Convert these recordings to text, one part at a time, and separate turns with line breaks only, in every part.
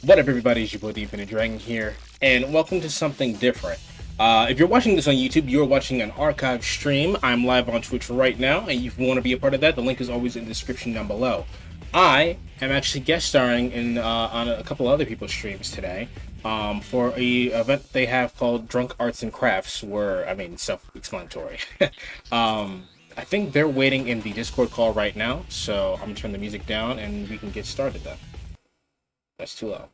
What up, everybody? It's your boy, the Infinite Dragon here, and welcome to something different. If you're watching this on YouTube, you're watching an archive stream. I'm live on Twitch right now, and if you want to be a part of that, the link is always in the description down below. I am actually guest starring in on a couple other people's streams today for a event they have called Drunk Arts and Crafts, where, self-explanatory. I think they're waiting in the Discord call right now, so I'm gonna turn the music down and we can get started then. That's too loud.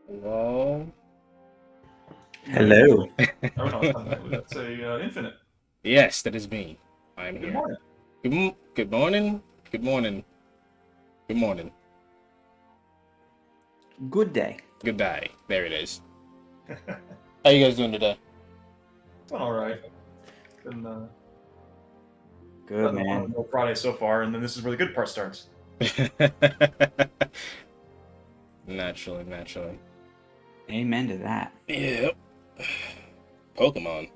Hello.
Hello.
Oh no, that's a infinite.
Yes, that is me. I'm
Good
here.
morning.
Good morning. Good morning. Good morning.
Good day.
Good day. There it is. How you guys doing today?
Doing all right. Been
Good, man.
on Friday so far, and then this is where the good part starts.
Naturally.
Amen to that.
Yep. Pokemon.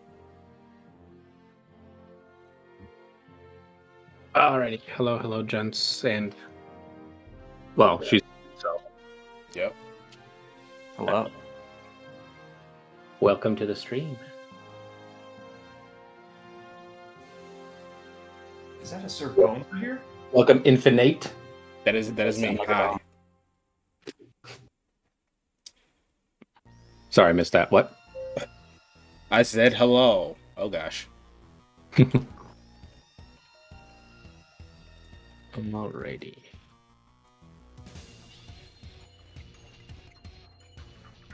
Alrighty, hello, gents, and well, she's so.
Yep.
Hello.
Welcome to the stream.
Is that a Sir Bones here?
Welcome, Infinite.
That is me.
Sounds like
Hi.
a-
Sorry, I missed that. What?
I said hello. Oh gosh.
Alrighty.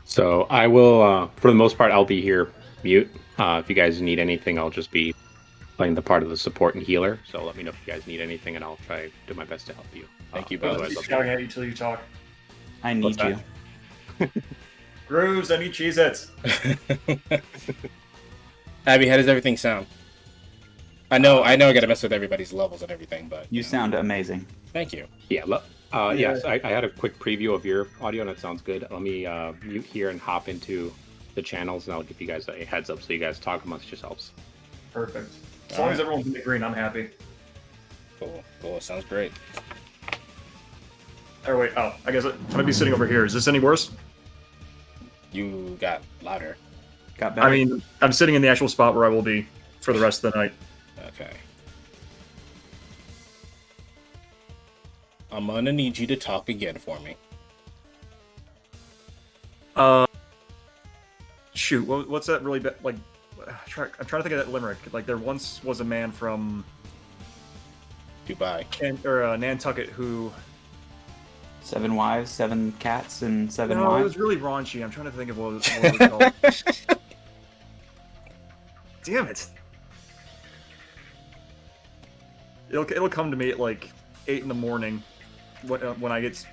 So I will, for the most part, I'll be here mute. If you guys need anything, I'll just be playing the part of the support and healer. So let me know if you guys need anything, and I'll try to do my best to help you.
Thank you,
I'll
Buzz.
keep
otherwise,
shouting at you till you talk.
I need
What's
you.
Grooves, I need Cheez-Its.
Abby, how does everything sound? I know I gotta mess with everybody's levels and everything, but
You sound amazing.
thank you.
Yeah. Yes, I had a quick preview of your audio, and it sounds good. Let me mute here and hop into the channels, and I'll give you guys a heads up so you guys talk amongst yourselves.
Perfect. As long as everyone's in the green, I'm happy.
Cool. Sounds great.
Oh wait, I guess I might be sitting over here. Is this any worse?
You got louder.
Got better.
I mean, I'm sitting in the actual spot where I will be for the rest of the night.
Okay. I'm gonna need you to talk again for me.
Shoot, what's that really like? I'm trying to think of that limerick. Like, there once was a man from
Dubai.
Nantucket who.
7 wives, 7 cats, and 7
No, it
wives.
was really raunchy. I'm trying to think of what it was called. Damn it! It'll come to me at like 8 in the morning when I get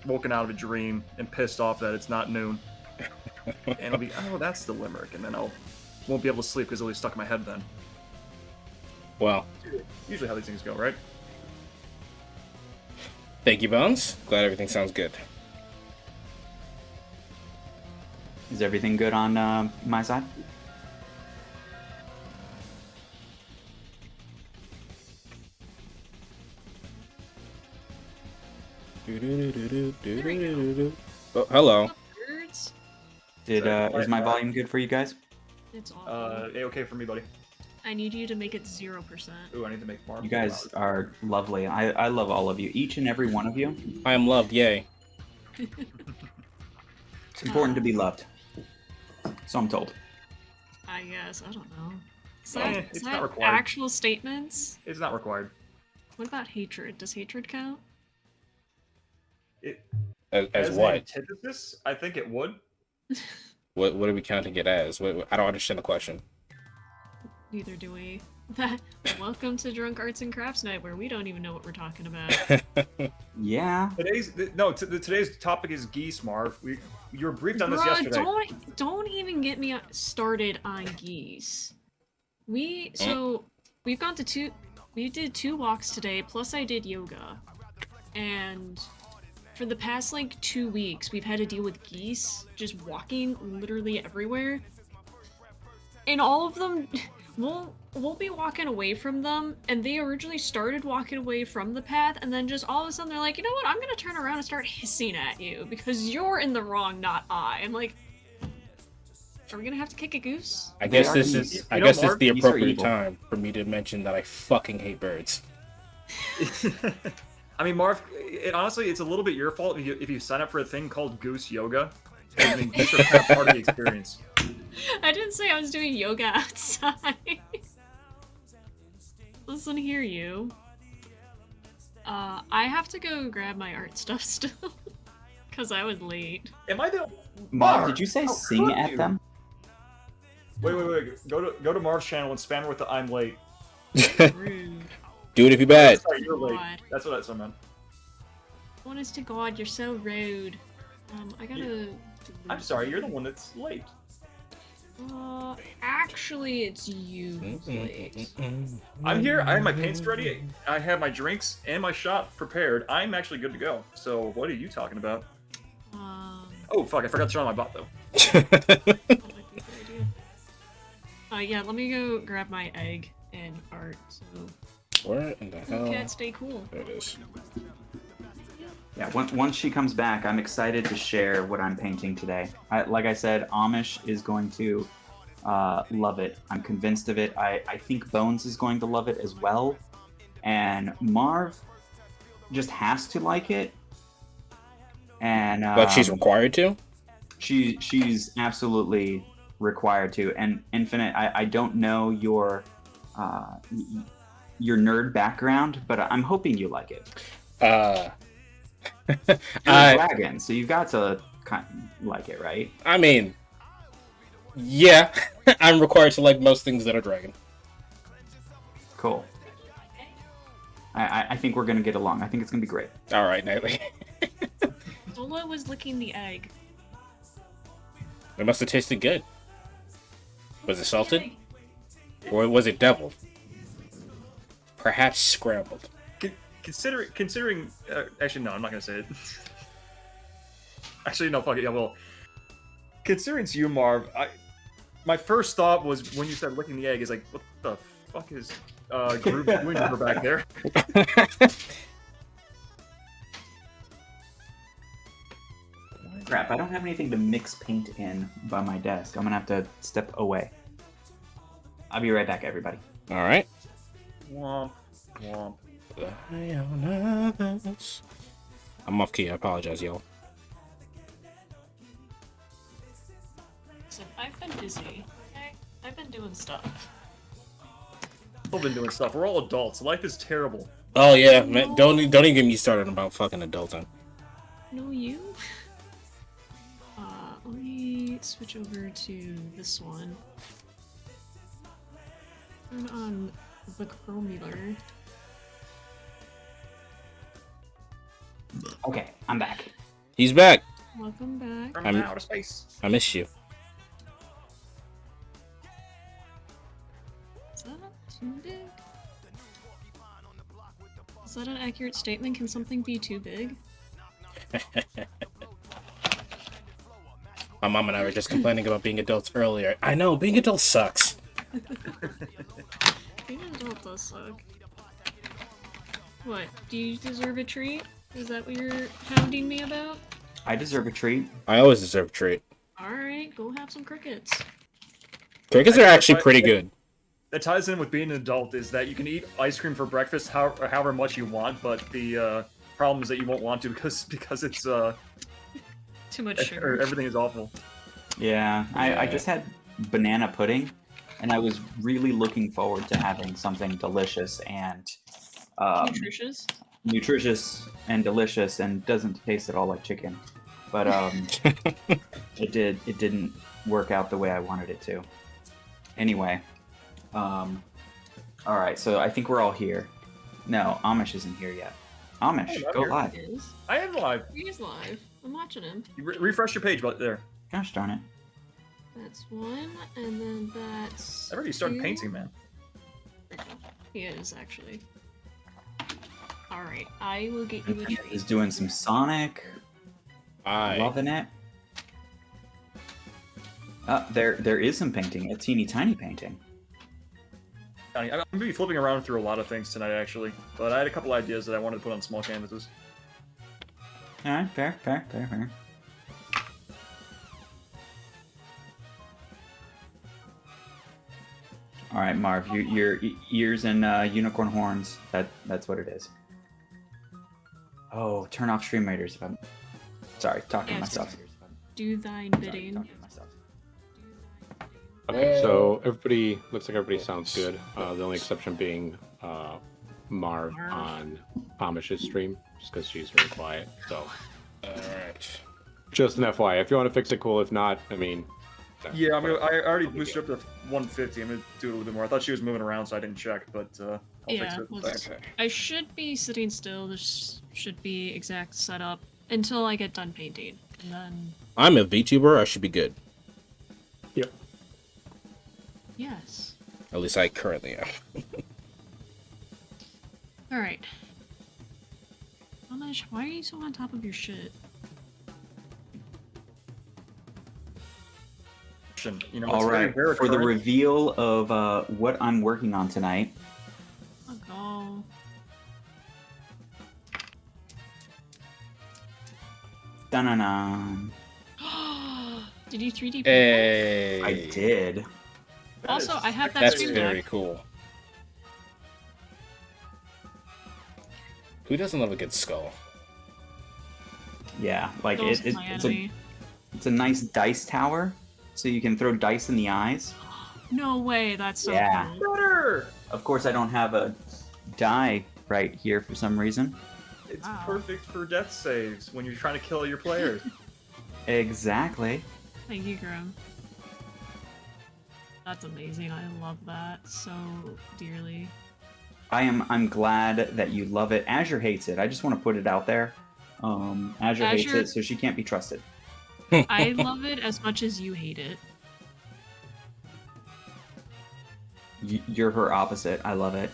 woken out of a dream and pissed off that it's not noon, and I'll be, oh, that's the limerick, and then won't be able to sleep because it'll be stuck in my head then.
Well,
Usually how these things go, right?
thank you, Bones. Glad everything sounds good.
Is everything good on my side?
Oh, hello.
Birds?
Did is my volume good for you guys?
It's awful.
Okay for me, buddy.
I need you to make it 0%.
Ooh, I need to make more.
You guys are lovely. I love all of you, each and every one of you.
I am loved, yay.
It's important to be loved. So I'm told.
I guess. I don't know. Is
Eh,
that,
it's
is
not
that
required.
actual statements?
It's not required.
What about hatred? Does hatred count?
As
an
what?
antithesis, I think it would.
What are we counting it as? I don't understand the question.
Neither do we. Welcome to Drunk Arts and Crafts Night, where we don't even know what we're talking about.
Yeah.
Today's topic is geese, Marv. You were briefed on this
Bruh,
yesterday.
don't even get me started on geese. We did 2 walks today, plus I did yoga. And for the past like 2 weeks, we've had to deal with geese just walking literally everywhere. And all of them, we'll be walking away from them, and they originally started walking away from the path, and then just all of a sudden they're like, you know what, I'm gonna turn around and start hissing at you because you're in the wrong, not I. I'm like, are we gonna have to kick a goose?
I guess
They are
this
geese.
is I
You know,
guess this is
Marv,
the
geese are
appropriate
evil.
time for me to mention that I fucking hate birds.
I mean, Marv, honestly, it's a little bit your fault if you sign up for a thing called Goose Yoga. I mean, that's a kind of part of the experience.
I didn't say I was doing yoga outside. Listen here, you. I have to go grab my art stuff still. Because I was late.
Am I the
Marv, did you say
how
sing
could
at
you?
them?
Wait. Go to Marv's channel and spam her with the "I'm late."
Rude.
Do it if you're bad.
Sorry, you're late.
God.
That's what I meant.
Honest to God, you're so rude. I gotta...
I'm sorry, you're the one that's late.
Actually, it's you who's late.
I'm here. I have my paints ready. I have my drinks and my shot prepared. I'm actually good to go. So what are you talking about? Oh fuck! I forgot to turn on my bot though.
That might be a good idea. Yeah, let me go grab my egg and art, so...
Where in the hell?
Cat, stay cool.
There it is.
Yeah, once she comes back, I'm excited to share what I'm painting today. Like I said, Amish is going to love it. I'm convinced of it. I think Bones is going to love it as well. And Marv just has to like it. And
Like she's required to?
she's absolutely required to. And Infinite, I don't know your nerd background, but I'm hoping you like it. You're a dragon, so you've got to kind of like it, right?
I mean, yeah, I'm required to like most things that are dragon.
Cool. I think we're gonna get along. I think it's gonna be great.
All right, Nightly.
Zola was licking the egg.
It must have tasted good. Was it salted? Or was it deviled? Perhaps scrambled.
Considering, actually, no, I'm not gonna say it. Actually, no, fuck it. Yeah, well, considering it's you, Marv, my first thought was when you said licking the egg is like, what the fuck is Groove doing over back there?
Crap! I don't have anything to mix paint in by my desk. I'm gonna have to step away. I'll be right back, everybody.
All right.
Womp, womp.
I'm off key. I apologize, y'all.
So I've been busy. Okay? I've been doing stuff.
We've been doing stuff. We're all adults. Life is terrible.
Oh yeah, man. Don't even get me started about fucking adulting.
No, you? Let me switch over to this one. Turn on the chrometer.
Okay, I'm back.
He's back.
Welcome back.
From
I'm-
outer space.
I miss you.
Is that too big? Is that an accurate statement? Can something be too big?
My mom and I were just complaining about being adults earlier. I know, being adults sucks.
Being an adult does suck. What? Do you deserve a treat? Is that what you're hounding me about?
I deserve a treat.
I always deserve a treat.
Alright, go have some crickets.
Crickets are actually pretty good.
That ties in with being an adult is that you can eat ice cream for breakfast however much you want, but the problem is that you won't want to because it's
Too much sugar.
everything is awful.
Yeah, I just had banana pudding, and I was really looking forward to having something delicious and
Nutritious.
and delicious, and doesn't taste at all like chicken. But it didn't work out the way I wanted it to. Anyway, all right, so I think we're all here. No, Amish isn't here yet. Amish,
Hey, I'm
go
here.
live.
He is.
I am live.
He is live. I'm watching him.
You refresh your page, but there.
Gosh darn it.
That's one, and then that's.
I already started
two.
painting, man.
He is, actually. Alright, I will get you a
Infinite
treat.
is doing some Sonic.
I
Loving it. There is some painting, a teeny tiny painting.
I'm going to be flipping around through a lot of things tonight, actually. But I had a couple ideas that I wanted to put on small canvases.
All right, fair. All right, Marv, your ears and unicorn horns. That's what it is. Oh, turn off stream raiders. If I'm sorry, talking to
Yes.
myself.
Do thine
Sorry,
bidding.
talking to myself.
Okay, so everybody looks like everybody sounds good. The only exception being Marv on Amish's stream, just because she's very quiet. So,
Alright.
just an FYI. If you want to fix it, cool. If not, I mean.
Yeah, I already boosted up to 150. I'm going to do it a little bit more. I thought she was moving around, so I didn't check, but I'll fix
Yeah,
it.
well,
Thanks.
I should be sitting still. This should be exact setup until I get done painting. And then,
I'm a VTuber. I should be good.
Yep.
yes.
At least I currently am.
Alright. Amish, why are you so on top of your shit?
You know,
All
it's
right,
very
for the
current.
reveal of what I'm working on tonight.
Oh,
Dun-dun-dun.
go. Did you 3D print
Hey.
I did.
that? Also, I have that
That's
stream
very
deck.
cool. Who doesn't love a good skull?
Yeah, like
Those
it's
my
a
enemy.
It's a nice dice tower, so you can throw dice in the eyes.
No way, that's so
Yeah.
cool.
Better.
Of course, I don't have a die right here for some reason.
It's
Wow.
perfect for death saves when you're trying to kill your players.
Exactly.
Thank you, Grim. That's amazing. I love that so dearly.
I'm glad that you love it. Azure hates it. I just want to put it out there. Azure hates
Azure-
it, so she can't be trusted.
I love it as much as you hate it.
You're her opposite. I love it.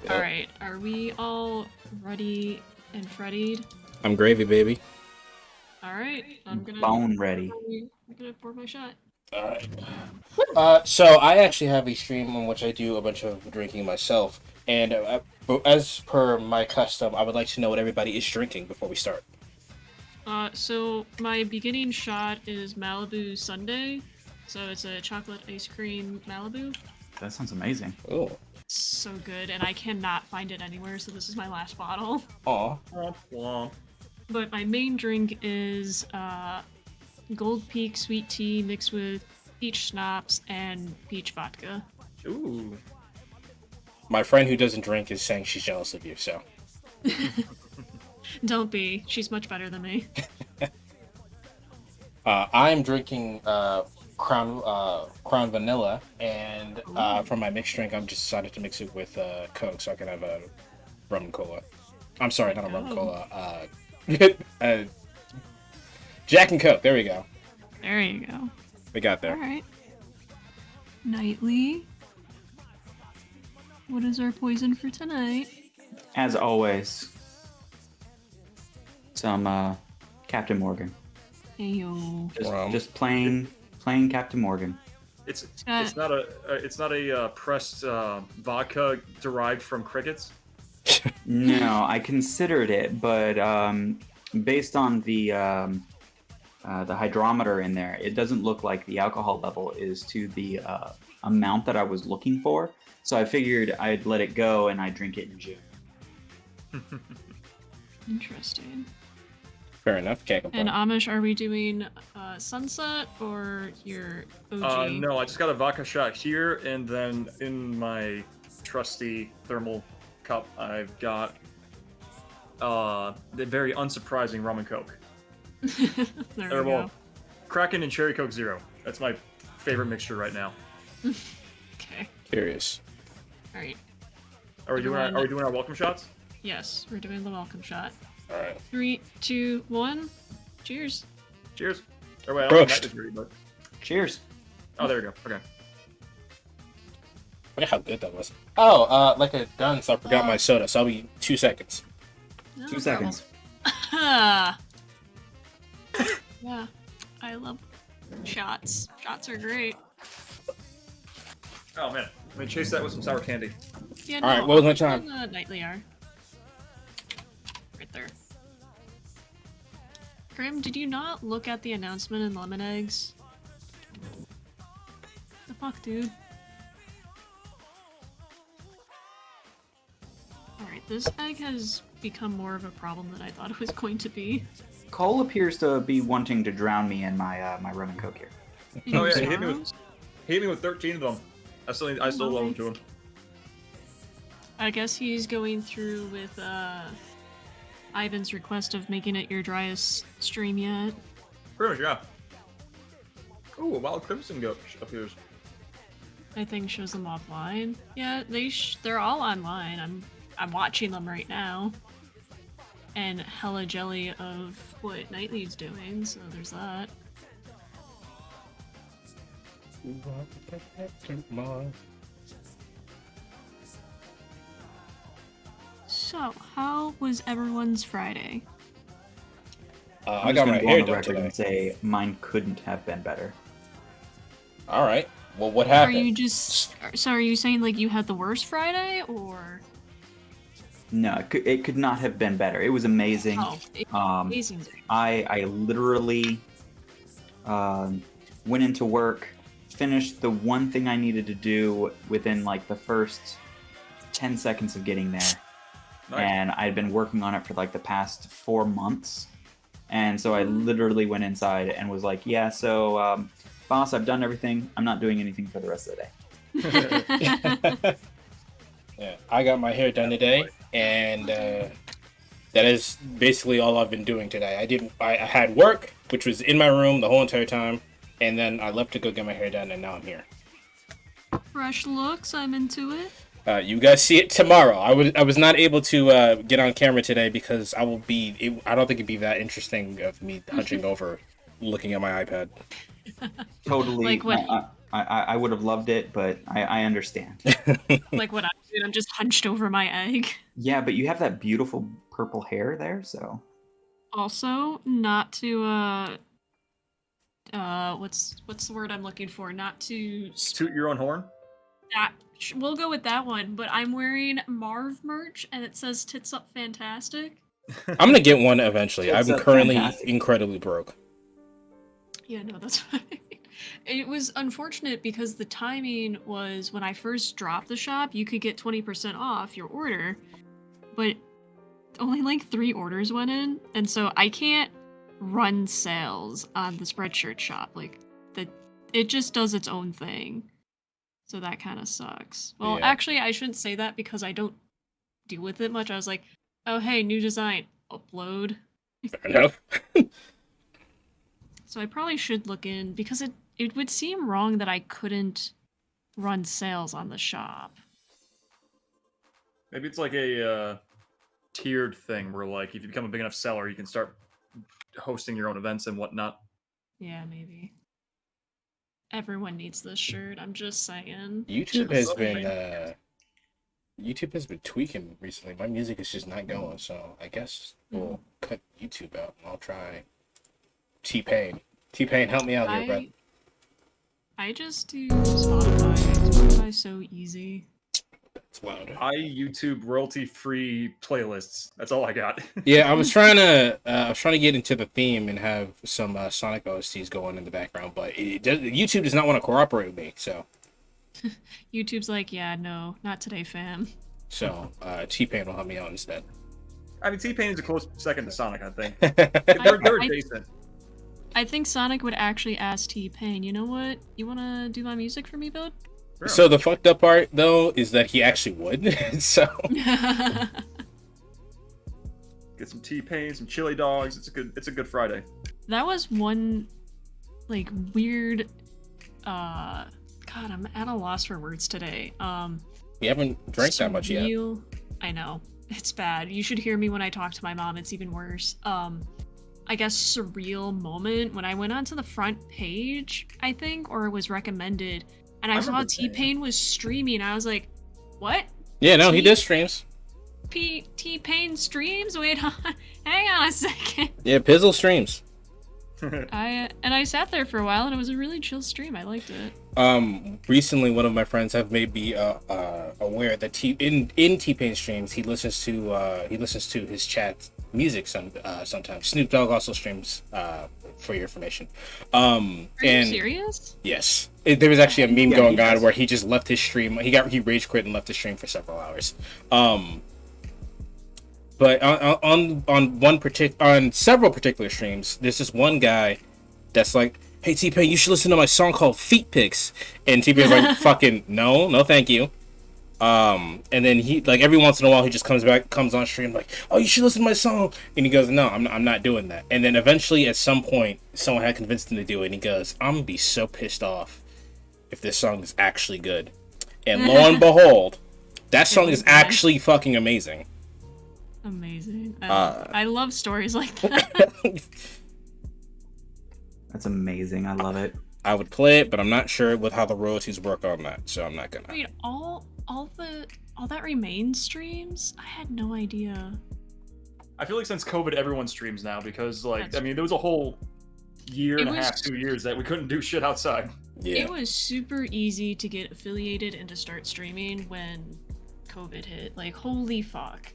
Alright, are we all ready and freddied?
I'm gravy, baby.
Alright, I'm gonna
Bone ready.
pour my shot.
All right. So I actually have a stream on which I do a bunch of drinking myself, and as per my custom, I would like to know what everybody is drinking before we start.
So my beginning shot is Malibu Sundae. So it's a chocolate ice cream Malibu.
That sounds amazing.
Oh,
So good, and I cannot find it anywhere, so this is my last bottle.
aw.
Womp womp.
But my main drink is Gold Peak sweet tea mixed with peach schnapps and peach vodka.
Ooh.
My friend who doesn't drink is saying she's jealous of you. So
Don't be. She's much better than me.
I'm drinking Crown Vanilla, and for my mixed drink, I'm just decided to mix it with Coke, so I can have a rum and cola. I'm sorry, not a rum and cola. Jack and Coke. There we go.
There you go.
We got there.
Alright. Nightly. What is our poison for tonight?
As always, some Captain Morgan.
Ayo.
Just plain Captain Morgan.
It's
got-
not a pressed vodka derived from crickets.
No, I considered it, but based on the hydrometer in there, it doesn't look like the alcohol level is to the amount that I was looking for. So I figured I'd let it go and I'd drink it in June.
Interesting.
Fair enough. Can't complain.
And Amish, are we doing Sunset or your OG?
No, I just got a vodka shot here, and then in my trusty thermal cup, I've got the very unsurprising rum and coke.
There
Or,
we
well,
go.
Kraken and Cherry Coke Zero. That's my favorite mixture right now.
Okay.
Curious.
Alright.
Are we doing our welcome shots?
Yes, we're doing the welcome shot.
All right.
3, 2, 1. Cheers.
Cheers. Or wait, I don't
Prost.
think that is ready, but
Cheers.
oh, there we go. Okay.
Look at how good that was. Oh, like a gun, so I forgot my soda. So I'll be 2 seconds.
No
2 seconds.
problem. Yeah, I love shots. Shots are great.
Oh man, let me chase that with some sour candy.
Yeah,
All right, what was my time?
Nightly are. Right there. Grim, did you not look at the announcement in Lemon Eggs? The fuck, dude? Alright, this egg has become more of a problem than I thought it was going to be.
Cole appears to be wanting to drown me in my my rum and coke here.
In
Oh,
your
yeah, he hit me with-
sorrows?
He hit me with 13 of them. I still love them to him.
I guess he's going through with Ivan's request of making it your driest stream yet.
Pretty much, yeah. Ooh, a wild crimson goat appears.
I think shows them offline. Yeah, they're all online. I'm watching them right now. And hella jelly of what Nightly's doing, so there's that. So, how was everyone's Friday?
I
I'm
got
just
my
gonna go
hair
on the
done
record
today.
and say mine couldn't have been better.
All right. Well, what
Are
happened?
you just so are you saying like you had the worst Friday or
No, it could not have been better. It was amazing.
amazing.
I literally went into work, finished the one thing I needed to do within like the first 10 seconds of getting there.
Nice.
And I'd been working on it for like the past 4 months. And so I literally went inside and was like, yeah, so boss, I've done everything. I'm not doing anything for the rest of the day.
Yeah, I got my hair done today, and that is basically all I've been doing today. I had work, which was in my room the whole entire time, and then I left to go get my hair done, and now I'm here.
Fresh looks, I'm into it.
You guys see it tomorrow. I was not able to get on camera today because I don't think it'd be that interesting of me hunching over, looking at my iPad.
Totally.
Like what?
I would have loved it, but I understand.
Like what I did, I'm just hunched over my egg.
Yeah, but you have that beautiful purple hair there, so.
Also, not to what's the word I'm looking for? Not to
Toot your own horn.
we'll go with that one, but I'm wearing Marv merch and it says tits up fantastic.
I'm gonna get one eventually.
Tits
I'm
up
currently
fantastic.
incredibly broke.
Yeah, no, that's fine. It was unfortunate because the timing was when I first dropped the shop, you could get 20% off your order, but only like 3 orders went in, and so I can't run sales on the Spreadshirt shop. Like, it just does its own thing. So that kind of sucks. Well,
Yeah.
actually, I shouldn't say that because I don't deal with it much. I was like, oh, hey, new design, upload.
Fair enough.
So I probably should look in because it would seem wrong that I couldn't run sales on the shop.
Maybe it's like a tiered thing where, like, if you become a big enough seller, you can start hosting your own events and whatnot.
Yeah, maybe. Everyone needs this shirt. I'm just saying.
YouTube has been tweaking recently. My music is just not going, so I guess we'll cut YouTube out and I'll try T-Pain. T-Pain, help me out here, bro.
I just do Spotify. Spotify's so easy.
It's loud.
I YouTube royalty-free playlists. That's all I got.
Yeah, I was trying to get into the theme and have some Sonic OSTs going in the background, but YouTube does not want to cooperate with me. So
YouTube's like, yeah, no, not today, fam.
So T-Pain will help me out instead.
I mean, T-Pain is a close second to Sonic, I think. They're adjacent.
I think Sonic would actually ask T-Pain, you know what? You want to do my music for me, bud?
Sure.
So the fucked up part though is that he actually would. So
Get some T-Pain, some chili dogs. It's a good Friday.
That was one, like, weird, God, I'm at a loss for words today.
we haven't drank that much yet.
I know. It's bad. You should hear me when I talk to my mom. It's even worse. I guess surreal moment when I went onto the front page, I think, or it was recommended, and I saw
remember
T-Pain was streaming. I was like, what?
Yeah, no, he does streams.
T-Pain streams? Wait, hang on a second.
Yeah, Pizzle streams.
I sat there for a while, and it was a really chill stream. I liked it.
Recently, one of my friends have made me aware that in T-Pain streams, he listens to his chat music sometimes. Snoop Dogg also streams, for your information.
Are you serious?
Yes, there was actually a meme going on where he just left his stream. He rage quit and left the stream for several hours. But on several particular streams, there's this one guy that's like, "Hey T-Pain, you should listen to my song called Feet Pics," and T-Pain's like, "Fucking no, thank you." And then he, like, every once in a while he just comes on stream like, "Oh, you should listen to my song," and he goes, "No, I'm not doing that." And then eventually, at some point, someone had convinced him to do it, and he goes, "I'm gonna be so pissed off if this song is actually good." And lo and behold, that song is actually fucking amazing.
Amazing. I love stories like that.
That's amazing. I love it.
I would play it, but I'm not sure with how the royalties work on that, so I'm not gonna.
Wait, all that remains streams? I had no idea.
I feel like since COVID, everyone streams now because, like,
That's
I mean, there was a whole year and a half, 2 years that we couldn't do shit outside.
Yeah.
It was super easy to get affiliated and to start streaming when COVID hit. Like, holy fuck.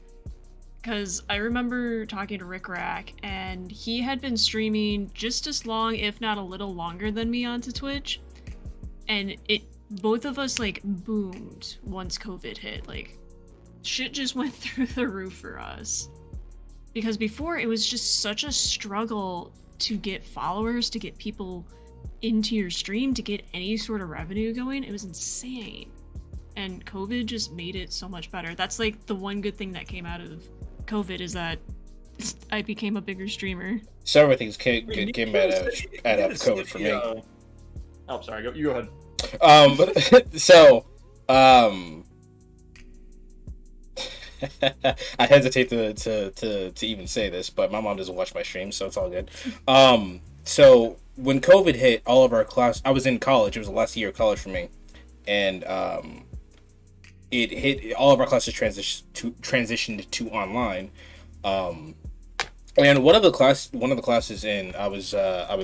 Because I remember talking to Rick Rack, and he had been streaming just as long, if not a little longer than me onto Twitch. And both of us, like, boomed once COVID hit. Like, shit just went through the roof for us. Because before it was just such a struggle to get followers, to get people into your stream, to get any sort of revenue going. It was insane. And COVID just made it so much better. That's like the one good thing that came out of COVID is that I became a bigger streamer.
Several things came out of COVID for me.
Oh, sorry. You go ahead.
I hesitate to even say this, but my mom doesn't watch my streams, so it's all good. So when COVID hit, all of our class, I was in college. It was the last year of college for me, and it hit all of our classes transitioned to online. And one of the classes I was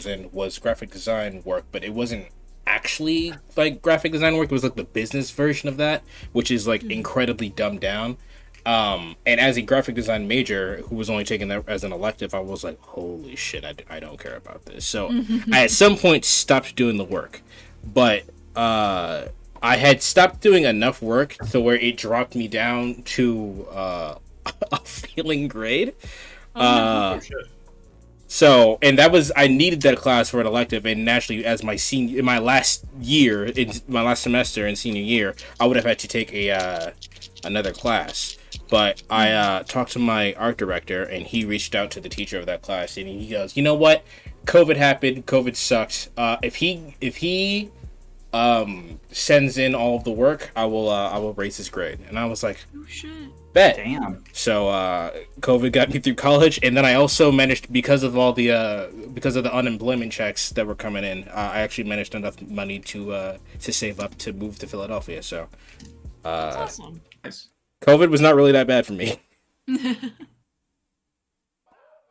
in was graphic design work, but it wasn't actually like graphic design work. It was like the business version of that, which is like incredibly dumbed down. And as a graphic design major who was only taking that as an elective, I was like, holy shit, I don't care about this. So I at some point stopped doing the work, but I had stopped doing enough work to where it dropped me down to a failing grade. So, and that was, I needed that class for an elective, and naturally, as in my last semester in senior year, I would have had to take another class. But I talked to my art director, and he reached out to the teacher of that class, and he goes, "You know what? COVID happened. COVID sucks. If he sends in all of the work, I will raise his grade." And I was like,
Oh shit.
bet.
Damn.
So COVID got me through college, and then I also managed, because of the unemployment checks that were coming in, I actually managed enough money to save up to move to Philadelphia. So
That's awesome.
Nice.
COVID was not really that bad for me.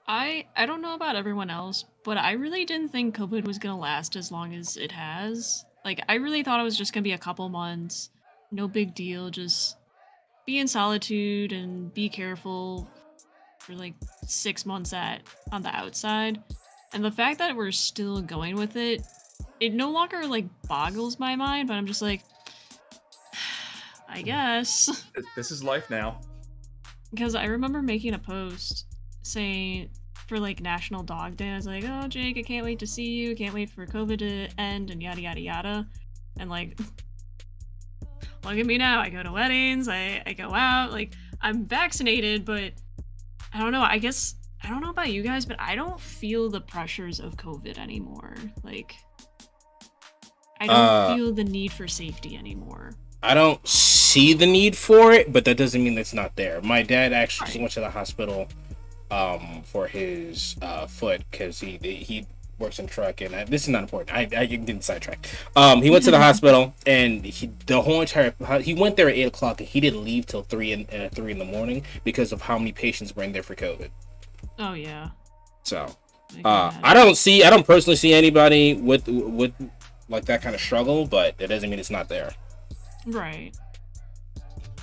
I don't know about everyone else, but I really didn't think COVID was gonna last as long as it has. Like, I really thought it was just gonna be a couple months, no big deal, just be in solitude and be careful for like 6 months on the outside. And the fact that we're still going with it, it no longer like boggles my mind, but I'm just like, I guess.
This is life now.
Because I remember making a post saying for like National Dog Day, I was like, oh Jake, I can't wait to see you, can't wait for COVID to end, and yada yada yada. And like, look at me now, I go to weddings, I go out, like, I'm vaccinated, but I don't know, I guess, I don't know about you guys, but I don't feel the pressures of COVID anymore. Like, I don't feel the need for safety anymore.
I don't see the need for it, but that doesn't mean it's not there. My dad actually just went to the hospital for his foot, because he works in truck, and this is not important. I didn't sidetrack. He went to the hospital, and he went there at 8:00, and he didn't leave till 3 in the morning because of how many patients were in there for COVID.
Oh yeah.
So I don't personally see anybody with like that kind of struggle, but it doesn't mean it's not there.
Right.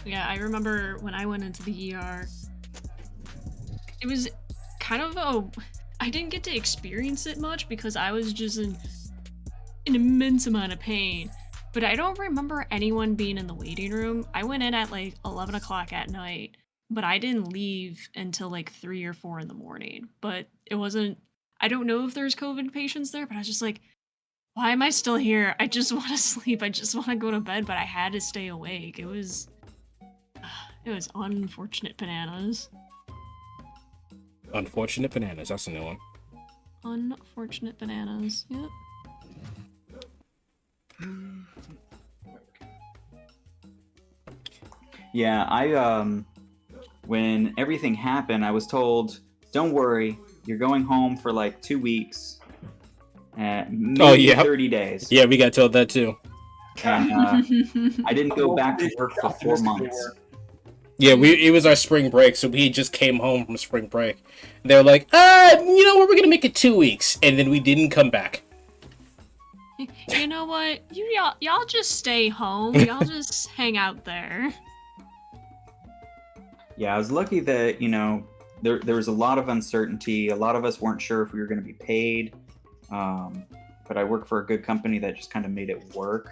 Yeah, I remember when I went into the ER, it was kind of I didn't get to experience it much because I was just in an immense amount of pain. But I don't remember anyone being in the waiting room. I went in at like 11 o'clock at night, but I didn't leave until like 3 or 4 in the morning. But it wasn't, I don't know if there's COVID patients there, but I was just like, why am I still here? I just want to sleep. I just want to go to bed, but I had to stay awake. It was unfortunate bananas.
Unfortunate bananas. That's a new one.
Unfortunate bananas. Yep.
Yeah, I when everything happened, I was told, "Don't worry, you're going home for like 2 weeks, maybe 30 days."
Yeah, we got told that too.
And I didn't go back to work for 4 months.
Yeah, it was our spring break, so we just came home from spring break. They're like, you know what, we're gonna make it 2 weeks, and then we didn't come back.
You know what? Y'all just stay home. Y'all just hang out there.
Yeah, I was lucky that, there was a lot of uncertainty. A lot of us weren't sure if we were going to be paid. But I work for a good company that just kind of made it work.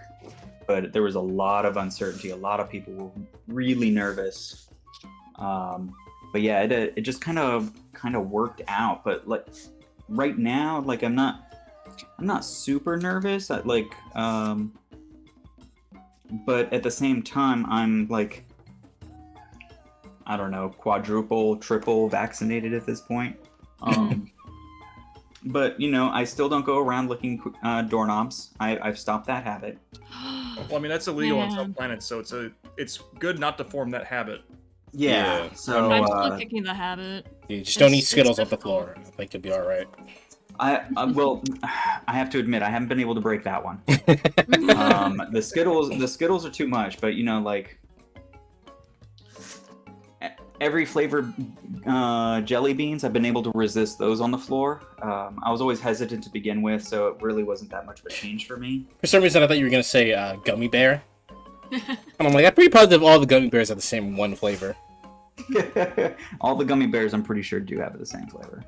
But there was a lot of uncertainty. A lot of people were really nervous. But yeah, it just kind of worked out. But like right now, like I'm not super nervous. But at the same time, I'm like, I don't know, quadruple, triple vaccinated at this point. But you know, I still don't go around licking doorknobs. I've stopped that habit.
Well, I mean, that's illegal on some
Man.
planets, so it's good not to form that habit.
Yeah.
Yeah,
So
I'm still kicking the habit.
You just don't eat
It's
Skittles off the
difficult.
floor. I think you'll be all right.
well, I have to admit, I haven't been able to break that one. The Skittles are too much, but you know, like every flavored jelly beans, I've been able to resist those on the floor. I was always hesitant to begin with, so it really wasn't that much of a change for me.
For some reason, I thought you were gonna say gummy bear, and I'm like, I'm pretty positive all the gummy bears have the same one flavor.
All the gummy bears, I'm pretty sure, do have the same flavor.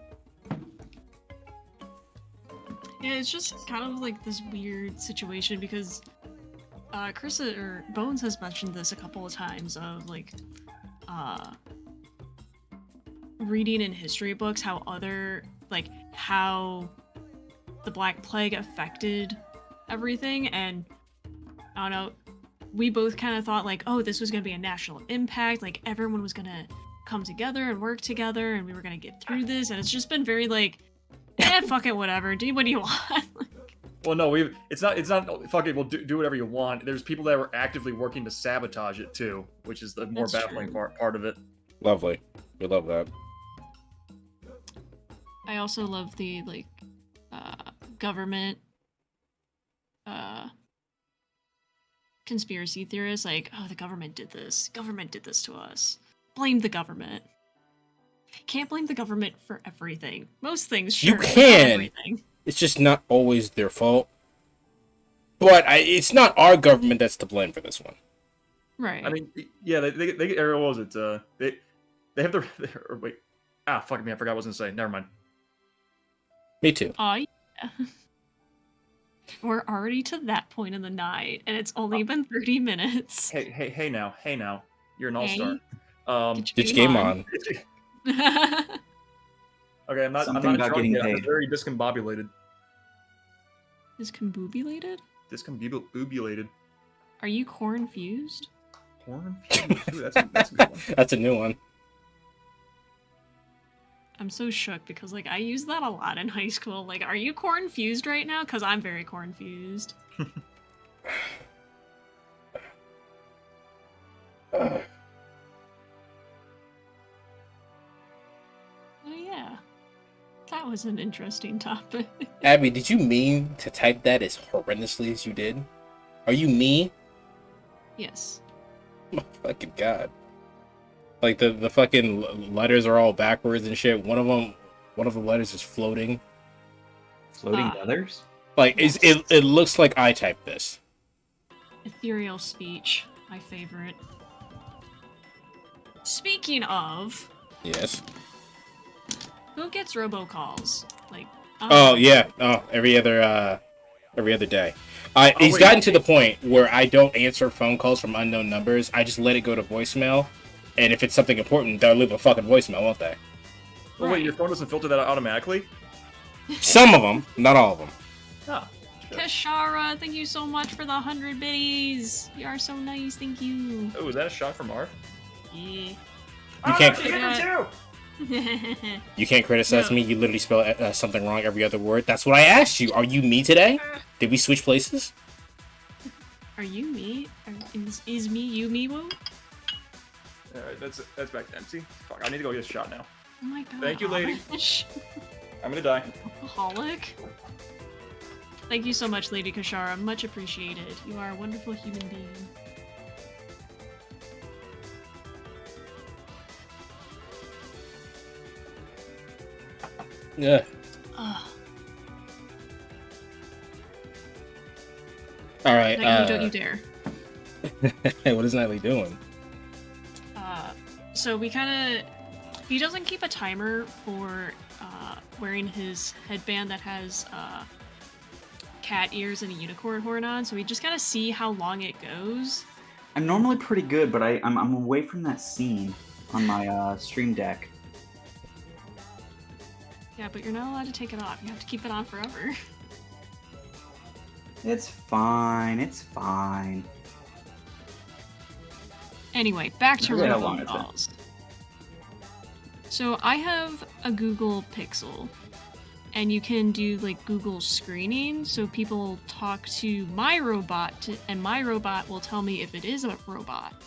Yeah, it's just kind of like this weird situation because Chris or Bones has mentioned this a couple of times of like reading in history books how the Black Plague affected everything, and I don't know, we both kind of thought like, oh, this was gonna be a national impact, like everyone was gonna come together and work together and we were gonna get through this, and it's just been very like, fuck it, whatever, do what you want.
Well, no, it's not fuck it. We'll do whatever you want. There's people that were actively working to sabotage it too, which is the more
That's
baffling
true.
part of it.
Lovely, we love that.
I also love the like government conspiracy theorists, like, oh, the government did this to us, blame the government. Can't blame the government for everything. Most things, sure,
You
but not
can.
everything.
It's just not always their fault. But it's not our government that's to blame for this one.
Right.
I mean, yeah, they or what was it? They have or wait, fuck me, I forgot what I was gonna say. Never mind.
Me too.
Yeah. We're already to that point in the night, and it's only been 30 minutes.
Hey now, you're an all-star.
Get
Get your game on.
Okay, I'm not
Something about
drunk
getting
yet. I'm
paid.
very discombobulated.
Discombobulated?
Discombobulated.
Are you corn fused?
Corn? Ooh, that's a good one.
That's a new one.
I'm so shook because like I use that a lot in high school. Like, are you corn fused right now? Because I'm very corn fused. Oh yeah, that was an interesting topic.
Abby, did you mean to type that as horrendously as you did? Are you me?
Yes.
My fucking god. Like the fucking letters are all backwards and shit. One of the letters is floating.
Floating letters?
Like
Yes.
it looks like I typed this.
Ethereal speech, my favorite. Speaking of,
Yes.
who gets robocalls? Like,
Oh yeah. Oh, every other day. It's
wait.
gotten to the point where I don't answer phone calls from unknown numbers. I just let it go to voicemail, and if it's something important, they'll leave a fucking voicemail, won't they?
Oh wait, your phone doesn't filter that automatically?
Some of them, not all of them.
Ah, shit.
Kashara, thank you so much for the 100 biddies. You are so nice, thank you.
Oh, is that a shot from Arf?
Yeah.
You can't.
That's number two!
You can't criticize
No.
me. You literally spell something wrong every other word. That's what I asked you. Are you me today? Did we switch places?
Are you me? Is me you me woo?
Alright, that's back to empty. Fuck, I need to go get a shot now.
Oh my god.
Thank you, lady.
Amish.
I'm gonna die.
Alcoholic. Thank you so much, Lady Kashara. Much appreciated. You are a wonderful human being.
Yeah.
Ugh.
All right.
Like, don't you dare.
What is Natalie doing?
So we kind of... He doesn't keep a timer for wearing his headband that has cat ears and a unicorn horn on, so we just gotta see how long it goes.
I'm normally pretty good, but I'm away from that scene. on my Stream Deck.
Yeah, but you're not allowed to take it off. You have to keep it on forever.
It's fine. It's fine.
Anyway, back to
I forget how long
phone
it's been.
calls. So I have a Google Pixel, and you can do like Google screening, so people talk to my robot, and my robot will tell me if it is a robot.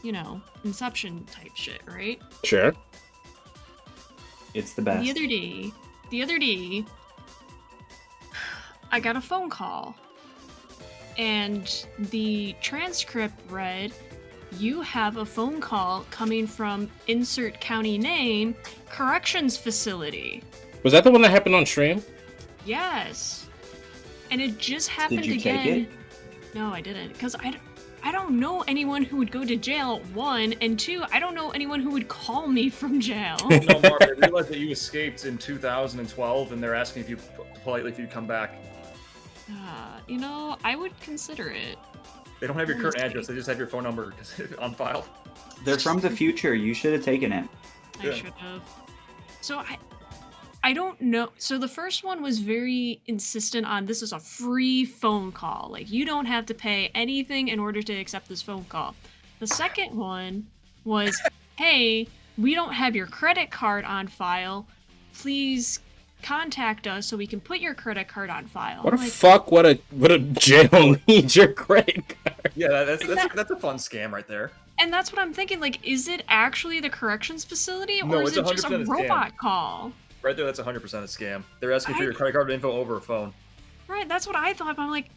You know, Inception type shit, right?
Sure.
It's the best.
The other day, I got a phone call, and the transcript read, "You have a phone call coming from insert county name, corrections facility."
Was that the one that happened on stream?
Yes. And it just happened
you
again.
take it?
No, I didn't, because I don't know anyone who would go to jail, one, and two, I don't know anyone who would call me from jail.
No, Mark, I realized that you escaped in 2012, and they're asking if you politely if you come back.
You know, I would consider it.
They don't have your current address; they just have your phone number on file.
They're from the future. You should have taken it.
I
Yeah.
should have. So I don't know. So the first one was very insistent on this is a free phone call. Like, you don't have to pay anything in order to accept this phone call. The second one was, hey, we don't have your credit card on file. Please contact us so we can put your credit card on file.
What
I'm
the
like,
fuck? What a jail needs your credit card?
Yeah, that's a fun scam right there.
and that's what I'm thinking. Like, is it actually the corrections facility,
No,
or is
it's
it just
100%
a
a scam.
robot call?
Right there, that's 100% a scam. They're asking for your credit card info over a phone.
Right, that's what I thought, but I'm like,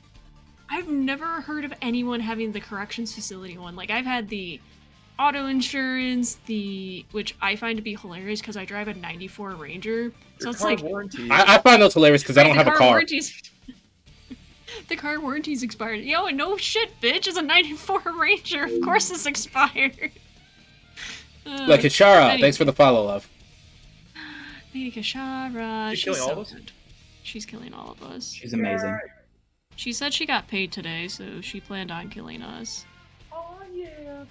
I've never heard of anyone having the corrections facility one. Like, I've had the auto insurance, which I find to be hilarious because I drive a 94 Ranger. So
Your
it's
car
like,
warranty.
I find those hilarious because I don't have a car.
The car warranty's expired. Yo, no shit, bitch, it's a 94 Ranger. Of course it's expired.
Like Hachara,
anyway.
thanks for the follow, love.
Lady Kashara,
She's
she's
killing all
so
of us?
good. She's killing all of us.
She's amazing.
She said she got paid today, so she planned on killing us.
Oh yeah.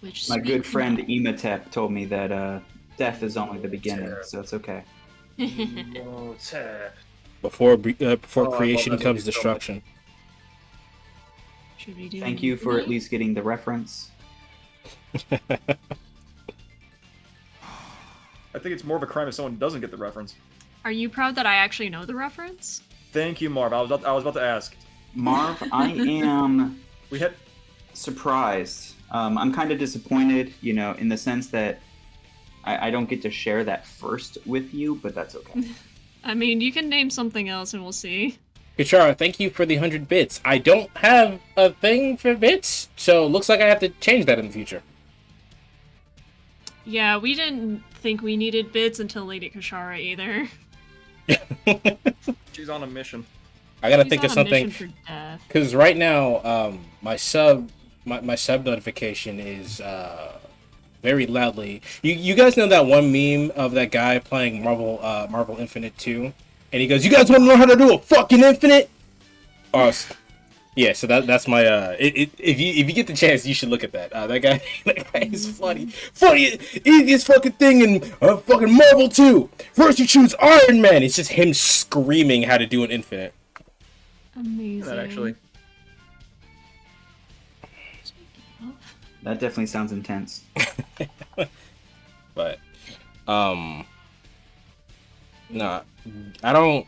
Which
My good
sweet
friend
enough.
Ematep told me that death is only the beginning, so it's okay.
Oh, tap.
Before
Oh, I
creation
love that
comes
movie so much.
destruction.
Should we do
Thank you for at
that?
least getting the reference.
I think it's more of a crime if someone doesn't get the reference.
Are you proud that I actually know the reference?
Thank you, Marv. I was about to ask.
Marv, I am
We had
surprised. I'm kind of disappointed, you know, in the sense that I don't get to share that first with you, but that's okay.
I mean, you can name something else and we'll see.
Kachara, thank you for the 100 bits. I don't have a thing for bits, so looks like I have to change that in the future.
Yeah, we didn't think we needed bits until Lady Kashara either.
she's on a mission.
I gotta
She's
think
on
of
a
something,
mission for death.
because right now, my sub notification is very loudly. You guys know that one meme of that guy playing Marvel Infinite 2, and he goes, "You guys want to learn how to do a fucking Infinite?" Oh, yeah. So that's my if you get the chance, you should look at that. That guy is funny, easiest fucking thing in fucking Marvel 2. First you choose Iron Man. It's just him screaming how to do an Infinite.
Amazing.
That actually.
That definitely sounds intense.
But no, I don't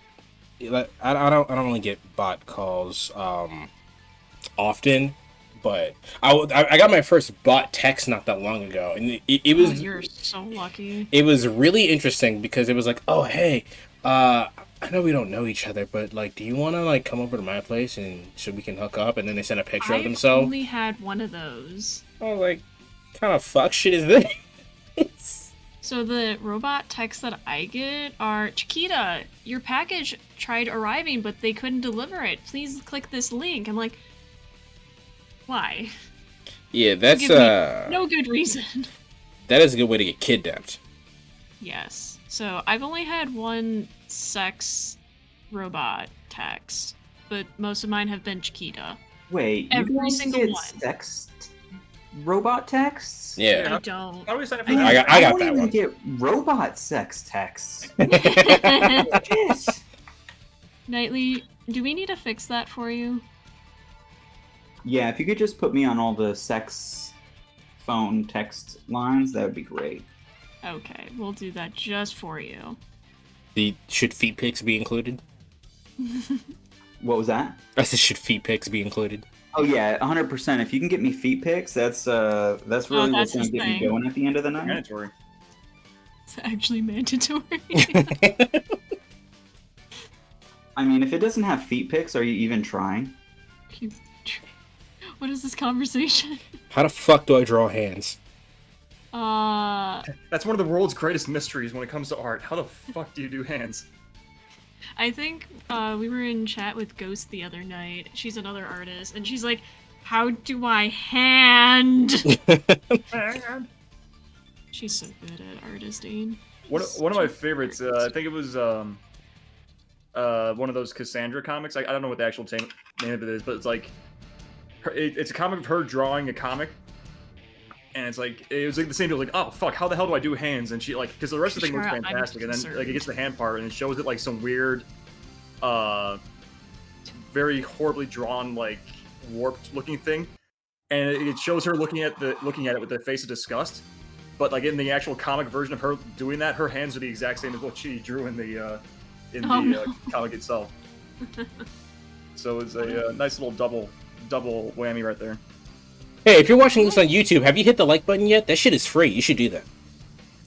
like I don't really get bot calls often, but I got my first bot text not that long ago, and it
Oh,
was
you're so lucky.
it was really interesting because it was like, "Oh, hey, I know we don't know each other, but like, do you want to like come over to my place and so we can hook up?" And then they sent a picture of
I've
themselves.
only had one of those.
I was like, kind of fuck shit is this?
So the robot texts that I get are, "Chiquita, your package tried arriving, but they couldn't deliver it. Please click this link." I'm like, why?
Yeah, that's
Give me no good reason.
that is a good way to get kidnapped.
Yes. So I've only had one sex robot text, but most of mine have been Chiquita.
Wait,
Every
you guys
single
get
one.
sex robot texts?
Yeah.
I don't.
How do we sign up for
I,
that?
I got
don't
that
even
one.
get robot sex texts. Shit.
Nightly, do we need to fix that for you?
Yeah, if you could just put me on all the sex phone text lines, that would be great.
Okay, we'll do that just for you.
Should feet pics be included?
What was that?
I said, should feet pics be included?
Oh yeah, 100%. If you can get me feet pics, that's really
that's
what's gonna
his
get me
thing.
going at the end of the night.
Mandatory.
It's actually mandatory.
I mean, if it doesn't have feet pics, are you even trying?
What is this conversation?
How the fuck do I draw hands?
That's one of the world's greatest mysteries when it comes to art. How the fuck do you do hands?
I think we were in chat with Ghost the other night. She's another artist, and she's like, "How do I hand?" She's so good at artisting.
One of my favorites, I think it was one of those Cassandra comics. I don't know what the actual name of it is, but it's like it's a comic of her drawing a comic, and it was like the same deal. Like, oh fuck, how the hell do I do hands? And she like, because the rest of the thing looks
Sure, I'm
fantastic, and then
concerned.
like it gets to the hand part, and it shows it like some weird, very horribly drawn like warped looking thing, and it shows her looking at it with the face of disgust. But like in the actual comic version of her doing that, her hands are the exact same as what she drew in the comic itself. So it's a nice little double whammy right there.
Hey, if you're watching this on YouTube, have you hit the like button yet? That shit is free. You should do that.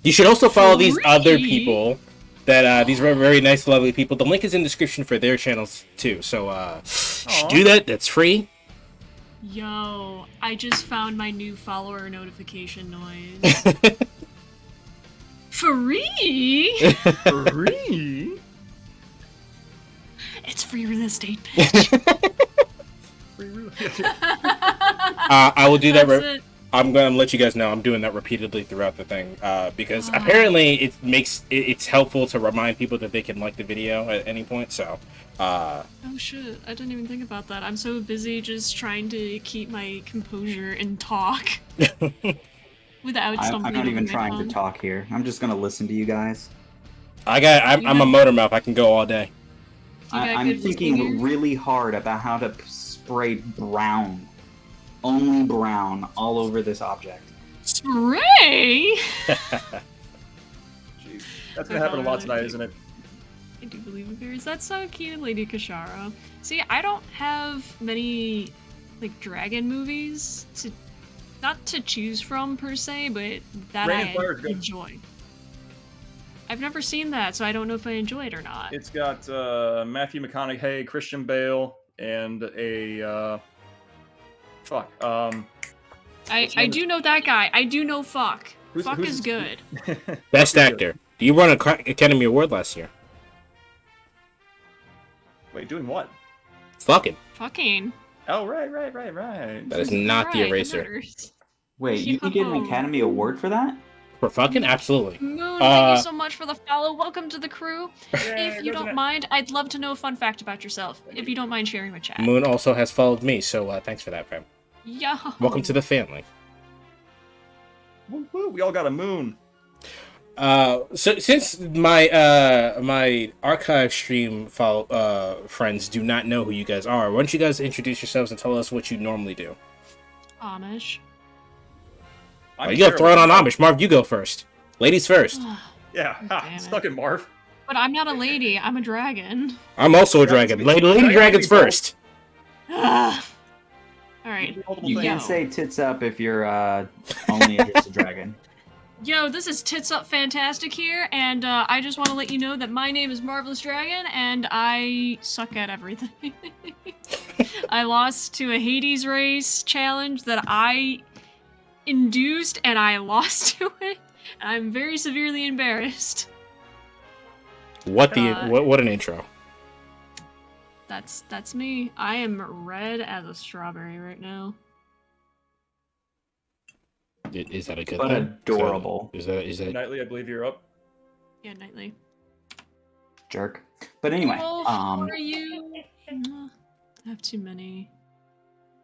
You should also follow these other people. These are very nice, lovely people. The link is in the description for their channels too. So you should do that. That's free.
Yo, I just found my new follower notification noise. Free?
Free?
It's free real estate, bitch.
I will do that.
That's it.
I'm going to let you guys know I'm doing that repeatedly throughout the thing because apparently it's helpful to remind people that they can like the video at any point. So.
Oh shit, I didn't even think about that. I'm so busy just trying to keep my composure and talk. Without stumbling
I'm not even
over my
trying to
tongue.
talk here. I'm just gonna listen to you guys.
I'm a motor mouth. I can go all day.
You got
I'm
good
thinking
listening ears?
really hard about how to spray brown, only brown, all over this object.
Spray?
Jeez. That's gonna happen a lot tonight, isn't it?
I do believe in fairies. That's so cute, Lady Kashara. See, I don't have many like dragon movies not to choose from per se, but that
Rain and
I
Fire is good.
enjoy. I've never seen that, so I don't know if I enjoy it or not.
It's got Matthew McConaughey, Christian Bale, and a
I do know that guy. I do know fuck.
Who's-
Fuck
who's-
is good.
Best actor. You won an Academy Award last year.
Wait, doing what?
Fucking.
Fucking.
Oh, right.
That is not the
Right,
eraser.
nerd.
Wait, you can get an
Yo.
Academy Award for that?
For fucking? Absolutely.
Moon, thank you so much for the follow. Welcome to the crew. If you
go to
don't
that.
mind, I'd love to know a fun fact about yourself. If you don't mind sharing with chat.
Moon also has followed me, so thanks for that, fam.
Yo.
Welcome to the family.
Woo, woo, we all got a moon.
So since my my archive stream friends do not know who you guys are, why don't you guys introduce yourselves and tell us what you normally do?
Amish.
You gotta throw it on Amish. Marv, you go first. Ladies first.
Yeah,
Damn it.
stuck it, Marv.
But I'm not a lady. I'm a dragon.
I'm also a dragon. Lady dragons first.
All right.
You
Yo.
can't say tits up if you're only just a dragon.
Yo, this is Tits Up Fantastic here, and I just want to let you know that my name is Marvelous Dragon, and I suck at everything. I lost to a Hades race challenge that I induced, and I lost to it. And I'm very severely embarrassed.
What an intro.
That's me. I am red as a strawberry right now.
Is that a good
But
thing?
adorable.
Is that
Nightly, I believe you're up.
Yeah, Nightly.
Jerk. But anyway,
Oh, how are you? I have too many.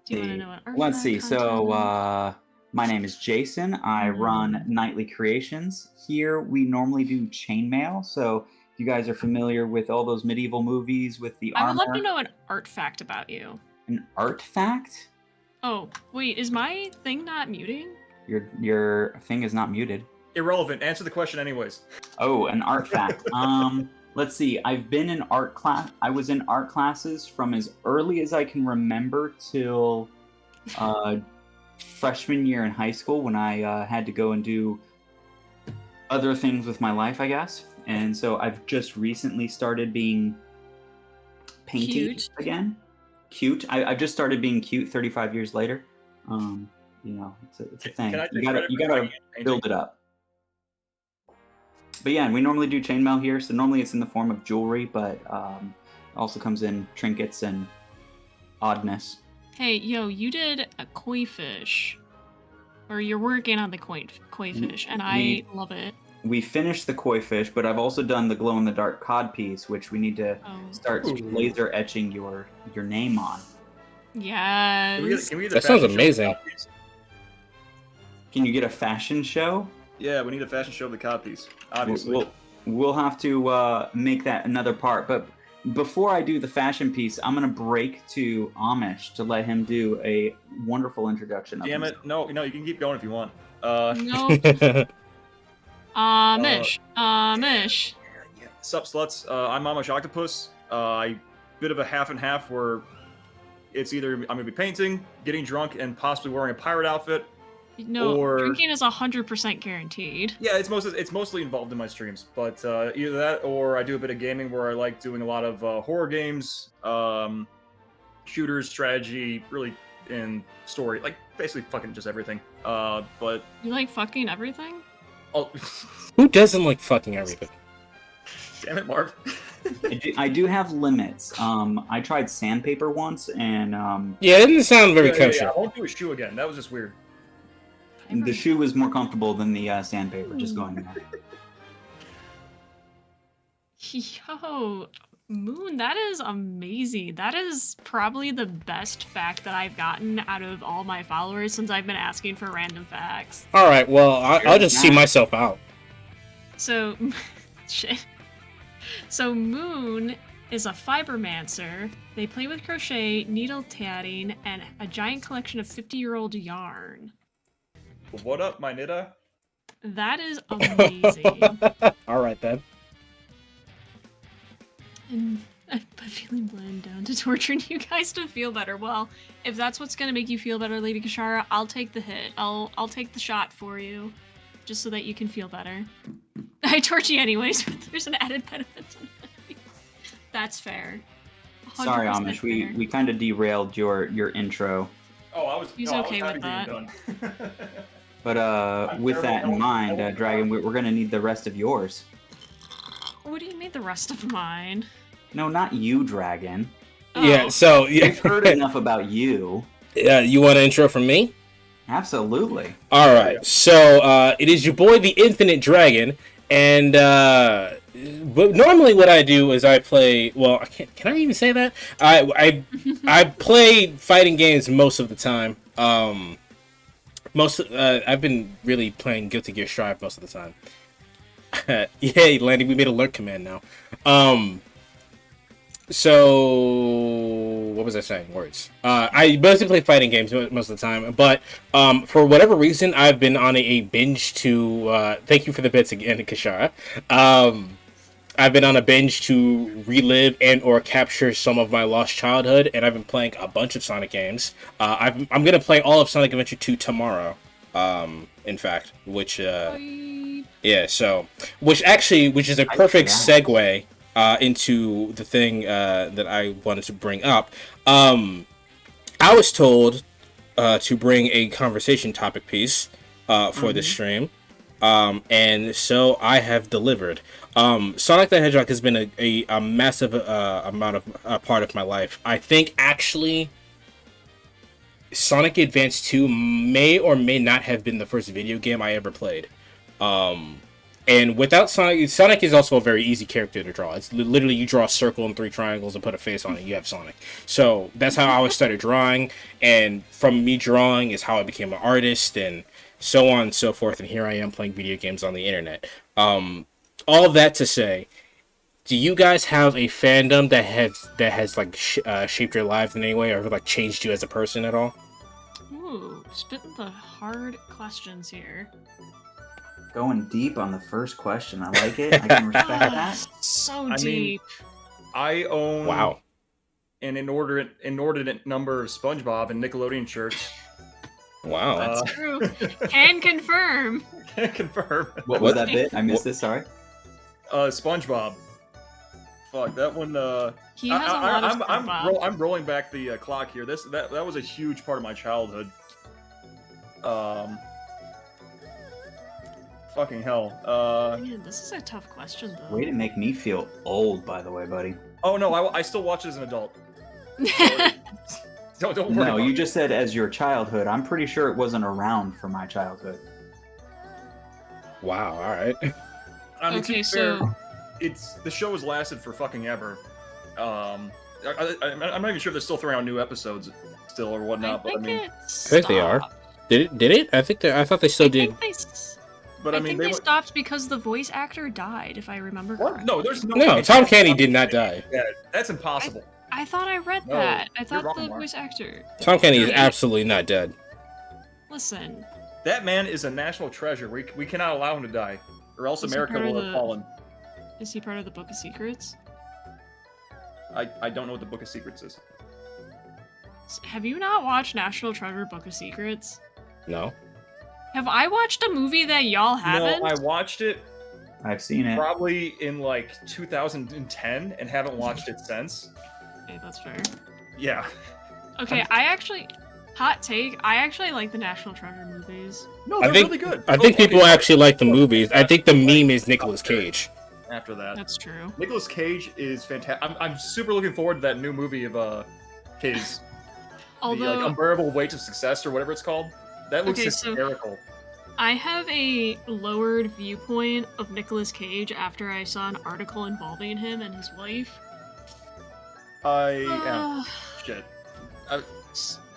Do you want to know what?
let's see. So, My name is Jason. I run Nightly Creations. Here we normally do chainmail. So if you guys are familiar with all those medieval movies with the armor.
I would love to know an art fact about you.
An art fact?
Oh, wait, is my thing not muting?
Your thing is not muted.
Irrelevant. Answer the question anyways.
Oh, an art fact. Let's see. I've been in art class. I was in art classes from as early as I can remember till freshman year in high school when I had to go and do other things with my life, I guess. And so I've just recently started being painting again. Cute. I've just started being cute 35 years later. You know, it's a thing. You gotta build it up. But yeah, we normally do chainmail here, so normally it's in the form of jewelry, but it also comes in trinkets and oddness.
Hey, yo, you did a koi fish. Or you're working on the koi fish, and I love it.
We finished the koi fish, but I've also done the glow-in-the-dark cod piece, which we need to start laser etching your name on.
Yes.
Can we get
That sounds amazing.
Can you get a fashion show?
Yeah, we need a fashion show of the cod piece, obviously.
We'll have to make that another part. But before I do the fashion piece, I'm going to break to Amish to let him do a wonderful introduction.
Damn it. No, you can keep going if you want.
No. Amish.
Sup, sluts. I'm Amish Octopus. Bit of a half and half where it's either I'm going to be painting, getting drunk, and possibly wearing a pirate outfit.
No,
or
drinking is 100% guaranteed.
Yeah, it's mostly involved in my streams, but either that or I do a bit of gaming where I like doing a lot of horror games, shooters, strategy, really, and story, like basically fucking just everything. But
you like fucking everything?
Oh,
who doesn't like fucking everything?
Damn it, Marv.
I do have limits. I tried sandpaper once, and
yeah, it didn't sound very kosher.
Yeah, I won't do a shoe again. That was just weird.
And the shoe was more comfortable than the sandpaper, just going there.
Yo, Moon, that is amazing. That is probably the best fact that I've gotten out of all my followers since I've been asking for random facts.
All right, well, I'll just see myself out.
So, shit. So Moon is a fibermancer. They play with crochet, needle tatting, and a giant collection of 50-year-old yarn.
What up, my Nida?
That is amazing.
All right, then.
And I'm feeling blown down to torturing you guys to feel better. Well, if that's what's gonna make you feel better, Lady Kashara, I'll take the hit. I'll take the shot for you, just so that you can feel better. I torture you anyways, but there's an added benefit to that. That's fair.
Sorry, Amish,
fair.
we kind of derailed your intro.
Oh,
He's okay with that.
But with that in mind, Dragon, we're gonna need the rest of yours.
What do you mean the rest of mine?
No, not you, Dragon.
Oh.
Yeah, so
We've heard enough about you.
You want an intro from me?
Absolutely.
All right, so it is your boy, the Infinite Dragon, and but normally what I do is I play. Well, can I even say that? I play fighting games most of the time. I've been really playing Guilty Gear Strive most of the time. Yay, Landy, we made a lurk command now. So what was I saying? Words. I mostly play fighting games most of the time, but for whatever reason, I've been on a binge to. Thank you for the bits again, Kashara. I've been on a binge to relive and or capture some of my lost childhood, and I've been playing a bunch of Sonic games. I'm gonna play all of Sonic Adventure 2 tomorrow. In fact, which yeah, so which is a perfect segue into the thing that I wanted to bring up. I was told to bring a conversation topic piece for this stream. And so I have delivered. Sonic the Hedgehog has been a massive amount of part of my life. I think actually Sonic Advance 2 may or may not have been the first video game I ever played. And without Sonic, Sonic is also a very easy character to draw. It's literally you draw a circle and 3 triangles and put a face on it. You have Sonic. So that's how I started drawing. And from me drawing is how I became an artist and so on and so forth. And here I am playing video games on the internet. All that to say, do you guys have a fandom that has like shaped your lives in any way or like changed you as a person at all?
Ooh, spitting the hard questions here.
Going deep on the first question. I like it. I can respect that.
So
I
deep.
I own
Wow.
an inordinate number of SpongeBob and Nickelodeon shirts.
Wow.
That's true. Can confirm.
Can't confirm.
What was that bit? I missed it. Sorry.
SpongeBob. Fuck that one.
He has a lot of SpongeBob.
I'm rolling back the clock here. That was a huge part of my childhood. Fucking hell.
Man, this is a tough question, though.
Way to make me feel old, by the way, buddy.
Oh no, I still watch it as an adult. Don't worry.
No,
about
you
it.
just said as your childhood. I'm pretty sure it wasn't around for my childhood.
Wow. All right.
I mean, to
Okay,
be
so-
fair, the show has lasted for fucking ever. I'm not even sure if they're still throwing out new episodes still or
I
whatnot. But I
think
mean,
it
I think they are.
stopped.
Did it? I thought they still did.
I mean,
they stopped because the voice actor died, if I remember
What?
correctly.
No, there's no.
No, Tom Kenny did not die.
Yeah, that's impossible.
I thought I read
No,
that. I
you're
thought
wrong,
the
Mark.
voice actor.
Tom Kenny is absolutely not dead.
Listen,
That man is a national treasure. We cannot allow him to die, or else
Is he
America
part of
will have
the-
fallen.
is he part of the Book of Secrets?
I don't know what the Book of Secrets is.
Have you not watched National Treasure Book of Secrets?
No.
Have I watched a movie that y'all haven't?
No, I watched it
I've seen it.
probably in like 2010 and haven't watched it since.
Okay, that's fair.
Yeah.
Okay, I actually, hot take, I actually like the National Treasure movies.
No,
I
they're
think
really good.
I think
Okay,
people actually like the movies. I think the meme is Nicolas Cage.
After that,
That's true.
Nicolas Cage is fantastic. I'm super looking forward to that new movie of his, the like
Although,
unbearable weight of success or whatever it's called. That looks
Okay, so-
hysterical.
I have a lowered viewpoint of Nicolas Cage after I saw an article involving him and his wife.
Yeah, shit.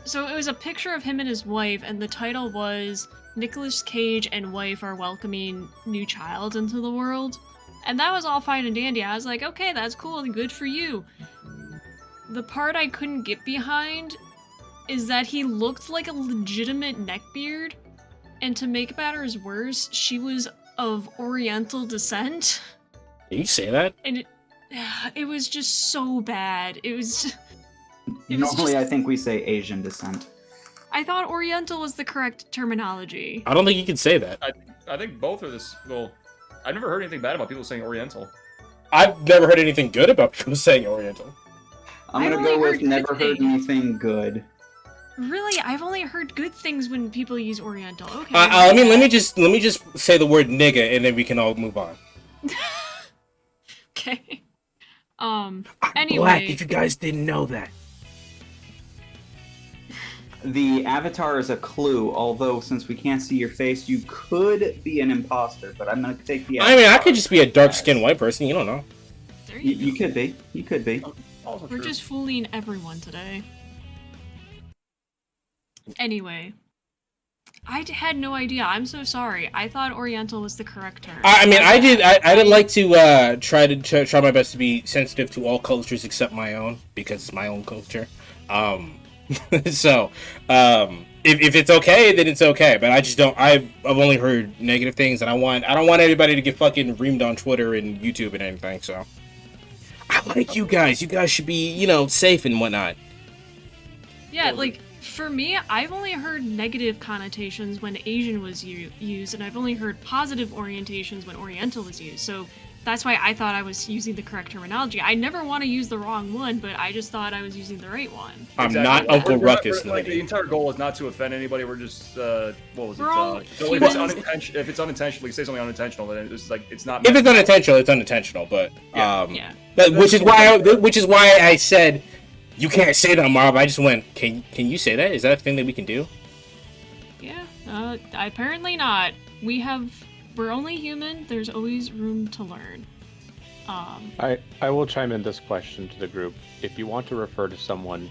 So it was a picture of him and his wife, and the title was Nicolas Cage and wife are welcoming new child into the world. And that was all fine and dandy. I was like, okay, that's cool, good for you. The part I couldn't get behind is that he looked like a legitimate neckbeard, and to make matters worse, she was of Oriental descent,
Did you say that?
and it was just so bad. It was
Normally,
just-
I think we say Asian descent.
I thought Oriental was the correct terminology.
I don't think you can say that.
I think both are this. Well, I've never heard anything bad about people saying Oriental.
I've never heard anything good about people saying Oriental.
I'm
I've
gonna
only
go with
heard good
never heard
things.
anything good.
Really, I've only heard good things when people use Oriental. Okay.
Let me just say the word nigga and then we can all move on.
Okay.
I'm
Anyway.
black. If you guys didn't know that.
The avatar is a clue, although since we can't see your face, you could be an imposter, but I'm gonna take the
I mean, I
avatar.
could just be a dark-skinned white person. You don't know.
There
You,
you
you
go.
could be. You could be.
Also
We're
true.
just fooling everyone today. Anyway. I had no idea. I'm so sorry. I thought Oriental was the correct term.
I mean, I did like to try my best to be sensitive to all cultures except my own because it's my own culture. So, if it's okay, then it's okay. But I just don't. I've only heard negative things, and I don't want everybody to get fucking reamed on Twitter and YouTube and anything. So, I like you guys. You guys should be, safe and whatnot.
Yeah, like, for me, I've only heard negative connotations when Asian was used, and I've only heard positive orientations when Oriental was used. So that's why I thought I was using the correct terminology. I never want to use the wrong one, but I just thought I was using the right one.
I'm
Exactly.
not
We're-
Uncle
we're-
Ruckus,
we're- like, the
lady.
entire goal is not to offend anybody. We're just what was it?
We're all
So if it's
humans.
if it's unintentional, we say something unintentional, then it's like it's not.
If
meant-
it's unintentional, it's unintentional. But
Yeah.
Yeah.
which is why I said you can't say that, Marv. I just went, can you say that? Is that a thing that we can do?
Yeah, apparently not. We have we're only human. There's always room to learn.
I will chime in this question to the group. If you want to refer to someone,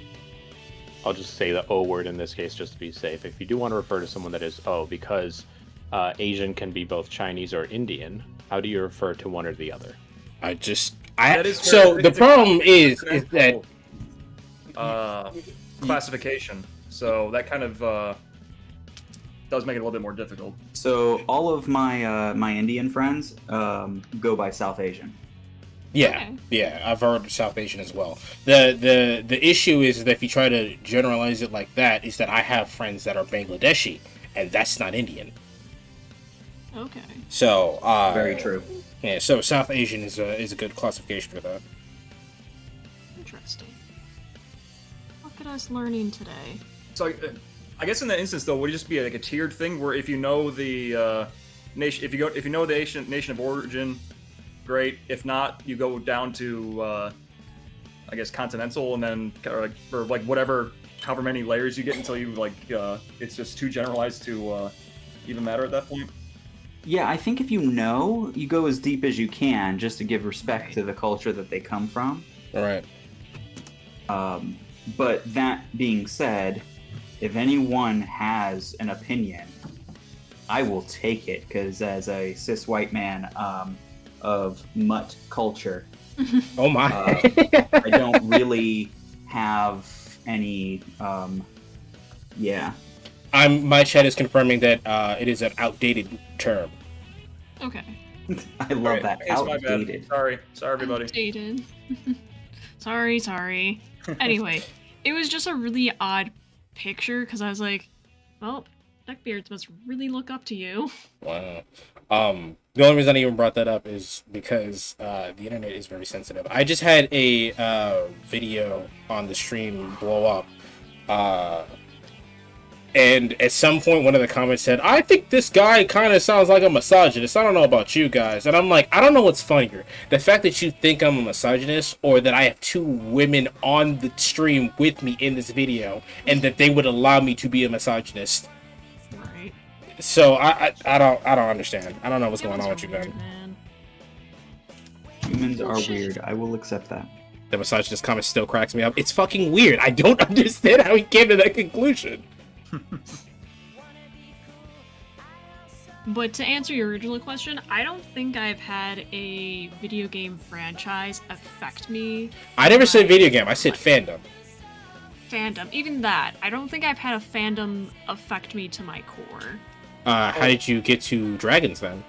I'll just say the O word in this case just to be safe. If you do want to refer to someone that is O, because Asian can be both Chinese or Indian, how do you refer to one or the other?
So the problem is that
classification. So that kind of does make it a little bit more difficult.
So all of my my Indian friends go by South Asian.
Yeah, yeah, I've heard South Asian as well. The issue is that if you try to generalize it like that, is that I have friends that are Bangladeshi, and that's not Indian.
Okay.
So
Very true.
Yeah, so South Asian is a good classification for that.
Interesting. Look at us learning today.
So I guess in that instance though, would it just be like a tiered thing where if you know the nation, if you know the nation of origin, great. If not, you go down to I guess continental, and then or like whatever, however many layers you get until you like it's just too generalized to even matter at that point.
Yeah, I think if you know, you go as deep as you can just to give respect to the culture that they come from.
All right.
But that being said, if anyone has an opinion, I will take it, because as a cis white man of mutt culture,
Oh my!
I don't really have any. Yeah.
My chat is confirming that it is an outdated term.
Okay.
I love
Alright,
that.
it's my bad.
Outdated.
Sorry everybody.
Outdated. sorry. Anyway, it was just a really odd picture because I was like, well, neckbeards must really look up to you.
Wow. The only reason I even brought that up is because the internet is very sensitive. I just had a video on the stream blow up. And at some point, one of the comments said, I think this guy kind of sounds like a misogynist. I don't know about you guys. And I'm like, I don't know what's funnier. The fact that you think I'm a misogynist, or that I have two women on the stream with me in this video, and that they would allow me to be a misogynist.
Right.
So I don't understand. I don't know what's going on with you,
weird,
man.
Humans are weird. I will accept that.
The misogynist comment still cracks me up. It's fucking weird. I don't understand how he came to that conclusion.
But to answer your original question, I don't think I've had a video game franchise affect me.
I never said video game. I said fandom.
Fandom. Even that. I don't think I've had a fandom affect me to my core.
How did you get to dragons then?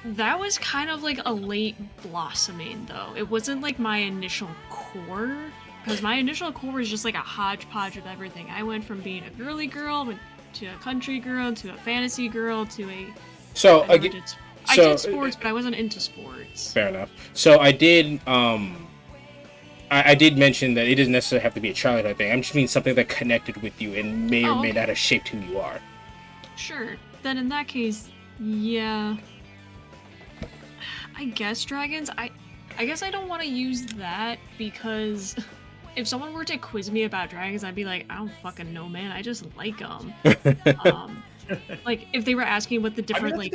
That was kind of like a late blossoming, though. It wasn't like my initial core. Because my initial core was just like a hodgepodge of everything. I went from being a girly girl to a country girl to a fantasy girl to a.
So
I did sports, but I wasn't into sports.
Fair enough. So I did. I did mention that it doesn't necessarily have to be a childhood thing. I just mean something that connected with you and may or may not have shaped who you are.
Sure. Then in that case, yeah. I guess dragons. I guess I don't want to use that because. If someone were to quiz me about dragons, I'd be like, I don't fucking know, man. I just like them. Like, if they were asking what the different, like,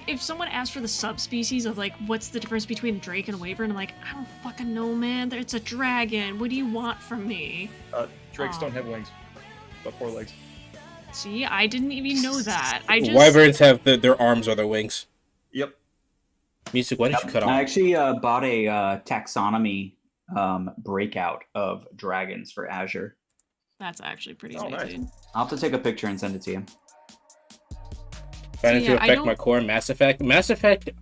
if someone asked for the subspecies of, like, what's the difference between Drake and Wyvern, I'm like, I don't fucking know, man. It's a dragon. What do you want from me?
Drakes don't have wings, but 4 legs.
See, I didn't even know that.
Wyverns have their arms or their wings.
Yep.
Music, why did you cut off?
I actually bought a taxonomy breakout of dragons for Azure.
That's actually pretty sweet,
nice.
dude.
I'll have to take a picture and send it to you.
Trying to affect my core. Mass Effect.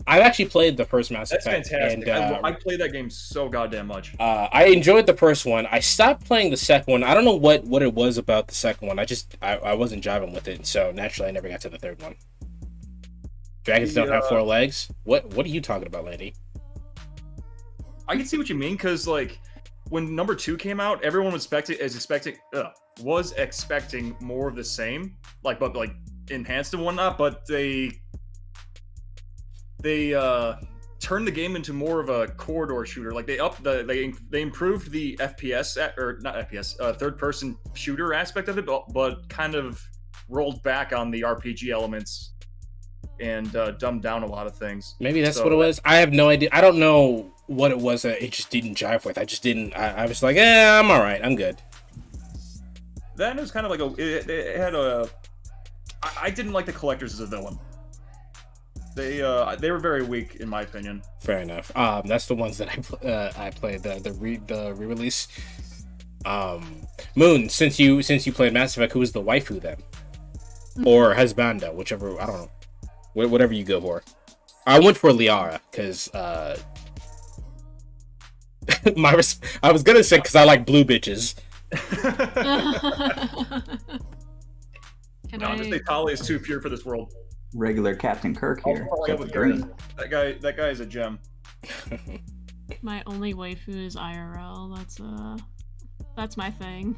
I've actually played the first Mass
That's
Effect.
fantastic.
And,
I played that game so goddamn much.
I enjoyed the first one. I stopped playing the second one. I don't know what it was about the second one. I wasn't jiving with it, so naturally I never got to the third one. Dragons don't have 4 legs? What are you talking about, Landy?
I can see what you mean, because like when number 2 came out, everyone was expecting more of the same, but enhanced and whatnot. But they turned the game into more of a corridor shooter. Like they improved the FPS or not FPS, third person shooter aspect of it, but kind of rolled back on the RPG elements and dumbed down a lot of things.
Maybe that's what it was. I have no idea. I don't know what it was that it just didn't jive with. I just didn't. I was like, I'm all right. I'm good.
Then it was kind of like it had a. I didn't like the collectors as a villain. They were very weak in my opinion.
Fair enough. That's the ones that I played the re-release. Moon, since you played Mass Effect, who was the waifu then, or husbanda, whichever, I don't know, whatever you go for. I went for Liara because I was gonna say because I like blue bitches.
Just say Tali is too pure for this world.
Regular Captain Kirk here.
With green. That guy is a gem.
My only waifu is IRL. That's my thing.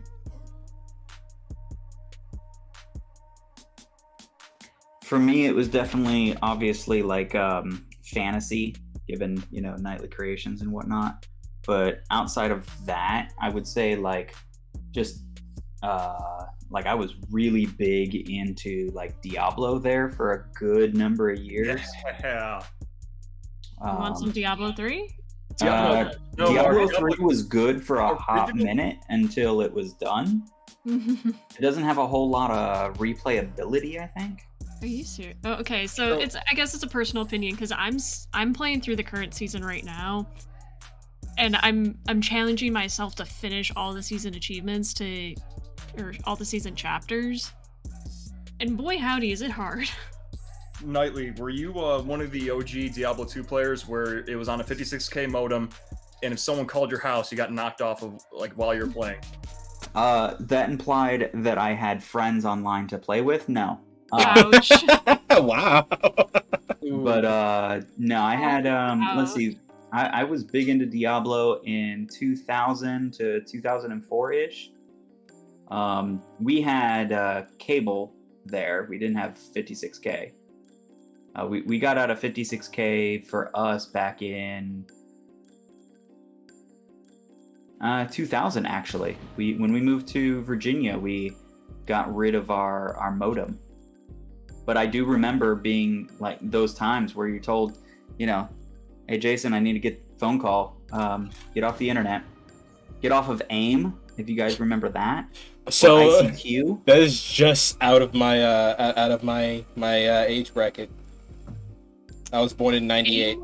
For me, it was definitely, obviously, like fantasy, given nightly creations and whatnot. But outside of that, I would say like just like I was really big into like Diablo there for a good number of years.
Yeah.
You want some Diablo 3?
Diablo 3 was good for a hot minute until it was done. It doesn't have a whole lot of replayability, I think.
Are you serious? Oh, okay, so I guess it's a personal opinion because I'm playing through the current season right now, and I'm challenging myself to finish all the season achievements or all the season chapters, and boy howdy is it hard.
Nightly, were you one of the OG Diablo 2 players where it was on a 56k modem, and if someone called your house, you got knocked off of like while you're playing?
That implied that I had friends online to play with. No.
Ouch.
Wow.
But no, I had let's see. I was big into Diablo in 2000 to 2004-ish. We had cable there. We didn't have 56k. We got out of 56k for us back in 2000, actually. When we moved to Virginia, we got rid of our modem. But I do remember being like those times where you're told, hey Jason, I need to get a phone call. Get off the internet. Get off of AIM, if you guys remember that.
So
ICQ.
That is just out of my age bracket. I was born in '98.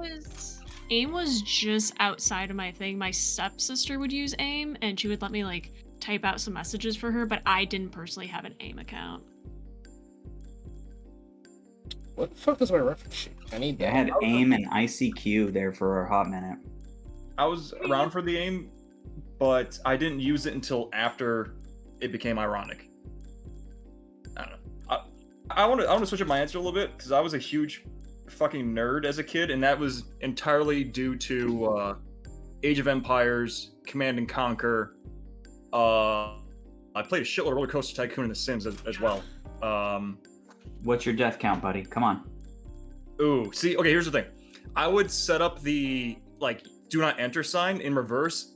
AIM was just outside of my thing. My stepsister would use AIM, and she would let me like type out some messages for her, but I didn't personally have an AIM account.
What the fuck is my reference sheet? I need that.
I had AIM and ICQ there for a hot minute.
I was around for the AIM, but I didn't use it until after it became ironic. I don't know. I want to switch up my answer a little bit because I was a huge fucking nerd as a kid, and that was entirely due to Age of Empires, Command and Conquer. I played a shitload of Roller Coaster Tycoon and The Sims as well.
What's your death count, buddy? Come on.
Ooh, see, okay, here's the thing. I would set up the, do not enter sign in reverse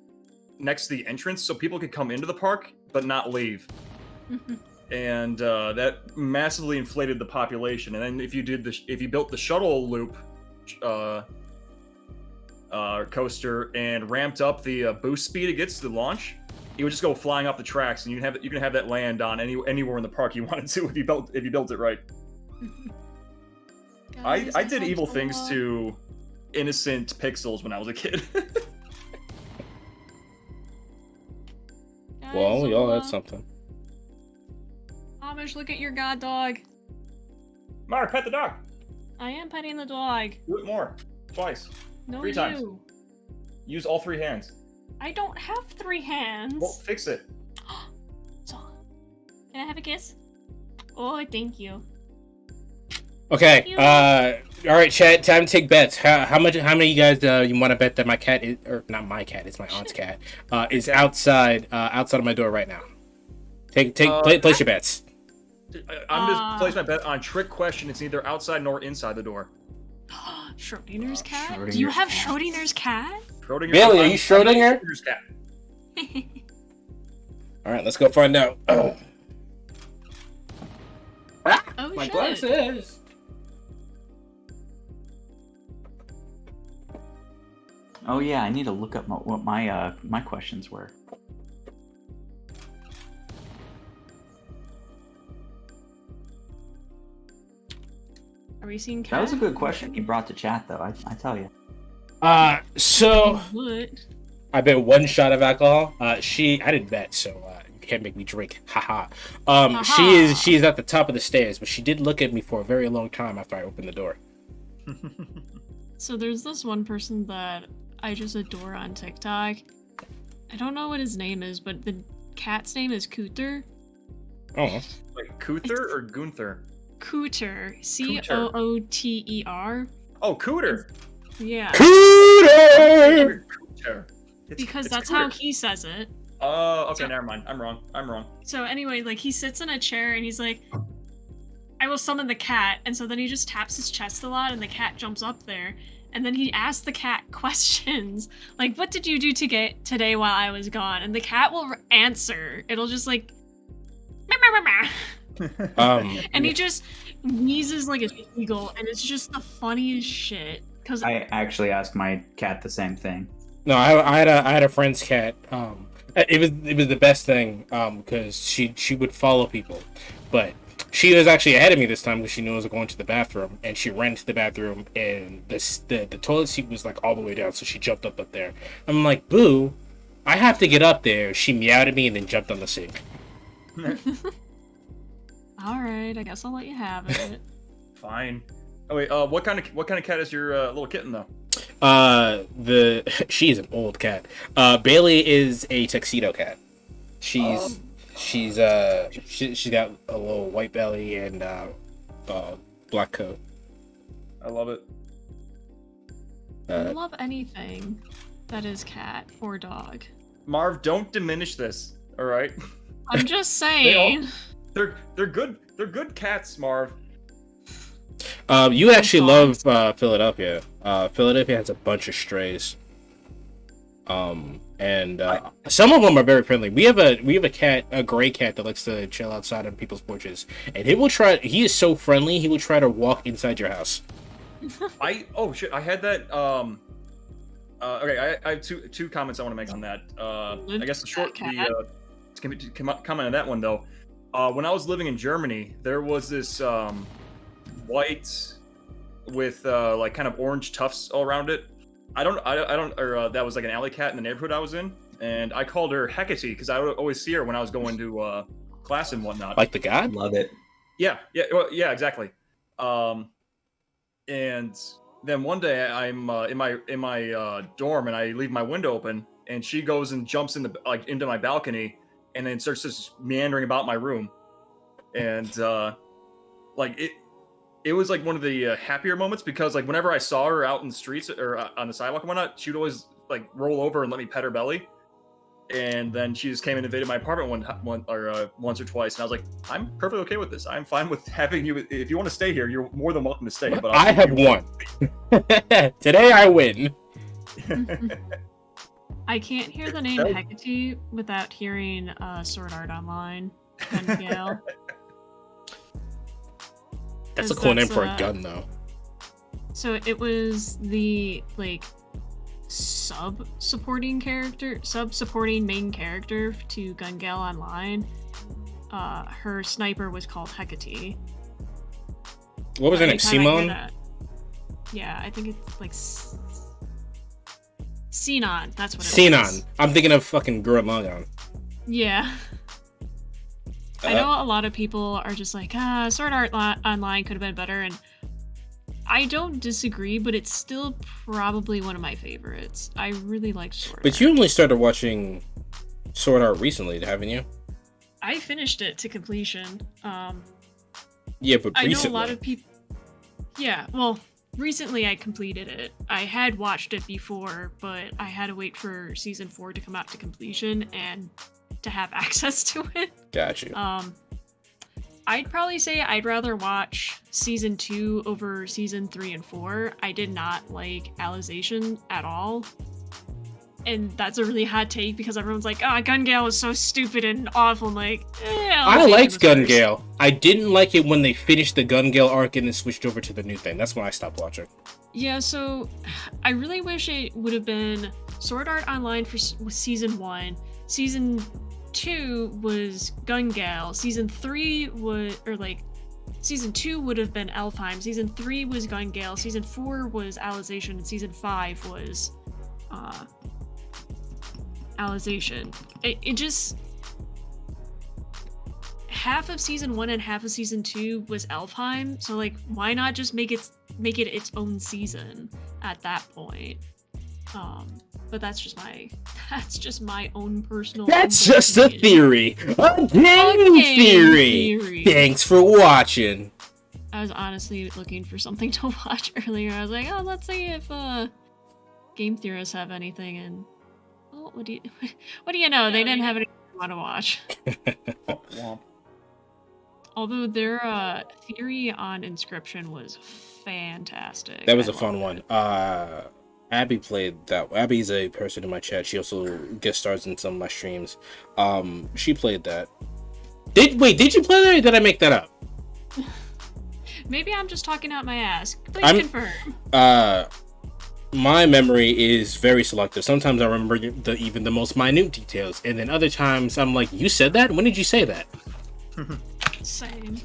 next to the entrance so people could come into the park but not leave. And that massively inflated the population. And then if you built the shuttle loop coaster and ramped up the boost speed it gets to launch, you would just go flying off the tracks, and you can have that land on anywhere in the park you wanted to if you built it right. I did evil things to innocent pixels when I was a kid.
Well, we all had something.
Amish, look at your god dog.
Mark, pet the dog.
I am petting the dog.
Do it more. Twice.
No,
3 times. Use all 3 hands.
I don't have 3 hands.
Well, fix it.
So, can I have a kiss? Oh, thank you.
Okay. All right, chat. Time to take bets. How many of you guys you want to bet that my cat is, or not my cat? It's my aunt's cat. Is outside of my door right now. Place your bets.
I'm just placing my bet on trick question. It's neither outside nor inside the door.
Schrodinger's cat? Do
Schrodinger's
you have
cat.
Schrodinger's cat?
Schrodinger.
Bailey, are you Schrodinger?
Schrodinger's cat.
All right, let's go find out. Ah,
Oh,
my
shit.
glasses.
Oh yeah, I need to look up what my questions were.
Are we seeing cat?
That was a good question you brought to chat, though. I tell you.
So
What?
I bet one shot of alcohol. I didn't bet, so you can't make me drink. Haha. She is at the top of the stairs, but she did look at me for a very long time after I opened the door.
So there's this one person that I just adore on TikTok. I don't know what his name is, but the cat's name is Cooter.
Oh,
Like Cooter or Gunther?
Cooter. Cooter.
Oh, Cooter.
Yeah.
Cooter!
Cooter.
Because
It's
that's how
Cooter.
he says it.
Oh, okay,
So-
never mind. I'm wrong.
So anyway, like he sits in a chair and he's like, I will summon the cat, and so then he just taps his chest a lot and the cat jumps up there. And then he asks the cat questions, like, what did you do today while I was gone? And the cat will answer. It'll just like, "Meow, meow, meow, meow." And he just wheezes like a seagull, and it's just the funniest shit. Cause
I actually asked my cat the same thing.
No, I had a friend's cat. It was the best thing because she would follow people, but she was actually ahead of me this time because she knew I was going to the bathroom, and she ran to the bathroom, and the toilet seat was like all the way down, so she jumped up there. I'm like, Boo, I have to get up there. She meowed at me and then jumped on the sink.
all right, I guess I'll let you have it.
Fine. Oh wait, what kind of cat is your little kitten though?
She's an old cat. Bailey is a tuxedo cat. She's got a little white belly and black coat.
I love it.
I love anything that is cat or dog.
Marv, don't diminish this. All right.
I'm just
They all-
saying.
They're good. They're good cats, Marv.
You actually love Philadelphia. Philadelphia has a bunch of strays. And some of them are very friendly. We have a cat, a gray cat that likes to chill outside on people's porches, and he is so friendly. He will try to walk inside your house.
Oh shit! I had that. Okay, I have two comments I want to make on that. I guess comment on that one though. When I was living in Germany, there was this white with like kind of orange tufts all around it. That was like an alley cat in the neighborhood I was in, and I called her Hecate because I would always see her when I was going to class and whatnot.
Like the god?
Love it.
Yeah, exactly. And then one day I'm in my dorm and I leave my window open, and she goes and jumps into my balcony, and then starts just meandering about my room, and it was like one of the happier moments because like whenever I saw her out in the streets or on the sidewalk and whatnot, she'd always like roll over and let me pet her belly. And then she just came and invaded my apartment once or twice, and I was like, I'm perfectly okay with this. I'm fine with having you. If you want to stay here, you're more than welcome to stay. But
I have won. Today I win.
I can't hear the name Hecate without hearing Sword Art Online. Gale.
That's a
'Cause
cool name
that's,
for a gun, though.
So it was the like sub-supporting main character to Gun Gale Online. Her sniper was called Hecate.
What was her name?
Anytime I hear
Simone?
that- Yeah, I think it's like Xenon. That's what it
Xenon.
was.
I'm thinking of fucking Gurren Lagann.
Yeah. I know a lot of people are just like, Sword Art Online could have been better, and I don't disagree, but it's still probably one of my favorites. I really like Sword Art.
But you only started watching Sword Art recently, haven't you?
I finished it to completion.
Yeah, but
I know
recently.
a lot of people. Yeah, well, recently I completed it. I had watched it before, but I had to wait for season 4 to come out to completion and to have access to it.
Got you.
I'd probably say I'd rather watch season 2 over season 3 and 4. I did not like Alization at all. And that's a really hot take because everyone's like, oh, Gun Gale was so stupid and awful. I'm like,
I liked Gun
worse.
Gale. I didn't like it when they finished the Gun Gale arc and then switched over to the new thing. That's when I stopped watching.
Yeah, so I really wish it would have been Sword Art Online for season 1. Season 2 was Gun Gale. Season 3 was, or like, Season 2 would have been Elfheim. Season 3 was Gun Gale. Season 4 was Alization. And Season 5 was Alization. It just... half of Season 1 and half of Season 2 was Elfheim, so like, why not just make it its own season at that point? But that's just my own personal...
That's just a theory! A game theory! Thanks for watching!
I was honestly looking for something to watch earlier. I was like, oh, let's see if game theorists have anything, and oh, what do you know? They didn't have anything I want to watch.
Womp.
Although their theory on Inscription was fantastic.
That was a
I
fun
loved
one. Abby played that. Abby's a person in my chat. She also guest stars in some of my streams. She played that. Did you play that or did I make that up?
it. Maybe I'm just talking out my ass. Please confirm.
My memory is very selective. Sometimes I remember even the most minute details, and then other times I'm like, "You said that? When did you say that?"
Same.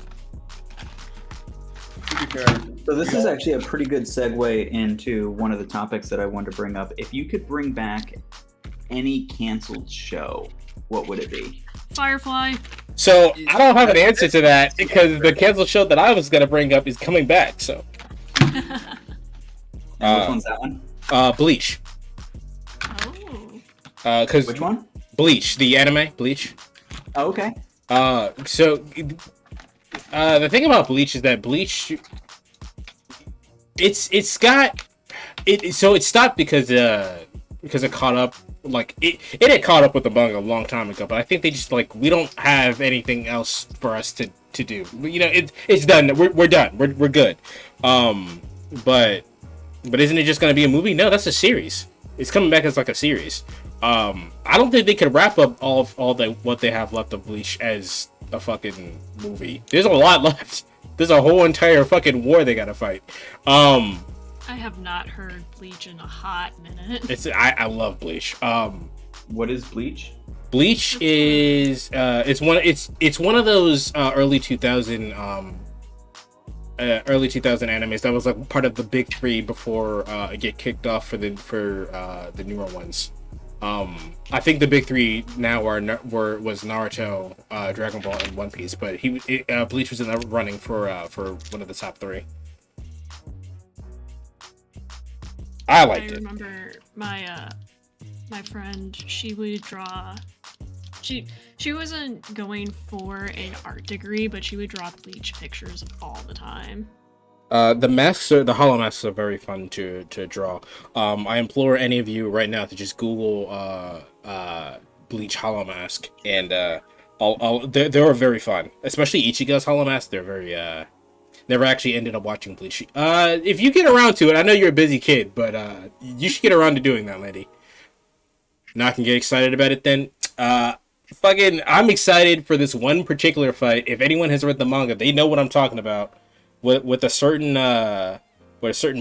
So this is actually a pretty good segue into one of the topics that I wanted to bring up. If you could bring back any canceled show, what would it be?
Firefly.
So I don't have an answer to that because the canceled show that I was gonna bring up is coming back. So.
And which one's that one?
Bleach.
Oh.
Cause
Which one?
Bleach, the anime, Bleach.
Oh, okay.
So the thing about Bleach is that Bleach, it's got it. So it stopped because it caught up. Like it had caught up with the manga a long time ago, but I think they just like we don't have anything else for us to do. You know, it's done. We're done. We're good. But isn't it just gonna be a movie? No, that's a series. It's coming back as like a series. I don't think they could wrap up all what they have left of Bleach as a fucking movie. There's a lot left. There's a whole entire fucking war they gotta fight.
I have not heard Bleach in a hot minute.
I love Bleach.
What is Bleach?
Bleach is it's one of those early 2000 animes that was like part of the big three before it get kicked off for the newer ones. I think the big three now was Naruto, Dragon Ball, and One Piece, but Bleach was in the running for one of the top three. I liked it.
I remember my friend. She would draw. She wasn't going for an art degree, but she would draw Bleach pictures all the time.
The masks, the hollow masks, are very fun to draw. I implore any of you right now to just Google Bleach hollow mask, and they're very fun. Especially Ichigo's hollow mask. They're very never actually ended up watching Bleach. If you get around to it, I know you're a busy kid, but you should get around to doing that, lady. Now I can get excited about it then. I'm excited for this one particular fight. If anyone has read the manga, they know what I'm talking about. With a certain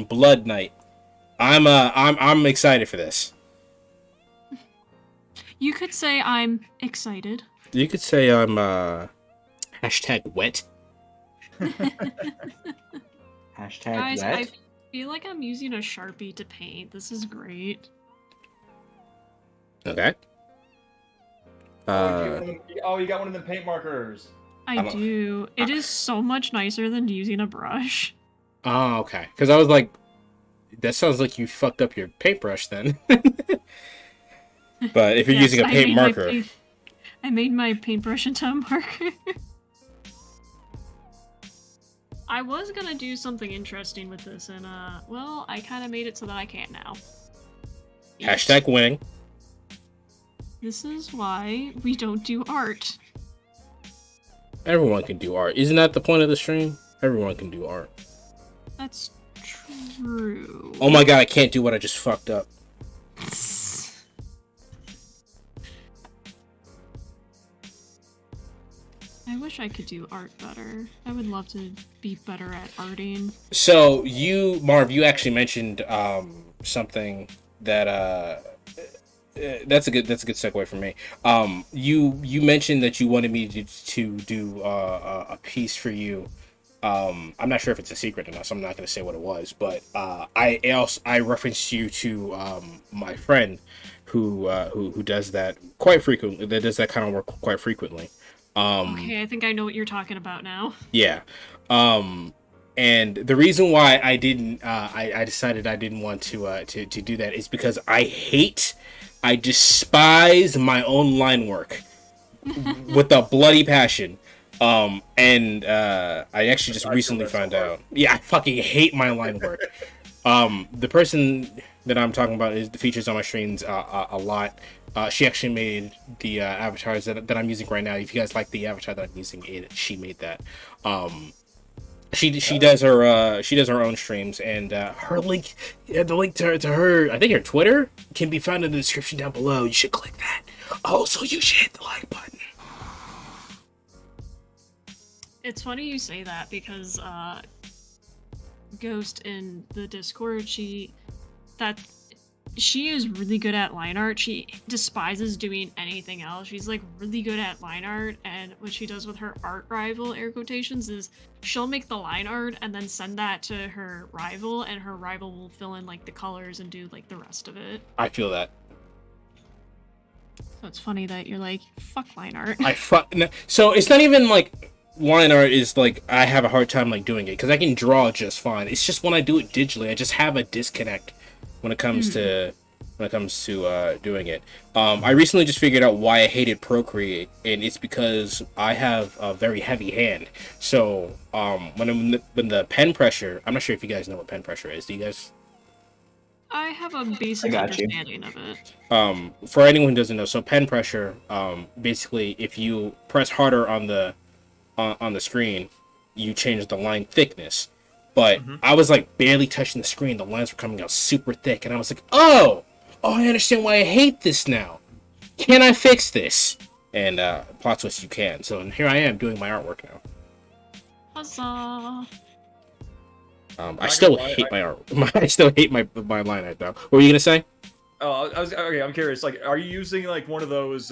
Blood Knight. I'm excited for this.
You could say I'm excited.
You could say I'm #wet.
Guys,
Guys, I feel like I'm using a Sharpie to paint. This is great.
Okay.
You got one of the paint markers.
I do. It is so much nicer than using a brush.
Oh, okay. Because I was like, that sounds like you fucked up your paintbrush then. But if you're using a paint marker.
I made my paintbrush into a marker. I was gonna do something interesting with this, and well, I kind of made it so that I can't now.
#winning.
This is why we don't do art.
Everyone can do art. Isn't that the point of the stream? Everyone can do art.
That's true.
Oh my god, I can't do what I just fucked up.
I wish I could do art better. I would love to be better at arting.
So you, Marv, you actually mentioned something that that's a good segue for me. You mentioned that you wanted me to do a piece for you. I'm not sure if it's a secret or not, so I'm not going to say what it was. But I referenced you to my friend who does that quite frequently. That does that kind of work quite frequently.
Okay, I think I know what you're talking about now.
Yeah. And the reason why I didn't, I decided I didn't want to do that is because I despise my own line work with a bloody passion. And I actually just recently found out. Yeah, I fucking hate my line work. The person that I'm talking about is the features on my streams a lot. She actually made the avatars that I'm using right now. If you guys like the avatar that I'm using, she made that. She does her own streams, and her link, the link to her, I think her Twitter can be found in the description down below. You should click that. Also, you should hit the like button.
It's funny you say that because Ghost in the Discord, she is really good at line art. She despises doing anything else. She's like really good at line art, and what she does with her art rival, air quotations, is she'll make the line art and then send that to her rival, and her rival will fill in like the colors and do like the rest of it.
I feel that.
So it's funny that you're like, fuck line art.
So it's not even like line art is like I have a hard time like doing it because I can draw just fine. It's just when I do it digitally, I just have a disconnect when it comes to doing it. I recently just figured out why I hated Procreate, and it's because I have a very heavy hand. So when the pen pressure, I'm not sure if you guys know what pen pressure is. Do you guys?
I have a basic understanding of it.
For anyone who doesn't know, so pen pressure, basically, if you press harder on the screen, you change the line thickness. But I was like barely touching the screen. The lines were coming out super thick, and I was like, "Oh, I understand why I hate this now. Can I fix this?" And plot twist, you can. So here I am doing my artwork now.
Huzzah!
I still hate my art. I still hate my line art though. What were you gonna say?
Oh, I was okay. I'm curious. Like, are you using like one of those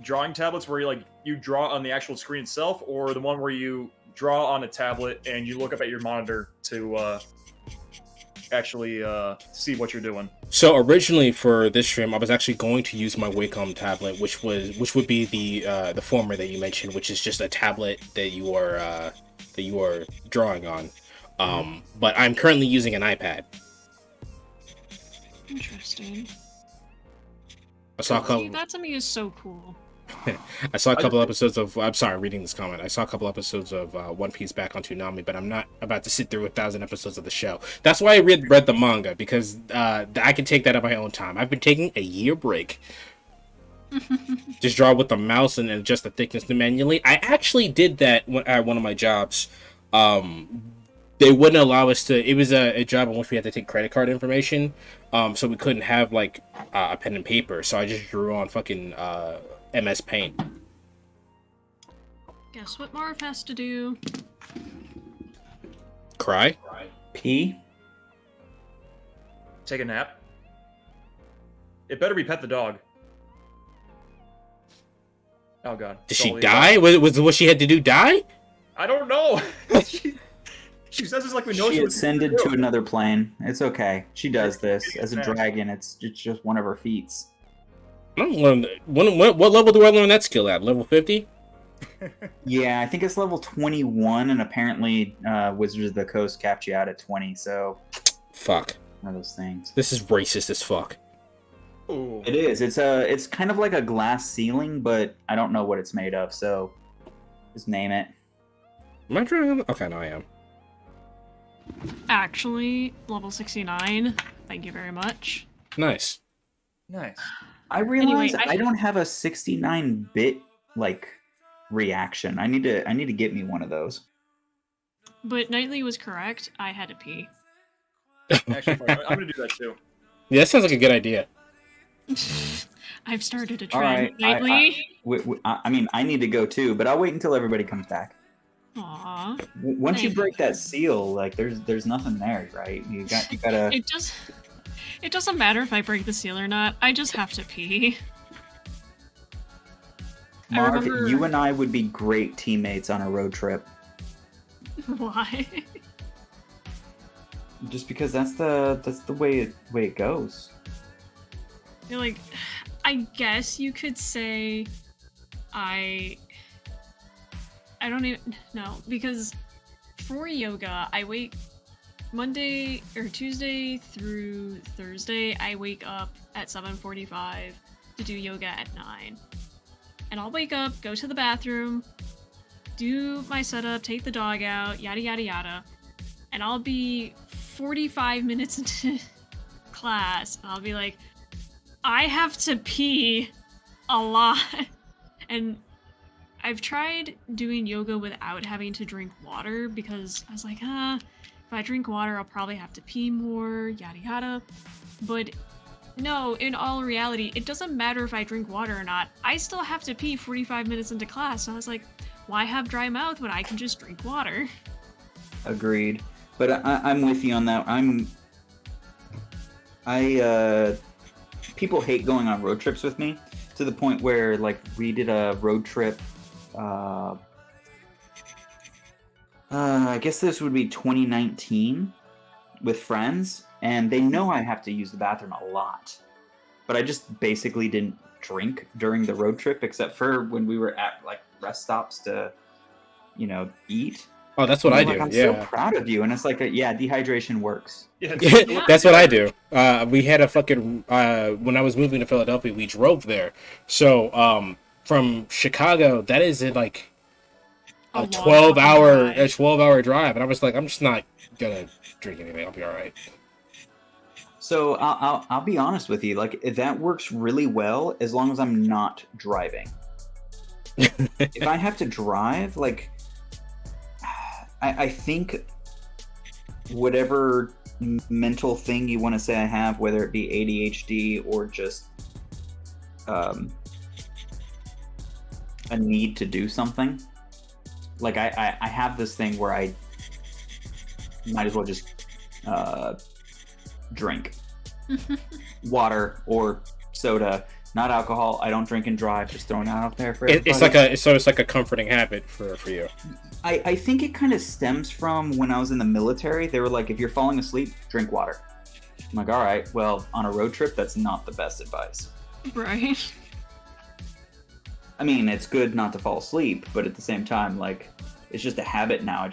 drawing tablets where you draw on the actual screen itself, or the one where you draw on a tablet and you look up at your monitor to actually see what you're doing?
So originally for this stream, I was actually going to use my Wacom tablet, which would be the former that you mentioned, which is just a tablet that you are drawing on. But I'm currently using an iPad.
Interesting.
I
That to me is so cool.
saw a couple episodes of. I'm sorry, I'm reading this comment. I saw a couple episodes of One Piece back on Toonami, but I'm not about to sit through 1,000 episodes of the show. That's why I read the manga, because I can take that at my own time. I've been taking a year break. Just draw with the mouse and adjust the thickness manually. I actually did that at one of my jobs. They wouldn't allow us to. It was a job in which we had to take credit card information, so we couldn't have like a pen and paper. So I just drew on fucking MS Paint.
Guess what Marv has to do?
Cry?
Pee?
Take a nap. It better be pet the dog. Oh god.
Did she die? Was what she had to do die?
I don't know. She says it's like we know
She ascended to another plane. It's okay. She does this as a dragon. It's just one of her feats.
I don't learn. What level do I learn that skill at? Level 50?
Yeah, I think it's level 21, and apparently Wizards of the Coast capped you out at 20. So,
fuck.
One of those things.
This is racist as fuck.
Ooh.
It is. It's kind of like a glass ceiling, but I don't know what it's made of. So, just name it.
Am I drawing? Okay, no, I am.
Actually, level 69. Thank you very much.
Nice.
Nice.
I realize
Anyway,
I don't have a 69-bit like reaction. I need to get me one of those.
But Knightley was correct. I had to pee.
Actually, I'm gonna do that too.
Yeah, that sounds like a good idea.
I've started a
All right,
trend. Knightley.
I mean, I need to go too, but I'll wait until everybody comes back.
Aw.
Once you
Thank
break that seal, like there's nothing there, right? You gotta.
It doesn't matter if I break the seal or not. I just have to pee.
Marv,
remember-
you and I would be great teammates on a road trip.
Why?
Just because that's the way it goes.
You're like, I guess you could say I don't even know, because for yoga I wake Monday or Tuesday through Thursday. I wake up at 7:45 to do yoga at 9. And I'll wake up, go to the bathroom, do my setup, take the dog out, yada yada yada. And I'll be 45 minutes into class, and I'll be like, I have to pee a lot. And I've tried doing yoga without having to drink water, because I was like, if I drink water, I'll probably have to pee more, yada yada. But no, in all reality, it doesn't matter if I drink water or not. I still have to pee 45 minutes into class. So I was like, why have dry mouth when I can just drink water?
Agreed. But I'm with you on that. People hate going on road trips with me, to the point where, like, we did a road trip. I guess this would be 2019 with friends, and they know I have to use the bathroom a lot. But I just basically didn't drink during the road trip, except for when we were at, like, rest stops to, eat.
Oh, that's what I do.
Like, I'm
yeah.
so proud of you. And it's like, dehydration works.
Yeah,
That's what I do. We had a fucking when I was moving to Philadelphia, we drove there. So from Chicago, that is like a
long
12-hour drive, and I was like, I'm just not gonna drink anything. I'll be all right.
So I'll be honest with you. Like, that works really well as long as I'm not driving. If I have to drive, like, I think whatever mental thing you want to say I have, whether it be ADHD or just a need to do something, like I have this thing where I might as well just drink water or soda, not alcohol. I don't drink and drive. Just throwing that out there for everybody.
It's like a comforting habit for you.
I think it kind of stems from when I was in the military. They were like, if you're falling asleep, drink water. I'm like, all right, well, on a road trip, that's not the best advice.
Right.
I mean, it's good not to fall asleep, but at the same time, like, it's just a habit now. I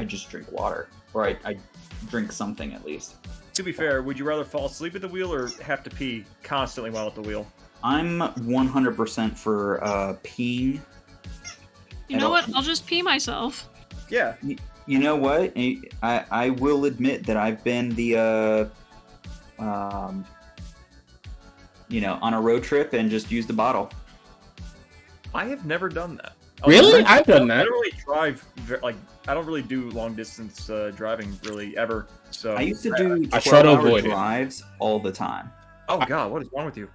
just drink water, or I drink something at least.
To be fair, would you rather fall asleep at the wheel or have to pee constantly while at the wheel?
I'm 100% for peeing.
You know what? I'll just pee myself.
Yeah.
You know what? I will admit that I've been the on a road trip and just used a bottle.
I have never done that.
Really? I've done
I
that.
don't really drive, I don't really do long distance driving really ever. So
I used to do
I try to
12-hour
avoid it.
drives all the time.
Oh God, what is wrong with you?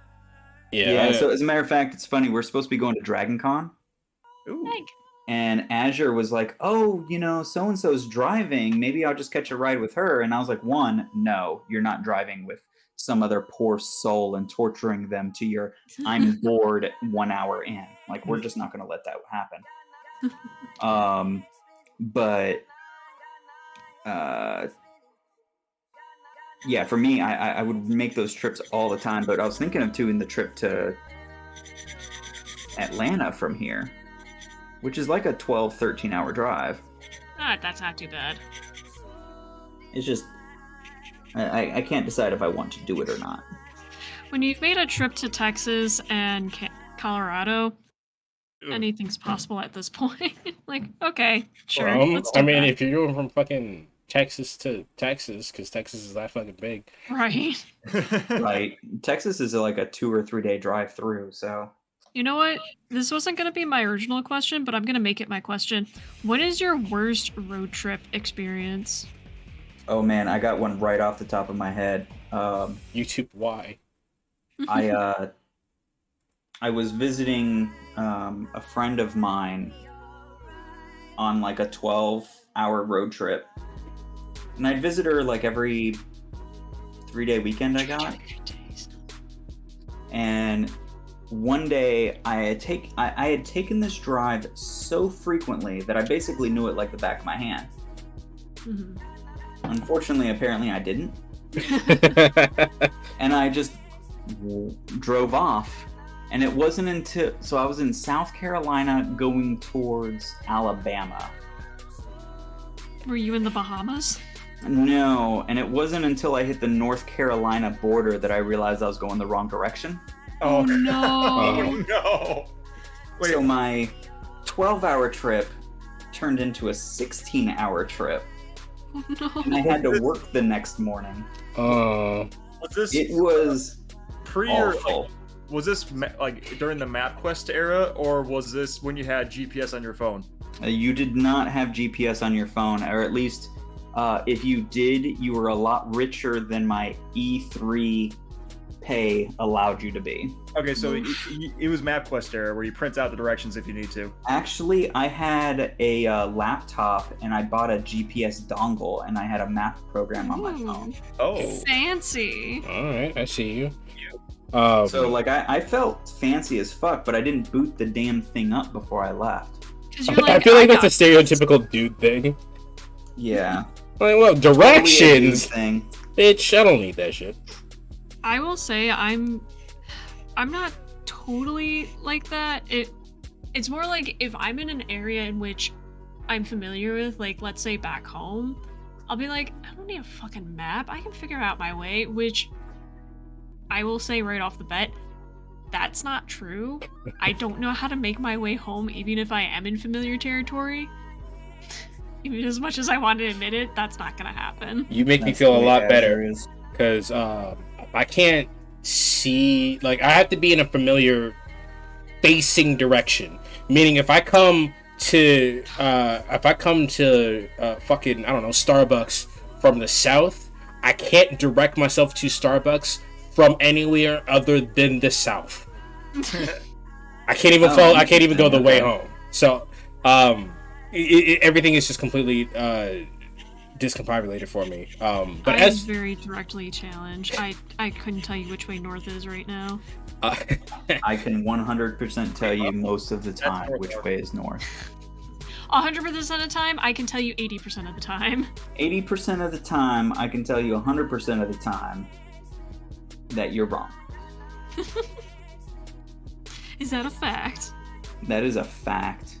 Yeah.
So as a matter of fact, it's funny. We're supposed to be going to Dragon Con.
Ooh.
And Azure was like, oh, so-and-so's driving. Maybe I'll just catch a ride with her. And I was like, one, no, you're not driving with some other poor soul and torturing them to your I'm bored 1 hour in. Like, we're just not going to let that happen. Yeah, for me, I would make those trips all the time. But I was thinking of doing the trip to Atlanta from here, which is like a 12, 13-hour drive.
That's not too bad.
It's just, I can't decide if I want to do it or not.
When you've made a trip to Texas and Colorado, anything's possible at this point. Like, okay, sure. Let's do that.
If you're going from fucking Texas to Texas, because Texas is that fucking big.
Right.
Right. Texas is like a 2 or 3 day drive through, so.
You know what? This wasn't going to be my original question, but I'm going to make it my question. What is your worst road trip experience?
Oh man, I got one right off the top of my head.
YouTube, why?
I was visiting a friend of mine on like a 12-hour road trip, and I'd visit her like every 3-day weekend I got. And one day I had taken this drive so frequently that I basically knew it like the back of my hand.
Mhm.
Unfortunately, apparently I didn't. And I just drove off. And it wasn't until... So I was in South Carolina going towards Alabama.
Were you in the Bahamas?
No, and it wasn't until I hit the North Carolina border that I realized I was going the wrong direction.
Oh, no.
Oh no! Wait,
So my 12-hour trip turned into a 16-hour trip.
Oh, no.
And I had to work the next morning.
Oh.
was this
It was
pre or
awful.
was this like during the MapQuest era, or was this when you had GPS on your phone?
You did not have GPS on your phone, or at least if you did, you were a lot richer than my E3 pay allowed you to be.
Okay, so it was MapQuest era where you print out the directions if you need to.
Actually, I had a laptop and I bought a GPS dongle and I had a map program on my
Ooh.
phone.
Oh,
Fancy.
All right, I see you.
So like I felt fancy as fuck, but I didn't boot the damn thing up before I left.
'Cause you're
I feel like
got
that's a stereotypical dude thing.
Yeah.
Like, well,
Totally a dude
directions,
thing.
bitch. I don't need that shit.
I will say I'm not totally like that. It's more like if I'm in an area in which I'm familiar with, like let's say back home, I'll be like, I don't need a fucking map. I can figure out my way, which I will say right off the bat, that's not true. I don't know how to make my way home even if I am in familiar territory. Even as much as I want to admit it, that's not gonna happen.
You make me
That's
feel
the
a
way
lot
Azure
better
is.
because I can't see. Like, I have to be in a familiar facing direction. Meaning, if I come to fucking, I don't know, Starbucks from the south, I can't direct myself to Starbucks from anywhere other than the south. I can't even
Oh,
follow. I can't even go the way
okay.
home. So, everything is just completely discombobulated for me. But
I'm
as
very directly challenged. I couldn't tell you which way north is right now.
I can 100% tell you most of the time
north.
which way is north.
100% of the time, I can tell you 80% of the time.
80% of the time, I can tell you 100% of the time that you're wrong.
Is that a fact?
That is a fact.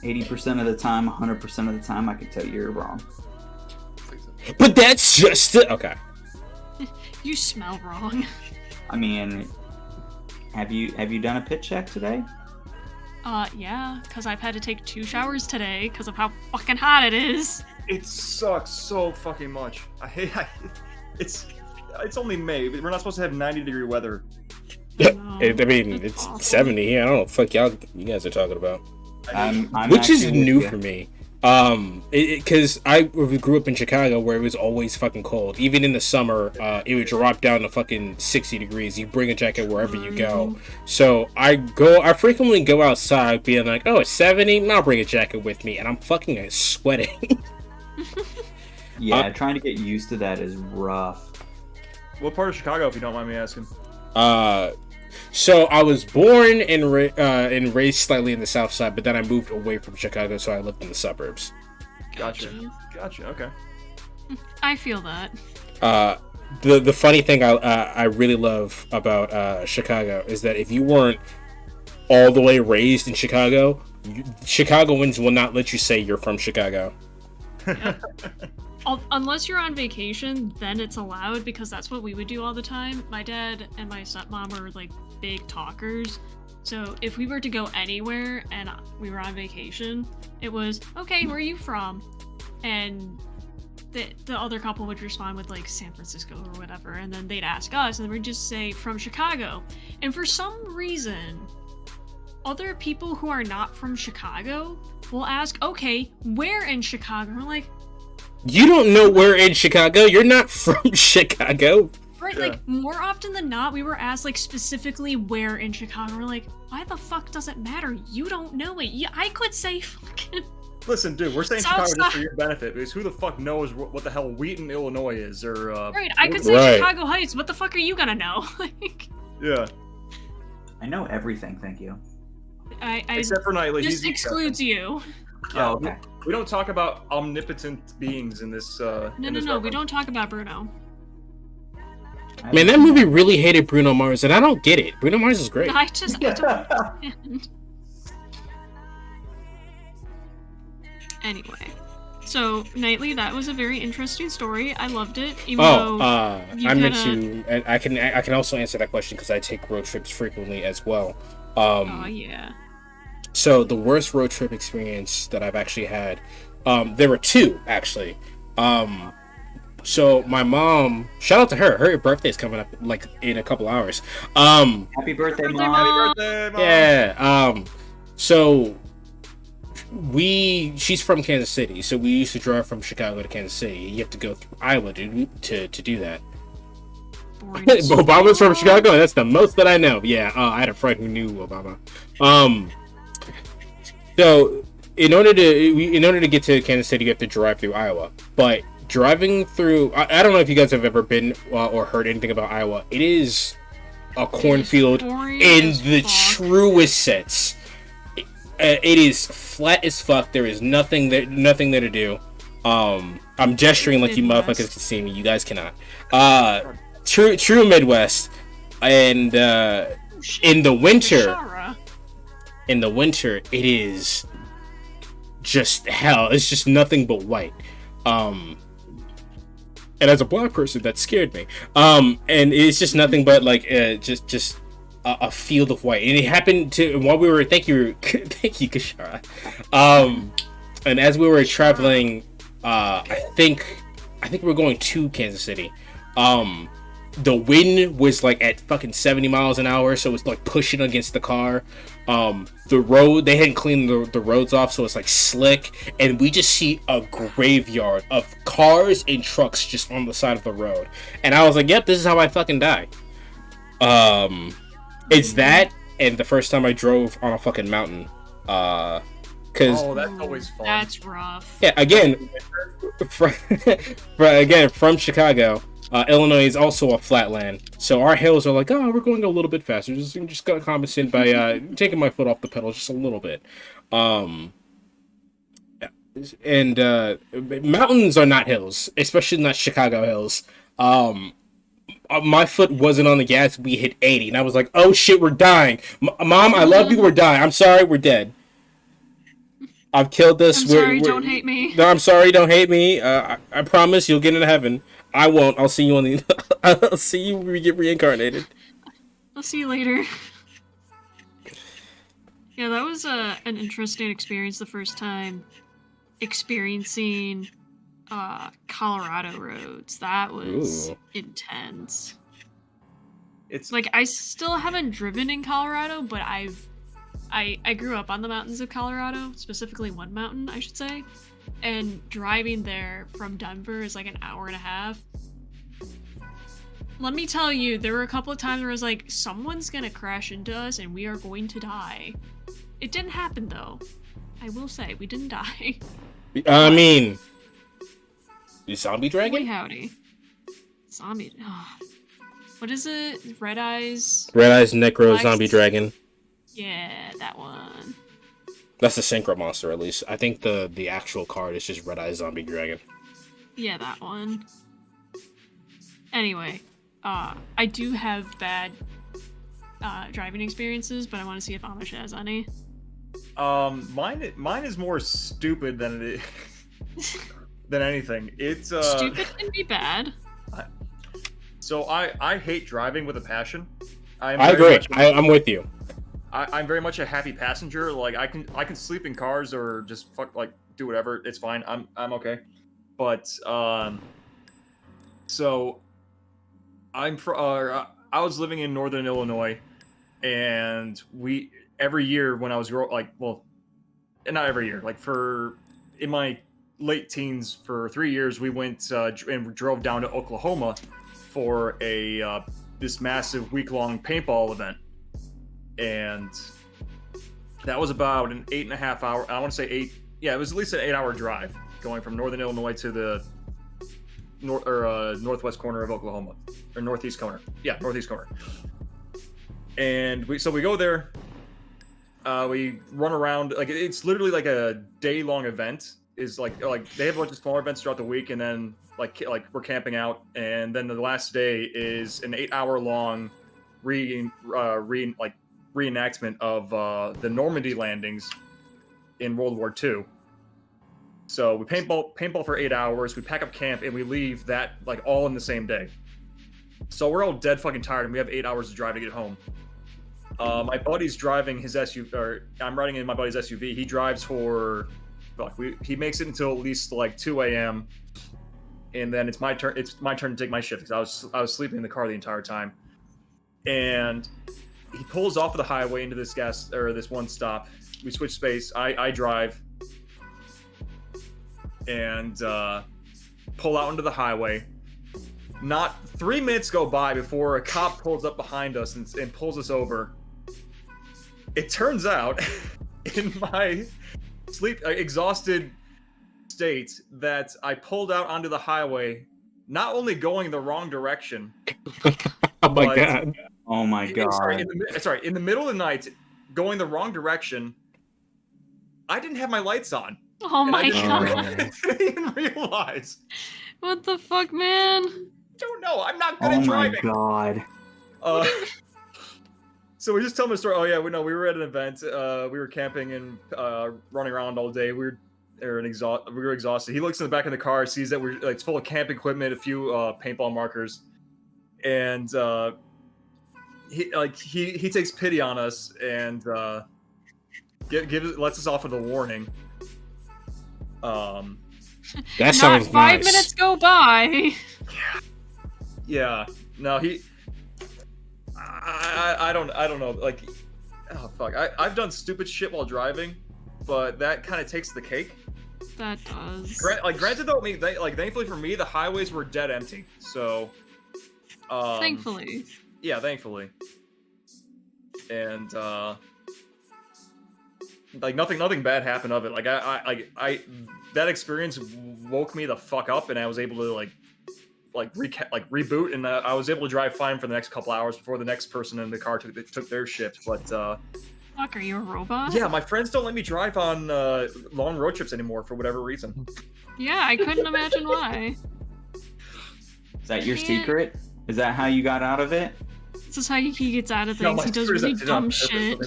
80% of the time, 100% of the time, I can tell you you're wrong.
but that's just it. Okay.
You smell wrong.
I mean, have you done a pit check today?
Yeah, because I've had to take 2 showers today because of how fucking hot it is.
it sucks so fucking much. It's only May. We're not supposed to have 90-degree weather.
No,
I mean,
it's
it's
awful.
70 here. I don't know what the fuck you guys are talking about.
I'm
Which is
actually with
new
you.
for me. Because I grew up in Chicago where it was always fucking cold. Even in the summer, it would drop down to fucking 60 degrees. You bring a jacket wherever you go. So I frequently go outside being like, oh, it's 70? I'll bring a jacket with me. And I'm fucking sweating.
Yeah, trying to get used to that is rough.
What part of Chicago, if you don't mind me asking?
So I was born and raised slightly in the south side, but then I moved away from Chicago, so I lived in the suburbs.
Gotcha. Okay.
I feel that.
The funny thing I really love about Chicago is that if you weren't all the way raised in Chicago, Chicagoans will not let you say you're from Chicago.
Unless you're on vacation, then it's allowed because that's what we would do all the time. My dad and my stepmom are like big talkers. So if we were to go anywhere and we were on vacation, it was, okay, where are you from? And the other couple would respond with like San Francisco or whatever. And then they'd ask us and then we'd just say from Chicago. And for some reason, other people who are not from Chicago will ask, okay, where in Chicago? We're like,
You don't know where in Chicago. You're not from Chicago.
right,
Yeah.
like, more often than not, we were asked, like, specifically where in Chicago. We're like, why the fuck does it matter? You don't know it. Yeah, I could say fucking...
Listen, dude, we're saying
South
Chicago just for
side.
your benefit, because who the fuck knows what the hell Wheaton, Illinois is, or
Right, I could say
Right.
Chicago Heights. What the fuck are you gonna know? Like,
yeah.
I know everything, thank you.
I
Except for Knightley,
this
he's the
excludes you.
Yeah,
Oh, okay.
We don't talk about omnipotent beings in this.
No, we don't talk about Bruno.
Man, that movie really hated Bruno Mars, and I don't get it. Bruno Mars is great.
I don't understand. Anyway, so Knightley, that was a very interesting story. I loved it. Even
Oh,
though you
I meant
kinda-
to. And I can also answer that question because I take road trips frequently as well.
Oh yeah.
So the worst road trip experience that I've actually had, there were two actually. So my mom, shout out to her. Her birthday's coming up like in a couple hours.
Happy birthday,
Birthday,
Mom.
Mom.
Happy birthday, Mom!
Yeah. So she's from Kansas City, so we used to drive from Chicago to Kansas City. You have to go through Iowa to do that.
Boring as
Obama's from
fuck.
Chicago. That's the most that I know. Yeah, I had a friend who knew Obama. So in order to get to Kansas City, you have to drive through Iowa. But driving through, I don't know if you guys have ever been or heard anything about Iowa. It is a cornfield
boring
in
as
the
fuck.
truest sense. It is flat as fuck. There is nothing there to do. I'm gesturing like you
Midwest.
motherfuckers can see me. You guys cannot. True Midwest, and in the winter,
Shara.
it is just hell. It's just nothing but white. And as a black person, that scared me. And it's just nothing but like just a field of white. And it happened to while we were thank you Kashara. And as we were traveling, I think we were going to Kansas City. The wind was like at fucking 70 miles an hour, so it's like pushing against the car. The road, they hadn't cleaned the roads off, so it's like slick, and we just see a graveyard of cars and trucks just on the side of the road. And I was like, yep, this is how I fucking die. It's that, and the first time I drove on a fucking mountain. Cause
Oh, that's always fun.
That's rough.
yeah, again, from Chicago, Illinois is also a flat land, so our hills are like, oh, we're going a little bit faster. Just gotta compensate by taking my foot off the pedal just a little bit. And mountains are not hills, especially not Chicago hills. My foot wasn't on the gas. We hit 80, and I was like, oh shit, we're dying. Mom, I love you. We're dying. I'm sorry, we're dead. I've killed this.
I'm sorry, don't hate me.
No, I'm sorry, don't hate me. I promise you'll get into heaven. I won't. I'll see you on the. I'll see you when we get reincarnated.
I'll see you later. Yeah, that was an interesting experience the first time experiencing Colorado roads. That was
Ooh.
intense.
It's
Like, I still haven't driven in Colorado, but I grew up on the mountains of Colorado, specifically one mountain, I should say. And driving there from Denver is like an hour and a half. Let me tell you, there were a couple of times where I was like, someone's gonna crash into us and we are going to die. It didn't happen though. I will say, we didn't die.
I mean, the zombie
Boy,
dragon.
howdy. Zombie. What is it? Red Eyes?
Red Eyes Necro
Black-
Zombie Dragon.
Yeah, that one.
That's the synchro monster, at least. I think the actual card is just Red Eyes Zombie Dragon.
Yeah, that one. Anyway, I do have bad driving experiences, but I want to see if Amish has any.
mine is more stupid than it is than anything. It's
Stupid can be bad.
So I hate driving with a passion.
I agree. I'm with you.
I'm very much a happy passenger. Like I can sleep in cars or just do whatever. It's fine. I'm okay. But so I was living in northern Illinois, and every year when I was not every year, in my late teens for 3 years, we went and drove down to Oklahoma for a this massive week-long paintball event, and that was about an 8.5 hour. I want to say 8. Yeah, it was at least an 8-hour drive going from northern Illinois to the northwest corner of Oklahoma, or northeast corner. Yeah, northeast corner. And we go there. We run around, like it's literally like a day-long event. Is like they have a bunch of smaller events throughout the week, and then like we're camping out, and then the last day is an 8-hour long reenactment of the Normandy landings in World War II. So we paintball for 8 hours. We pack up camp and we leave that like all in the same day. So we're all dead fucking tired, and we have 8 hours to drive to get home. My buddy's driving his SUV, or I'm riding in my buddy's SUV. He drives for, he makes it until at least like 2 a.m. and then it's my turn. It's my turn to take my shift because I was sleeping in the car the entire time. And he pulls off of the highway into this this one stop. We switch space. I drive and pull out into the highway. Not 3 minutes go by before a cop pulls up behind us and pulls us over. It turns out, in my exhausted state, that I pulled out onto the highway, not only going the wrong direction.
Oh my god!
Oh my god!
In the middle of the night, going the wrong direction. I didn't have my lights on.
Oh my god!
I didn't even realize.
What the fuck, man?
Don't know. I'm not good at driving.
Oh my god.
So we just tell them a story. Oh yeah, we were at an event. We were camping and running around all day. We were exhausted. He looks in the back of the car, sees that it's full of camp equipment, a few paintball markers, and he takes pity on us and lets us off with a warning.
That sounds
Not 5
nice.
minutes go by.
Yeah. No, I don't know. Like, oh fuck. I've done stupid shit while driving, but that kind of takes the cake.
That does.
Granted though, thankfully for me, the highways were dead empty. So.
Thankfully.
Yeah, thankfully. And nothing bad happened of it. Like I that experience woke me the fuck up, and I was able to reboot, and I was able to drive fine for the next couple hours before the next person in the car took their shift. But
fuck, are you a robot?
yeah, my friends don't let me drive on long road trips anymore for whatever reason.
Yeah, I couldn't imagine why.
Is that your secret? Is that how you got out of it?
This is how he gets out of
No,
things.
my
He does
secret is
really
that-
dumb
no,
shit.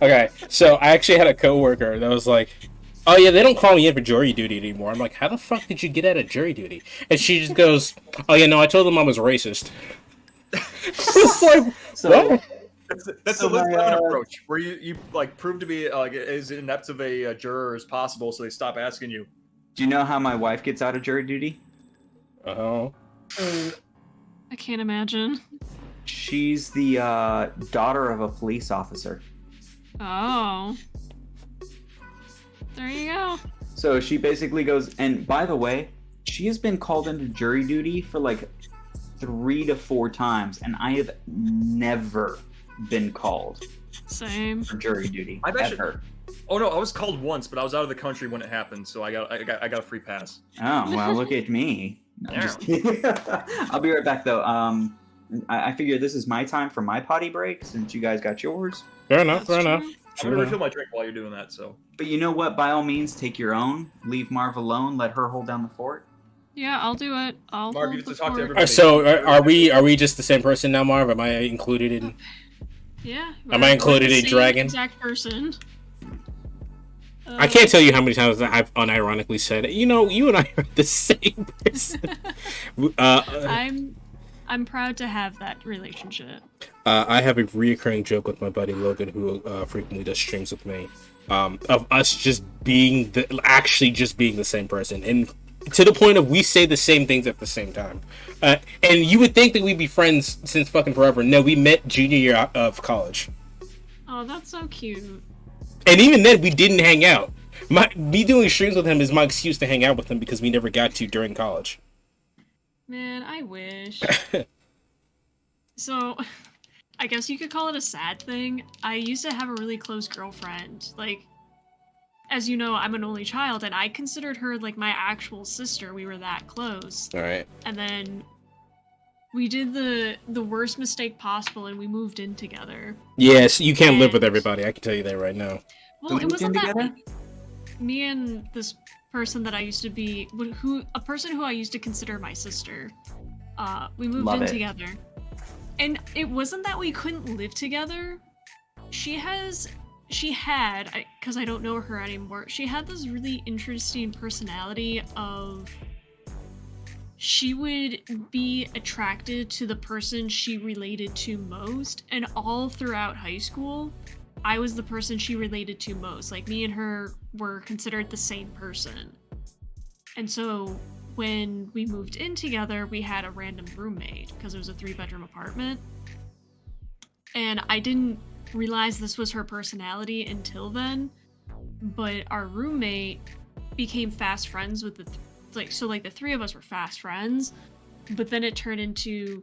Okay. So I actually had a coworker that was like, "Oh yeah, they don't call me in for jury duty anymore." I'm like, "How the fuck did you get out of jury duty?" And she just goes, "Oh yeah, no, I told them I was racist." It's like, what?
That's the Liz Lemon approach, where you prove to be as inept of a juror as possible, so they stop asking you.
Do you know how my wife gets out of jury duty?
Oh.
I can't imagine.
She's the daughter of a police officer.
Oh. There you go.
So she basically goes, and by the way, she has been called into jury duty for 3 to 4 times, and I have never been called
Same.
for jury duty.
I've actually-
Ever.
Oh no, I was called once, but I was out of the country when it happened, so I got a free pass.
Oh, well, look at me. No, I'm
Yeah.
just kidding. I'll be right back, though. I figure this is my time for my potty break, since you guys got yours.
Fair enough.
That's
Fair enough.
true.
I'm gonna refill my drink while you're doing that. So
But you know what? By all means, take your own. Leave Marv alone. Let her hold down the fort.
Yeah, I'll do it. I'll
Marv, you
hold
get to
the
talk to
fort.
everybody.
So are we just the same person now, Marv? Am I included in?
Yeah.
Am
we're
I included
the
in
same
Dragon?
Exact person.
I can't tell you how many times I've unironically said, you know, you and I are the same person.
I'm proud to have that relationship.
I have a reoccurring joke with my buddy Logan, who frequently does streams with me, of us just being the same person, and to the point of we say the same things at the same time. And you would think that we'd be friends since fucking forever. No, we met junior year of college.
Oh, that's so cute.
And even then, we didn't hang out. Me doing streams with him is my excuse to hang out with him because we never got to during college.
Man, I wish. So, I guess you could call it a sad thing. I used to have a really close girlfriend. Like, as you know, I'm an only child, and I considered her like my actual sister. We were that close.
All right.
And then we did the worst mistake possible, and we moved in together.
Yes, you can't live with
And-
everybody. I can tell you that right now.
Well, it wasn't that
together?
me and this person that I used to be, a person who I used to consider my sister. We moved
Love
in
it.
together, and it wasn't that we couldn't live together. She had, because I don't know her anymore. She had this really interesting personality of. She would be attracted to the person she related to most, and all throughout high school, I was the person she related to most. Like, me and her were considered the same person. And so, when we moved in together, we had a random roommate, because it was a 3-bedroom apartment. And I didn't realize this was her personality until then, but our roommate became fast friends with the the 3 of us were fast friends, but then it turned into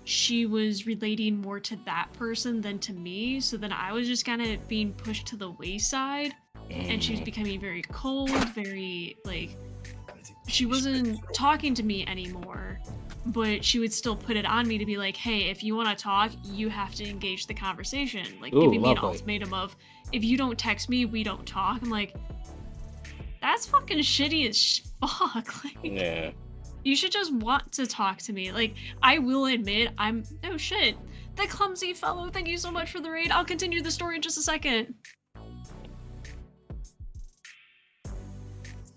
she was relating more to that person than to me, so then I was just kind of being pushed to the wayside, and she was becoming very cold, very, like, she wasn't talking to me anymore, but she would still put it on me to be like, hey, if you want to talk, you have to engage the conversation, like,
Ooh,
giving me an
lovely.
ultimatum of, if you don't text me, we don't talk. I'm like, that's fucking shitty as fuck. Like,
Yeah.
you should just want to talk to me. Like, I will admit, oh shit, that clumsy fellow, thank you so much for the raid. I'll continue the story in just a second.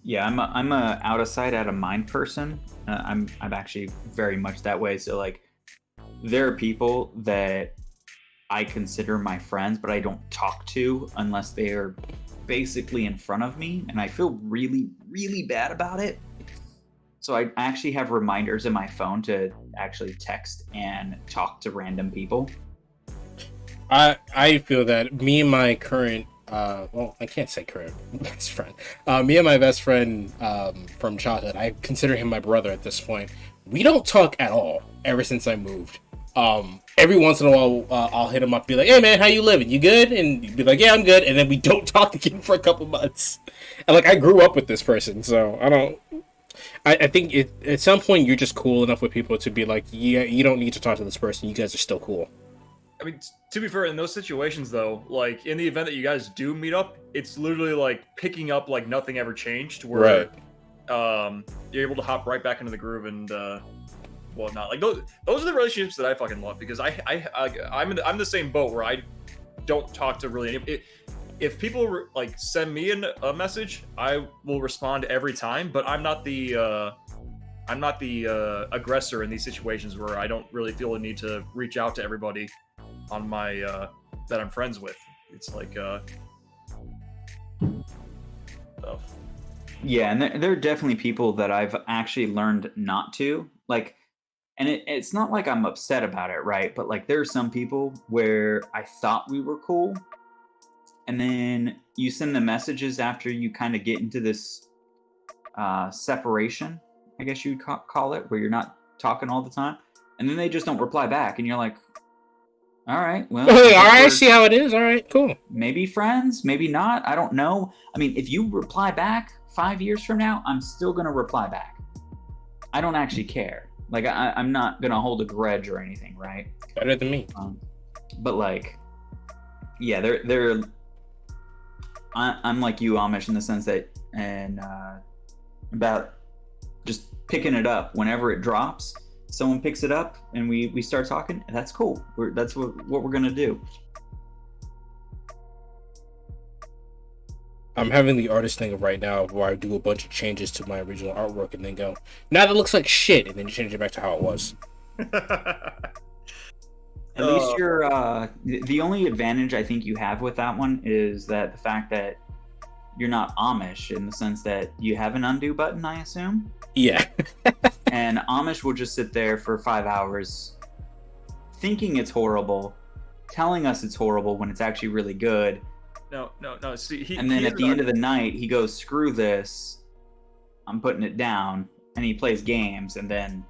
Yeah, I'm a out of sight, out of mind person. I'm actually very much that way. So like, there are people that I consider my friends, but I don't talk to unless they are basically in front of me, and I feel really, really bad about it. So I actually have reminders in my phone to actually text and talk to random people.
I feel that me and my current well, I can't say current best friend. Me and my best friend from childhood, I consider him my brother at this point. We don't talk at all ever since I moved. Every once in a while, I'll hit him up, be like, "Hey man, how you living? You good?" And he'd be like, "Yeah, I'm good." And then we don't talk again for a couple months. And like, I grew up with this person, so I don't. I think at some point you're just cool enough with people to be like, yeah, you don't need to talk to this person. You guys are still cool.
I mean, to be fair, in those situations though, like in the event that you guys do meet up, it's literally like picking up like nothing ever changed, where you're able to hop right back into the groove and whatnot. Like those are the relationships that I fucking love, because I'm the same boat where I don't talk to really any. If people like send me a message, I will respond every time, but I'm not the aggressor in these situations where I don't really feel the need to reach out to everybody on my that I'm friends with. It's like stuff.
Yeah, and there are definitely people that I've actually learned not to like. And it's not like I'm upset about it, right? But like, there are some people where I thought we were cool, and then you send the messages after you kind of get into this separation, I guess you'd call it, where you're not talking all the time, and then they just don't reply back, and you're like, all right, well,
All right, I see how it is. All right, cool.
maybe friends, maybe not. I don't know. I mean, if you reply back 5 years from now, I'm still gonna reply back. I don't actually care. Like, I'm not gonna hold a grudge or anything, right?
Better than me.
But like, yeah, they're. I'm like you, Amish, in the sense that, and about just picking it up whenever it drops. Someone picks it up and we start talking. That's cool. That's what we're gonna do.
I'm having the artist thing right now where I do a bunch of changes to my original artwork and then go, now that looks like shit, and then change it back to how it was.
At least you're the only advantage I think you have with that one is that the fact that you're not Amish, in the sense that you have an undo button, I assume.
Yeah.
And Amish will just sit there for 5 hours thinking it's horrible, telling us it's horrible when it's actually really good.
No. See,
And then at the end of the night, he goes, "Screw this, I'm putting it down," and he plays games, and then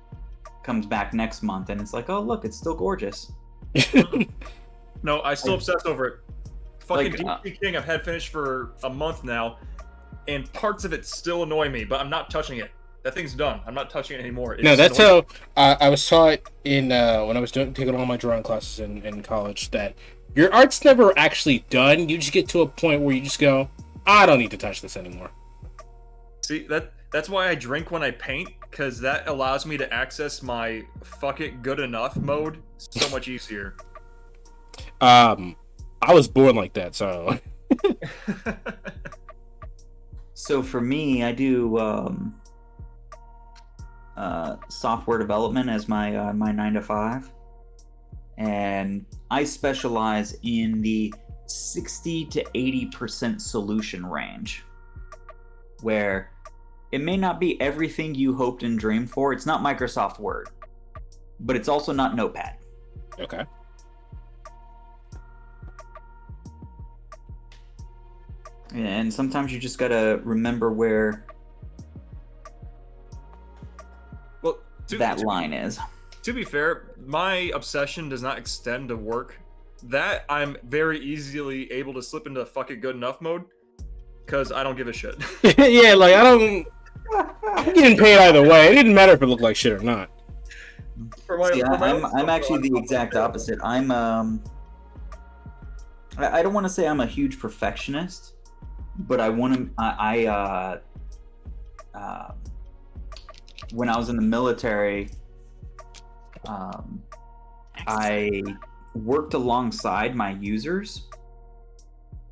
comes back next month, and it's like, "Oh, look, it's still gorgeous."
No, I still obsess over it. Fucking
Like,
DP King, I've had finished for a month now, and parts of it still annoy me, but I'm not touching it. That thing's done. I'm not touching it anymore.
No, that's how I was taught in when I was taking all my drawing classes in college, that your art's never actually done. You just get to a point where you just go, I don't need to touch this anymore. See,
that's why I drink when I paint, because that allows me to access my fuck it good enough mode so much easier.
I was born like that, so.
So for me, I do software development as my 9 to 5, and I specialize in the 60 to 80% solution range, where it may not be everything you hoped and dreamed for. It's not Microsoft Word, but it's also not Notepad.
Okay.
And sometimes you just gotta remember where that line is.
To be fair, my obsession does not extend to work. That I'm very easily able to slip into fuck it good enough mode, because I don't give a shit.
Yeah, like I'm getting paid either way. It didn't matter if it looked like shit or not.
I'm actually the exact opposite. I don't want to say I'm a huge perfectionist, but I want to. When I was in the military, I worked alongside my users,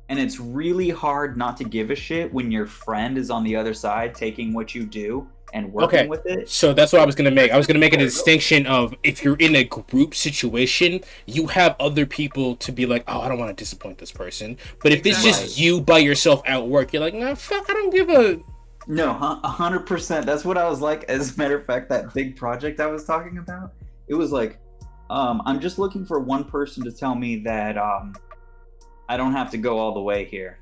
and it's really hard not to give a shit when your friend is on the other side taking what you do and working with it.
So that's what I was gonna make. I was gonna make a distinction of, if you're in a group situation, you have other people to be like, oh, I don't want to disappoint this person. But if it's just you by yourself at work, you're like, nah, fuck, I don't give a.
No, 100%. That's what I was like. As a matter of fact, that big project I was talking about, it was like, I'm just looking for one person to tell me that I don't have to go all the way here.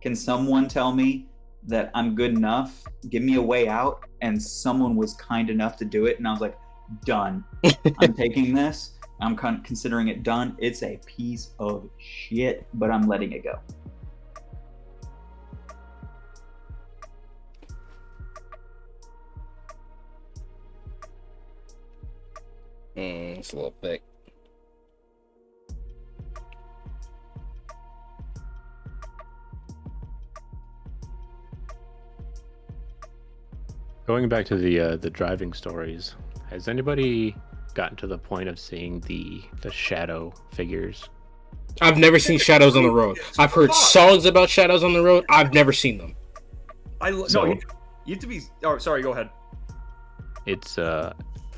Can someone tell me that I'm good enough? Give me a way out. And someone was kind enough to do it, and I was like, done. I'm taking this. I'm considering it done. It's a piece of shit, but I'm letting it go.
It's a little thick.
Going back to the driving stories, has anybody gotten to the point of seeing the shadow figures?
I've never seen shadows on the road. I've heard songs about shadows on the road. I've never seen them.
You have to be. Oh, sorry. Go ahead.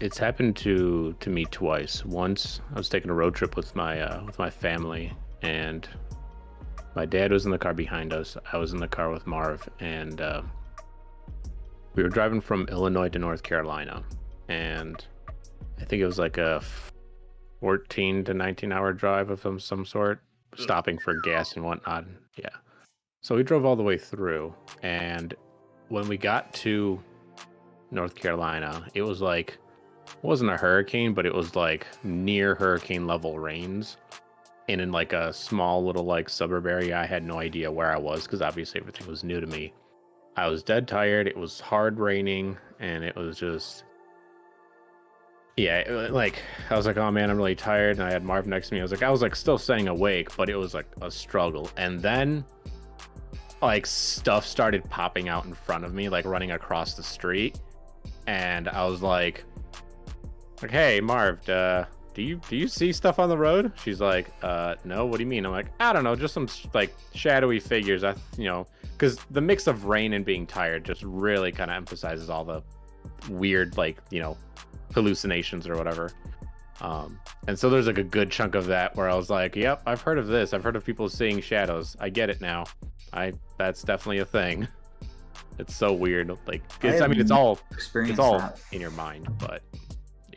It's happened to me twice. Once I was taking a road trip with my family, and my dad was in the car behind us. I was in the car with Marv, and we were driving from Illinois to North Carolina, and I think it was like a 14 to 19 hour drive of some sort, stopping for gas and whatnot. Yeah. So we drove all the way through, and when we got to North Carolina, it was like, it wasn't a hurricane, but it was like near hurricane level rains. And in like a small little like suburb area, I had no idea where I was, because obviously everything was new to me. I was dead tired. It was hard raining, and it was just, yeah, like I was like, oh man, I'm really tired. And I had Marv next to me. I was like still staying awake, but it was like a struggle. And then like stuff started popping out in front of me, like running across the street. And I was like, hey Marv, do you see stuff on the road? She's like, no, what do you mean? I'm like, I don't know, just some like shadowy figures. Because the mix of rain and being tired just really kind of emphasizes all the weird, like, hallucinations or whatever. And so there's like a good chunk of that where I was like, yep, I've heard of this. I've heard of people seeing shadows. I get it now. That's definitely a thing. It's so weird. Like, it's all
that
in your mind, but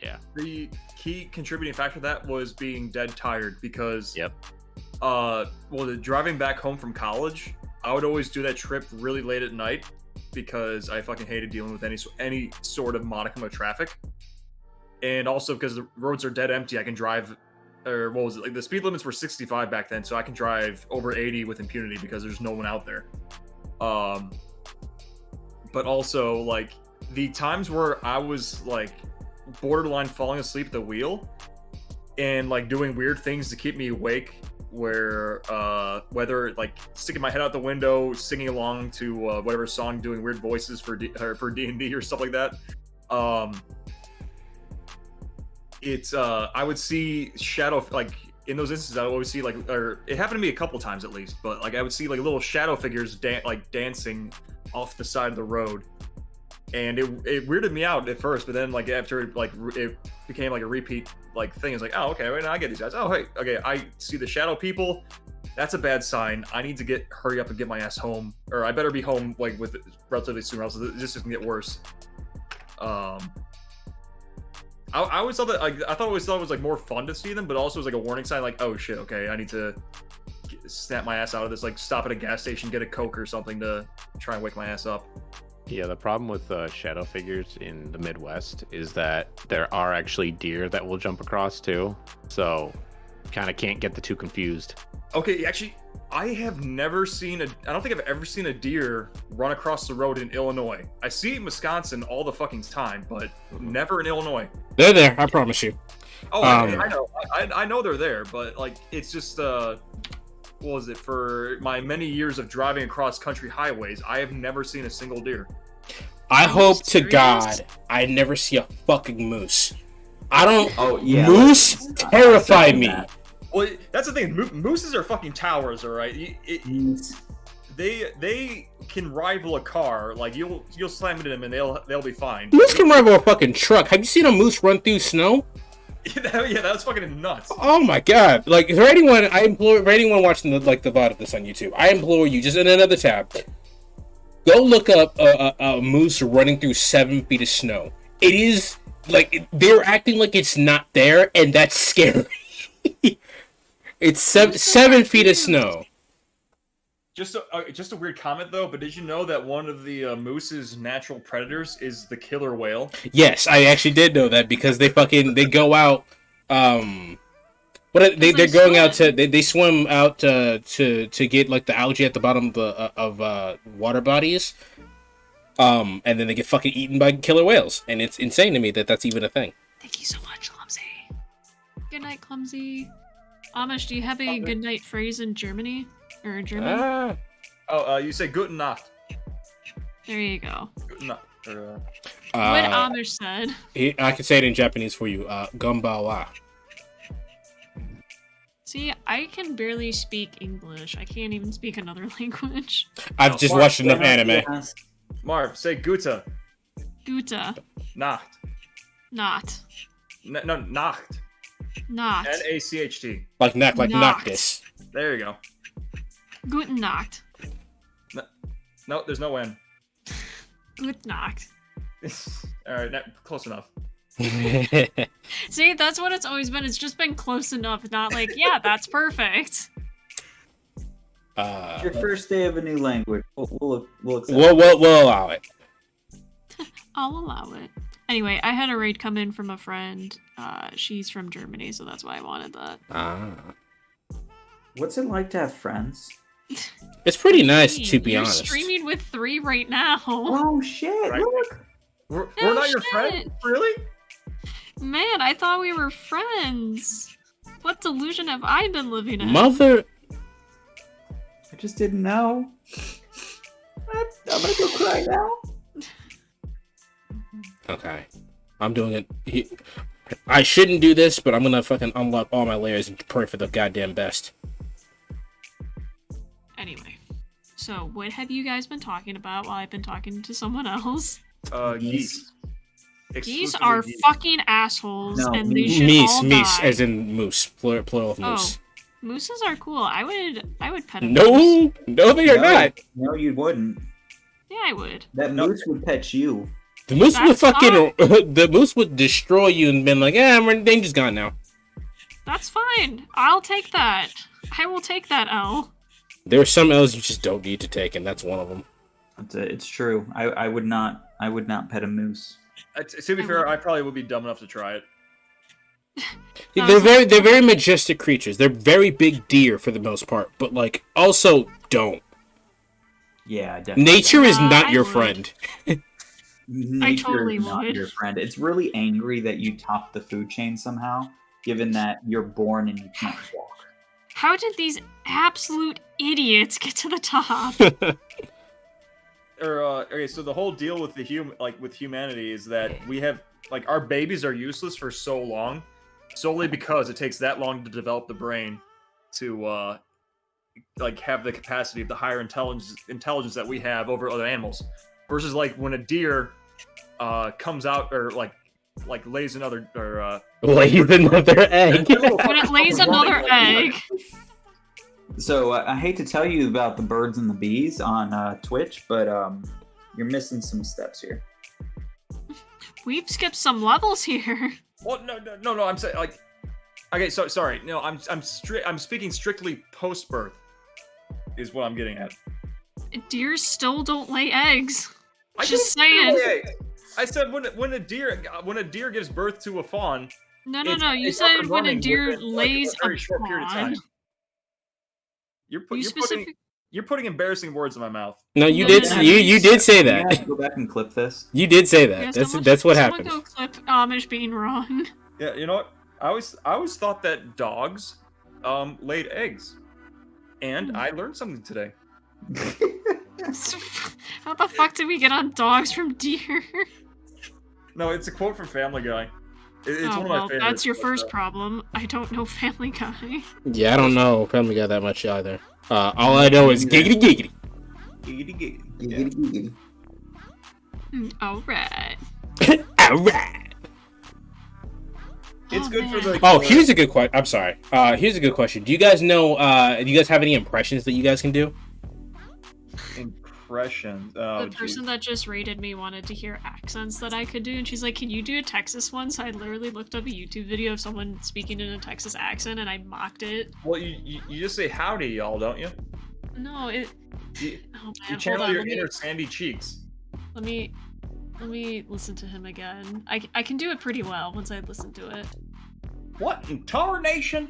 Yeah.
The key contributing factor to that was being dead tired because
Yep.
Driving back home from college, I would always do that trip really late at night because I fucking hated dealing with any sort of modicum of traffic. And also because the roads are dead empty, I can drive, or what was it, like the speed limits were 65 back then, so I can drive over 80 with impunity because there's no one out there. But also, like, the times where I was, like, borderline falling asleep at the wheel and, like, doing weird things to keep me awake, where, whether, like, sticking my head out the window, singing along to whatever song, doing weird voices for D&D or stuff like that, I would see shadow, like, in those instances, I would always see, like, or it happened to me a couple times at least, but, like, I would see, like, little shadow figures, dancing off the side of the road, and it weirded me out at first, but then, like, after, like, it became, like, a repeat, like, thing. It's like, oh, okay, wait, now I get these guys. Oh, hey, okay, I see the shadow people. That's a bad sign. I need to hurry up and get my ass home, or I better be home, like, with relatively soon, or else this is gonna get worse. I always thought that, like, I always thought it was, like, more fun to see them, but also it was like a warning sign, like, oh shit, okay, I need to snap my ass out of this, like, stop at a gas station, get a Coke or something to try and wake my ass up.
Yeah, the problem with shadow figures in the Midwest is that there are actually deer that will jump across too, so kind of can't get the two confused.
Okay, actually, I have never seen I don't think I've ever seen a deer run across the road in Illinois. I see it in Wisconsin all the fucking time, but never in Illinois.
They're there, I promise you.
Oh, I know. I know they're there, but, like, it's just, what was it? For my many years of driving across country highways, I have never seen a single deer.
I hope to God I never see a fucking moose. I don't.
Oh, yeah.
Moose terrify me.
Well, that's the thing. Mooses are fucking towers, all right. They can rival a car. Like, you'll slam into them and they'll be fine.
Moose can rival a fucking truck. Have you seen a moose run through snow?
Yeah, that's fucking nuts.
Oh my god! Like, for anyone watching the VOD of this on YouTube, I implore you, just in another tab, go look up a moose running through 7 feet of snow. It is like they're acting like it's not there, and that's scary. It's 7 feet of snow.
Just a weird comment though, but did you know that one of the moose's natural predators is the killer whale?
Yes, I actually did know that because they go out. They're going out to they swim out to get, like, the algae at the bottom of water bodies, and then they get fucking eaten by killer whales, and it's insane to me that that's even a thing.
Thank you so much, Clumsy. Good night, Clumsy. Amish, do you have a good night phrase in Germany? Or German?
You say Guten Nacht.
There you go.
Guten Nacht.
What Amish said.
I can say it in Japanese for you. Gombawa.
See, I can barely speak English. I can't even speak another language.
I've just watched enough anime.
Marv, say Guta.
Guta.
Nacht.
Not.
No, Nacht.
Not.
Nacht.
Like
Nacht.
Noctis.
There you go.
Guten Nacht.
No, there's no N.
Guten Nacht.
Alright, close enough.
See, that's what it's always been. It's just been close enough, not like, yeah, that's perfect.
Your first day of a new language. We'll accept
We'll allow it.
I'll allow it. Anyway, I had a raid come in from a friend. She's from Germany, so that's why I wanted that.
What's it like to have friends?
It's pretty nice, to be
You're
honest.
streaming with 3 right now.
Oh shit!
Right.
Look.
We're not your friends? Really?
Man, I thought we were friends. What delusion have I been living in?
Mother.
I just didn't know. I'm gonna go cry now.
Okay. I'm doing it. I shouldn't do this, but I'm gonna fucking unlock all my layers and pray for the goddamn best.
Anyway, so what have you guys been talking about while I've been talking to someone else?
Geese.
Geese are fucking assholes,
No,
and they should all die.
Meese, as in moose, plural of moose.
Mooses are cool. I would pet a moose.
No, they are not.
No, you wouldn't.
Yeah, I would.
That moose would pet you.
The moose would
That's
fucking the moose would destroy you and been like, ranger's gone now.
That's fine. I'll take that. I will take that L.
There are some L's you just don't need to take, and that's one of them.
It's true. I would not pet a moose.
To be fair, I probably would be dumb enough to try it.
They're very majestic creatures. They're very big deer for the most part, but like also don't.
Yeah, definitely.
Nature is not
I
your
would.
friend.
Nature
totally
is not
would.
your friend. It's really angry that you top the food chain somehow, given that you're born and you can't walk.
How did these absolute idiots get to the top?
Okay, so the whole deal with with humanity is that we have our babies are useless for so long, solely because it takes that long to develop the brain to have the capacity of the higher intelligence that we have over other animals. Versus when a deer comes out or lays another
Lays another egg.
When it lays another egg.
So I hate to tell you about the birds and the bees on Twitch, but you're missing some steps here.
We've skipped some levels here.
Well, no. I'm saying okay. So sorry. No, I'm speaking strictly post birth. Is what I'm getting at.
Deer still don't lay eggs.
I
Just
didn't say
saying.
eggs. I said when a deer gives birth to a fawn.
No.
It's-
You
it's up
said
and
when a
running
deer
within,
lays
a very short period of time.
fawn.
You're putting embarrassing words in my mouth.
No, you
No,
did.
no, no.
You did say
You have to
that.
go back and clip this.
You did say
Yeah,
that.
someone-
That's what
someone
happened.
go clip Amish being wrong.
Yeah, you know what? I always thought that dogs laid eggs, and I learned something today.
How the fuck did we get on dogs from deer?
No, it's a quote from Family Guy. It's one of my favorites.
That's your
but,
first problem. I don't know Family Guy.
Yeah, I don't know Family Guy that much either. All I know is giggity giggity.
Giggity, giggity.
Yeah.
Giggity, giggity.
Alright.
Alright.
It's
Oh,
good for
man.
the.
Oh, here's a good question. I'm sorry. Here's a good question. Do you guys know? Do you guys have any impressions that you guys can do?
impressions. Oh,
The person that just rated me wanted to hear accents that I could do, and she's like, "Can you do a Texas one?" So I literally looked up a YouTube video of someone speaking in a Texas accent, and I mocked it.
Well, you just say howdy, y'all, don't you?
No, it.
You,
Oh man,
you
hold
channel
on.
your inner Sandy Cheeks.
Let me listen to him again. I can do it pretty well once I listen to it.
What in tarnation?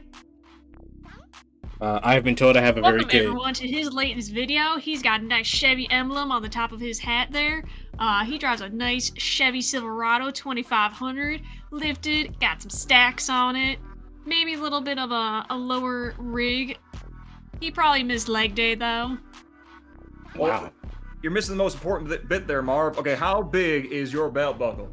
I've been told I have a very
Welcome
good.
everyone to his latest video. He's got a nice Chevy emblem on the top of his hat there. He drives a nice Chevy Silverado 2500, lifted, got some stacks on it, maybe a little bit of a lower rig. He probably missed leg day though.
Wow.
You're missing the most important bit there, Marv. Okay, how big is your belt buckle?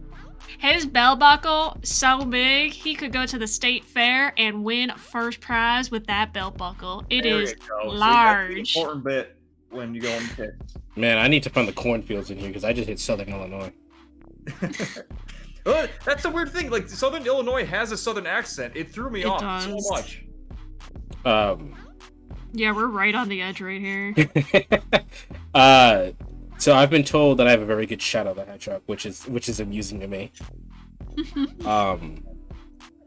His belt buckle so big he could go to the state fair and win first prize with that belt buckle. It
There
is
you go. See, that's the
large.
important bit when you go on the kick.
Man, I need to find the cornfields in here because I just hit Southern Illinois.
That's the weird thing. Like Southern Illinois has a Southern accent. It threw me
It
off
does.
so much.
Yeah, we're right on the edge right here.
So I've been told that I have a very good Shadow the Hedgehog, which is amusing to me.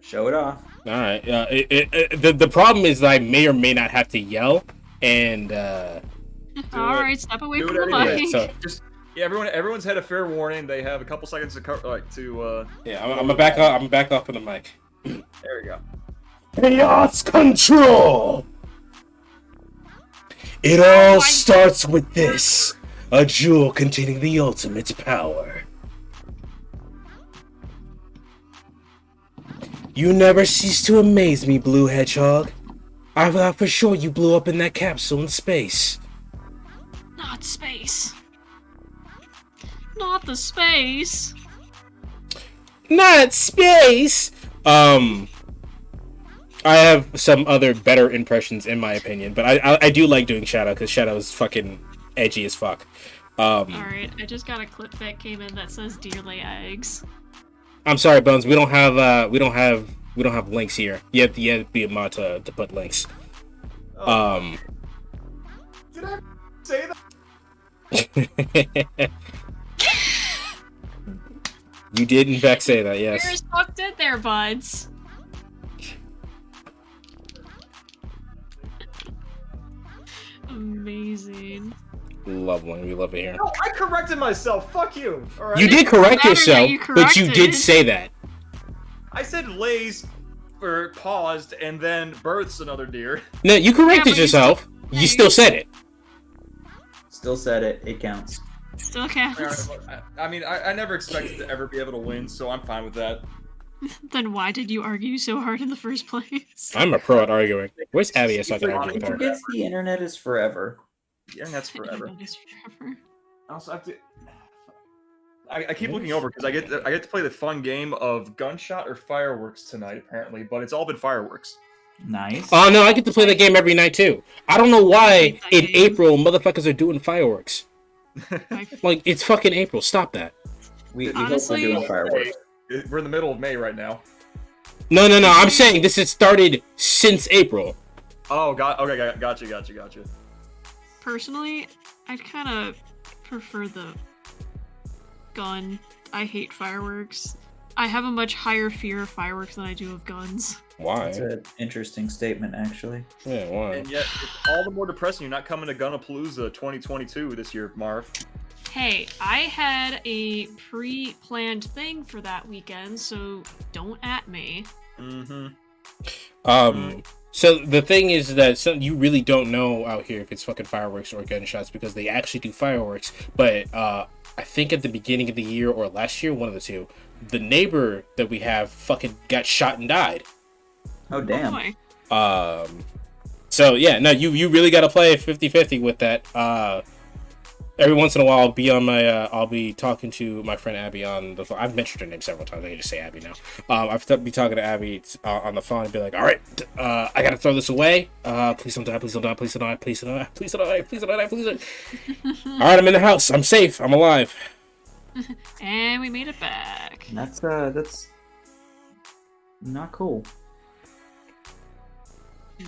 Show it off.
All right. The problem is that I may or may not have to yell, and
Alright, step away
Do
from
it
the
anyway.
mic.
so
Just everyone's had a fair warning. They have a couple seconds to
yeah, I'm gonna back off. I'm back off from the mic.
there we go.
Chaos control. It all starts with this: a jewel containing the ultimate power. You never cease to amaze me, Blue Hedgehog. I thought for sure you blew up in that capsule in space.
Not space. Not the space.
Not space. I have some other better impressions in my opinion, but I do like doing Shadow because Shadow is fucking edgy as fuck.
Alright, I just got a clip that came in that says deer lay eggs.
I'm sorry, Bones. We don't have links here. You have to be a mod to put links.
Did I say that?
You did in fact say that, yes.
You're sucked in there, buds. Amazing.
Love when we love it here.
No, I corrected myself. Fuck you. All right.
You did correct
matter that
yourself,
you
but you did
corrected.
say that.
I said lays, or paused, and then births another deer.
No, you corrected
but you
yourself.
yeah,
You still said it.
Still said it. It counts.
Still
All
counts.
right, I mean, I never expected to ever be able to win, so I'm fine with that.
Then why did you argue so hard in the first place?
I'm a pro at arguing. Where's Abby so I can
He
argue with her?
Forgets the internet is forever.
The internet's forever.
That is forever.
I also have to. I keep looking over because I get to play the fun game of gunshot or fireworks tonight apparently, but it's all been fireworks.
Nice.
Oh no, I get to play that game every night too. I don't know why
That
in
game.
April motherfuckers are doing fireworks.
Like,
Like, it's fucking April. Stop that.
We
Honestly-
hope we're doing fireworks.
We're in the middle of May right now.
No. I'm saying this has started since April.
Oh god. Okay, gotcha.
personally, I'd kind of prefer the gun. I hate fireworks. I have a much higher fear of fireworks than I do of guns.
Why?
That's an interesting statement, actually.
Yeah, why?
And yet, it's all the more depressing you're not coming to Gunapalooza 2022 this year, Marv.
Hey, I had a pre-planned thing for that weekend, so don't at me.
Mm-hmm.
So the thing is that you really don't know out here if it's fucking fireworks or gunshots because they actually do fireworks. But I think at the beginning of the year or last year, one of the two, the neighbor that we have fucking got shot and died.
Oh, damn.
Boy.
So yeah, no, you really got to play 50-50 with that. Every once in a while, I'll be talking to my friend Abby on the phone. I've mentioned her name several times. I can just say Abby now. I've be talking to Abby on the phone and be like, all right, I gotta throw this away. Please don't die. Please don't die. Please don't die. Please don't die. Please don't die. Please don't die. Please don't die. All right, I'm in the house. I'm safe. I'm alive.
And we made it back.
That's not cool.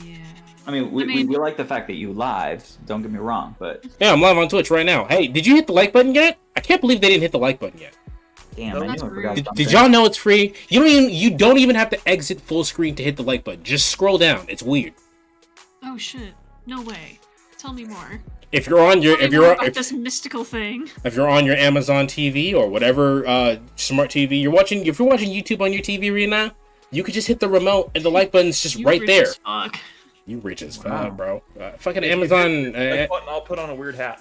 Yeah.
I mean, we like the fact that you live. Don't get me wrong, but
Yeah, I'm live on Twitch right now. Hey, did you hit the like button yet? I can't believe they didn't hit the like button yet.
damn,
No,
I
that's
knew I
rude.
forgot
Did
something.
y'all know it's free? You don't even have to exit full screen to hit the like button. Just scroll down. It's weird.
Oh shit. No way. Tell me more.
If you're on your
Tell
if
me more
you're
about this mystical thing.
if you're on your Amazon TV or whatever smart TV you're watching, if you're watching YouTube on your TV right now, you could just hit the remote and the like button's just
You
right
rich
there.
as fuck.
You rich as
Wow.
fuck, bro. Fucking
If you
Amazon,
hit the like button, I'll put on a weird hat.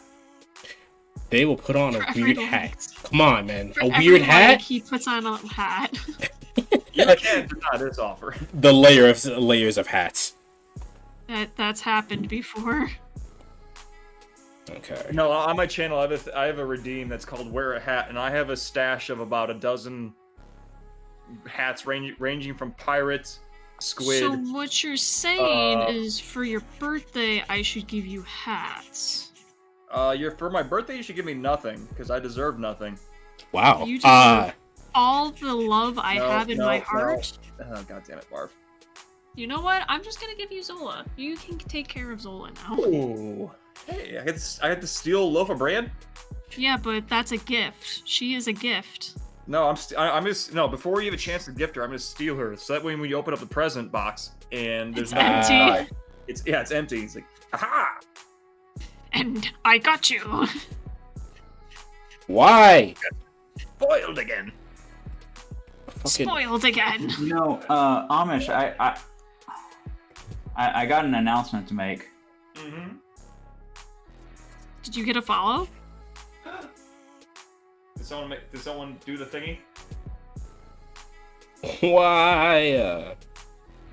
they will put on a
For
weird
every
hat.
like.
Come on, man.
For
A
every
weird
like,
hat?
He puts on a hat.
You can deny this offer.
The layers of hats.
That's happened before.
Okay.
No, on my channel, I have a redeem that's called Wear a Hat, and I have a stash of about a dozen hats ranging from pirates, squid.
So what you're saying
Uh,
is for your birthday, I should give you hats.
For my birthday, you should give me nothing because I deserve nothing.
Wow.
You deserve all the love I
No,
have in
no,
my
no.
heart.
Oh, God damn it, Marv.
You know what? I'm just gonna give you Zola. You can take care of Zola now.
Ooh. Hey, I had to steal a loaf of bread?
Yeah, but that's a gift. She is a gift.
No, I'm just no. Before you have a chance to gift her, I'm gonna steal her. So that way, when you open up the present box and there's
It's
nothing
empty.
inside, it's empty. It's like, aha!
And I got you.
Why?
Foiled again.
Fucking,
Spoiled again.
You know, Amish, I got an announcement to make.
Mm-hmm.
Did you get a follow?
Did someone do the thingy?
why?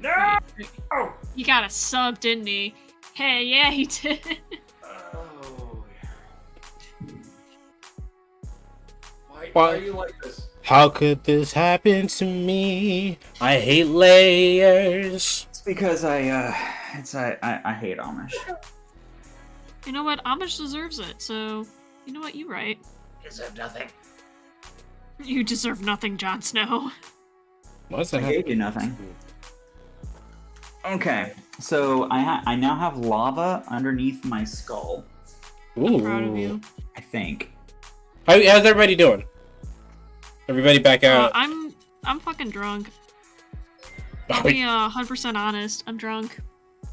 No!
He got a sub, didn't he? Hey, yeah, he did.
Oh. Why
Why-
are you like this?
How could this happen to me? I hate layers.
It's because I hate Amish.
You know what? Amish deserves it, so you know what? You right.
Deserve nothing.
You deserve nothing, Jon Snow.
What's
I
that?
gave you nothing. Okay, so I now have lava underneath my skull.
Ooh.
Proud of you.
I think.
How's everybody doing? Everybody back out.
I'm fucking drunk. I'll be 100% honest. I'm drunk.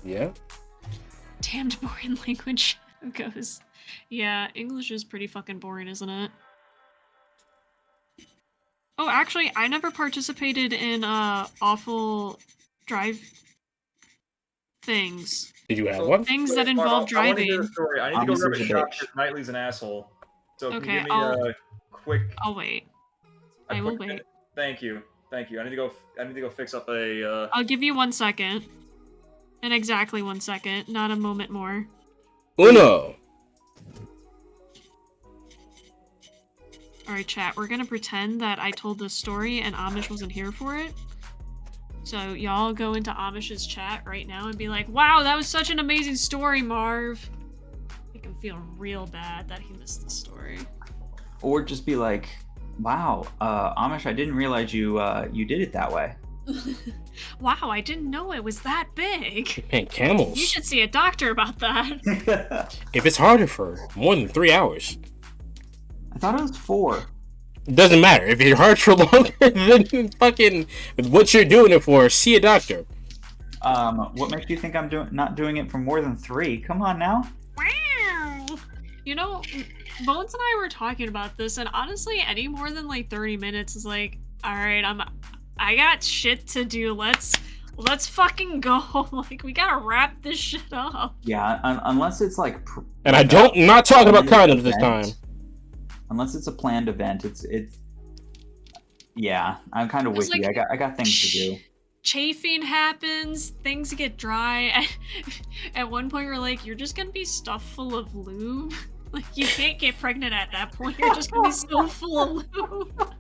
Yeah.
Damned boring language goes. Yeah, English is pretty fucking boring, isn't it? Oh, actually, I never participated in awful drive things.
Did you have
So-
one?
Things that
Marv,
involve
I want to
driving.
hear the story. I need to go
Obviously
grab a
the
shot
bitch.
because Knightley's an asshole. So can
Okay,
you give me
I'll-
a quick?
I'll wait.
a
I will
quick-
wait.
Thank you. I need to go fix up a.
I'll give you 1 second. In exactly 1 second, not a moment more.
Uno.
Alright, chat, we're gonna pretend that I told this story and Amish wasn't here for it. So y'all go into Amish's chat right now and be like, wow, that was such an amazing story, Marv. Make him feel real bad that he missed the story.
Or just be like, wow, Amish, I didn't realize you did it that way.
Wow, I didn't know it was that big.
Man, camels.
You should see a doctor about that.
If it's harder for more than 3 hours,
I thought it was 4.
it doesn't matter. If you're hard for longer than fucking what you're doing it for, see a doctor.
What makes you think I'm not doing it for more than 3? Come on now.
Wow. You know, Bones and I were talking about this, and honestly, any more than like 30 minutes is like, all right, I got shit to do. Let's fucking go. Like, we gotta wrap this shit up.
Yeah, unless it's like.
And I don't not talking about condoms this time.
Unless it's a planned event, it's. Yeah, I'm kind of with you.
Like,
I got things to do.
Chafing happens, things get dry. At one point, we're like, you're just gonna be stuffed full of lube. Like, you can't get pregnant at that point. You're just gonna be so full of lube.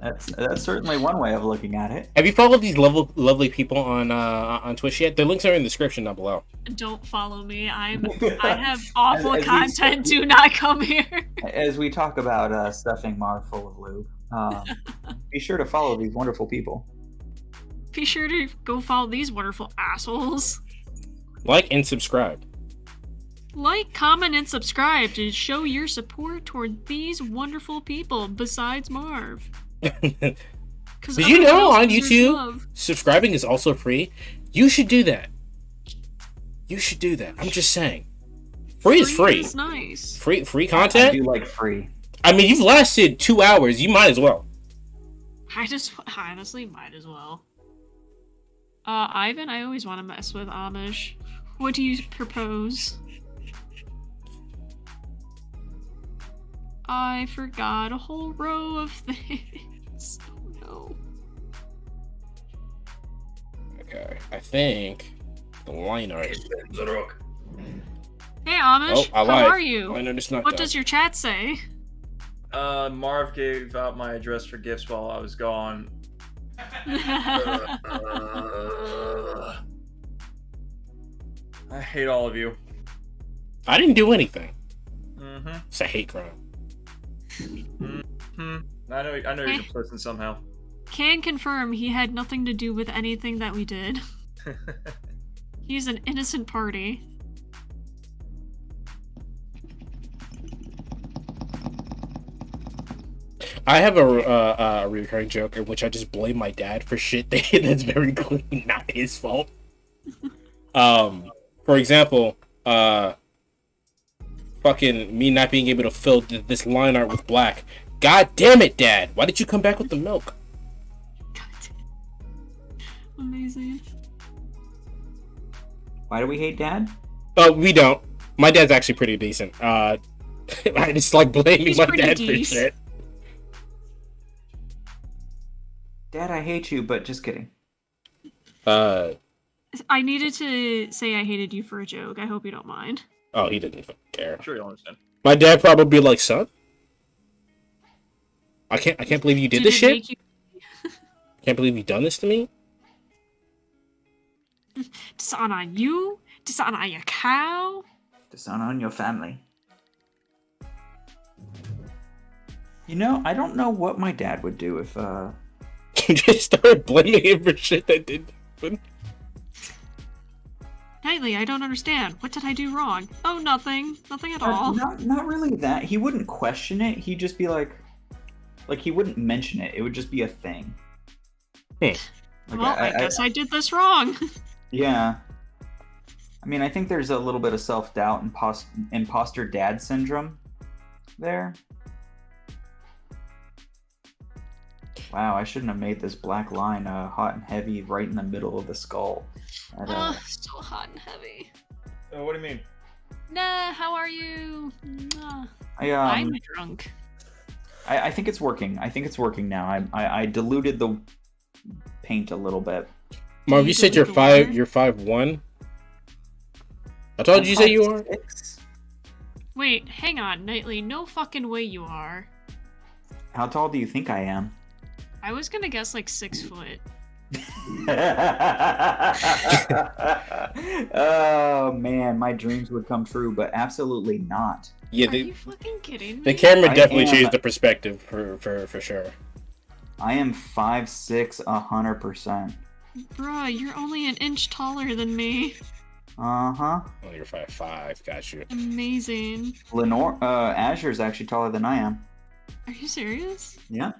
That's certainly one way of looking at it.
Have you followed these lovely people on Twitch yet? Their links are in the description down below.
Don't follow me. I have awful
As we
content.
said-
Do not come here.
As we talk about stuffing Marv full of lube, be sure to follow these wonderful people.
Be sure to go follow these wonderful assholes.
Like and subscribe.
Like, comment, and subscribe to show your support toward these wonderful people besides Marv.
Did you know on YouTube subscribing is also free? You should do that. You should do that. I'm just saying. Free is free.
Is nice.
Free
I
content?
do like free.
I mean, you've lasted 2 hours. You might as well.
I just honestly might as well. Ivan, I always want to mess with Amish. What do you propose? I forgot a whole row of things. Oh no.
Okay, I think the line art.
Hey Amish,
Oh, I lied.
how are you?
Line art is not
What
done.
does your chat say?
Marv gave out my address for gifts while I was gone. I hate all of you.
I didn't do anything.
Mm-hmm.
It's a hate crime.
Mm-hmm. I know you're complicit somehow.
Can confirm he had nothing to do with anything that we did. He's an innocent party.
I have a recurring joke in which I just blame my dad for shit that's very clearly not his fault. For example, fucking me not being able to fill this line art with black. God damn it, Dad! Why did you come back with the milk?
Amazing.
Why do we hate Dad?
We don't. My dad's actually pretty decent. I just like blaming
He's
my
pretty
dad for
decent.
shit.
Dad, I hate you, but just kidding.
Uh,
I needed to say I hated you for a joke. I hope you don't mind.
oh, he didn't fucking care.
I'm sure you'll understand.
My dad probably be like, son, I can't believe you did this
it
shit.
make you-
Can't believe you done this to me.
Dishonor on you? Dishonor on your cow?
Dishonor on your family. You know, I don't know what my dad would do if,
You just started blaming him for shit that didn't happen.
Nightly, I don't understand. What did I do wrong? Oh, nothing. Nothing at all.
Not really that. He wouldn't question it. He'd just be like he wouldn't mention it. It would just be a thing.
Hmm.
Well, I guess I did this wrong.
Yeah. I mean, I think there's a little bit of self-doubt and imposter dad syndrome there. Wow, I shouldn't have made this black line hot and heavy right in the middle of the skull.
Still hot and heavy.
What do you mean?
Nah, how are you? Nah.
I'm
drunk.
I think it's working. I think it's working now. I diluted the paint a little bit.
Marv, you said you're 5'1". How tall did you say you are?
5'6".
Wait, hang on, Nightly. No fucking way you are.
How tall do you think I am?
I was gonna guess like 6 foot.
Oh man, my dreams would come true, but absolutely not.
Yeah,
Are you fucking kidding me?
the camera
I
definitely
am.
changed the perspective for sure.
I am 5'6", 100%.
Bruh, you're only an inch taller than me.
Uh-huh.
Oh, you're 5'5". Got you.
Amazing.
Azure's actually taller than I am.
Are you serious?
Yeah.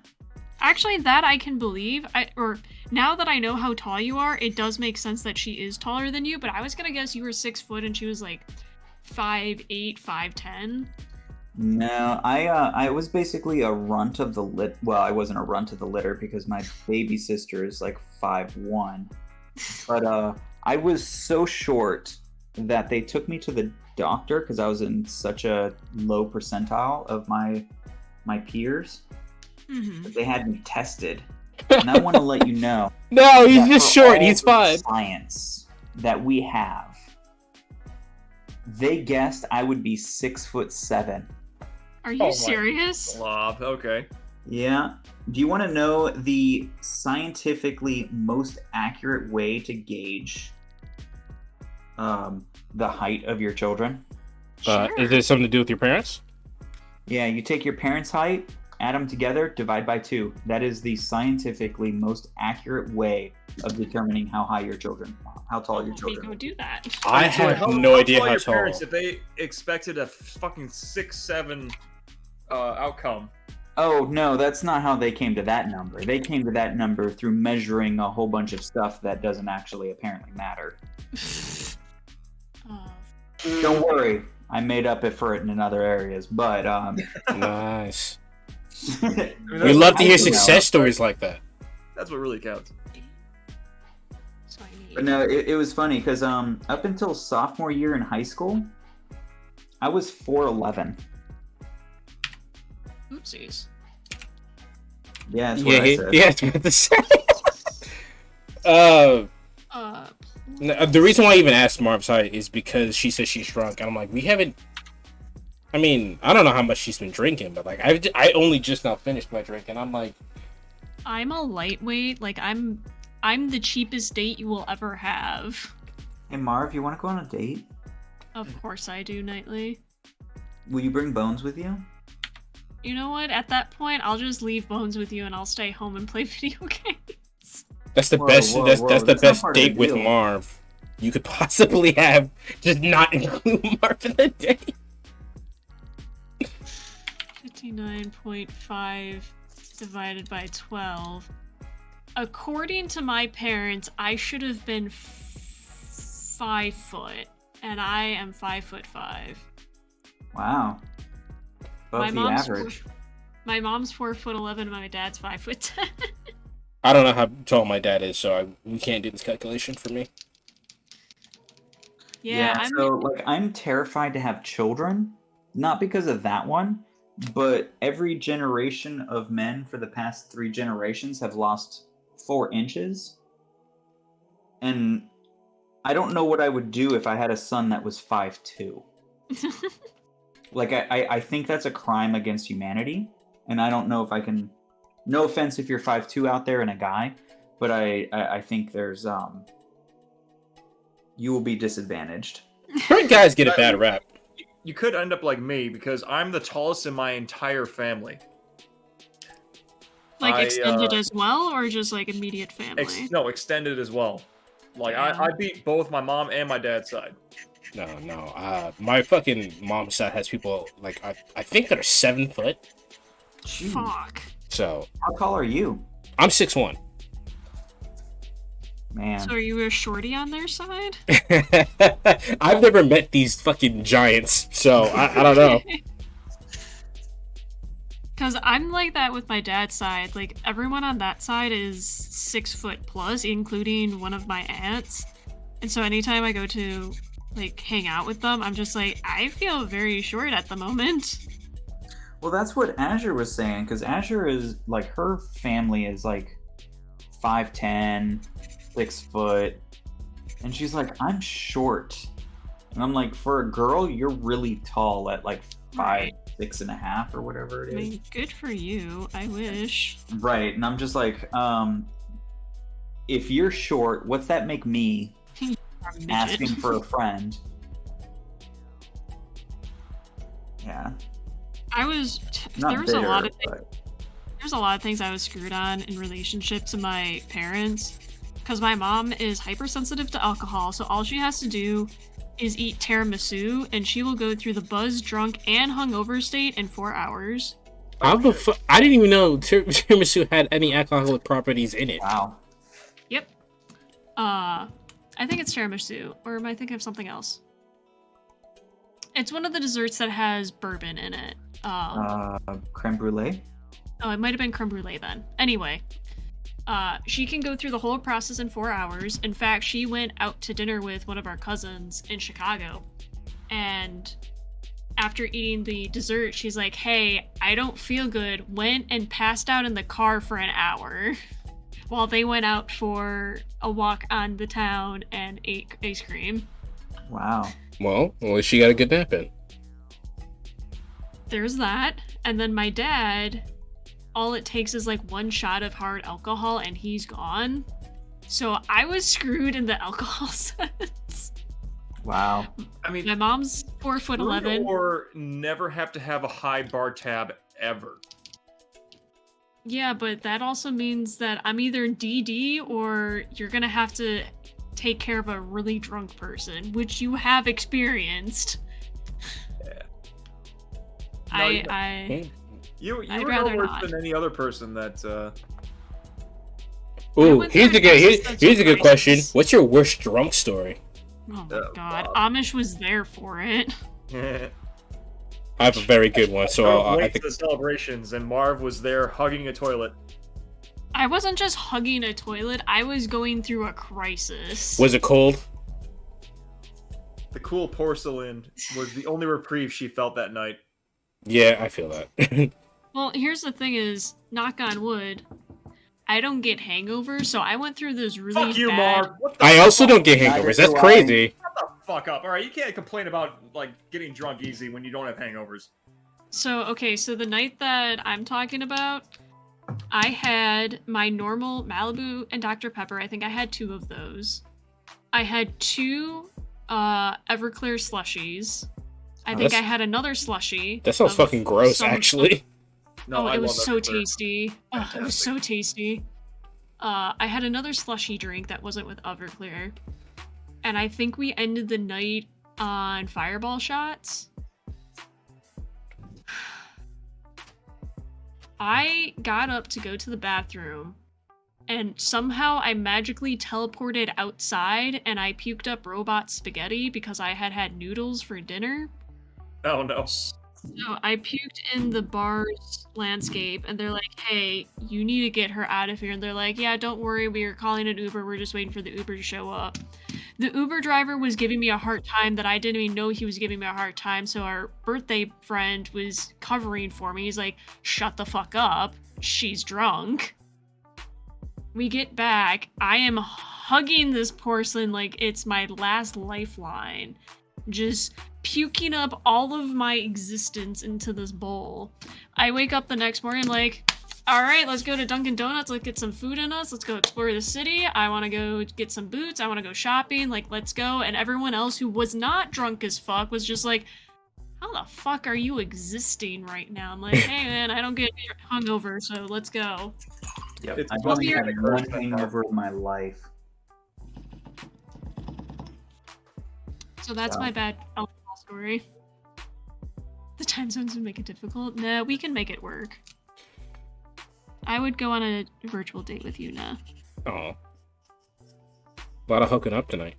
Actually, that I can believe. Now that I know how tall you are, it does make sense that she is taller than you, but I was gonna guess you were 6 foot and she was like 5'8", 5'10".
No, I was basically a runt of the lit. Well, I wasn't a runt of the litter because my baby sister is like 5'1". But I was so short that they took me to the doctor because I was in such a low percentile of my peers.
Mm-hmm.
They had me tested, and I want to let you know.
No, he's
that
just
for
short.
all
He's
the
fine.
Science that we have. They guessed I would be 6'7".
Are you
Oh my
serious?
Slob. Okay.
Yeah. Do you want to know the scientifically most accurate way to gauge the height of your children?
Sure.
Is it something to do with your parents?
Yeah, you take your parents' height, add them together, divide by 2. That is the scientifically most accurate way of determining how tall your children
We go do that.
I
So
have no idea how
your
tall.
parents, if they expected a fucking 6'7" outcome.
Oh, no, that's not how they came to that number. They came to that number through measuring a whole bunch of stuff that doesn't actually apparently matter. Don't worry, I made up for it in other areas, but
Nice.
I mean,
We
that's
love
what
to hear
I do now.
success stories like that.
That's what really counts.
So I need.
But no, it was funny because up until sophomore year in high school, I was 4'11".
Oopsies.
Yeah, that's what I said.
Yeah, it's about to say. Uh, the reason why I even asked Marv's height is because she says she's drunk, and I'm like, we haven't. I mean, I don't know how much she's been drinking, but like, I only just now finished my drink, and I'm like,
I'm a lightweight. Like I'm the cheapest date you will ever have.
Hey Marv, you want to go on a date?
Of course I do, Nightly.
Will you bring Bones with you?
You know what? At that point, I'll just leave Bones with you and I'll stay home and play video games.
that's the
Whoa,
best.
whoa,
That's
whoa,
the
that's not
best
part of the
date with
deal.
Marv you could possibly have. Just not include Marv in the date.
59.5 divided by 12. According to my parents, I should have been 5 foot, and I am 5'5".
Wow. Above the average.
My mom's 4'11", and my dad's 5'10".
I don't know how tall my dad is, so we can't do this calculation for me.
Yeah,
I'm terrified to have children, not because of that one, but every generation of men for the past 3 generations have lost 4 inches. And I don't know what I would do if I had a son that was 5'2". Like, I think that's a crime against humanity, and I don't know if I can... No offense if you're 5'2" out there and a guy, but I think there's... You will be disadvantaged.
Short guys get a bad rap.
You could end up like me because I'm the tallest in my entire family.
Like extended as well, or just like immediate family?
No, extended as well. Like
Yeah.
I beat both my mom and my dad's side.
No. My fucking mom's side has people like I think that are 7 foot.
Jeez.
Fuck.
So
How tall are you?
I'm 6'1".
Man.
So are you a shorty on their side?
I've never met these fucking giants, so I don't know.
Because I'm like that with my dad's side. Like, everyone on that side is 6 foot plus, including one of my aunts. And so anytime I go to, like, hang out with them, I'm just like, I feel very short at the moment.
Well, that's what Azure was saying, because Azure is, like, her family is, like, 5'10", 6 foot. And she's like, I'm short. And I'm like, for a girl, you're really tall at, like, 5'6.5" or whatever it
I
is.
mean, good for you. I wish.
Right. And I'm just like, if you're short, what's that make me
A midget.
asking for a friend? Yeah.
I was.
Not
There was
bitter,
a lot of
but...
There's a lot of things I was screwed on in relationship to my parents. Because my mom is hypersensitive to alcohol, so all she has to do is eat tiramisu, and she will go through the buzz, drunk, and hungover state in 4 hours.
How the fuck? I didn't even know tiramisu had any alcoholic properties in it.
Wow.
Yep. I think it's tiramisu, or am I thinking of something else? It's one of the desserts that has bourbon in it.
Creme brulee?
Oh, it might have been creme brulee then. Anyway, she can go through the whole process in 4 hours. In fact, she went out to dinner with one of our cousins in Chicago. And after eating the dessert, she's like, hey, I don't feel good. Went and passed out in the car for an hour while they went out for a walk on the town and ate ice cream.
Wow.
Well, at least she got a good nap in.
There's that. And then my dad, all it takes is like 1 shot of hard alcohol and he's gone. So I was screwed in the alcohol sense.
Wow.
I mean,
My mom's 4'11".
Or never have to have a high bar tab ever.
Yeah, but that also means that I'm either DD or you're gonna have to take care of a really drunk person, which you have experienced.
Yeah. You
I'd
were
rather
no worse
not.
than any other person that.
Ooh,
went
here's
through
a good
an
here's a good
existential
question.
crisis.
What's your worst drunk story?
Oh my
Oh,
god,
God.
Amish was there for it.
I have a very good one, so I
late
think
to the celebrations, and Marv was there hugging a toilet.
I wasn't just hugging a toilet, I was going through a crisis.
was it cold?
The cool porcelain was the only reprieve she felt that night.
Yeah, I feel that.
Well, here's the thing is, knock on wood, I don't get hangovers, so I went through this really
Fuck you,
bad...
Marv. What the
I also
fuck?
don't get
Neither
hangovers. That's
do I.
crazy.
Shut the fuck up. All right, you can't complain about like getting drunk easy when you don't have hangovers.
So, okay, so the night that I'm talking about, I had my normal Malibu and Dr. Pepper. I think I had 2 of those. I had 2 Everclear slushies. I think I
That's-
had another slushie.
That sounds
of
fucwas gross,
some-
actually.
No, I
it
love
was so
Everclear.
tasty. Oh, it was so tasty. I had another slushy drink that wasn't with Everclear. And I think we ended the night on Fireball shots. I got up to go to the bathroom, and somehow I magically teleported outside and I puked up robot spaghetti because I had had noodles for dinner.
Oh no.
So I puked in the bar's landscape, and they're like, hey, you need to get her out of here. And they're like, yeah, don't worry, we are calling an Uber. We're just waiting for the Uber to show up. The Uber driver was giving me a hard time that I didn't even know he was giving me a hard time. So our birthday friend was covering for me. He's like, shut the fuck up. She's drunk. We get back. I am hugging this porcelain like it's my last lifeline. Just puking up all of my existence into this bowl. I wake up the next morning like, all right, let's go to Dunkin' Donuts. Let's get some food in us. Let's go explore the city. I want to go get some boots. I want to go shopping. Like, let's go. And everyone else who was not drunk as fuck was just like, how the fuck are you existing right now? I'm like, hey man, I don't get hungover, so let's go.
Yep.
It's
I've
must
only
be
had
a
one
curse.
hangover in my life.
So that's my bad alcohol story. The time zones would make it difficult. Nah, we can make it work. I would go on a virtual date with you, nah.
Oh. A lot of hooking up tonight.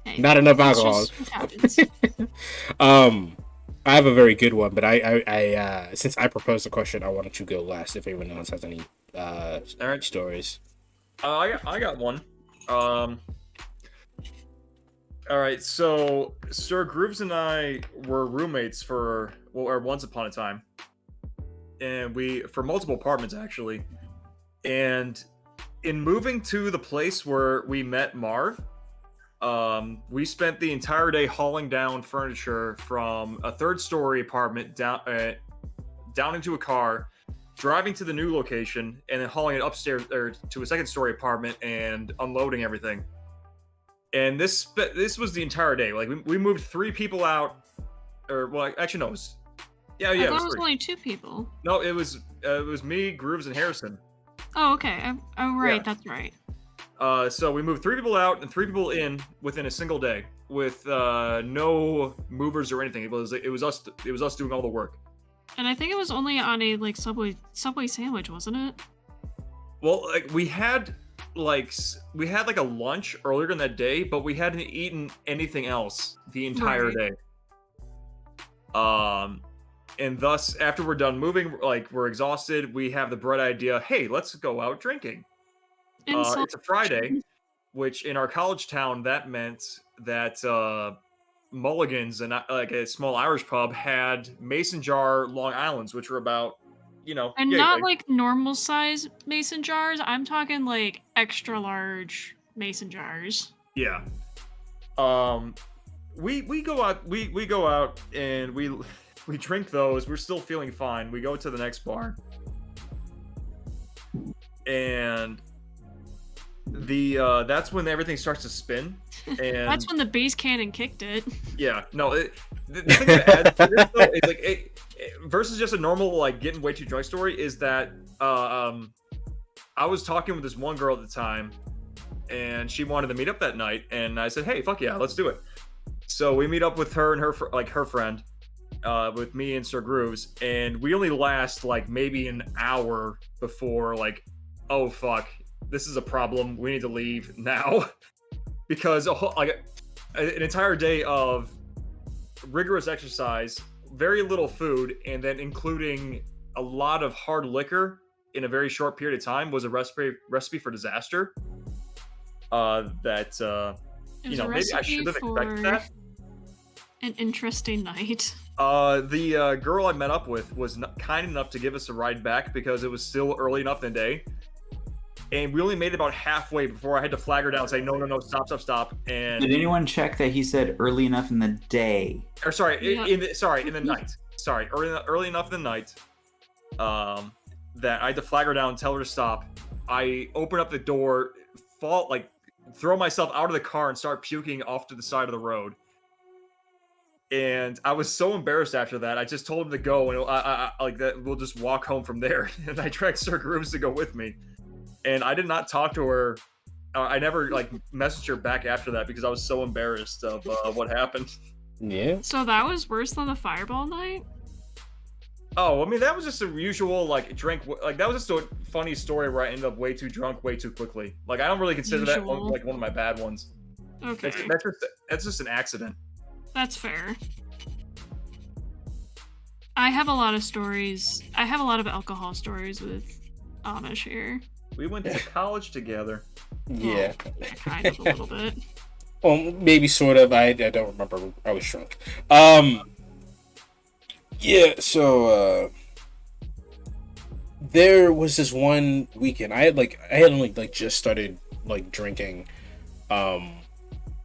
Hey,
Not enough
that's
alcohol.
just what happens.
I have a very good one, but I since I proposed the question, I wanted to go last. If anyone else has any
Alright.
stories.
I got one. All right, so Sir Grooves and I were roommates or once upon a time, and for multiple apartments actually. And in moving to the place where we met Marv, we spent the entire day hauling down furniture from a third-story apartment down into a car, driving to the new location, and then hauling it upstairs to a second-story apartment and unloading everything. And this was the entire day. Like we moved 3 people out, or well, actually no, it was
I thought it was
3.
only 2 people.
No, it was me, Grooves, and Harrison.
Oh, okay. Oh, right,
Yeah.
that's right.
So we moved 3 people out and 3 people in within a single day, with no movers or anything. It was us doing all the work.
And I think it was only on a like Subway sandwich, wasn't it?
Well, like we had a lunch earlier in that day, but we hadn't eaten anything else the entire
Right.
day. And thus, after we're done moving, like we're exhausted, we have the bright idea, hey, let's go out drinking. It's a Friday, which in our college town, that meant that Mulligan's, and like a small Irish pub, had mason jar Long Islands, which were about,
And not like normal size mason jars. I'm talking like extra large mason jars.
yeah. We go out, we go out and we drink those. We're still feeling fine. We go to the next bar, and that's when everything starts to spin. And
That's when the base cannon kicked it.
yeah, no, the thing that adds to this though is like versus just a normal like getting way too drunk story is that I was talking with this one girl at the time, and she wanted to meet up that night, and I said, hey, fuck yeah, let's do it. So we meet up with her and her friend, with me and Sir Grooves, and we only last like maybe an hour before like, oh fuck, this is a problem. We need to leave now. Because an entire day of rigorous exercise, very little food, and then including a lot of hard liquor in a very short period of time was a recipe for disaster. Maybe I should have expected that.
An interesting night.
The girl I met up with was kind enough to give us a ride back because it was still early enough in the day. And we only made it about halfway before I had to flag her down and say, no, stop. And
Did anyone check that he said early enough in the day?
Or sorry,
Yeah.
in the night. Sorry, early enough in the night. That I had to flag her down and tell her to stop. I open up the door, throw myself out of the car and start puking off to the side of the road. And I was so embarrassed after that. I just told him to go, and I like that. We'll just walk home from there. And I dragged Sir Grooves to go with me. And I did not talk to her. I never messaged her back after that because I was so embarrassed of what happened.
Yeah.
So that was worse than the fireball night?
Oh, I mean, that was just a usual drink. That was just a funny story where I ended up way too drunk way too quickly. I don't really consider that one of my bad ones.
Okay.
That's just an accident.
That's fair. I have a lot of stories. I have a lot of alcohol stories with Amish here.
We went to college together.
Yeah.
Well, kind of a little bit.
Well, maybe sort of. I don't remember. I was drunk. Yeah. So there was this one weekend. I had only just started drinking.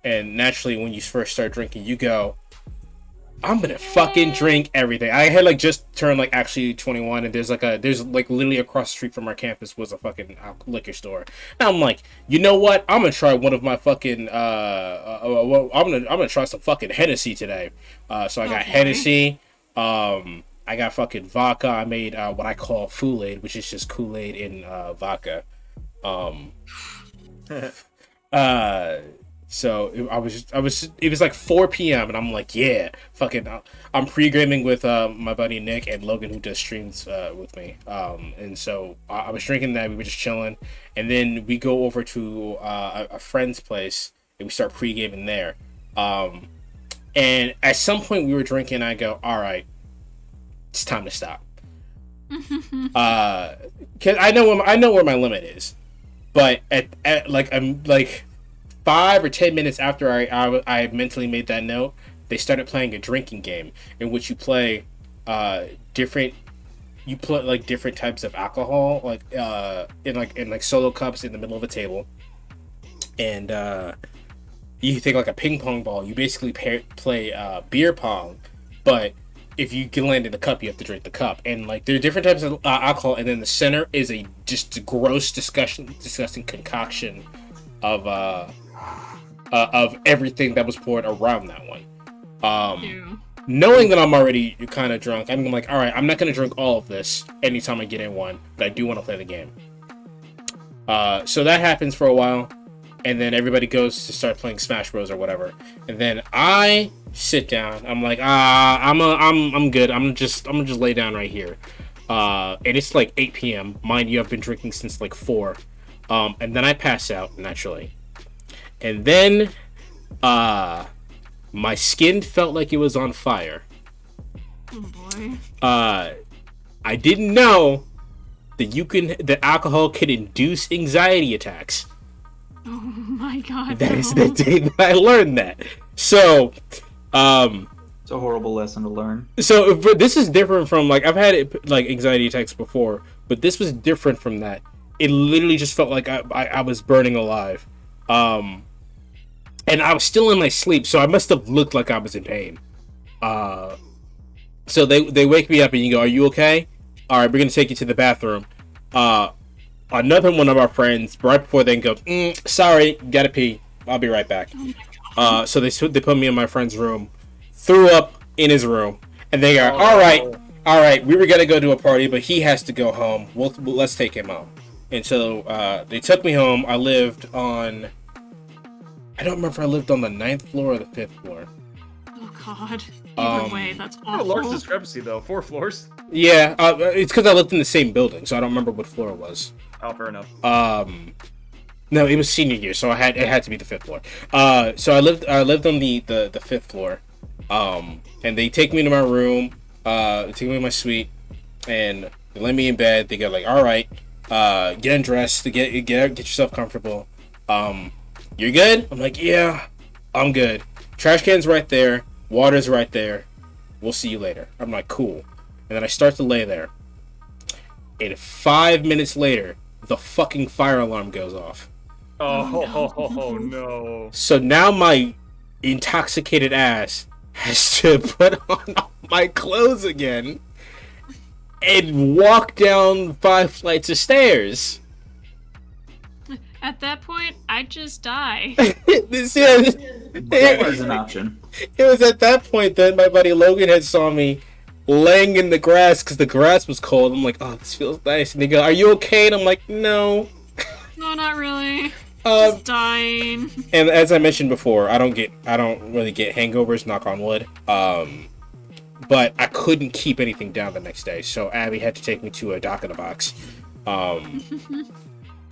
And naturally, when you first start drinking, you go, I'm gonna fucking drink everything. I had just turned actually 21, and there's literally across the street from our campus was a fucking liquor store. And I'm like, you know what? I'm gonna try one of my fucking I'm gonna try some fucking Hennessy today. So I got Hennessy. I got fucking vodka. I made what I call Kool-Aid, which is just Kool-Aid in vodka. It was like 4 p.m. and I'm like, yeah, fucking. I'm pre-gaming with my buddy Nick and Logan, who does streams with me. And so I was drinking that. We were just chilling, and then we go over to a friend's place and we start pre-gaming there. And at some point we were drinking. I go, all right, it's time to stop. Cause I know where my limit is, but at like I'm like 5 or 10 minutes after I mentally made that note, they started playing a drinking game in which you play different different types of alcohol in solo cups in the middle of a table, and you take like a ping pong ball. You basically play beer pong, but if you can land in the cup, you have to drink the cup. And like there are different types of alcohol, and then the center is just a gross disgusting concoction of everything that was poured around that one. Knowing that I'm already kind of drunk, I'm like, all right, I'm not going to drink all of this anytime I get in one, but I do want to play the game. So that happens for a while, and then everybody goes to start playing Smash Bros or whatever, and then I sit down. I'm like, I'm good. I'm gonna just lay down right here. And it's like 8 p.m. Mind you, I've been drinking since like 4. And then I pass out naturally. And then my skin felt like it was on fire.
Oh boy.
I didn't know that alcohol could induce anxiety attacks.
Oh my god.
That is the day that I learned that. So,
it's a horrible lesson to learn.
So this is different from like I've had like anxiety attacks before, but this was different from that. It literally just felt like I was burning alive, and I was still in my sleep, so I must have looked like I was in pain. So they wake me up and you go, "Are you okay? All right, we're gonna take you to the bathroom." Another one of our friends right before they go, "Sorry, gotta pee. I'll be right back." So they put me in my friend's room, threw up in his room, and they are all right. We were gonna go to a party, but he has to go home. Let's take him home. And so they took me home. I lived on. I don't remember if I lived on the 9th floor or the 5th floor.
Oh god. Either way, that's awful.
A large discrepancy though. 4 floors.
Yeah, it's because I lived in the same building, so I don't remember what floor it was.
Oh, fair enough.
No, it was senior year, so it had to be the 5th floor. So I lived on the 5th floor. And they take me to my room, take me to my suite, and they lay me in bed. They go like, all right, get undressed, get yourself comfortable. You're good? I'm like, yeah, I'm good. Trash can's right there, water's right there. We'll see you later. I'm like, cool. And then I start to lay there. And 5 minutes later, the fucking fire alarm goes off.
Oh no.
So now my intoxicated ass has to put on all my clothes again and walk down 5 flights of stairs.
At that point, I'd just die.
That was an option.
It was at that point that my buddy Logan had saw me laying in the grass because the grass was cold. I'm like, oh, this feels nice. And they go, are you okay? And I'm like, no.
No, not really. Just dying.
And as I mentioned before, I don't really get hangovers, knock on wood. But I couldn't keep anything down the next day, so Abby had to take me to a doc in a box,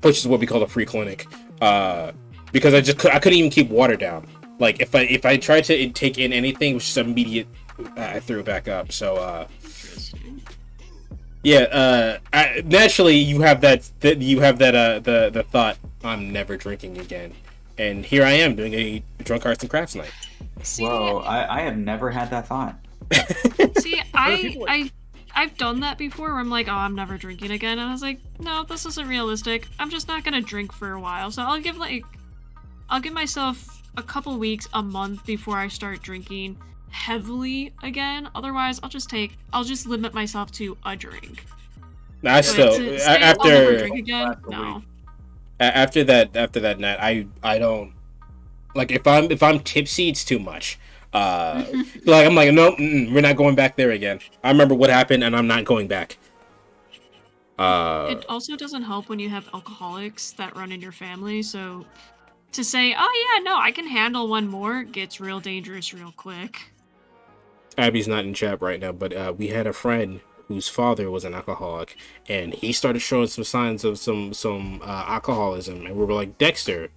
which is what we call a free clinic. Because I couldn't even keep water down. Like if I tried to take in anything, it was just immediate. I threw it back up. So naturally you have the thought, I'm never drinking again, and here I am doing a drunk arts and crafts night.
See,
Whoa, I have never had that thought.
See, I've done that before where I'm like, oh, I'm never drinking again, and I was like, no, this isn't realistic. I'm just not gonna drink for a while, so I'll give myself a couple weeks, a month before I start drinking heavily again. Otherwise, I'll just limit myself to a drink.
I still
I'll never drink again. No.
After that night, I don't like if I'm tipsy, it's too much. Like I'm like, no, we're not going back there again. I remember what happened, and I'm not going back.
It also doesn't help when you have alcoholics that run in your family. So to say, oh yeah, no, I can handle one more, gets real dangerous real quick.
Abby's not in chat right now, but we had a friend whose father was an alcoholic, and he started showing some signs of some alcoholism, and we were like, Dexter,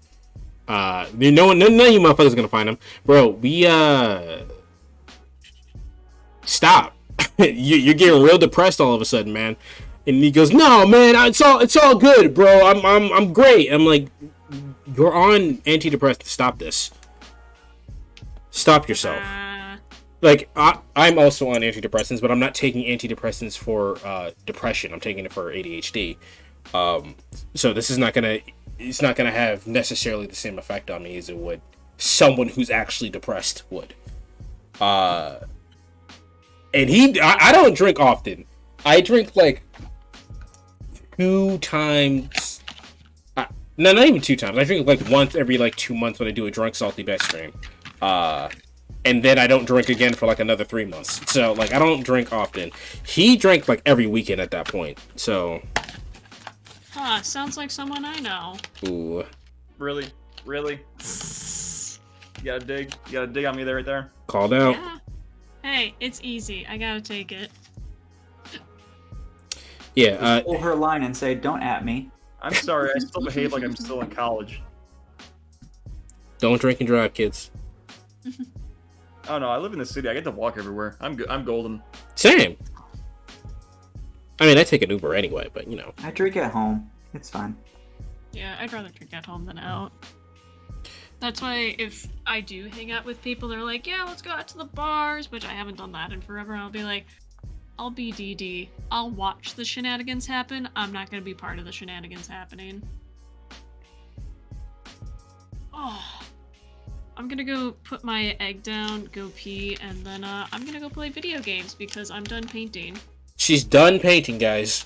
none of you motherfuckers gonna find him, bro. We stop. You're getting real depressed all of a sudden, man. And he goes, no, man, it's all good, bro. I'm great. I'm like, you're on antidepressants. Stop this. Stop yourself. Like, I'm also on antidepressants, but I'm not taking antidepressants for depression. I'm taking it for ADHD. So this is it's not gonna have necessarily the same effect on me as it would someone who's actually depressed would. And I don't drink often. I drink like 2 times. No, not even 2 times. I drink like once every like 2 months when I do a drunk salty best stream. And then I don't drink again for like another 3 months. So like I don't drink often. He drank like every weekend at that point. So.
Huh, sounds like someone I know.
Ooh.
Really? You gotta dig on me there, right there.
Called out.
Yeah. Hey, it's easy. I gotta take it.
Yeah.
Just pull her line and say, "Don't at me."
I'm sorry, I still behave like I'm still in college.
Don't drink and drive, kids.
Oh no, I live in the city. I get to walk everywhere. I'm golden.
Same. I mean, I take an Uber anyway, but you know.
I drink at home. It's fine.
Yeah, I'd rather drink at home than out. That's why if I do hang out with people, they're like, yeah, let's go out to the bars, which I haven't done that in forever. I'll be like, I'll be DD. I'll watch the shenanigans happen. I'm not going to be part of the shenanigans happening. Oh, I'm going to go put my egg down, go pee, and then I'm going to go play video games because I'm done painting.
She's done painting, guys.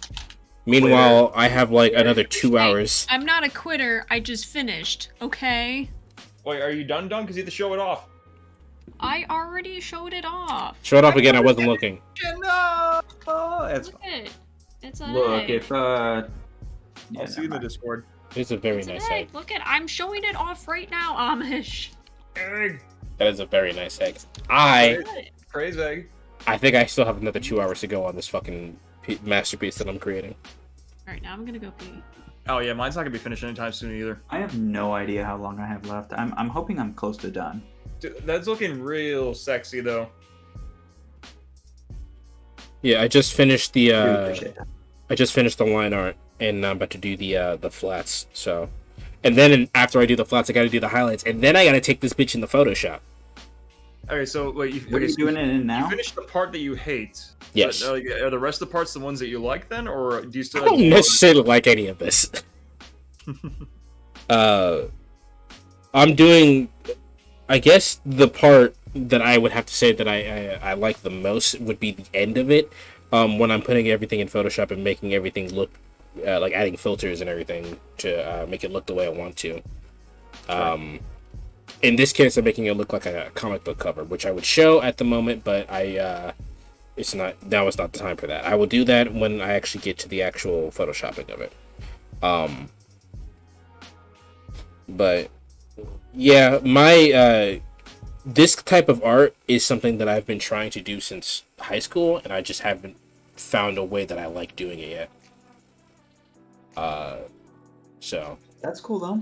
Meanwhile, I have like another 2 hours.
I'm not a quitter. I just finished, okay?
Wait, are you done? Because you have to show it off.
I already showed it off.
Show it off again. I wasn't looking.
No, that's
Look
fine.
it. It's a
Look,
egg.
if
I'll
yeah,
see you in the
never mind.
Discord.
It's a very
It's an
nice
egg.
egg.
Look it. I'm showing it off right now, Amish.
Egg.
That is a very nice egg.
Praise egg.
I think I still have another 2 hours to go on this fucking masterpiece that I'm creating.
Alright, now I'm gonna go pee.
Oh yeah, mine's not gonna be finished anytime soon either.
I have no idea how long I have left. I'm hoping I'm close to done.
Dude, that's looking real sexy though.
Yeah, I just finished the
Really appreciate that.
I just finished the line art, and I'm about to do the flats. So, and then after I do the flats, I got to do the highlights, and then I got to take this bitch in the Photoshop.
Okay, so wait,
What are you doing it in
You
now?
finished the part that you hate.
Yes.
But, are the rest of the parts the ones that you like then, or do you
I
still?
don't necessarily like any of this. I'm doing, I guess the part that I would have to say that I like the most would be the end of it, when I'm putting everything in Photoshop and making everything look like adding filters and everything to make it look the way I want to. In this case, I'm making it look like a comic book cover, which I would show at the moment, but it's not. Now is not the time for that. I will do that when I actually get to the actual photoshopping of it. But yeah, my this type of art is something that I've been trying to do since high school, and I just haven't found a way that I like doing it yet. So
That's cool though.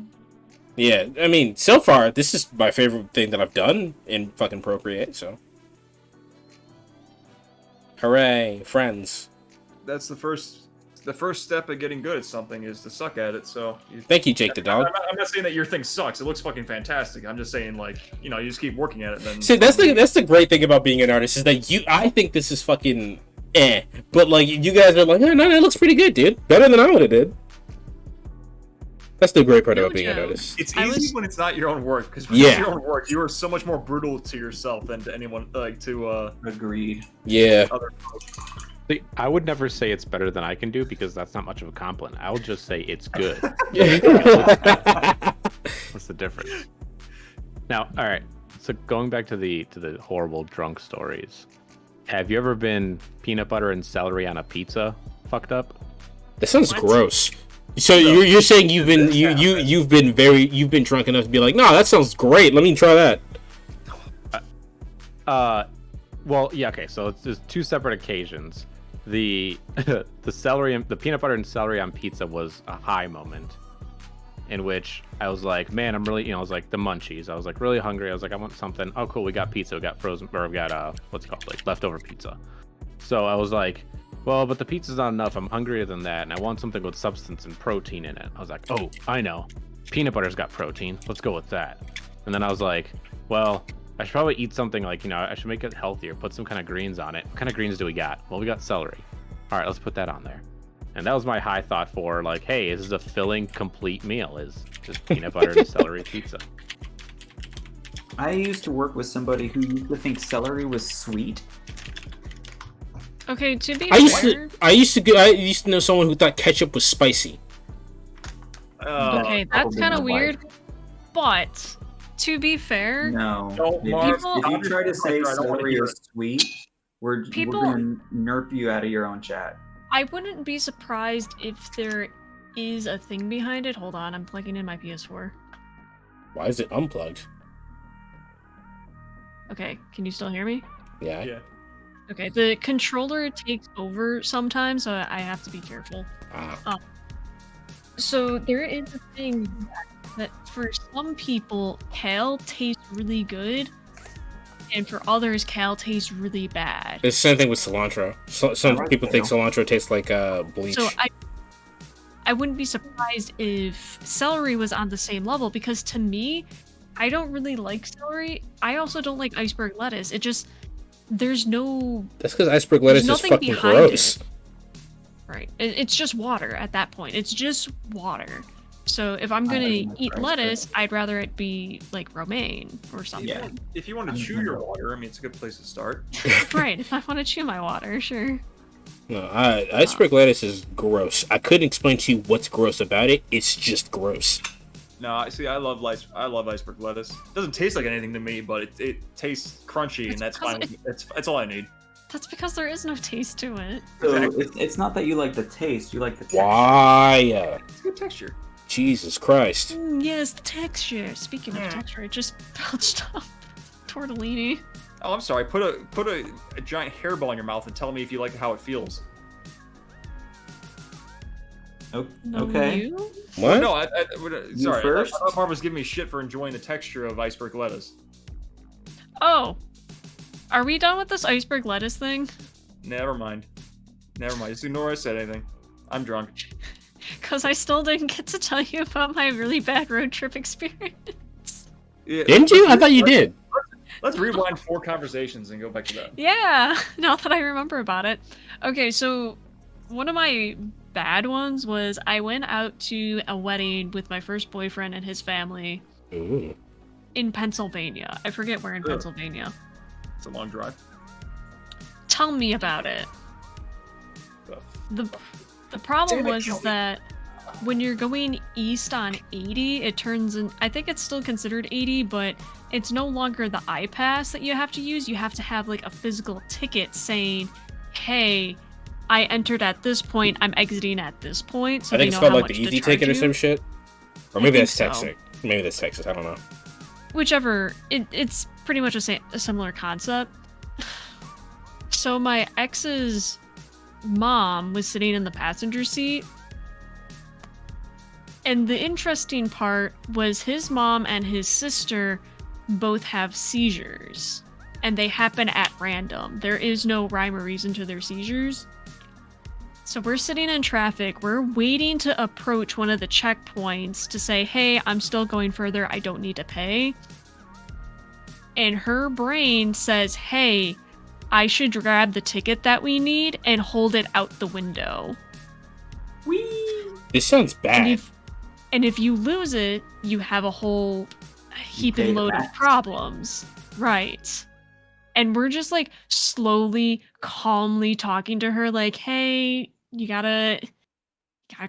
yeah, I mean, so far this is my favorite thing that I've done in fucking Procreate. So hooray, friends!
That's the first step of getting good at something is to suck at it. So
Thank you, Jake the dog.
I'm not saying that your thing sucks. It looks fucking fantastic. I'm just saying, like, you just keep working at it. Then
See, that's the great thing about being an artist is that I think this is fucking but like you guys are like, oh, no, it looks pretty good, dude. Better than I would have did. That's the great part about being an
Joe.
artist.
It's
I
easy
was-
when it's not your own work, because when
Yeah.
it's your own work, you are so much more brutal to yourself than to anyone, like to
Agreed.
Yeah.
other folks.
See, I would never say it's better than I can do because that's not much of a compliment. I will just say it's good. What's the difference? Now, all right. So going back to the horrible drunk stories, have you ever been peanut butter and celery on a pizza fucked up?
That sounds
What?
gross. So you're saying you've been drunk enough to be like, no, that sounds great. Let me try that.
Well, yeah, okay. So there's two separate occasions. The the peanut butter and celery on pizza was a high moment, in which I was like, man, I'm really, I was like the munchies. I was like really hungry. I was like, I want something. Oh, cool, we got pizza. We got frozen, or we got what's it called, like leftover pizza. So I was like, well, but the pizza's not enough. I'm hungrier than that, and I want something with substance and protein in it. I was like, oh, I know, peanut butter's got protein. Let's go with that. And then I was like, well, I should probably eat something like, I should make it healthier. Put some kind of greens on it. What kind of greens do we got? Well, we got celery. All right, let's put that on there. And that was my high thought for like, hey, this is a filling, complete meal. Is just peanut butter and celery pizza.
I used to work with somebody who used to think celery was sweet.
Okay, to be
I
fair...
used to know someone who thought ketchup was spicy.
Okay, that's
probably
kind
my
of weird. But, to be fair...
No.
Don't,
If,
Marv,
if you try to say
I don't wanna
celery
hear
is sweet, we're
People-
gonna nerp you out of your own chat.
I wouldn't be surprised if there is a thing behind it. Hold on, I'm plugging in my PS4.
Why is it unplugged?
Okay, can you still hear me?
Yeah.
Yeah.
Okay, the controller takes over sometimes, so I have to be careful. So there is a thing that for some people, kale tastes really good, and for others, kale tastes really bad.
It's the same thing with cilantro. Some
I like
people think
kale.
cilantro tastes like bleach.
So I wouldn't be surprised if celery was on the same level, because to me, I don't really like celery. I also don't like iceberg lettuce. It just, there's no...
That's because iceberg lettuce is
nothing
fucking
behind
gross.
it. Right. It's just water at that point. It's just water. So if I'm gonna eat lettuce, I'd rather it be like romaine or something.
Yeah.
If you want to chew your water, I mean, it's a good place to start.
Right. If I want to chew my water, sure.
No, iceberg lettuce is gross. I couldn't explain to you what's gross about it. It's just gross.
No, I love iceberg lettuce. It doesn't taste like anything to me, but it tastes crunchy, and that's fine. That's all I need.
That's because there is no taste to it.
So
Exactly.
it's not that you like the taste, you like the texture.
Why?
It's good texture.
Jesus Christ.
Yes, the texture. Speaking of texture, it just belched up tortellini.
Oh, I'm sorry. Put a giant hairball in your mouth and tell me if you like how it feels.
No,
Okay.
you?
What?
No, sorry.
first?
I thought Marv was giving me shit for enjoying the texture of iceberg lettuce.
Oh. Are we done with this iceberg lettuce thing?
Never mind. Just ignore I said anything. I'm drunk.
Because I still didn't get to tell you about my really bad road trip experience.
Yeah,
Didn't you? I thought you did.
Let's rewind 4 conversations and go back to that.
Yeah, now that I remember about it. Okay, so one of my bad ones was I went out to a wedding with my first boyfriend and his family
Ooh.
in Pennsylvania. I forget where in
Ugh.
Pennsylvania.
It's a long drive.
Tell me about it.
Ugh.
The problem
Damn it,
was is
Kelly.
that when you're going east on 80, it turns in, I think it's still considered 80, but it's no longer the iPass that you have to use. You have to have like a physical ticket saying, hey, I entered at this point, I'm exiting at this point. So
I think
they
it's
know
called
how
like the
much to
easy
charge
ticket or
you.
some shit. Or
I
maybe
think
that's
so.
Texas. Maybe that's Texas. I don't know.
Whichever, it's pretty much a similar concept. So my ex's mom was sitting in the passenger seat, and the interesting part was his mom and his sister both have seizures, and they happen at random. There is no rhyme or reason to their seizures. So we're sitting in traffic, we're waiting to approach one of the checkpoints to say, hey, I'm still going further, I don't need to pay. And her brain says, hey, I should grab the ticket that we need and hold it out the window.
Whee!
This sounds bad.
And if you lose it, you have a whole heaping
pay
load of
back.
problems. Right. And we're just like slowly, calmly talking to her like, hey, you gotta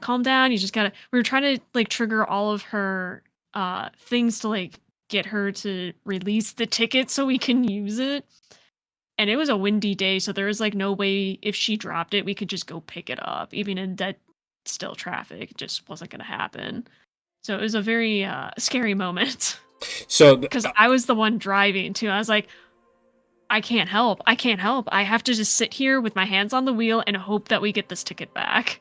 calm down. You just gotta, we were trying to like trigger all of her things to like get her to release the ticket so we can use it. And it was a windy day, so there was like no way if she dropped it, we could just go pick it up, even in dead still traffic. It just wasn't going to happen. So it was a very scary moment.
So
Because I was the one driving too. I was like, I can't help. I can't help. I have to just sit here with my hands on the wheel and hope that we get this ticket back.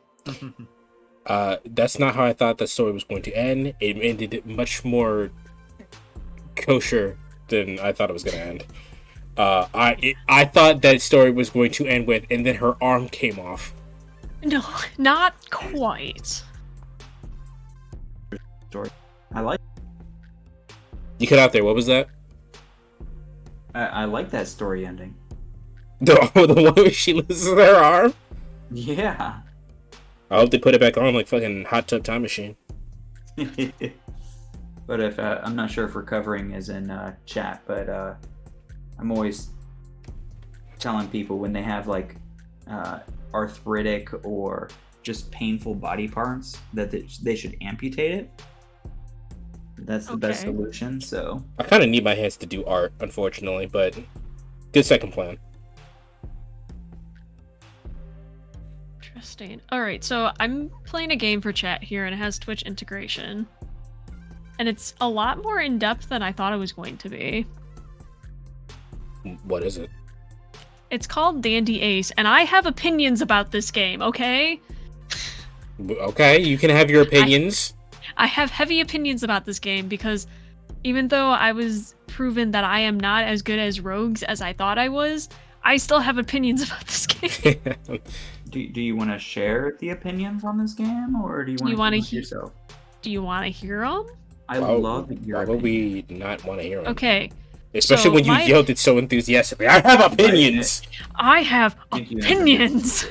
that's not how I thought the story was going to end. It ended much more kosher than I thought it was going to end. I thought that story was going to end with, and then her arm came off.
No, not quite.
Story. I like.
You cut out there. What was that?
I like that story ending.
The one where she loses her arm?
Yeah.
I hope they put it back on like fucking Hot Tub Time Machine.
But if I'm not sure if recovering is in chat, but I'm always telling people when they have like arthritic or just painful body parts that they should amputate it. That's the best solution. So
I kind of need my hands to do art, unfortunately, but good second plan.
Interesting. All right, so I'm playing a game for chat here, and it has Twitch integration. And it's a lot more in-depth than I thought it was going to be.
What is it?
It's called Dandy Ace, and I have opinions about this game, okay?
Okay, you can have your opinions.
I have heavy opinions about this game because even though I was proven that I am not as good as rogues as I thought I was, I still have opinions about this game.
do you want to share the opinions on this game, or do you want to hear yourself?
Do you want to hear them?
I love your
Why would we not want to hear them?
Okay.
Especially when you yelled it so enthusiastically. I have opinions!
I have opinions!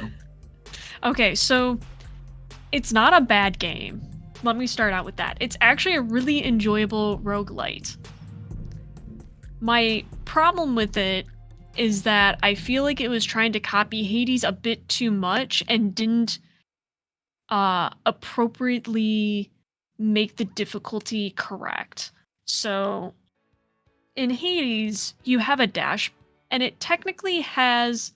Okay, so it's not a bad game. Let me start out with that. It's actually a really enjoyable roguelite. My problem with it is that I feel like it was trying to copy Hades a bit too much and didn't appropriately make the difficulty correct. So in Hades, you have a dash, and it technically has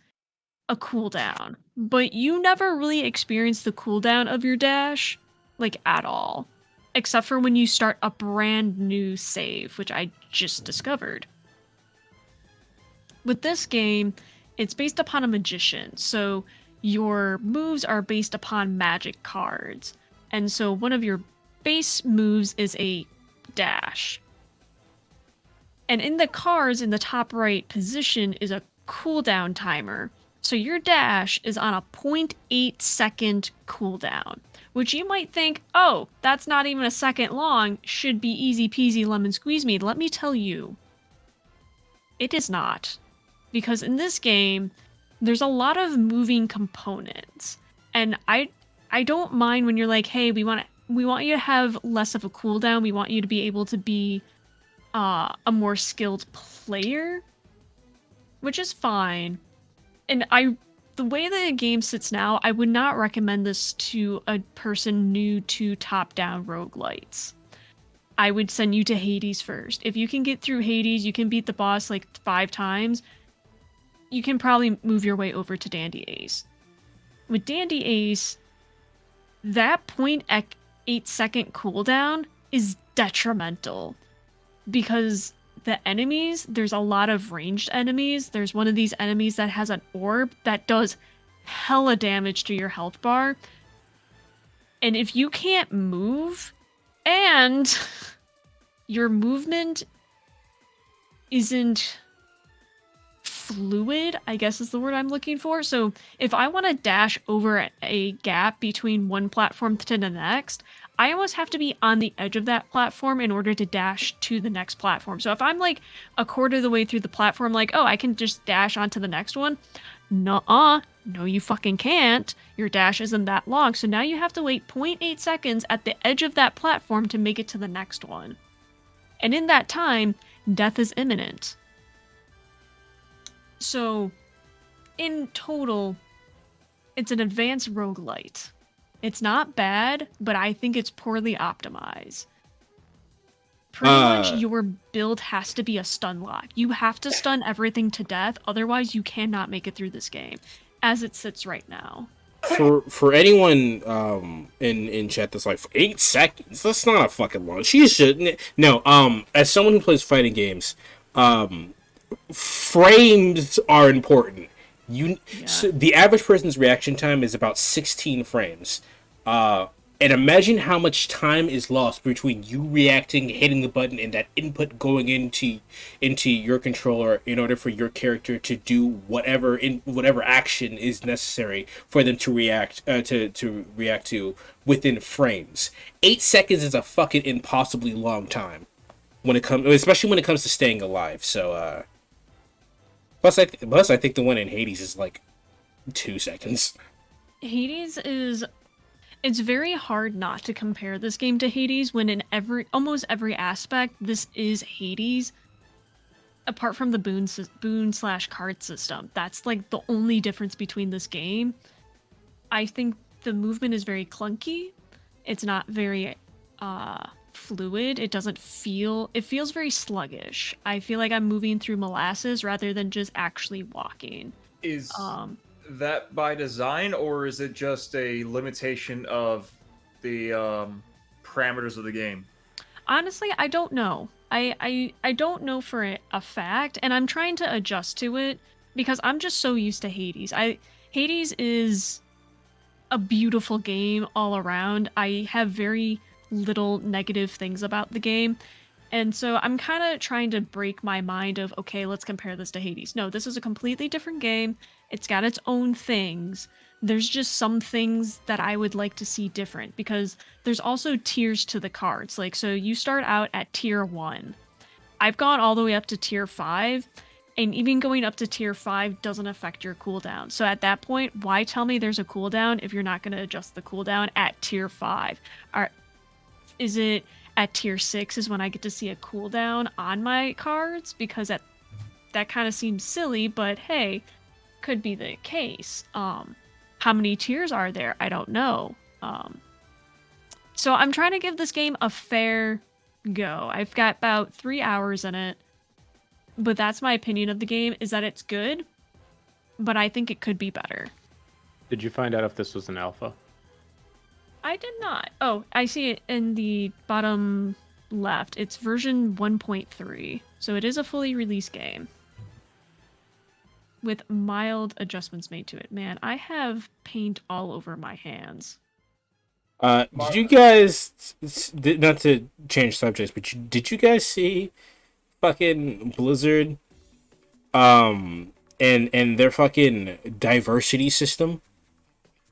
a cooldown, but you never really experience the cooldown of your dash, like, at all. Except for when you start a brand new save, which I just discovered. With this game, it's based upon a magician, so your moves are based upon magic cards. And so one of your base moves is a dash. And in the cards in the top right position is a cooldown timer. So your dash is on a 0.8 second cooldown, which you might think, oh, that's not even a second long, should be easy peasy lemon squeeze me. Let me tell you, it is not. Because in this game, there's a lot of moving components. And I don't mind when you're like, hey, we want you to have less of a cooldown. We want you to be able to be a more skilled player, which is fine. And the way the game sits now, I would not recommend this to a person new to top-down roguelites. I would send you to Hades first. If you can get through Hades, you can beat the boss like 5 times, you can probably move your way over to Dandy Ace. With Dandy Ace, that 0.8 second cooldown is detrimental. Because the enemies, there's a lot of ranged enemies. There's one of these enemies that has an orb that does hella damage to your health bar. And if you can't move, and your movement isn't fluid, I guess is the word I'm looking for. So if I want to dash over a gap between one platform to the next, I almost have to be on the edge of that platform in order to dash to the next platform. So if I'm like a quarter of the way through the platform, like, oh, I can just dash onto the next one. Nuh-uh. No, you fucking can't. Your dash isn't that long. So now you have to wait 0.8 seconds at the edge of that platform to make it to the next one. And in that time, death is imminent. So, in total, it's an advanced roguelite. It's not bad, but I think it's poorly optimized. Pretty much your build has to be a stun lock. You have to stun everything to death, otherwise you cannot make it through this game, as it sits right now.
For anyone in chat that's like 8 seconds, that's not a fucking long. She should no. As someone who plays fighting games, frames are important. So the average person's reaction time is about 16 frames. And imagine how much time is lost between you reacting, hitting the button, and that input going into your controller in order for your character to do whatever action is necessary for them to react to within frames. 8 seconds is a fucking impossibly long time especially when it comes to staying alive. So plus I think the one in Hades is like 2 seconds.
Hades is... It's very hard not to compare this game to Hades when in almost every aspect this is Hades. Apart from the boon/card system, that's like the only difference between this game. I think the movement is very clunky. It's not very fluid. It feels very sluggish. I feel like I'm moving through molasses rather than just actually walking.
Is that by design, or is it just a limitation of the parameters of the game?
Honestly, I don't know. I don't know for a fact, and I'm trying to adjust to it because I'm just so used to Hades. Hades is a beautiful game all around. I have very little negative things about the game. And so I'm kind of trying to break my mind of, okay, let's compare this to Hades. No, this is a completely different game. It's got its own things. There's just some things that I would like to see different because there's also tiers to the cards. Like, so you start out at tier 1. I've gone all the way up to tier 5, and even going up to tier 5 doesn't affect your cooldown. So at that point, why tell me there's a cooldown if you're not going to adjust the cooldown at tier 5? Is it at tier 6 is when I get to see a cooldown on my cards? Because that kind of seems silly, but hey, could be the case. How many tiers are there? I don't know. So I'm trying to give this game a fair go. I've got about 3 hours in it, but that's my opinion of the game, is that it's good, but I think it could be better.
Did you find out if this was an alpha?
I did not. Oh, I see it in the bottom left. It's version 1.3, so it is a fully released game with mild adjustments made to it. Man, I have paint all over my hands.
Did you guys, not to change subjects, but did you guys see fucking Blizzard and their fucking diversity system?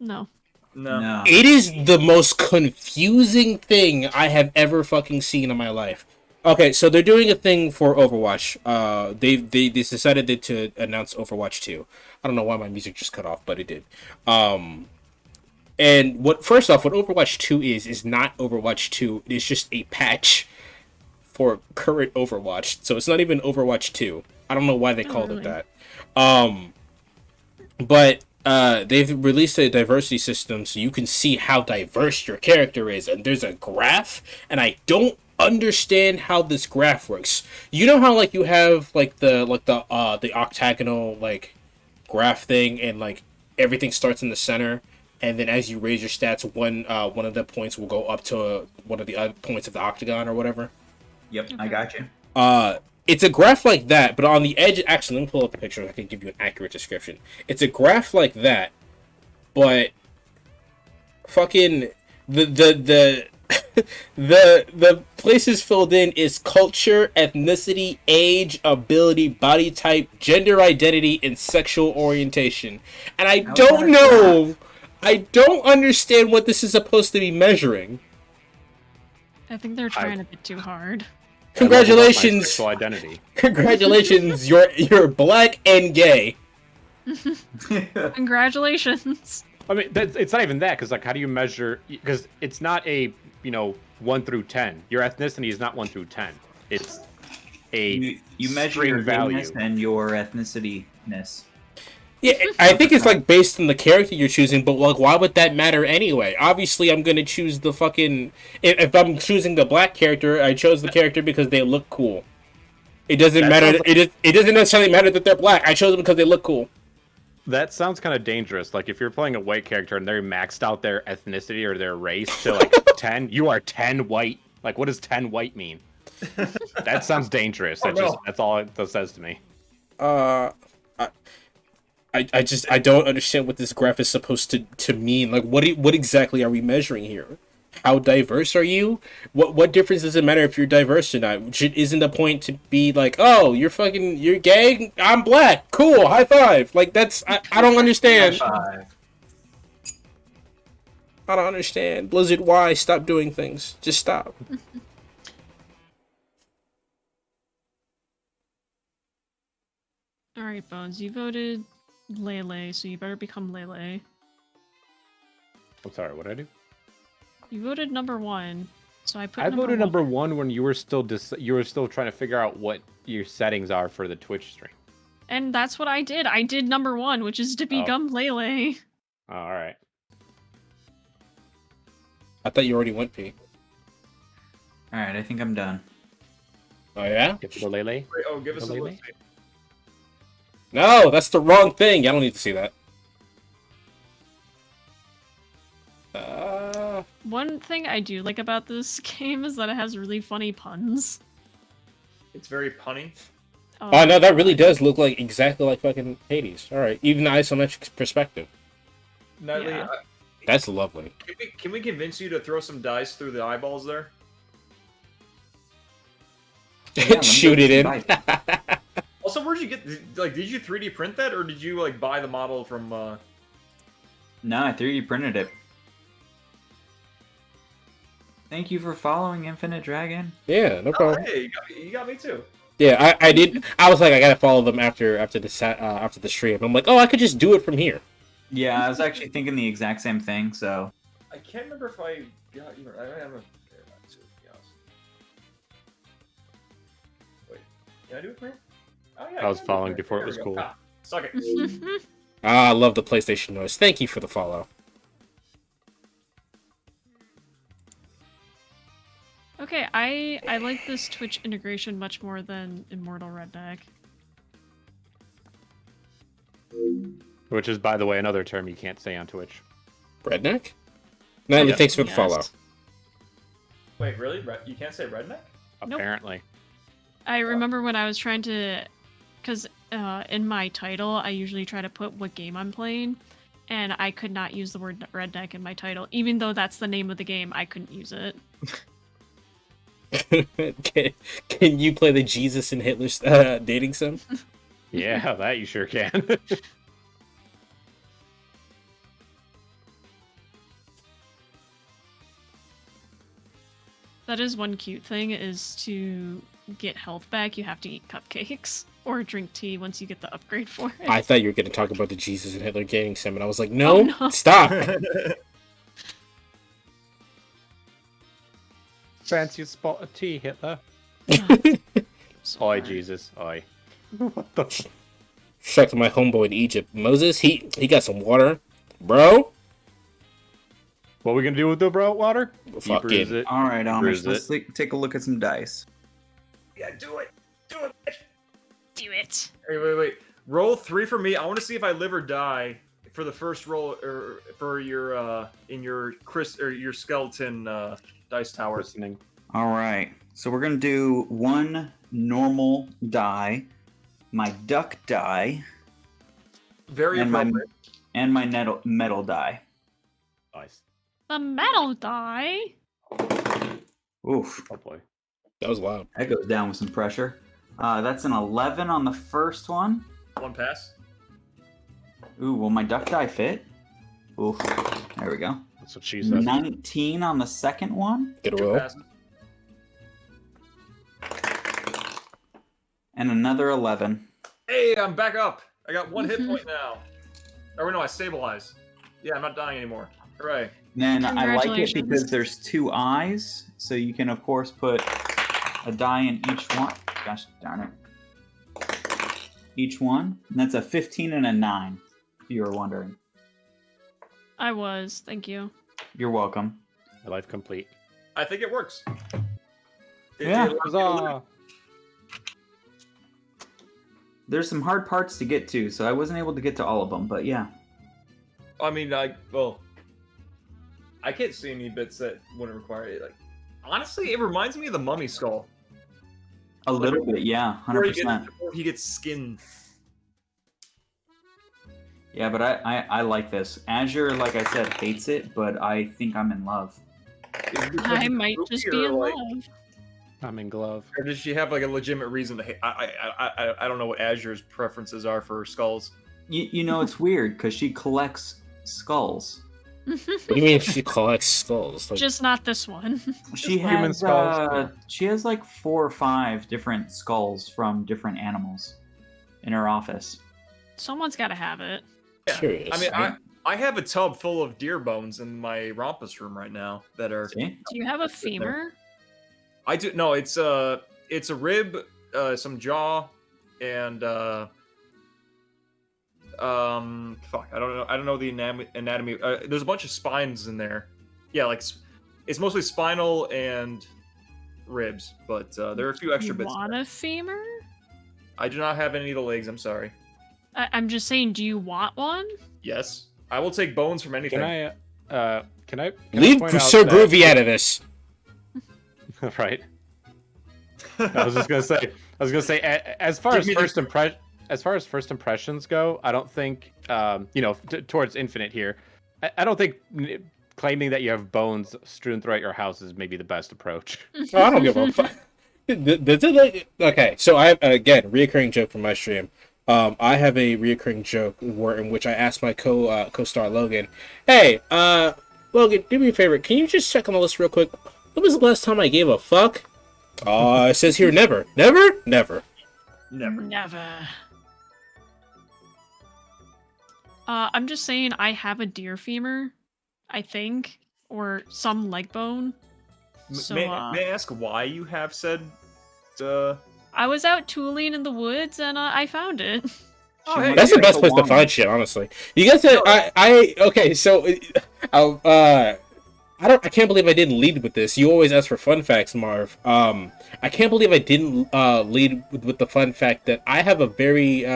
No.
No.
It is the most confusing thing I have ever fucking seen in my life. Okay, so they're doing a thing for Overwatch. They decided to announce Overwatch 2. I don't know why my music just cut off, but it did. And what Overwatch 2 is not Overwatch 2. It's just a patch for current Overwatch. So it's not even Overwatch 2. I don't know why they called it that. But they've released a diversity system so you can see how diverse your character is, and there's a graph, and I don't understand how this graph works. You know how like you have like the octagonal like graph thing, and like everything starts in the center, and then as you raise your stats, one of the points will go up to one of the other points of the octagon or whatever.
Yep, I got you.
It's a graph like that, but on the edge... Actually, let me pull up the picture so I can give you an accurate description. It's a graph like that, but... Fucking... The places filled in is culture, ethnicity, age, ability, body type, gender identity, and sexual orientation. And I don't know... I don't understand what this is supposed to be measuring.
I think they're trying a bit too hard.
Congratulations!
Sexual identity.
Congratulations, you're black and gay.
Congratulations.
I mean, it's not even that, because like, how do you measure? Because it's not a 1 through 10. Your ethnicity is not 1 through 10. It's a
you measure your
value
gayness and your ethnicity-ness.
Yeah, I think it's like based on the character you're choosing, but like, why would that matter anyway? Obviously, I'm gonna choose the fucking. If I'm choosing the black character, I chose the character because they look cool. It doesn't matter. It doesn't necessarily matter that they're black. I chose them because they look cool.
That sounds kind of dangerous. Like, if you're playing a white character and they're maxed out their ethnicity or their race to, like, 10, you are 10 white. Like, what does 10 white mean? That sounds dangerous.
Oh, no.
That's all it says to me.
I just I don't understand what this graph is supposed to mean. Like, what exactly are we measuring here? How diverse are you? What difference does it matter if you're diverse or not? Isn't the point to be like, oh, you're gay, I'm black, cool, high five? Like, that's I don't understand.
Five.
I don't understand. Blizzard, why? Stop doing things. Just stop.
All right, Bones, you voted Lele, so you better become Lele.
I'm sorry, what did I do?
You voted number 1, so I put.
I voted
one.
number 1 when you were still trying to figure out what your settings are for the Twitch stream.
And that's what I did. I did number 1, which is to become Lele.
Oh, all right.
I thought you already went P.
All right, I think I'm done.
Oh yeah?
Get to the Lele.
Wait, oh, give us a
Lele?
look.
No, that's the wrong thing. I don't need to see that.
One thing I do like about this game is that it has really funny puns.
It's very punny.
Oh no, that really does look like exactly like fucking Hades. All right, even the isometric perspective.
Natalie,
Yeah.
That's lovely.
can we convince you to throw some dice through the eyeballs there?
let me
Shoot
go
it in.
buy
Also, where'd you get? Like, did you 3D print that, or did you like buy the model from?
No, I 3D printed it. Thank you for following Infinite Dragon.
Yeah, no
Oh,
problem.
hey, you got me too.
Yeah, I did. I was like, I gotta follow them after the stream. I'm like, oh, I could just do it from here.
Yeah, I was actually thinking the exact same thing. So
I can't remember if I got you. I have a. Wait, can I do it from here? Oh yeah.
I was
can do
following
from here.
before it
There
was
we go.
cool.
Ah, suck it.
I love the PlayStation noise. Thank you for the follow.
Okay, I like this Twitch integration much more than Immortal Redneck.
Which is, by the way, another term you can't say on Twitch.
Redneck? Natalie,
Yeah.
thanks for the
Yes.
follow.
Wait, really? You can't say redneck?
Nope.
Apparently.
I remember when I was trying to, because in my title I usually try to put what game I'm playing, and I could not use the word redneck in my title, even though that's the name of the game. I couldn't use it.
Can you play the Jesus and Hitler dating sim?
Yeah, that you sure can.
That is one cute thing, is to get health back, you have to eat cupcakes or drink tea once you get the upgrade for it.
I thought you were going to talk about the Jesus and Hitler dating sim, and I was like, no,
Oh, no.
stop.
Fancy a spot of tea, Hitler.
So
Oi,
hard.
Jesus. Oi. What the?
Shout out to my homeboy in Egypt, Moses. He got some water, bro.
What are we gonna do with the bro water? You
Fuck
bruise
it.
all right, Amish,
Bruise
let's take a look at some dice.
Yeah, do it. Do it.
Do it.
Wait. Roll 3 for me. I want to see if I live or die for the first roll, or for your in your your skeleton dice tower.
Listening.
All right, so we're gonna do one normal die, my duck die,
Very
and my
appropriate.
metal die.
Nice.
The metal die.
Oof,
Oh boy.
That was loud.
that goes down with some pressure. That's an 11 on the first one.
One pass.
Ooh, will my duck die fit? Oof, there we go.
That's what she said.
19 on the second one,
Get a
Two
roll.
passes.
and another 11.
Hey, I'm back up. I got one hit
Mhm.
point now. Or no, I stabilize. Yeah, I'm not dying anymore. Hooray.
Then I like it
Congratulations.
because there's 2 eyes, so you can of course put a die in each one. Gosh darn it. Each one, and that's a 15 and a 9, if you were wondering.
I was. Thank you.
You're welcome.
My life complete.
I think it works.
Yeah.
It allows me to live.
Huzzah!
there's some hard parts to get to, so I wasn't able to get to all of them. But yeah,
I mean, I can't see any bits that wouldn't require it. Like, honestly, it reminds me of the mummy skull.
a little bit. Yeah,
Where
100%.
he gets skinned.
Yeah, but I like this. Azure, like I said, hates it, but I think I'm in love.
Is it because
I
it's
might
spooky,
just be
or,
in
like,
love.
I'm in glove.
Or does she have like a legitimate reason to hate? I don't know what Azure's preferences are for skulls.
You know, it's weird because she collects skulls.
What do you mean she collects skulls? Like,
Just not this one.
She
human
has
skulls,
she has like 4 or 5 different skulls from different animals in her office.
Someone's got to have it.
curious.
I mean, I have a tub full of deer bones in my Rompus room right now that are.
See?
Do you have a femur?
I do no. It's a rib, some jaw, and fuck. I don't know the anatomy. There's a bunch of spines in there. Yeah, like it's mostly spinal and ribs, but there are a few extra
You
bits.
want a femur?
I do not have any of the legs. I'm sorry.
I'm just saying, do you want one?
Yes, I will take bones from anything.
Can I
Leave
point out
Sir
that-
Groovy out of this.
Right. I was gonna say, as far
Give
as
me the-
first impressions go, I don't think, towards Infinite here, I don't think claiming that you have bones strewn throughout your house is maybe the best approach.
Oh, I don't give a fuck. Okay, so I have, again, reoccurring joke from my stream. I have a reoccurring joke in which I asked my co-star Logan, "Hey, Logan, do me a favor. Can you just check on the list real quick? When was the last time I gave a fuck?" It says here, never, never, never.
Never.
Never. I'm just saying, I have a deer femur, I think, or some leg bone. So,
May I ask why you have said?
I was out tooling in the woods and I found it.
Oh, hey,
That's the
Yeah,
best
so
place to
long.
find shit, honestly. You guys said okay, so I can't believe I didn't lead with this. You always ask for fun facts, Marv. I can't believe I didn't lead with the fun fact that I have a very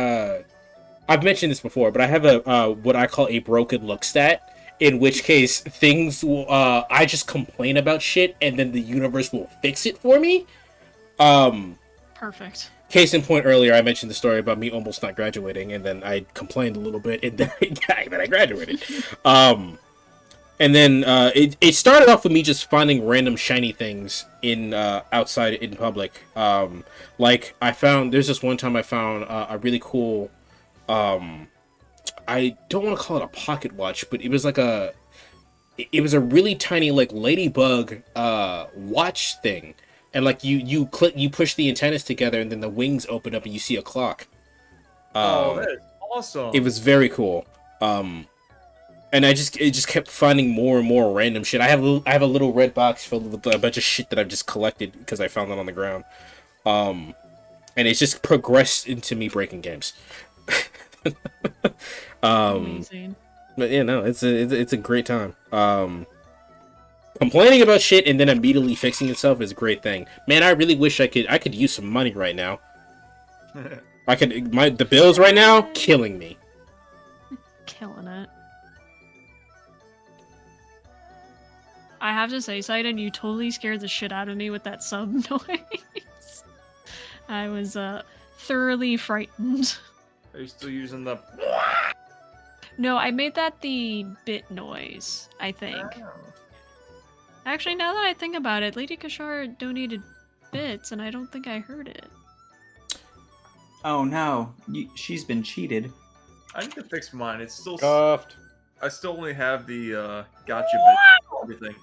I've mentioned this before, but I have a what I call a broken look stat. In which case, things will I just complain about shit, and then the universe will fix it for me.
Perfect.
Case in point, earlier I mentioned the story about me almost not graduating, and then I complained a little bit, and then I graduated. And then it started off with me just finding random shiny things in outside in public. Like there's this one time I found a really cool. I don't want to call it a pocket watch, but it was like a really tiny like ladybug watch thing. And like you push the antennas together, and then the wings open up, and you see a clock.
that is awesome.
It was very cool. And it just kept finding more and more random shit. I have a little red box filled with a bunch of shit that I've just collected because I found it on the ground. And it's just progressed into me breaking games.
Amazing.
But yeah, no, it's a great time. Complaining about shit and then immediately fixing itself is a great thing. Man, I really wish I could use some money right now. The bills right now killing me.
Killing it. I have to say, Sidon, you totally scared the shit out of me with that sub noise. I was thoroughly frightened.
Are you still using the?
No, I made that the bit noise, I think. Actually, now that I think about it, Lady Kashar donated bits, and I don't think I heard it.
Oh no, she's been cheated.
I need to fix mine. It's still.
Cuffed.
I still only have the gotcha bit for everything.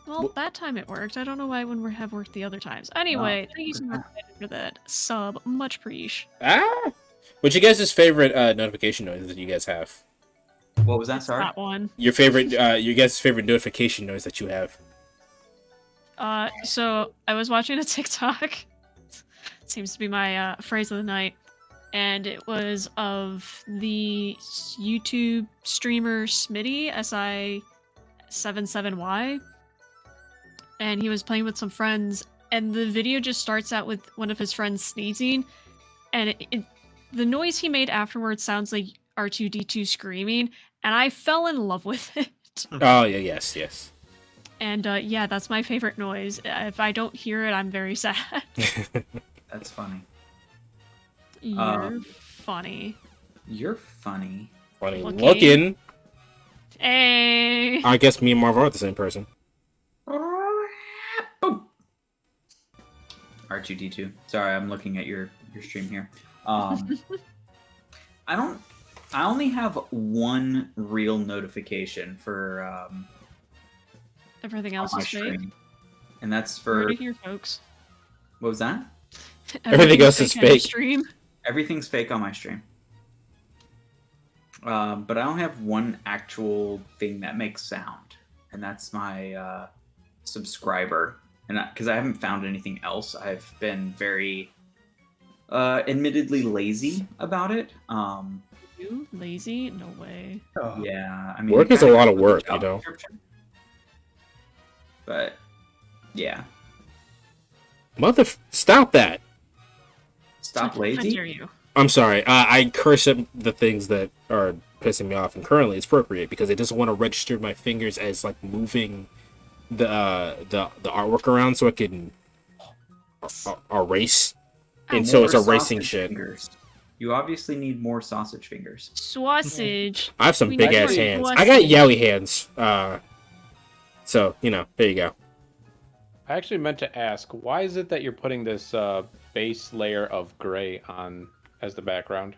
Well, that time it worked. I don't know why it wouldn't have worked the other times. Anyway, thank you so much for that sub. Much preach.
What's your guys' favorite notification noise that you guys have?
What was that? Sorry.
That one.
Your guys' favorite notification noise that you have?
So I was watching a TikTok. Seems to be my phrase of the night. And it was of the YouTube streamer Smitty, SI77Y. And he was playing with some friends. And the video just starts out with one of his friends sneezing. And the noise he made afterwards sounds like R2D2 screaming, and I fell in love with it.
Oh yeah, yes.
And yeah, that's my favorite noise. If I don't hear it, I'm very sad.
That's funny.
You're funny.
You're funny.
Funny
Looking.
looking.
Hey.
I guess me and Marv are the same person.
Boom. R2D2. Sorry, I'm looking at your stream here. I only have one real notification for
Everything else
on my
is fake.
stream, and that's
Heard
for
it here, folks.
what was that?
Everything else is
on your
fake.
Stream.
Everything's fake on my stream. But I only have one actual thing that makes sound, and that's my subscriber. And because I haven't found anything else, I've been very, admittedly lazy about it.
You lazy? No way.
Yeah, I mean,
Work is a
kinda
lot of
goes with the
work, you
job
know.
description. But yeah,
Stop that.
stop
How
lazy.
dare you?
I'm sorry. I curse at the things that are pissing me off, and currently it's Procreate because it doesn't want to register my fingers as like moving the artwork around so it can erase, and so it's
More
erasing
sausage
shit.
fingers. You obviously need more sausage fingers.
Sausage.
I have some
We
big
need
ass
more
hands.
sausage.
I got yowie hands. So there you go.
I actually meant to ask, why is it that you're putting this base layer of gray on as the background?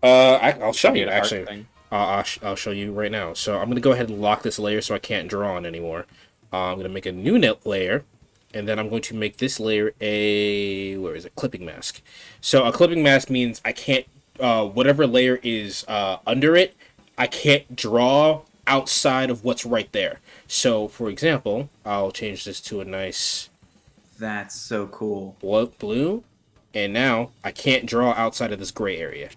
I'll show you
The art
actually.
thing?
I'll show you right now. So I'm gonna go ahead and lock this layer so I can't draw on anymore. I'm gonna make a new net layer, and then I'm going to make this layer a clipping mask. So a clipping mask means I can't whatever layer is under it, I can't draw outside of what's right there. So for example, I'll change this to a nice
That's so cool.
blue, and now I can't draw outside of this gray area.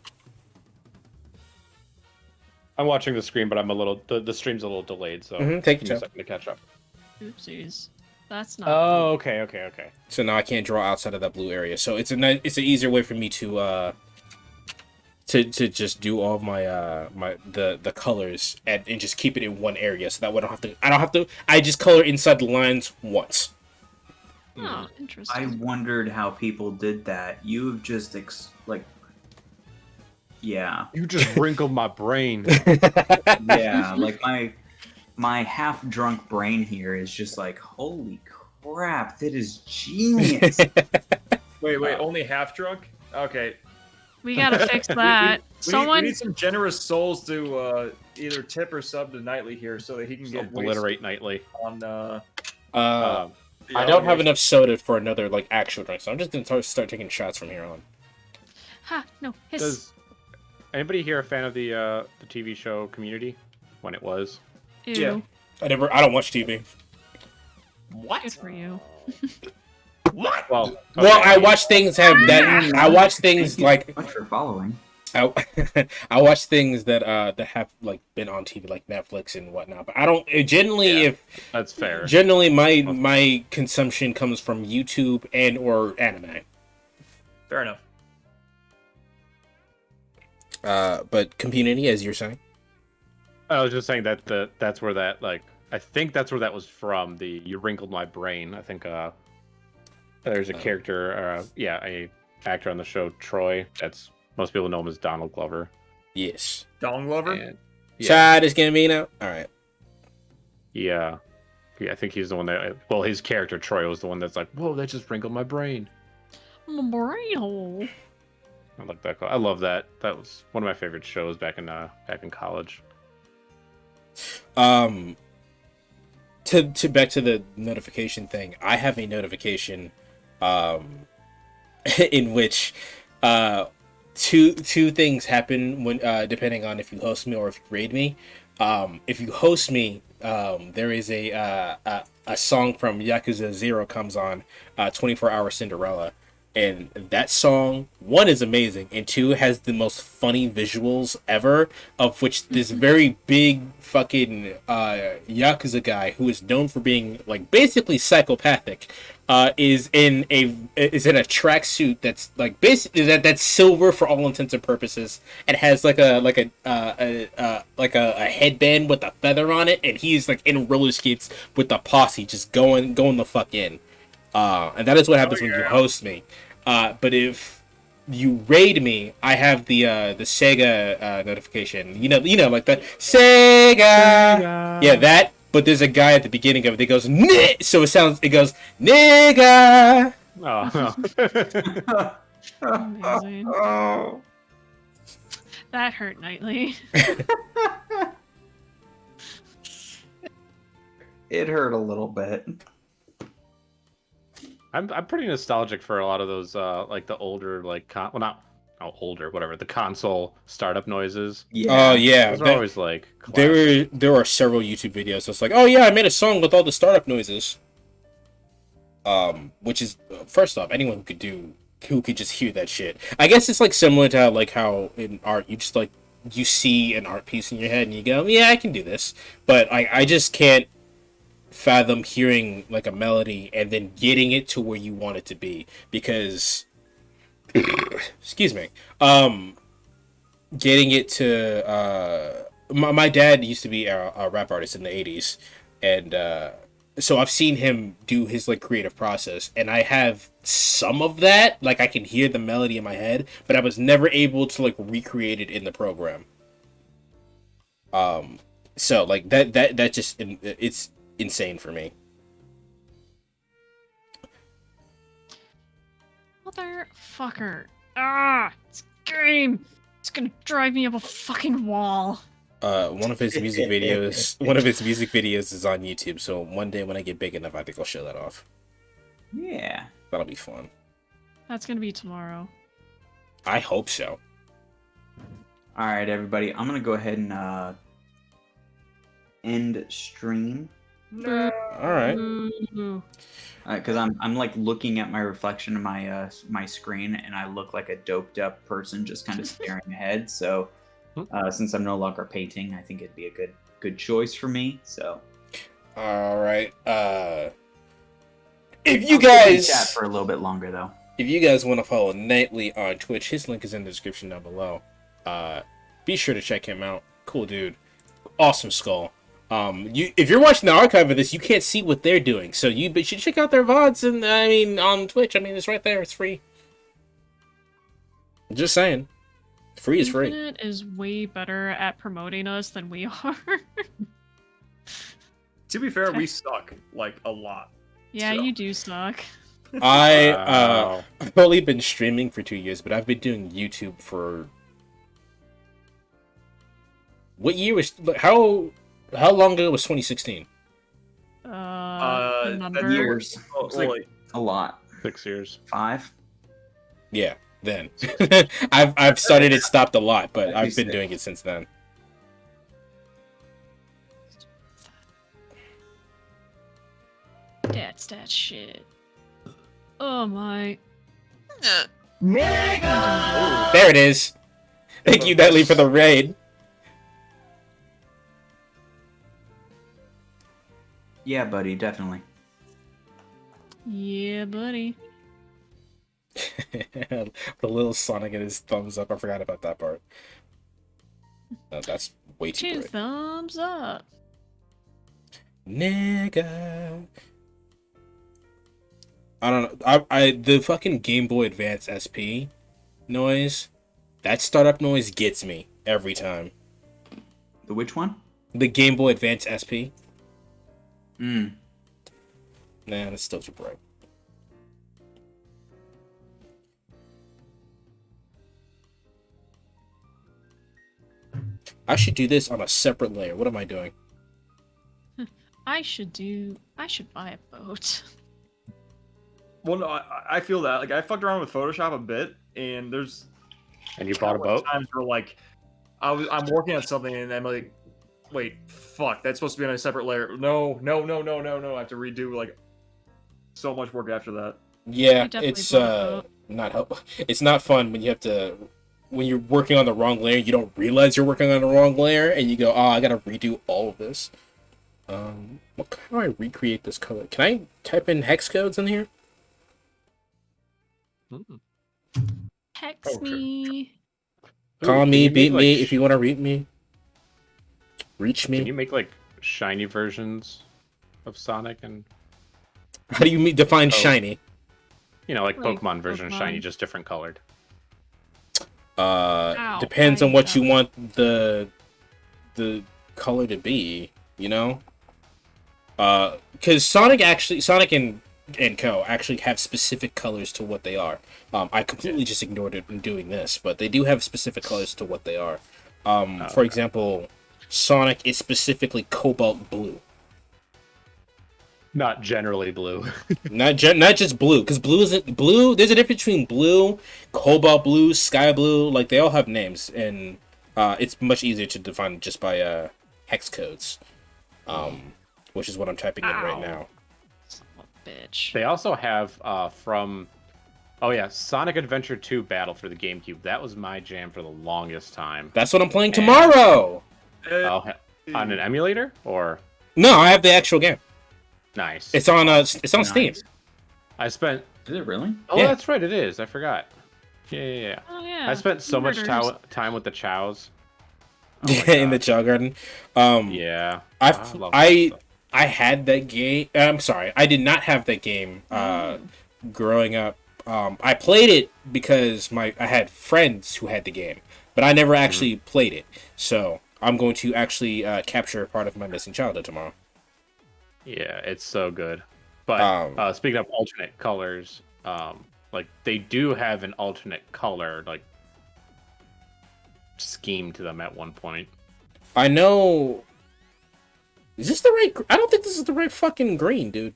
I'm watching the screen, but I'm a little the stream's a little delayed, so
Take
give
your
me a
time.
second to catch up.
Oopsies. That's not.
Oh, okay.
So now I can't draw outside of that blue area. So it's an easier way for me to just do all of my the colors and just keep it in one area. So that way I don't have to. I just color inside the lines once.
Oh,
I
interesting.
wondered how people did that. You've just yeah,
You just wrinkled my brain.
yeah. Like my half drunk brain here is just like, holy crap, that is genius.
Wait, only half drunk? Okay.
We gotta fix that.
We need some generous souls to either tip or sub to Nightly here so that he can get
Obliterate nightly.
wasted on.
I don't have enough soda for another like actual drink, so I'm just gonna start taking shots from here on.
Ha! No. Hiss.
Does anybody here a fan of the TV show Community when it was?
Ew.
Yeah.
I don't watch TV.
Good for you.
What?
Well,
Well, I watch things that I watch things
Thank you
like
so much for following.
I watch things that that have like been on TV like Netflix and whatnot. But I don't generally
that's fair.
generally my consumption comes from YouTube and or anime.
Fair enough.
But Community, as you're saying.
I was just saying that that's where that I think that's where that was from. The you wrinkled my brain. I think there's a character, a actor on the show Troy. That's most people know him as Donald Glover.
Yes.
Dong Lover?
And,
Childish Gambino. All right.
yeah, I think he's the one that. Well, his character Troy was the one that's like, whoa, that just wrinkled my brain.
My brain hole.
I like that. I love that. That was one of my favorite shows back in college.
To back to the notification thing, I have a notification in which two things happen when depending on if you host me or if you raid me. If you host me, there is a song from Yakuza 0 comes on, 24 Hour Cinderella. And that song, one, is amazing, and two, has the most funny visuals ever. Of which this very big fucking yakuza guy who is known for being like basically psychopathic, is in a tracksuit that's like basically that's silver for all intents and purposes, and has like a headband with a feather on it, and he's like in roller skates with the posse, just going the fuck in. And that is what happens when you host me. But if you raid me, I have the Sega notification. Like the Sega. Yeah, that. But there's a guy at the beginning of it that goes so it goes nigga.
Oh, no.
Amazing.
Oh.
That hurt Nightly.
It hurt a little bit.
I'm pretty nostalgic for a lot of those like the older not older, whatever, the console startup noises.
Oh yeah,
Those are always like
there are several YouTube videos that's like, oh yeah, I made a song with all the startup noises. Which is, first off, anyone who could just hear that shit. I guess it's like similar to how in art you just like you see an art piece in your head and you go, yeah, I can do this, but I just can't fathom hearing like a melody and then getting it to where you want it to be, because excuse me, getting it to my dad used to be a rap artist in the 80s, and so I've seen him do his like creative process, and I have some of that, like I can hear the melody in my head, but I was never able to like recreate it in the program. So like that just, it's insane for me.
Motherfucker. This game. It's gonna drive me up a fucking wall.
One of his music videos is on YouTube, so one day when I get big enough, I think I'll show that off.
Yeah.
That'll be fun.
That's gonna be tomorrow.
I hope so.
All right, everybody. I'm gonna go ahead and end stream.
No.
All right.
Ooh.
Because I'm like looking at my reflection in my my screen, and I look like a doped up person just kind of staring ahead. So since I'm no longer painting, I think it'd be a good choice for me. So
All right. If you
I'll
guys
chat for a little bit longer though.
If you guys want to follow Nightly on Twitch, his link is in the description down below. Be sure to check him out. Cool dude. Awesome skull. If you're watching the archive of this, you can't see what they're doing, so you should check out their VODs, and on Twitch. It's right there. It's free. Just saying. Free is free.
Infinite is way better at promoting us than we are.
To be fair, we suck like a lot.
Yeah,
So.
you do suck.
I've only been streaming for 2 years, but I've been doing YouTube for... What year was... How long ago was 2016?
Number.
Years.
Oh,
It's like
like,
a lot.
6 years.
5.
Yeah, then. I've started it, stopped a lot, but I've been
56.
doing it since then.
That's that shit. Oh my.
There it is. Thank you, Nightly, for the raid.
Yeah, buddy, definitely.
Yeah, buddy.
The little Sonic and his thumbs up. I forgot about that part. No, that's way too
Two
bright.
thumbs up.
Nigga. I don't know. The fucking Game Boy Advance SP noise, that startup noise gets me every time.
The which one?
The Game Boy Advance SP.
Mm.
Nah, that's still too bright. I should do this on a separate layer. What am I doing?
I should buy a boat.
well, no, I feel that. Like, I fucked around with Photoshop a bit, and there's
And you bought a boat?
times where, like, I'm working on something, and I'm like, wait, fuck, that's supposed to be on a separate layer. No. I have to redo, like, so much work after that.
Yeah,
I definitely
it's
bought a boat.
not help. It's not fun when you have to when you're working on the wrong layer. You don't realize you're working on the wrong layer, and you go, "Oh, I gotta redo all of this." How do I recreate this color? Can I type in hex codes in here?
Hex
Oh, sure.
me.
Call
Can
me,
you
beat
make,
me
like,
if you want to reach me. Reach
Can
me.
you make like shiny versions of Sonic and
How do you define
Oh.
shiny?
like
Like
Pokemon version of shiny,
Pokemon.
just different colored?
Depends on
I
what you
got
want the color to be. You know, because Sonic and Co actually have specific colors to what they are. I completely just ignored it in doing this, but they do have specific colors to what they are. For
okay.
example, Sonic is specifically cobalt blue.
Not generally blue.
Not just blue, because blue isn't blue. There's a difference between blue, cobalt blue, sky blue. Like they all have names, and it's much easier to define just by hex codes, which is what I'm typing in right
Ow.
now.
Son of a bitch.
They also have from Sonic Adventure 2 Battle for the GameCube. That was my jam for the longest time.
That's what I'm playing tomorrow.
On an emulator or
No, I have the actual game.
nice.
It's on Steam.
Nice.
I spent.
Is it really?
Oh,
Yeah.
that's right. It is. I forgot. Yeah.
Oh yeah.
I spent so much
Murders.
time with the chows. Oh my
In the
God.
Chow Garden.
Yeah. I love that
I
stuff.
had that game. I'm sorry, I did not have that game growing up. I played it because I had friends who had the game, but I never actually played it. So I'm going to actually capture part of my missing childhood tomorrow.
Yeah, it's so good. But speaking of alternate colors, like they do have an alternate color like scheme to them at one point.
I know. Is this the right? I don't think this is the right fucking green, dude.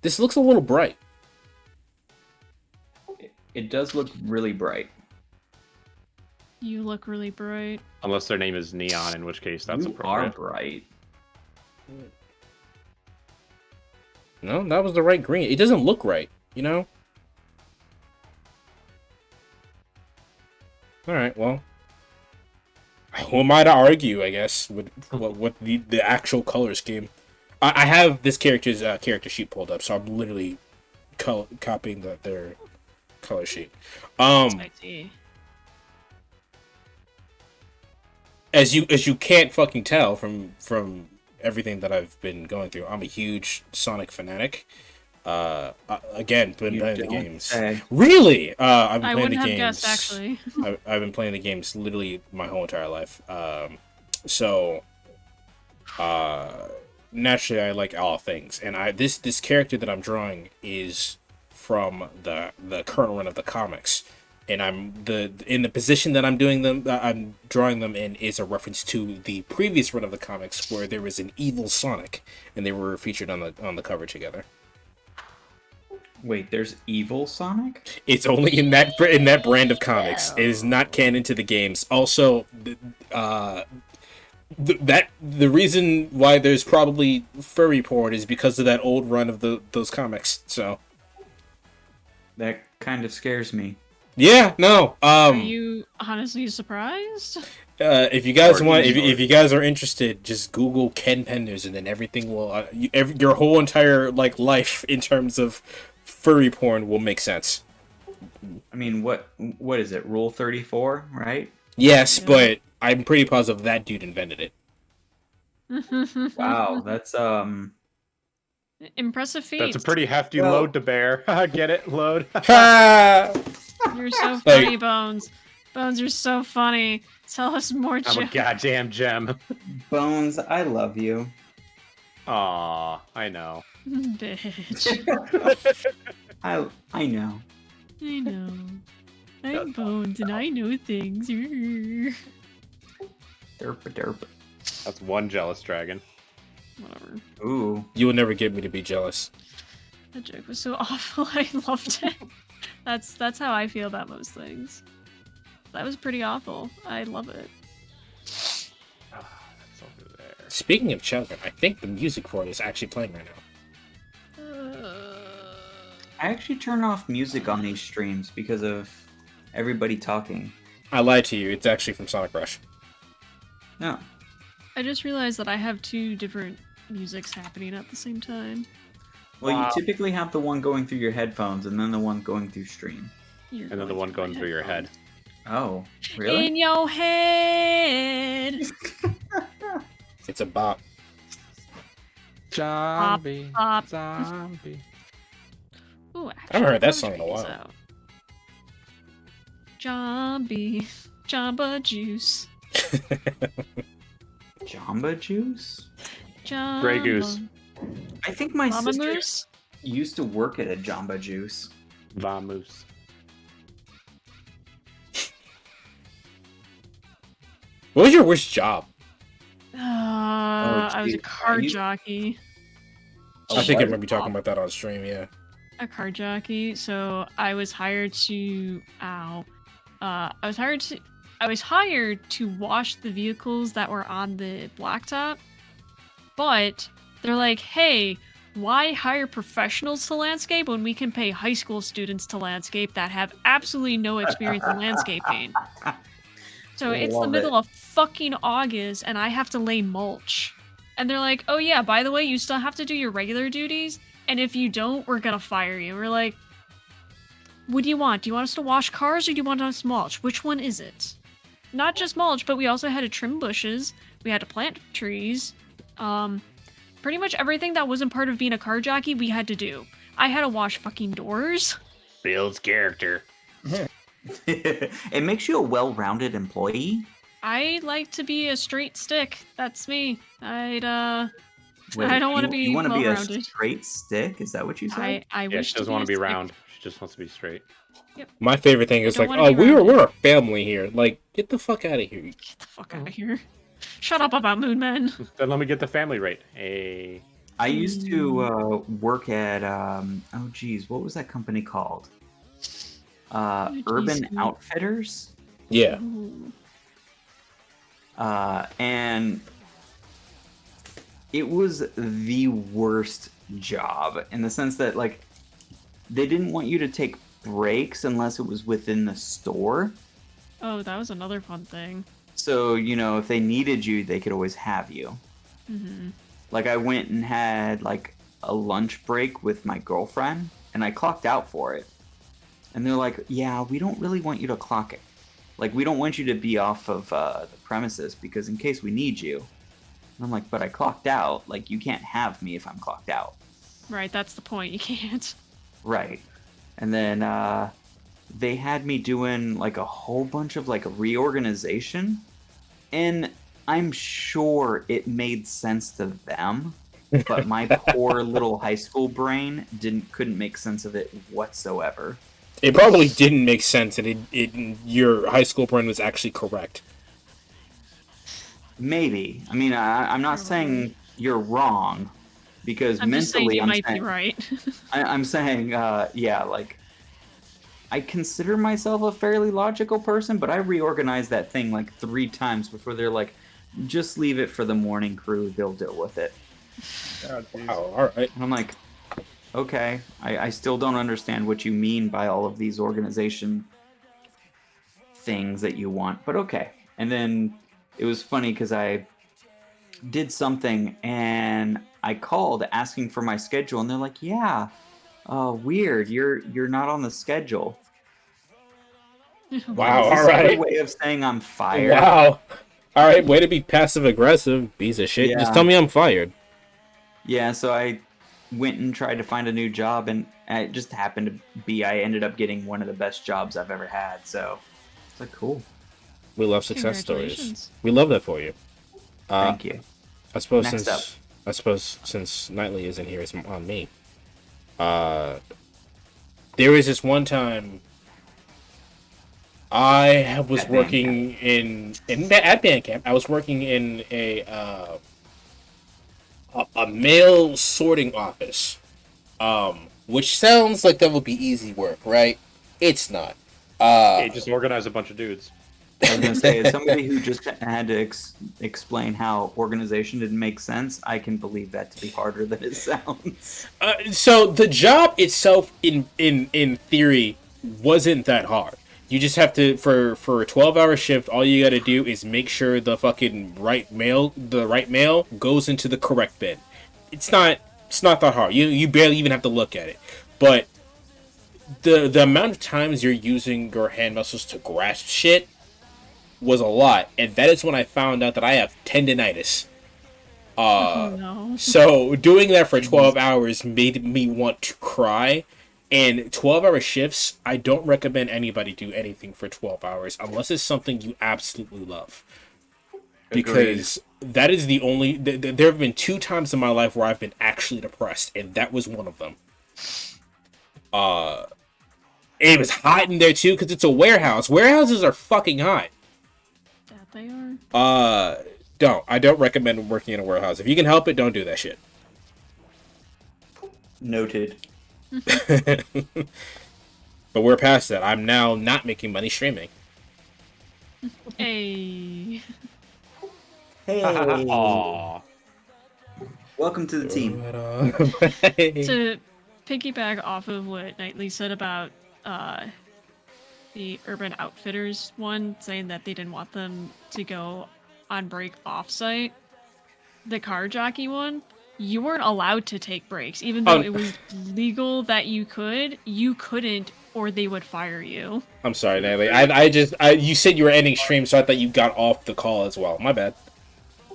This looks a little bright.
It does look really bright.
You look really bright.
Unless their name is Neon, in which case that's
You are
appropriate.
bright.
No, that was the right green. It doesn't look right, you know? Alright, well. Who am I to argue, I guess, with what the actual color scheme? I have this character's character sheet pulled up, so I'm literally copying their color sheet.
Spicy.
As you can't fucking tell from everything that I've been going through, I'm a huge Sonic fanatic. Again, been playing the games.
Say.
Really? I've been
I
playing
wouldn't
the
have
games.
guessed actually.
I've been playing the games literally my whole entire life. So naturally, I like all things, and this character that I'm drawing is from the current run of the comics. And in the position that I'm drawing them in is a reference to the previous run of the comics where there was an evil Sonic, and they were featured on the cover together.
Wait, there's evil Sonic?
It's only in that brand of comics. It is not canon to the games. Also, the reason why there's probably furry porn is because of that old run of those comics. So
That kind of scares me.
yeah, no.
Are you honestly surprised?
If you guys want,
Origin
if you guys are interested, just Google Ken Penders, and then everything will, your whole entire life in terms of furry porn will make sense.
I mean, what is it? Rule 34, right?
Yes,
Yeah.
but I'm pretty positive that dude invented it.
Wow, that's
Impressive feat.
That's a pretty hefty
Well-
load to bear. Get it? Load.
You're so funny, Bones. Bones, you're so funny. Tell us more,
I'm a
Jim.
goddamn gem.
Bones. I love you.
Aw, I know.
Bitch.
I know.
I know. I'm Bones and I know things.
Derp derp.
That's one jealous dragon.
Whatever.
Ooh.
You will never get me to be jealous.
That joke was so awful. I loved it. That's how I feel about most things. That was pretty awful. I love it.
Ah, that's over there.
Speaking of children, I think the music for it is actually playing right now.
I actually turn off music on these streams because of everybody talking.
I lied to you. It's actually from Sonic Rush.
No.
I just realized that I have 2 different musics happening at the same time.
Well,
Wow.
you typically have the one going through your headphones and then the one going through stream.
You're
And then the one going through your head.
Oh, really?
In your head.
It's a bop.
Zombie.
Pop.
Zombie.
Ooh,
I haven't heard that
wanna
song
try
in a
these
while.
out. Zombie. Jamba juice.
Jamba Juice?
Jamba.
Grey Goose.
I think my
Mama
sister
Moose?
used to work at a Jamba Juice.
Vamoose.
What was your worst job?
I was a
geez.
car
You-
jockey.
I think I
what?
remember you talking about that on stream, yeah.
A car jockey. So I was hired to. Ow. I was hired to wash the vehicles that were on the blacktop. But they're like, hey, why hire professionals to landscape when we can pay high school students to landscape that have absolutely no experience in landscaping? So it's the
Love
middle
it.
of fucking August and I have to lay mulch. And they're like, oh yeah, by the way, you still have to do your regular duties. And if you don't, we're gonna fire you. We're like, what do you want? Do you want us to wash cars or do you want us to mulch? Which one is it? Not just mulch, but we also had to trim bushes. We had to plant trees. Pretty much everything that wasn't part of being a car jockey, we had to do. I had to wash fucking doors.
Builds character.
It makes you a well-rounded employee.
I like to be a straight stick. That's me.
Wait,
I don't want to be
You want to be a
well-rounded.
straight stick? Is that what you said?
I
Yeah,
wish
she doesn't want to be
a stick.
round. She just wants to be straight.
My favorite thing is
don't
like,
wanna
oh,
be rounded.
we're a family here. Like, get the fuck out of here.
Get the fuck out of here. Shut up about Moon Men.
Then let me get the family right. Hey.
I used to work at oh geez, what was that company called? Urban
geez.
Outfitters.
Yeah.
Ooh.
And it was the worst job in the sense that like they didn't want you to take breaks unless it was within the store.
Oh, that was another fun thing.
So, you know, if they needed you, they could always have you.
Hmm.
Like I went and had like a lunch break with my girlfriend and I clocked out for it. And they're like, yeah, we don't really want you to clock it. Like, we don't want you to be off of the premises because in case we need you. And I'm like, but I clocked out. Like, you can't have me if I'm clocked out.
Right, that's the point. You can't.
Right. And then they had me doing like a whole bunch of like reorganization. And I'm sure it made sense to them. But my poor little high school brain couldn't make sense of it whatsoever.
It probably didn't make sense, and your high school brain was actually correct.
Maybe. I mean, I'm not saying you're wrong, because
I'm just saying
mentally,
you might
saying,
be right.
I'm saying, yeah, like, I consider myself a fairly logical person, but I reorganized that thing like 3 times before they're like, just leave it for the morning crew, they'll deal with it.
Oh, jeez.
Oh, all right.
And I'm like, okay, I still don't understand what you mean by all of these organization things that you want, but okay. And then it was funny because I did something and I called asking for my schedule, and they're like, yeah, weird, you're not on the schedule.
Wow,
Is this
all right.
a way of saying I'm fired?
Wow. All right, way to be passive aggressive, piece of shit. Just
Yeah.
tell me I'm fired.
Yeah, so I went and tried to find a new job, and it just happened to be I ended up getting one of the best jobs I've ever had. So it's like, cool.
We love success stories.
Congratulations.
We love that for you.
Thank you.
I suppose
Next
since Knightley isn't here, it's on me. There was this one time I was
At
working at band camp. I was working in a mail sorting office, which sounds like that would be easy work, right? It's not.
Hey, just organize a bunch of dudes.
I was gonna say, as somebody who just had to explain how organization didn't make sense, I can believe that to be harder than it sounds.
So the job itself, in theory, wasn't that hard. You just have to for a 12-hour shift. All you got to do is make sure the fucking the right mail goes into the correct bin. It's not that hard. You barely even have to look at it. But the amount of times you're using your hand muscles to grasp shit was a lot, and that is when I found out that I have tendinitis.
Oh no.
So doing that for 12 hours made me want to cry. And 12-hour shifts, I don't recommend anybody do anything for 12 hours unless it's something you absolutely love. Because that is the only... There have been 2 times in my life where I've been actually depressed, and that was one of them. It was hot in there too, because it's a warehouse. Warehouses are fucking hot.
That they are.
I don't recommend working in a warehouse. If you can help it, don't do that shit.
Noted.
But we're past that. I'm now not making money streaming.
Hey.
Hey.
Aw.
Welcome to the team.
To piggyback off of what Knightley said about the Urban Outfitters one, saying that they didn't want them to go on break off-site, the car jockey one, you weren't allowed to take breaks. Even though it was legal that you couldn't, or they would fire you.
I'm sorry, Natalie. You said you were ending stream, so I thought you got off the call as well. My bad.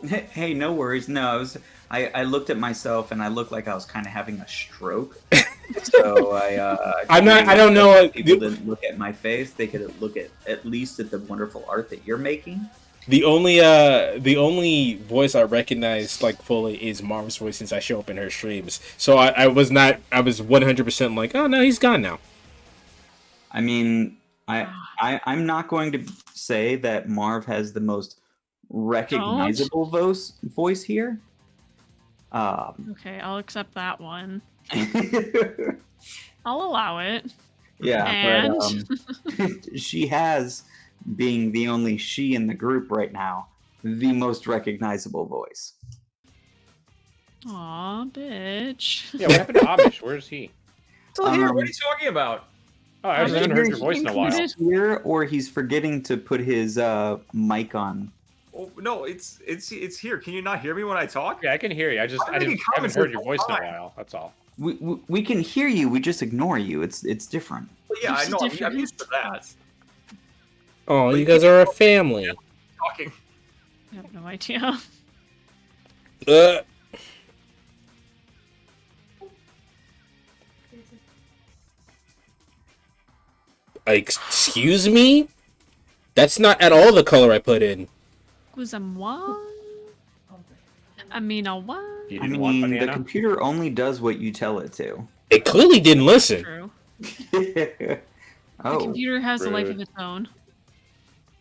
Hey, no worries. No, I looked at myself and I looked like I was kind of having a stroke. So I don't know. People didn't look at my face. They could look at least at the wonderful art that you're making.
The only voice I recognize like fully is Marv's voice since I show up in her streams. So I was 100% like, oh no, he's gone now.
I mean, I'm not going to say that Marv has the most recognizable voice here.
Okay, I'll accept that one. I'll allow it.
Yeah,
and
but she has, being the only she in the group right now, the most recognizable voice.
Aw, bitch.
Yeah, what happened to Amish? Where's he?
Still here. What are you talking about?
Oh, I just haven't heard your voice in a while.
included.
Here, or he's forgetting to put his mic on.
Oh, no, it's here. Can you not hear me when I talk?
Yeah, I can hear you. I just haven't heard your voice in a while. That's all.
We can hear you. We just ignore you. It's different.
Well, yeah, I
It's
know. I'm
different.
used to that.
Oh, you guys are a family.
Talking.
I have no idea.
Excuse me? That's not at all the color I put in.
Was a what? I mean, a what?
You
I
didn't want
mean, the
banana?
computer only does what you tell it to.
It clearly didn't listen.
True.
Oh,
The computer has a life
rude.
of its own.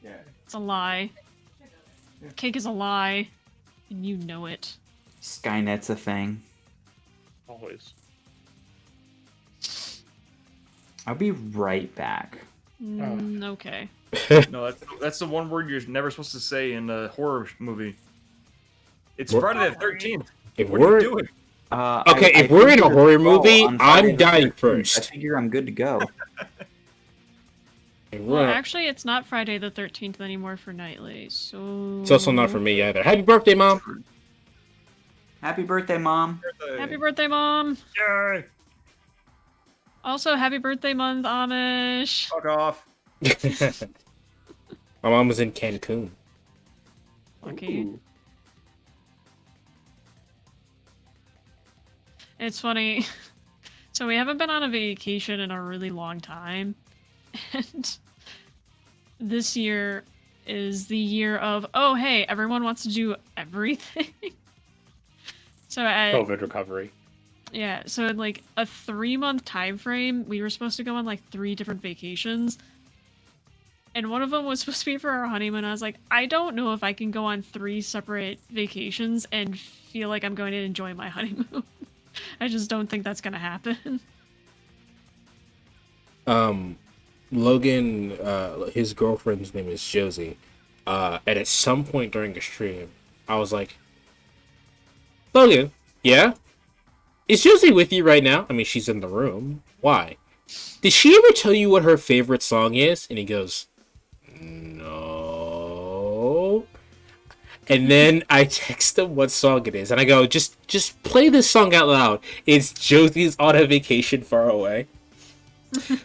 Yeah.
It's a lie. Cake is a lie, and you know it.
Skynet's a thing.
Always.
I'll be right back.
Okay.
No, that's the one word you're never supposed to say in a horror movie. It's
What?
Friday the 13th.
If
What are
we're
you doing?
Okay, if we're in a horror movie, I'm dying first.
I figure I'm good to go.
Well, actually, it's not Friday the 13th anymore for Nightly, so...
It's also not for me either. Happy birthday, Mom!
Happy birthday, Mom.
Happy birthday, Mom!
Yay!
Also, happy birthday month, Amish!
Fuck off.
My mom was in Cancun.
Okay.
Ooh.
It's funny. So we haven't been on a vacation in a really long time. And this year is the year of, oh, hey, everyone wants to do everything. So
COVID recovery.
yeah, so in like a 3-month time frame, we were supposed to go on like 3 different vacations. And one of them was supposed to be for our honeymoon. I was like, I don't know if I can go on 3 separate vacations and feel like I'm going to enjoy my honeymoon. I just don't think that's gonna happen.
Logan, his girlfriend's name is Josie. And at some point during the stream, I was like, Logan, yeah? Is Josie with you right now? I mean, she's in the room. Why? Did she ever tell you what her favorite song is? And he goes, no. And then I text him what song it is, and I go, just play this song out loud. It's Josie's On a Vacation Far Away.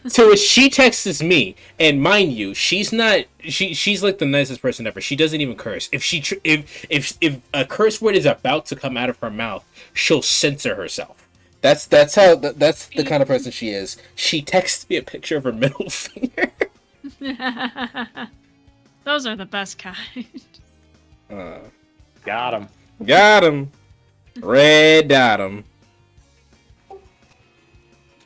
So she texts me, and mind you, she's not. She's like the nicest person ever. She doesn't even curse. If a curse word is about to come out of her mouth, she'll censor herself. That's the kind of person she is. She texts me a picture of her middle finger.
Those are the best kind.
Got him.
Got him. Red dot him.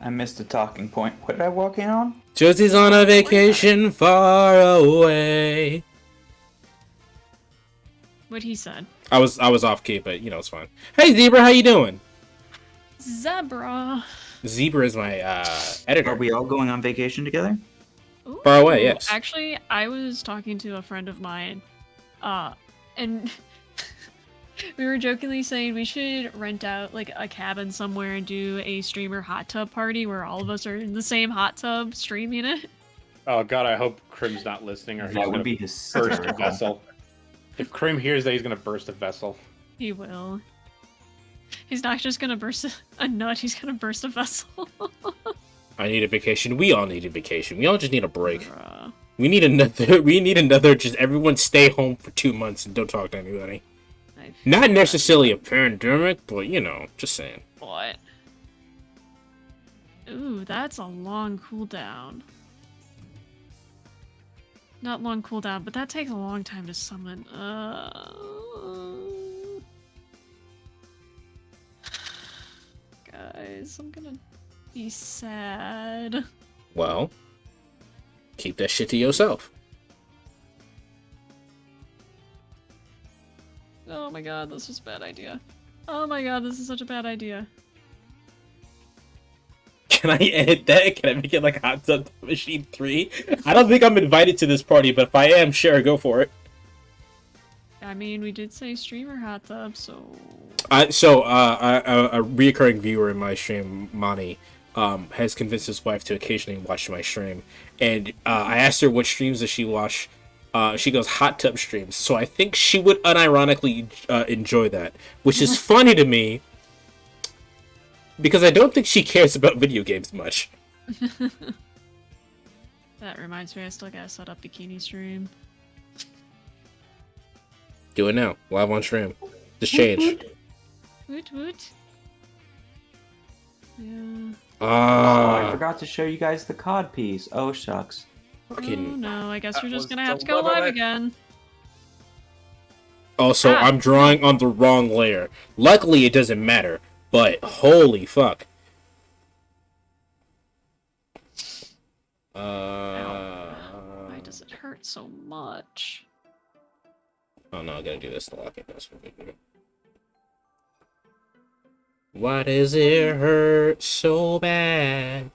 I missed a talking point. What did I walk in on?
Josie's on a vacation far away.
What he said.
I was off key, but you know it's fine. Hey Zebra, how you doing?
Zebra.
Zebra is my editor.
Are we all going on vacation together?
Ooh.
Far away, yes.
Actually, I was talking to a friend of mine, and we were jokingly saying we should rent out like a cabin somewhere and do a streamer hot tub party where all of us are in the same hot tub streaming it.
Oh god, I hope Krim's not listening, or he's
That
gonna
would be
burst a
hysterical.
vessel. If Krim hears that, he's gonna burst a vessel.
He will. He's not just gonna burst a nut, he's gonna burst a vessel.
I need a vacation. We all need a vacation. We all just need a break.
Bruh.
We need another. Just everyone stay home for 2 months and don't talk to anybody.
I
Not
feel
necessarily a pandemic, but you know, just saying.
What? Ooh, that's a long cooldown. Not long cooldown, but that takes a long time to summon. Guys, I'm gonna be sad.
Well, keep that shit to yourself.
Oh my god, this is a bad idea. Oh my god, this is such a bad idea.
Can I edit that? Can I make it like Hot Tub Machine 3? I don't think I'm invited to this party, but if I am, sure, go for it.
I mean, we did say streamer hot tub, so...
A reoccurring viewer in my stream, Mani, has convinced his wife to occasionally watch my stream. And I asked her what streams does she watch. She goes, hot tub streams. So I think she would unironically enjoy that. Which is funny to me, because I don't think she cares about video games much.
That reminds me, I still gotta set up bikini stream.
Do it now. Live on stream. Just change.
Woot woot. Yeah.
Oh, I
Ah,
forgot to show you guys the cod piece. Oh, shucks.
Oh
fucking.
no, I guess
That
we're just
was
gonna have
the
to go live
limit.
again.
Also,
Ah.
I'm drawing on the wrong layer. Luckily, it doesn't matter. But holy fuck.
Why does it hurt so much?
Oh no, I gotta do this to lock it. That's what we do. Why does it hurt so bad?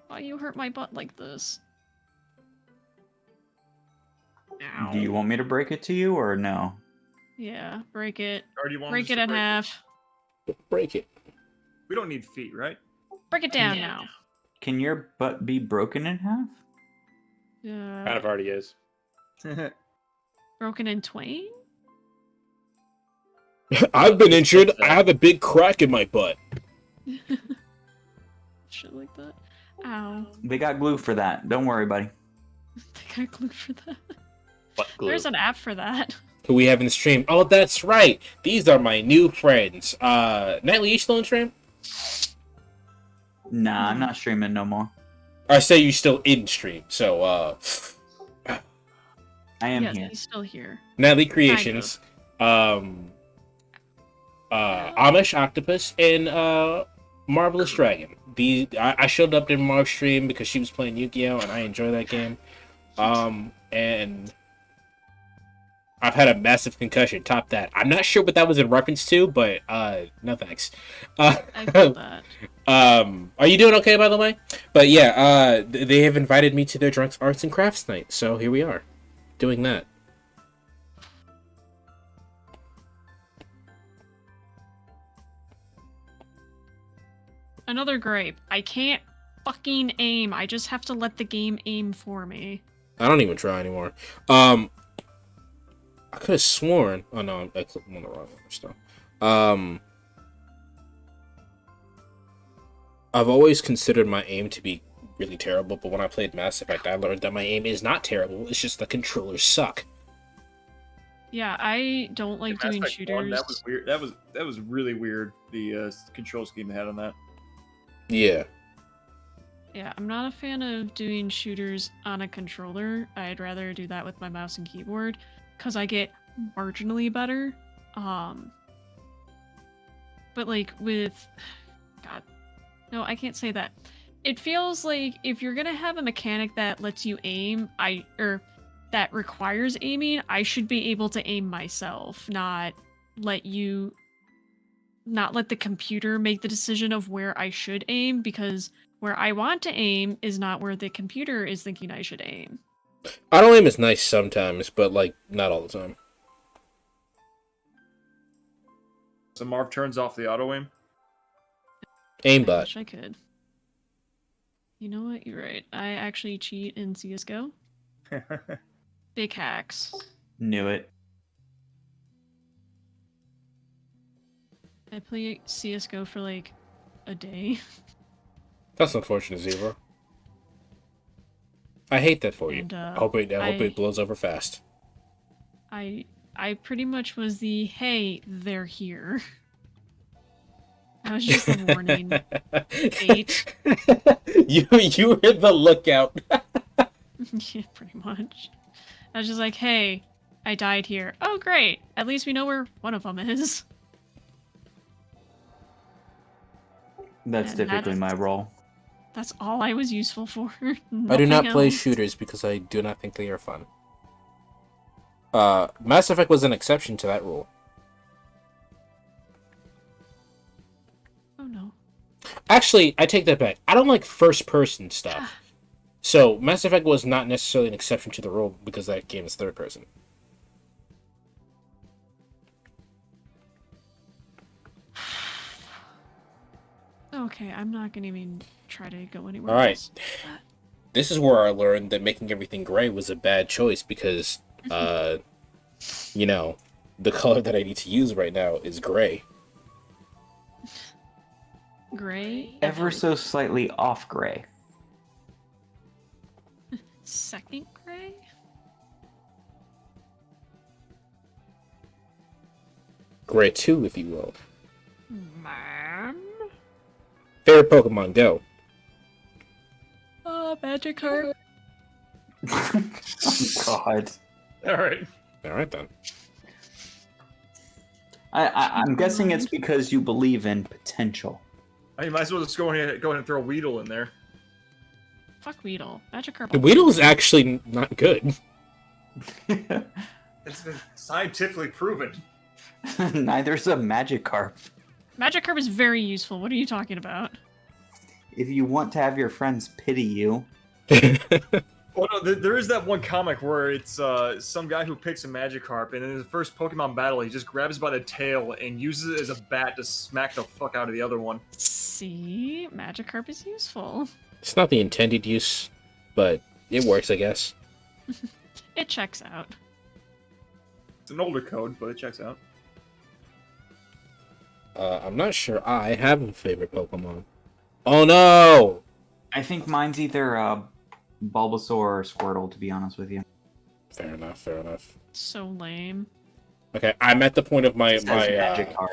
Why you hurt my butt like this? Ow.
Do you want me to break it to you or no?
Yeah, break it.
Or do you want
Break
us
it
to
in half.
Break it.
We don't need feet, right?
Break it down now.
Can your butt be broken in half?
Kind of already is.
Broken in twain?
I've been injured. I have a big crack in my butt.
Shit like that. Ow.
They got glue for that. Don't worry, buddy.
They got glue for that.
Butt glue.
There's an app for that.
Who we have in the stream? Oh, that's right. These are my new friends. Nightly, you still in stream?
Nah, I'm not streaming no more.
I say you still in stream. So,
I am
Yes,
here.
he's still here.
Nightly Creations, Amish Octopus, and Marvelous Dragon. I showed up in Marv's stream because she was playing Yu-Gi-Oh! And I enjoy that game. And I've had a massive concussion. Top that. I'm not sure what that was in reference to, but no thanks.
I feel that.
Are you doing okay, by the way? But yeah, they have invited me to their Drunks Arts and Crafts night, so here we are, doing that.
Another gripe. I can't fucking aim. I just have to let the game aim for me.
I don't even try anymore. I could have sworn. Oh no, I clicked on the wrong stuff. I've always considered my aim to be really terrible, but when I played Mass Effect, I learned that my aim is not terrible. It's just the controllers suck.
Yeah, I don't like doing
Mass Effect
shooters.
1, that was weird. That was really weird. The control scheme they had on that.
Yeah.
Yeah, I'm not a fan of doing shooters on a controller. I'd rather do that with my mouse and keyboard because I get marginally better. But like with God, no, I can't say that. It feels like if you're gonna have a mechanic that lets you aim, that requires aiming, I should be able to aim myself, not let the computer make the decision of where I should aim, because where I want to aim is not where the computer is thinking I should aim.
Auto aim is nice sometimes, but like not all the time.
So Marv turns off the auto aim.
I
Aimbot.
wish I could. You know what? You're right. I actually cheat in CS:GO. Big hacks.
Knew it.
I play CS:GO for like a day.
That's unfortunate, Zero. I hate that for you.
And,
I hope it blows over fast.
I pretty much was the hey, they're here. I was just the warning. 8.
You were the lookout.
Yeah, pretty much. I was just like, hey, I died here. Oh, great. At least we know where one of them is.
That's
And
typically
that's-
my role.
That's all I was useful for.
I do not
Nothing
play
else.
shooters because I do not think they are fun. Mass Effect was an exception to that rule.
Oh no.
Actually, I take that back. I don't like first-person stuff. So, Mass Effect was not necessarily an exception to the rule because that game is third-person.
Okay, I'm not gonna even try to go anywhere
All right.
else.
This is where I learned that making everything gray was a bad choice because, you know, the color that I need to use right now is gray.
Gray.
Ever so slightly off gray.
Second gray?
Gray 2, if you will.
Ma'am?
Favorite Pokemon, go.
Magikarp.
Oh, God.
All right.
All right, then.
I'm guessing it's because you believe in potential.
You might as well just go ahead and throw Weedle in there.
Fuck Weedle. Magikarp.
The Weedle is actually not good.
It's been scientifically proven.
Neither's a Magikarp.
Magikarp is very useful. What are you talking about?
If you want to have your friends pity you,
Well, no, there is that one comic where it's some guy who picks a Magikarp, and in his first Pokemon battle, he just grabs by the tail and uses it as a bat to smack the fuck out of the other one.
See? Magikarp is useful.
It's not the intended use, but it works, I guess.
It checks out.
It's an older code, but it checks out.
I'm not sure I have a favorite Pokemon. Oh no!
I think mine's either Bulbasaur or Squirtle, to be honest with you.
Fair enough, fair enough.
So lame.
Okay, I'm at the point of
It says Magikarp.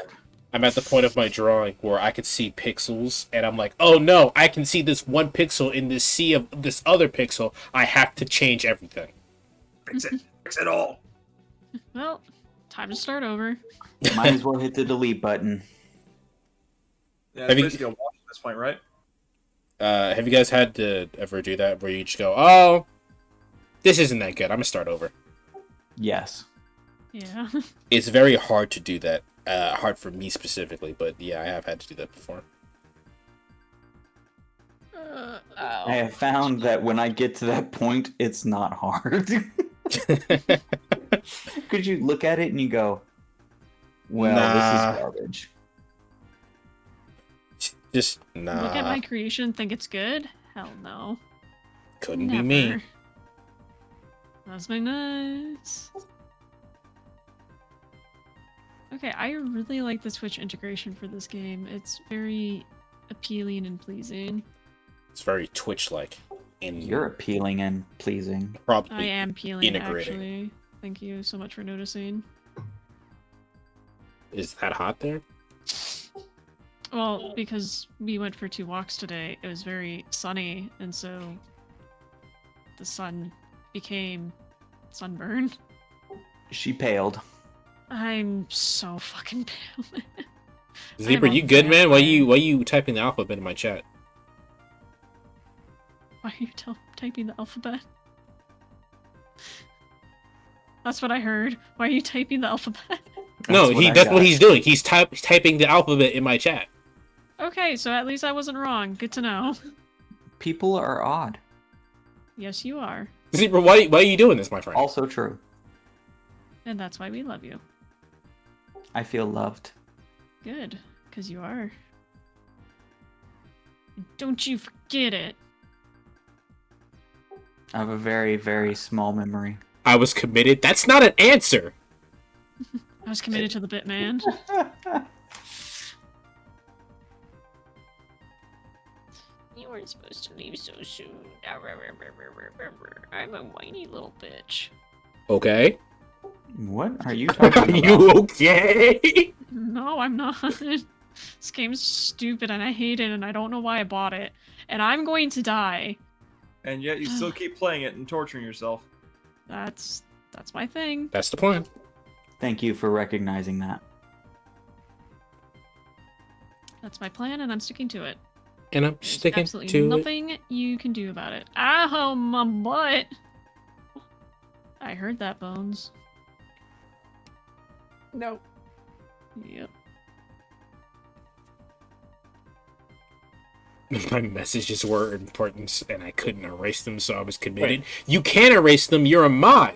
I'm at the point of my drawing where I could see pixels, and I'm like, oh no, I can see this one pixel in this sea of this other pixel. I have to change everything.
Fix it. Fix it all.
Well, time to start over.
Might as well hit the delete button.
Yeah,
Have
it's
you-
basically a wash at this point, right?
Have you guys had to ever do that where you just go, oh, this isn't that good. I'm gonna start over.
Yes.
Yeah.
It's very hard to do that. Hard for me specifically, but yeah, I have had to do that before.
I have found that when I get to that point, it's not hard. Because you look at it and you go, well, this
Nah.
is garbage.
Just nah.
Look at my creation, think it's good? Hell no.
Couldn't be me.
That's my nice. Okay, I really like the Twitch integration for this game. It's very appealing and pleasing.
It's very Twitch-like.
You're appealing and pleasing.
Probably
I am peeling,
integrating.
actually. Thank you so much for noticing.
Is that hot there?
Well, because we went for 2 walks today, it was very sunny, and so the sun became sunburn.
She paled.
I'm so fucking pale.
Zebra, you good, man? Why you typing the alphabet in my chat?
Why are you typing the alphabet? That's what I heard. Why are you typing the alphabet?
No, that's what he's doing. He's typing the alphabet in my chat.
Okay, so at least I wasn't wrong. Good to know.
People are odd.
Yes, you are.
Zebra, why are you doing this, my friend?
Also true.
And that's why we love you.
I feel loved.
Good, because you are. Don't you forget it.
I have a very, very small memory.
I was committed. That's not an answer.
I was committed to the bit, man. You weren't supposed to leave so soon. I'm a whiny little bitch.
Okay.
What are you talking
Are
about?
you okay?
No, I'm not. This game's stupid and I hate it and I don't know why I bought it. And I'm going to die.
And yet you still keep playing it and torturing yourself.
That's my thing.
That's the plan.
Thank you for recognizing that.
That's my plan and I'm sticking to it.
And I'm
There's
sticking
absolutely
to it.
nothing you can do about it. Ow, my butt! I heard that, Bones.
No.
Yep.
My messages were important and I couldn't erase them, so I was committed. You can't erase them. You're a mod.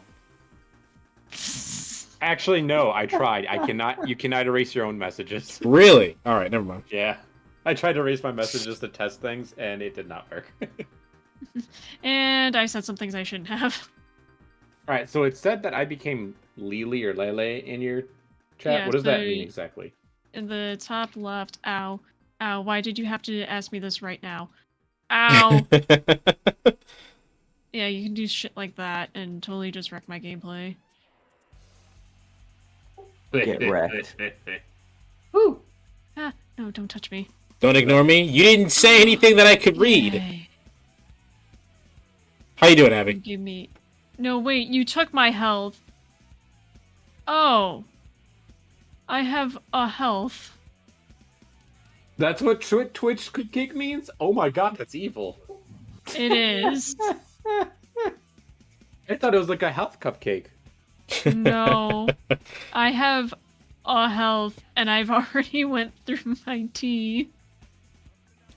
Actually, no. I tried. I cannot. You cannot erase your own messages.
Really? All right, never mind.
Yeah. I tried to erase my messages to test things, and it did not work.
And I said some things I shouldn't have.
All right. So it said that I became Lily or Lele in your chat.
Yeah,
What does that
so-
mean exactly?
In the top left, ow. Ow, why did you have to ask me this right now? Ow! Yeah, you can do shit like that and totally just wreck my gameplay.
Get wrecked.
Woo! Ah, no, don't touch me.
Don't ignore me. You didn't say anything that I could read.
Yay.
How you doing,
You
Abby?
give me... No, wait, you took my health. Oh. I have a health.
That's what Twitch kick means? Oh my god, that's evil.
It is.
I thought it was like a health cupcake.
No. I have a health, and I've already went through my tea.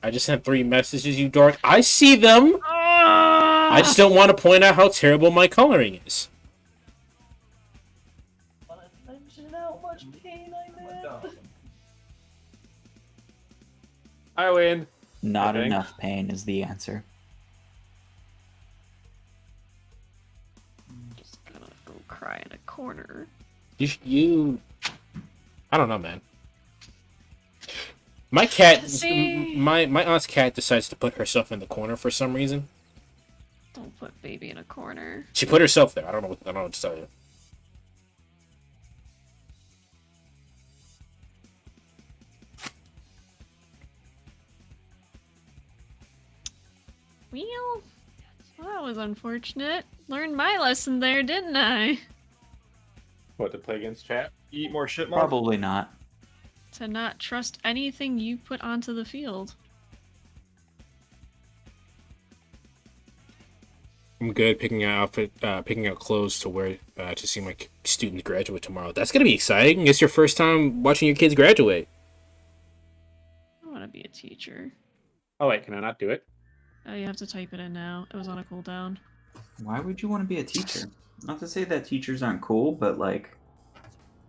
I just sent 3 messages, you dork. I see them.
Ah!
I just don't want to point out how terrible my coloring is.
I win.
Not
I think.
enough pain is the answer.
I'm just gonna go cry in a corner.
You... I don't know, man. My cat...
See?
My aunt's cat decides to put herself in the corner for some reason.
Don't put baby in a corner.
She put herself there. I don't know what to tell you.
Well, that was unfortunate. Learned my lesson there, didn't I?
What, to play against chat?
Eat more shit, Mark?
Probably not.
To not trust anything you put onto the field.
I'm good picking out outfit, picking out clothes to wear to see my students graduate tomorrow. That's gonna be exciting. It's your first time watching your kids graduate.
I want to be a teacher.
Oh wait, can I not do it?
Oh, you have to type it in now. It was on a cooldown.
Why would you want to be a teacher? Not to say that teachers aren't cool, but like,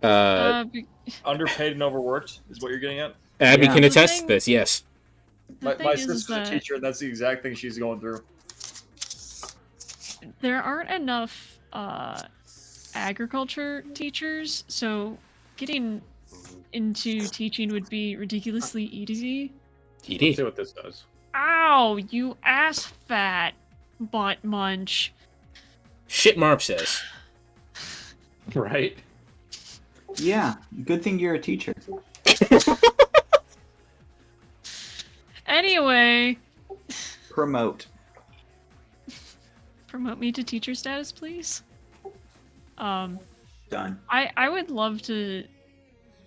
Be-
Underpaid and overworked is what you're getting at.
Abby
Yeah.
can
The
attest to
thing-
this. Yes.
the
My,
thing
my
is
sister's a
that
teacher, and that's the exact thing she's going through.
there aren't enough agriculture teachers, so getting into teaching would be ridiculously easy.
Let's
TD.
see what this does.
Ow, you ass fat butt munch.
Shit, Marv says.
Right?
yeah, good thing you're a teacher.
Anyway,
Promote.
promote me to teacher status, please.
Done.
I would love to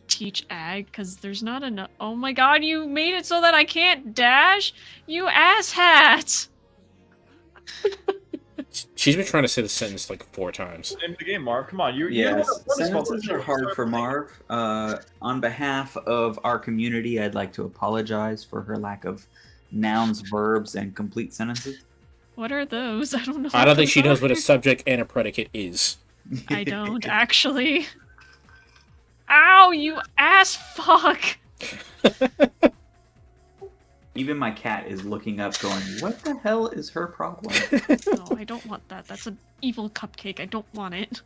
teach ag because there's not enough. Oh my god, you made it so that I can't dash, you asshat!
She's been trying to say the sentence like 4 times.
In the game, Marv. Come on, you're
Yes,
the one that's
sentences are hard for
Marv.
Marv. On behalf of our community, I'd like to apologize for her lack of nouns, verbs, and complete sentences.
What are those? I don't know.
I don't think she knows
those
what a
are.
subject and a predicate is.
I don't actually. Ow, you ass fuck!
Even my cat is looking up, going, "What the hell is her problem?"
No, I don't want that. That's an evil cupcake. I don't want it.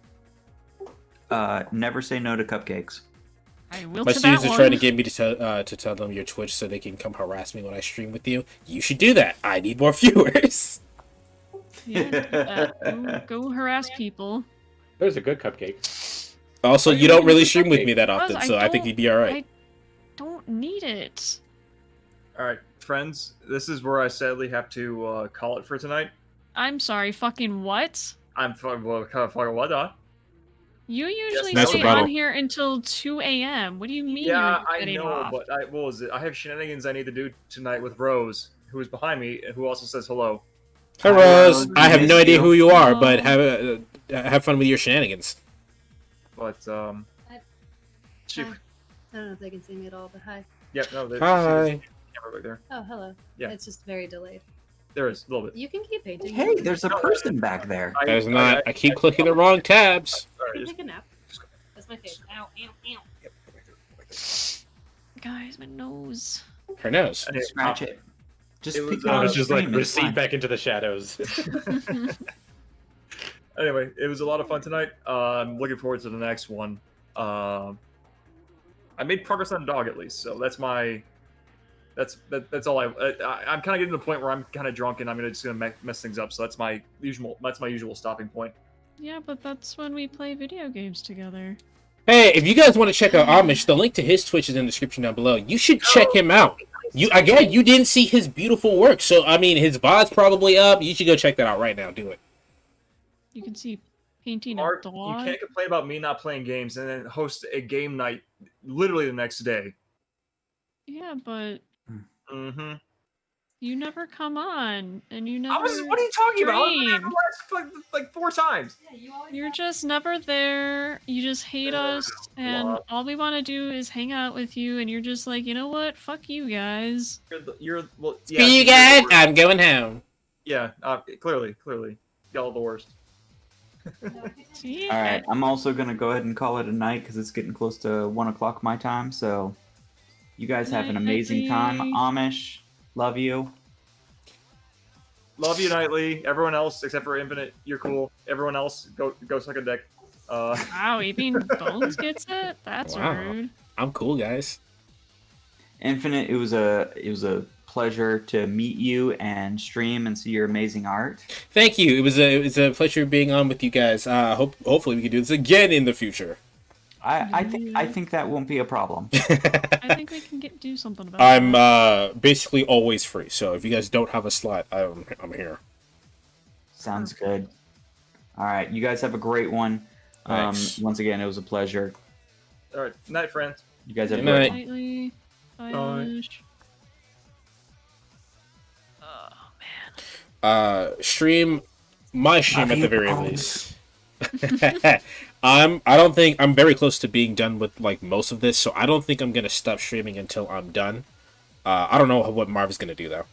Never say no to cupcakes.
I will
My
to
students
that
are
one.
trying to get me to tell them your Twitch so they can come harass me when I stream with you. You should do that. I need more viewers.
Yeah, do that. Go harass people.
There's a good cupcake.
Also,
Oh,
you
you
don't
need
really
the
stream with
cupcake.
me that
Because
often,
I
so I think
don't-
you'd be alright.
I don't need it.
All right, friends. This is where I sadly have to call it for tonight.
I'm sorry, fucking what?
I'm fucking what?
You usually
That's
stay
rebuttal.
on here until 2 a.m. What do you mean
Yeah,
you're
I
getting
know,
off?
but what was it? I have shenanigans I need to do tonight with Rose, who is behind me and who also says hello.
Hi, Rose.
Hello,
I have
miss
no idea
you.
who you are, but
Hello.
have fun with your shenanigans.
But she,
Hi. I don't know if they can see me at all, but hi.
yep, no, there's
Hi.
camera back there.
Oh, hello.
Yeah.
It's just very delayed.
There is a little bit.
You can keep painting.
Hey, there's a person back there.
There's not. I keep clicking the wrong tabs.
All
You
right,
can
just-
take a nap. That's my face. Ow, ow, ow.
Guys, my nose.
Her nose.
anyway,
Scratch it. Just
It
pick
was,
it
I
on
was
the
just like
stream, it's
recede
fine.
back into the shadows.
Anyway, it was a lot of fun tonight. I'm looking forward to the next one. I made progress on dog at least, so that's my. That's all I'm kind of getting to the point where I'm kind of drunk and I'm just gonna mess things up. So that's my usual stopping point.
Yeah, but that's when we play video games together.
Hey, if you guys want to check out Amish, the link to his Twitch is in the description down below. You should check him out. You didn't see his beautiful work, so I mean, his VOD's probably up. You should go check that out right now. Do it.
You can see painting
Mark,
a
you
dog.
can't complain about me not playing games and then host a game night literally the next day.
Yeah, but
Mm-hmm.
you never come on, and you never.
What are you talking about? I've been there
stream.
the last like 4 times.
You're just never there. You just hate us, and
Love.
all we want to do is hang out with you. And you're just like, you know what? Fuck you guys.
Well, yeah,
See you
you're the
guys.
worst.
I'm going home.
Yeah, clearly, y'all are the worst.
See?
All right, I'm also gonna go ahead and call it a night because it's getting close to 1 o'clock my time. So, you guys have an
Night,
amazing time.
Nightly.
Amish, love you.
Love you, Nightly. Everyone else except for Infinite, you're cool. Everyone else, go suck a dick.
Wow, even Bones gets it. That's
Wow.
rude.
I'm cool, guys.
Infinite, it was a pleasure to meet you and stream and see your amazing art.
Thank you. It was a pleasure being on with you guys. Hopefully we can do this again in the future.
I think that won't be a problem.
I think we can do something about
I'm
that.
basically always free, so if you guys don't have a slot, I'm here.
Sounds good. All right, you guys have a great one.
Thanks.
Once again, it was a pleasure.
All right, night, friends.
You guys have a
Good
great
night.
one.
Nightly. Bye.
Bye.
Ash. Oh man.
Stream My stream
Love
at the
you,
very
bones.
least. I don't think I'm very close to being done with like most of this, so I don't think I'm gonna stop streaming until I'm done. I don't know what Marv is gonna do though.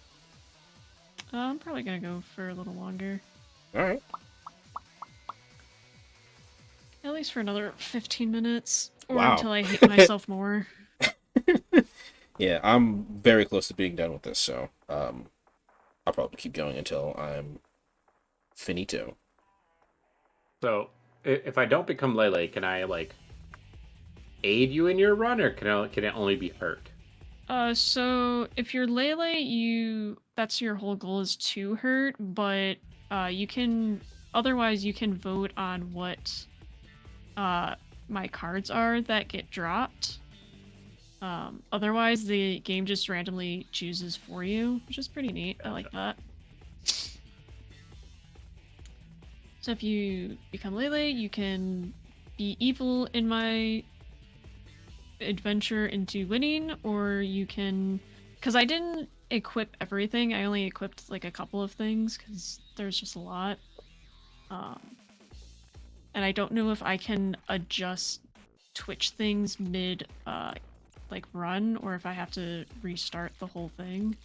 I'm probably gonna go for a little longer.
All right.
At least for another 15 minutes. Or
Wow.
until I hate myself more.
Yeah, I'm very close to being done with this, so I'll probably keep going until I'm finito.
So, if I don't become Lele, can I like aid you in your run, or can it only be hurt?
So if you're Lele, that's your whole goal is to hurt, but you can otherwise you can vote on what my cards are that get dropped. Otherwise the game just randomly chooses for you, which is pretty neat. I like that. So if you become Lele, you can be evil in my adventure into winning, or you can, because I didn't equip everything, I only equipped like a couple of things because there's just a lot, and I don't know if I can adjust Twitch things mid like run, or if I have to restart the whole thing.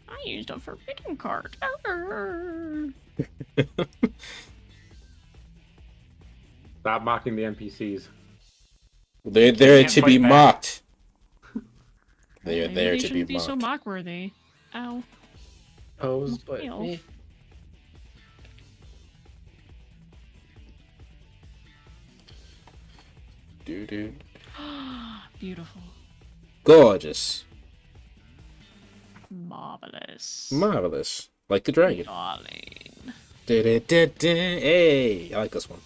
I used a forbidden card.
Stop mocking the NPCs.
They're there
can't
to be
fight back.
mocked. They're
Maybe
there
they
to be
shouldn't be
mocked.
so mock-worthy. Ow.
Pose,
My
but
elf.
Doo-doo.
Beautiful.
Gorgeous.
Marvelous.
Marvelous. Like the dragon.
Darling.
Hey, I like this one.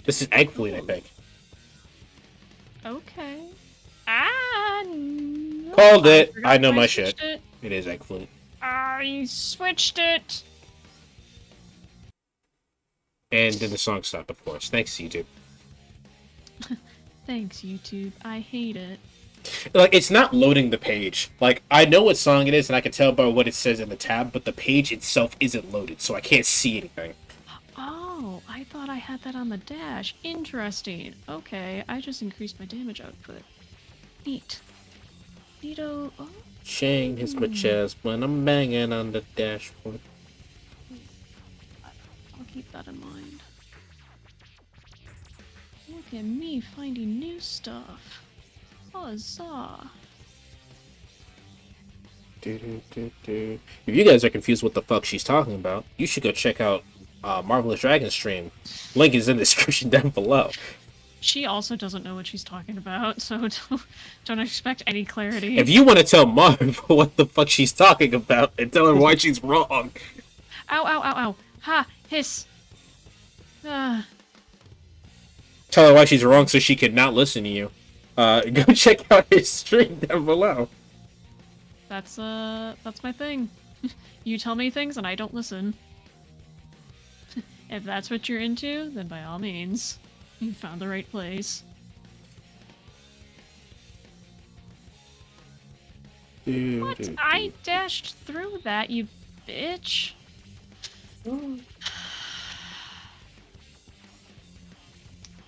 This is egg flute, I think.
Okay. Ah, no.
Called it.
forgot
I know my
switched
shit.
It.
It is egg flute.
I switched it.
And then the song stopped, of course. Thanks, YouTube.
Thanks, YouTube. I hate it.
Like, it's not loading the page. Like, I know what song it is, and I can tell by what it says in the tab, but the page itself isn't loaded, so I can't see anything.
Oh, I thought I had that on the dash. Interesting. Okay, I just increased my damage output. Neat. Neato. Oh.
Shang hits my chest when I'm banging on the dashboard.
I'll keep that in mind. Look at me finding new stuff. Huzzah.
If you guys are confused what the fuck she's talking about, you should go check out Marvelous Dragon stream. Link is in the description down below.
She also doesn't know what she's talking about, so don't expect any clarity.
If you want to tell Marv what the fuck she's talking about and tell her why she's wrong.
Ow, ow, ow, ow. Ha! Hiss! Ah.
Tell her why she's wrong so she could not listen to you. Go check out his stream down below.
That's my thing. You tell me things and I don't listen. If that's what you're into, then by all means, you found the right place. What? I dashed through that, you bitch. I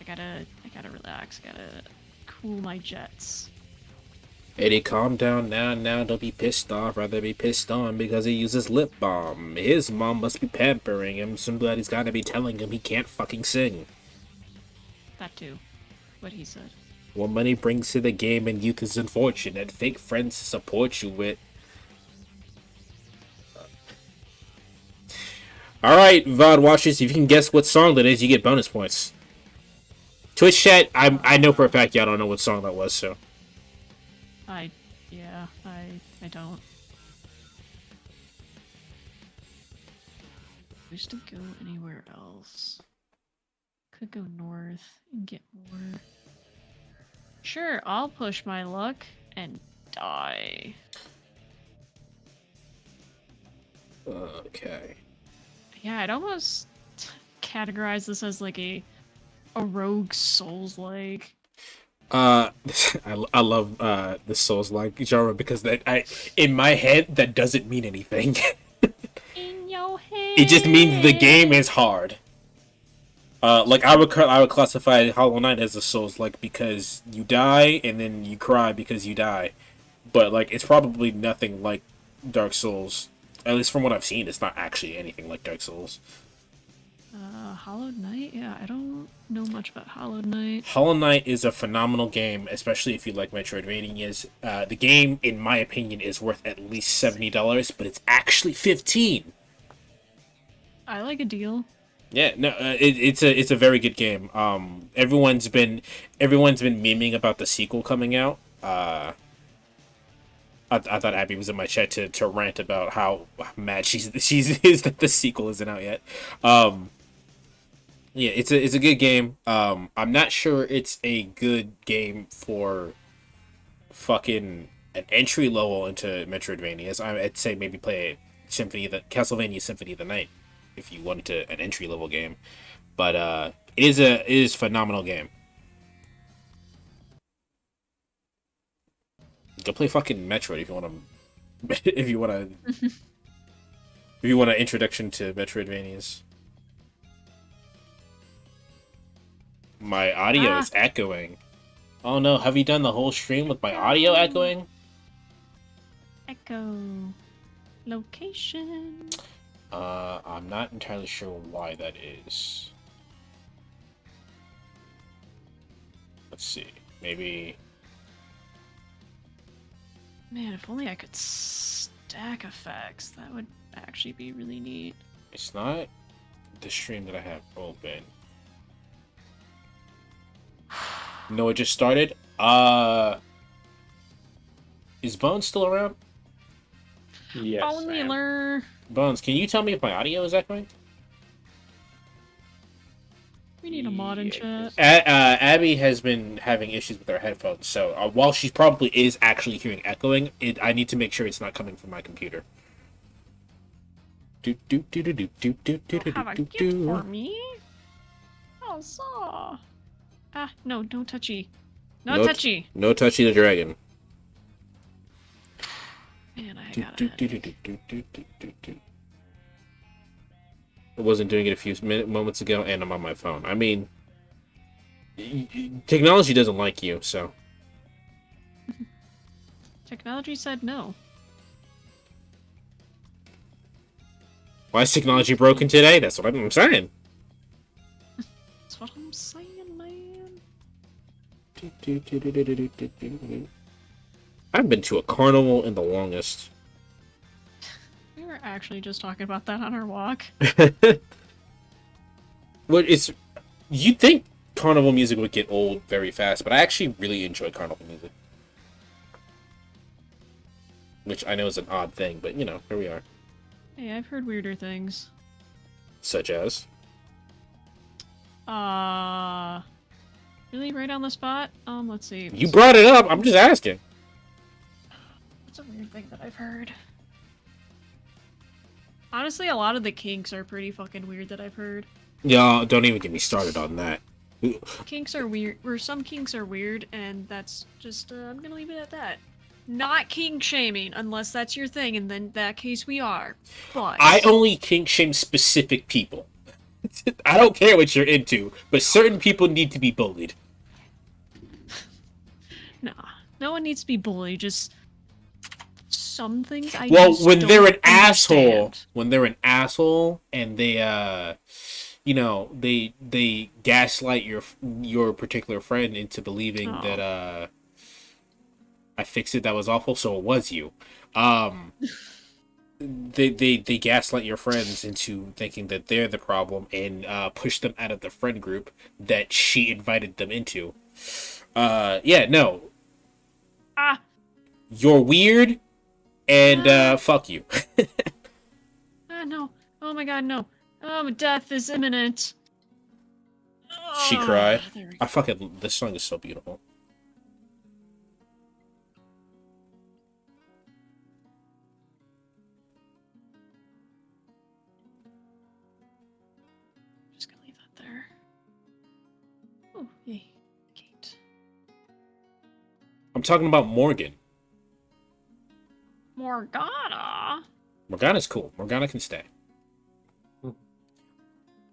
gotta relax, gotta cool my jets.
Eddie, calm down now, don't be pissed off, rather be pissed on because he uses lip balm. His mom must be pampering him, somebody's gotta be telling him he can't fucking sing.
That too. What he said.
What money brings to the game and youth is unfortunate, fake friends to support you with. Alright, VOD watchers, if you can guess what song that is, you get bonus points. Twitch chat, I know for a fact y'all don't know what song that was, so.
I don't. Wish to go anywhere else. Could go north and get more. Sure, I'll push my luck and die.
Okay.
Yeah, I'd almost categorize this as like a rogue Souls-like.
Uh, I love the Souls-like genre because in my head that doesn't mean anything.
In your
It just means the game
head.
is hard. Like I would classify Hollow Knight as a Souls-like because you die and then you cry because you die, but like it's probably nothing like Dark Souls. At least from what I've seen, it's not actually anything like Dark Souls.
Hollow Knight? Yeah, I don't know much about Hollow Knight.
Hollow Knight is a phenomenal game, especially if you like Metroidvanias. The game, in my opinion, is worth at least $70, but it's actually 15.
I like a deal.
Yeah, no, it's a very good game. Everyone's been memeing about the sequel coming out. I thought Abby was in my chat to rant about how mad she's is that the sequel isn't out yet. Yeah, it's a good game. I'm not sure it's a good game for fucking an entry level into Metroidvanias. I'd say maybe play Castlevania Symphony of the Night if you wanted to an entry level game. But it is a phenomenal game. Go play fucking Metroid if you want to if you want to if you want an introduction to Metroidvanias. My audio is echoing. Oh no, have you done the whole stream with my audio echoing?
Echo. Location.
I'm not entirely sure why that is. Let's see. Maybe.
Man, if only I could stack effects. That would actually be really neat.
It's not the stream that I have open. No, it just started. Is Bones still around?
Yes.
Only learn.
Bones, can you tell me if my audio is echoing?
We need a mod in chat.
Abby has been having issues with her headphones, so while she probably is actually hearing echoing, I need to make sure it's not coming from my computer.
Have a gift for me? Oh, saw. Ah, no touchy. No touchy.
No touchy the dragon.
Man, I got it.
I wasn't doing it a few moments ago, and I'm on my phone. I mean, technology doesn't like you, so.
Technology said no.
Why is technology broken today? That's what I'm saying.
That's what I'm saying, man.
I've been to a carnival in the longest.
We were actually just talking about that on our walk.
Well, you'd think carnival music would get old very fast, but I actually really enjoy carnival music. Which I know is an odd thing, but you know, here we are.
Hey, I've heard weirder things.
Such as?
Really right on the spot? Let's see.
You brought it up, I'm just asking.
What's a weird thing that I've heard? Honestly, a lot of the kinks are pretty fucking weird that I've heard.
Yeah, don't even get me started on that.
Kinks are weird, or some kinks are weird, and that's just, I'm gonna leave it at that. Not kink shaming, unless that's your thing, and then in that case we are. But
I only kink shame specific people. I don't care what you're into, but certain people need to be bullied.
Nah, no one needs to be bullied, just some things I
Well,
just
when
don't
they're an asshole,
understand.
and they you know, they gaslight your particular friend into believing that I fixed it, that was awful, so it was you. They gaslight your friends into thinking that they're the problem and push them out of the friend group that she invited them into. Yeah, no. You're weird, and fuck you.
No. Oh my god, no. Death is imminent.
She cried.
There we
I
go.
this song is so beautiful.
Just gonna leave that there. Oh, yay. Gate.
I'm talking about Morgan.
Morgana.
Morgana's cool. Morgana can stay.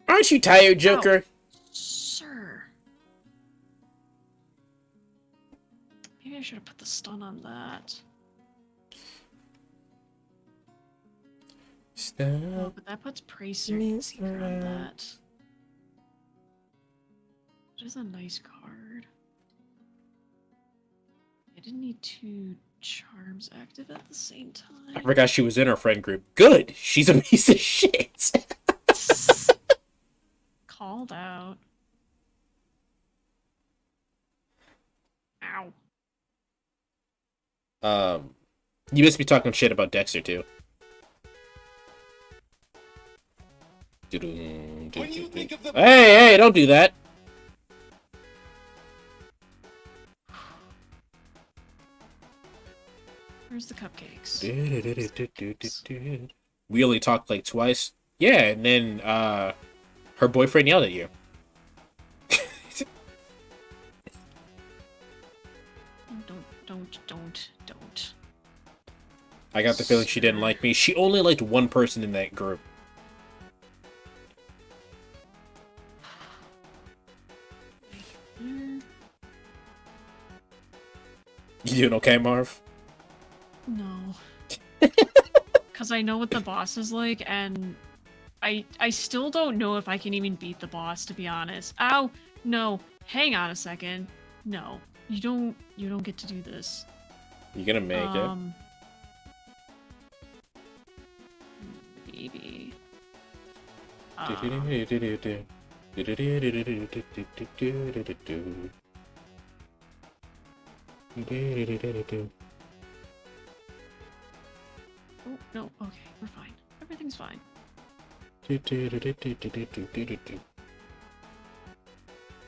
Aren't you tired, Joker?
Sir. Maybe I should have put the stun on that.
Stop.
Oh, but that puts Pracer Seeker on that. That is a nice card. I didn't need 2 charms active at the same time.
I forgot she was in our friend group. Good. She's a piece of shit.
Called out. Ow.
You must be talking shit about Dexter too. Hey, don't do that.
Where's the cupcakes?
We only talked like twice. Yeah, and then her boyfriend yelled at you.
Don't.
I got the feeling she didn't like me. She only liked one person in that group. You doing okay, Marv?
No. Because I know what the boss is like, and I still don't know if I can even beat the boss, to be honest. Ow! No. Hang on a second. No. You don't get to do this.
You gonna make it?
Maybe. Oh, no. Okay, we're fine. Everything's fine.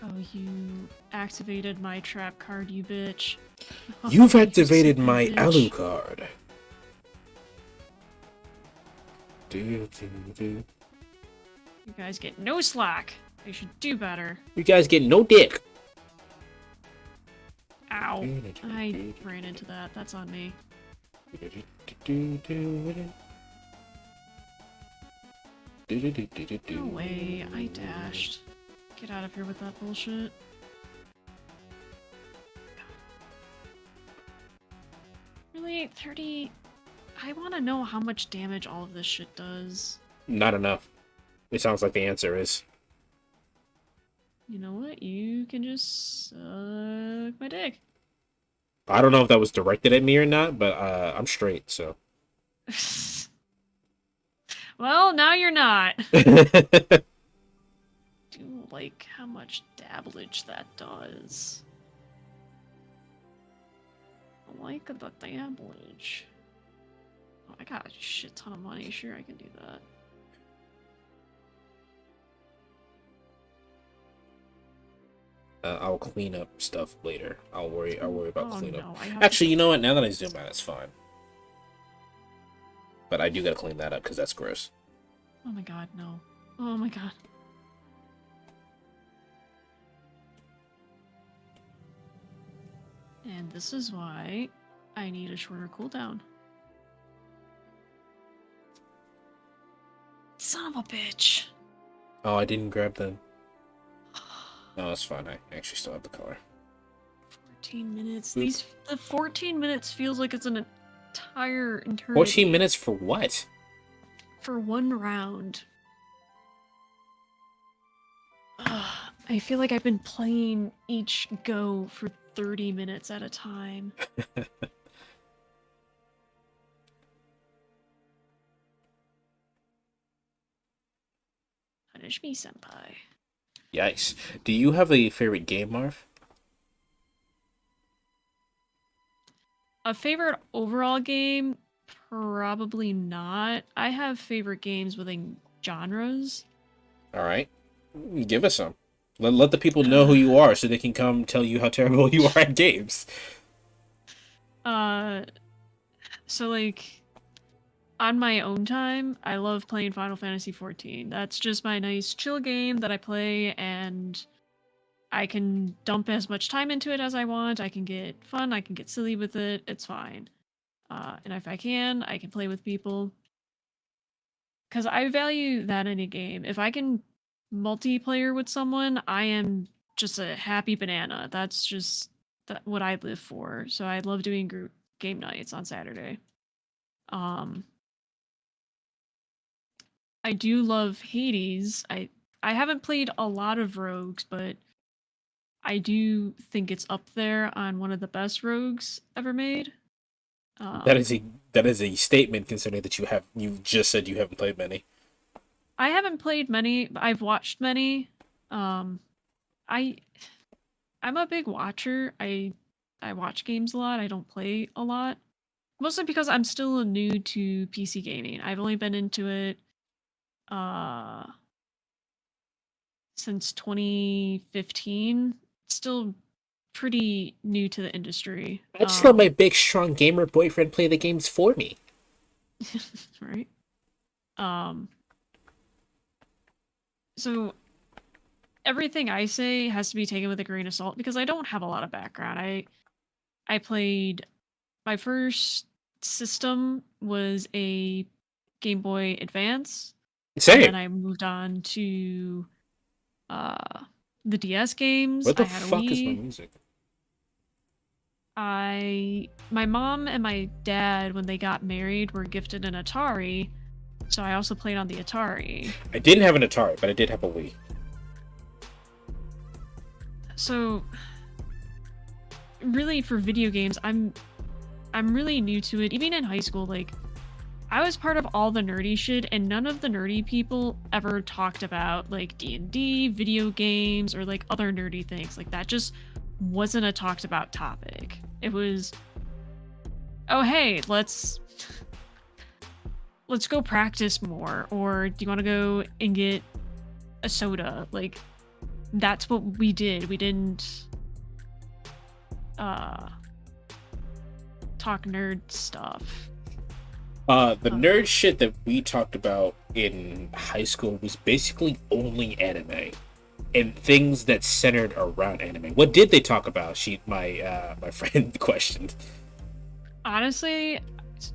Oh, you activated my trap card, you bitch.
You've
You
activated
stupid
my
bitch.
Alucard.
You guys get no slack. They should do better.
You guys get no dick.
Ow. I ran into that. That's on me. No way. I dashed. Get out of here with that bullshit. Really? 30? I want to know how much damage all of this shit does.
Not enough. It sounds like the answer is.
You know what? You can just suck my dick.
I don't know if that was directed at me or not, but I'm straight, so.
Well, now you're not. Do like how much dabblage that does. I like the dabblage. Oh, I got a shit ton of money. Sure, I can do that.
I'll clean up stuff later. I'll worry about
Oh,
cleanup.
no, I have
Actually, you know what? Now that I zoom out, it's fine. But I do gotta clean that up because that's gross.
Oh my god, no. Oh my god. And this is why I need a shorter cooldown. Son of a bitch.
Oh, I didn't grab them. No, that's fine. I actually still have the color.
14 minutes.
Oop.
The 14 minutes feels like it's an entire eternity.
14 minutes for what?
For one round. I feel like I've been playing each go for 30 minutes at a time. Punish me, senpai.
Yikes. Do you have a favorite game, Marv?
A favorite overall game? Probably not. I have favorite games within genres.
All right. Give us some. Let the people know who you are so they can come tell you how terrible you are at games.
So like, on my own time, I love playing Final Fantasy XIV. That's just my nice chill game that I play, and I can dump as much time into it as I want. I can get fun. I can get silly with it. It's fine. And if I can play with people. Because I value that in a game. If I can multiplayer with someone, I am just a happy banana. That's just what I live for. So I love doing group game nights on Saturday. I do love Hades. I haven't played a lot of rogues, but I do think it's up there on one of the best rogues ever made.
That is a statement considering that you just said you haven't played many.
I haven't played many, but I've watched many. I'm a big watcher. I watch games a lot. I don't play a lot. Mostly because I'm still new to PC gaming. I've only been into it since 2015. Still pretty new to the industry.
I just let my big, strong gamer boyfriend play the games for me.
Right? So everything I say has to be taken with a grain of salt because I don't have a lot of background. I played my first system was a Game Boy Advance.
Same.
And then I moved on to the DS games.
What the
I had
fuck
a Wii.
is my music?
My mom and my dad, when they got married, were gifted an Atari. So I also played on the Atari.
I didn't have an Atari, but I did have a Wii.
So really for video games, I'm really new to it. Even in high school, like I was part of all the nerdy shit, and none of the nerdy people ever talked about like D&D, video games, or like other nerdy things. Like that just wasn't a talked about topic. It was, oh hey, let's go practice more, or do you want to go and get a soda? Like that's what we did. We didn't talk nerd stuff.
The nerd shit that we talked about in high school was basically only anime and things that centered around anime. What did they talk about? My friend questioned.
Honestly,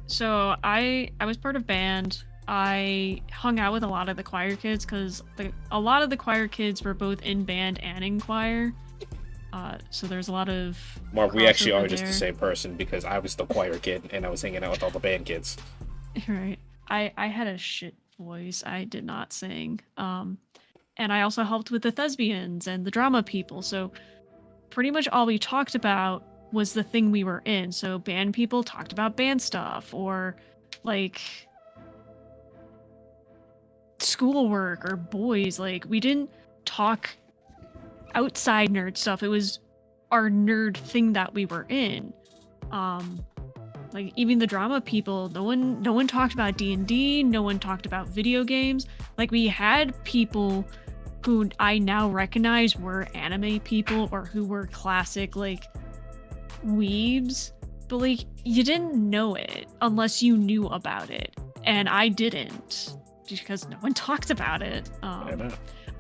so I was part of band. I hung out with a lot of the choir kids because a lot of the choir kids were both in band and in choir. So there's a lot of
Mark, we actually are just
there.
the same person because I was the choir kid and I was hanging out with all the band kids.
Right. I had a shit voice. I did not sing. And I also helped with the thespians and the drama people. So pretty much all we talked about was the thing we were in. So band people talked about band stuff or like schoolwork or boys. Like we didn't talk outside nerd stuff. It was our nerd thing that we were in. Like even the drama people, no one talked about D&D, no one talked about video games. Like we had people who I now recognize were anime people or who were classic like weebs, but like you didn't know it unless you knew about it, and I didn't because no one talked about it.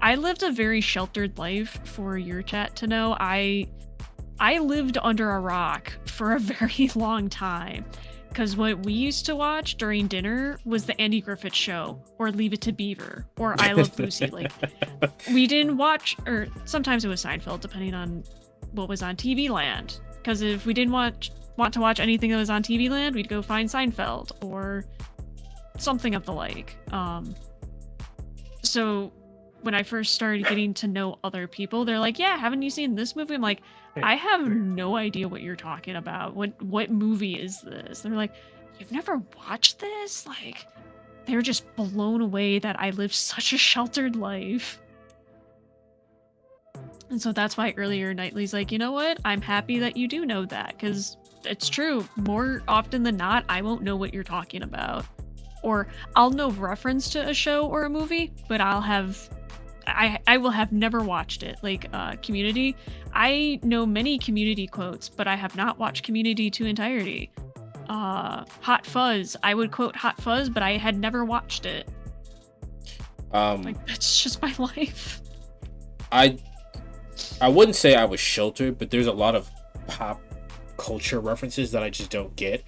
I lived a very sheltered life for your chat to know. I lived under a rock for a very long time because what we used to watch during dinner was the Andy Griffith Show or Leave It to Beaver or I Love Lucy. Like we didn't watch, or sometimes it was Seinfeld depending on what was on TV Land, because if we didn't want to watch anything that was on TV Land, we'd go find Seinfeld or something of the like. So when I first started getting to know other people, they're like, yeah, haven't you seen this movie? I'm like, I have no idea what you're talking about. What movie is this? They're like, you've never watched this? Like, they're just blown away that I lived such a sheltered life. And so that's why earlier Knightley's like, you know what? I'm happy that you do know that, because it's true. More often than not, I won't know what you're talking about. Or I'll know reference to a show or a movie, but I will have never watched it. Like Community, I know many Community quotes, but I have not watched Community to entirety. Hot Fuzz, I would quote Hot Fuzz, but I had never watched it. Like that's just my life.
I wouldn't say I was sheltered, but there's a lot of pop culture references that I just don't get,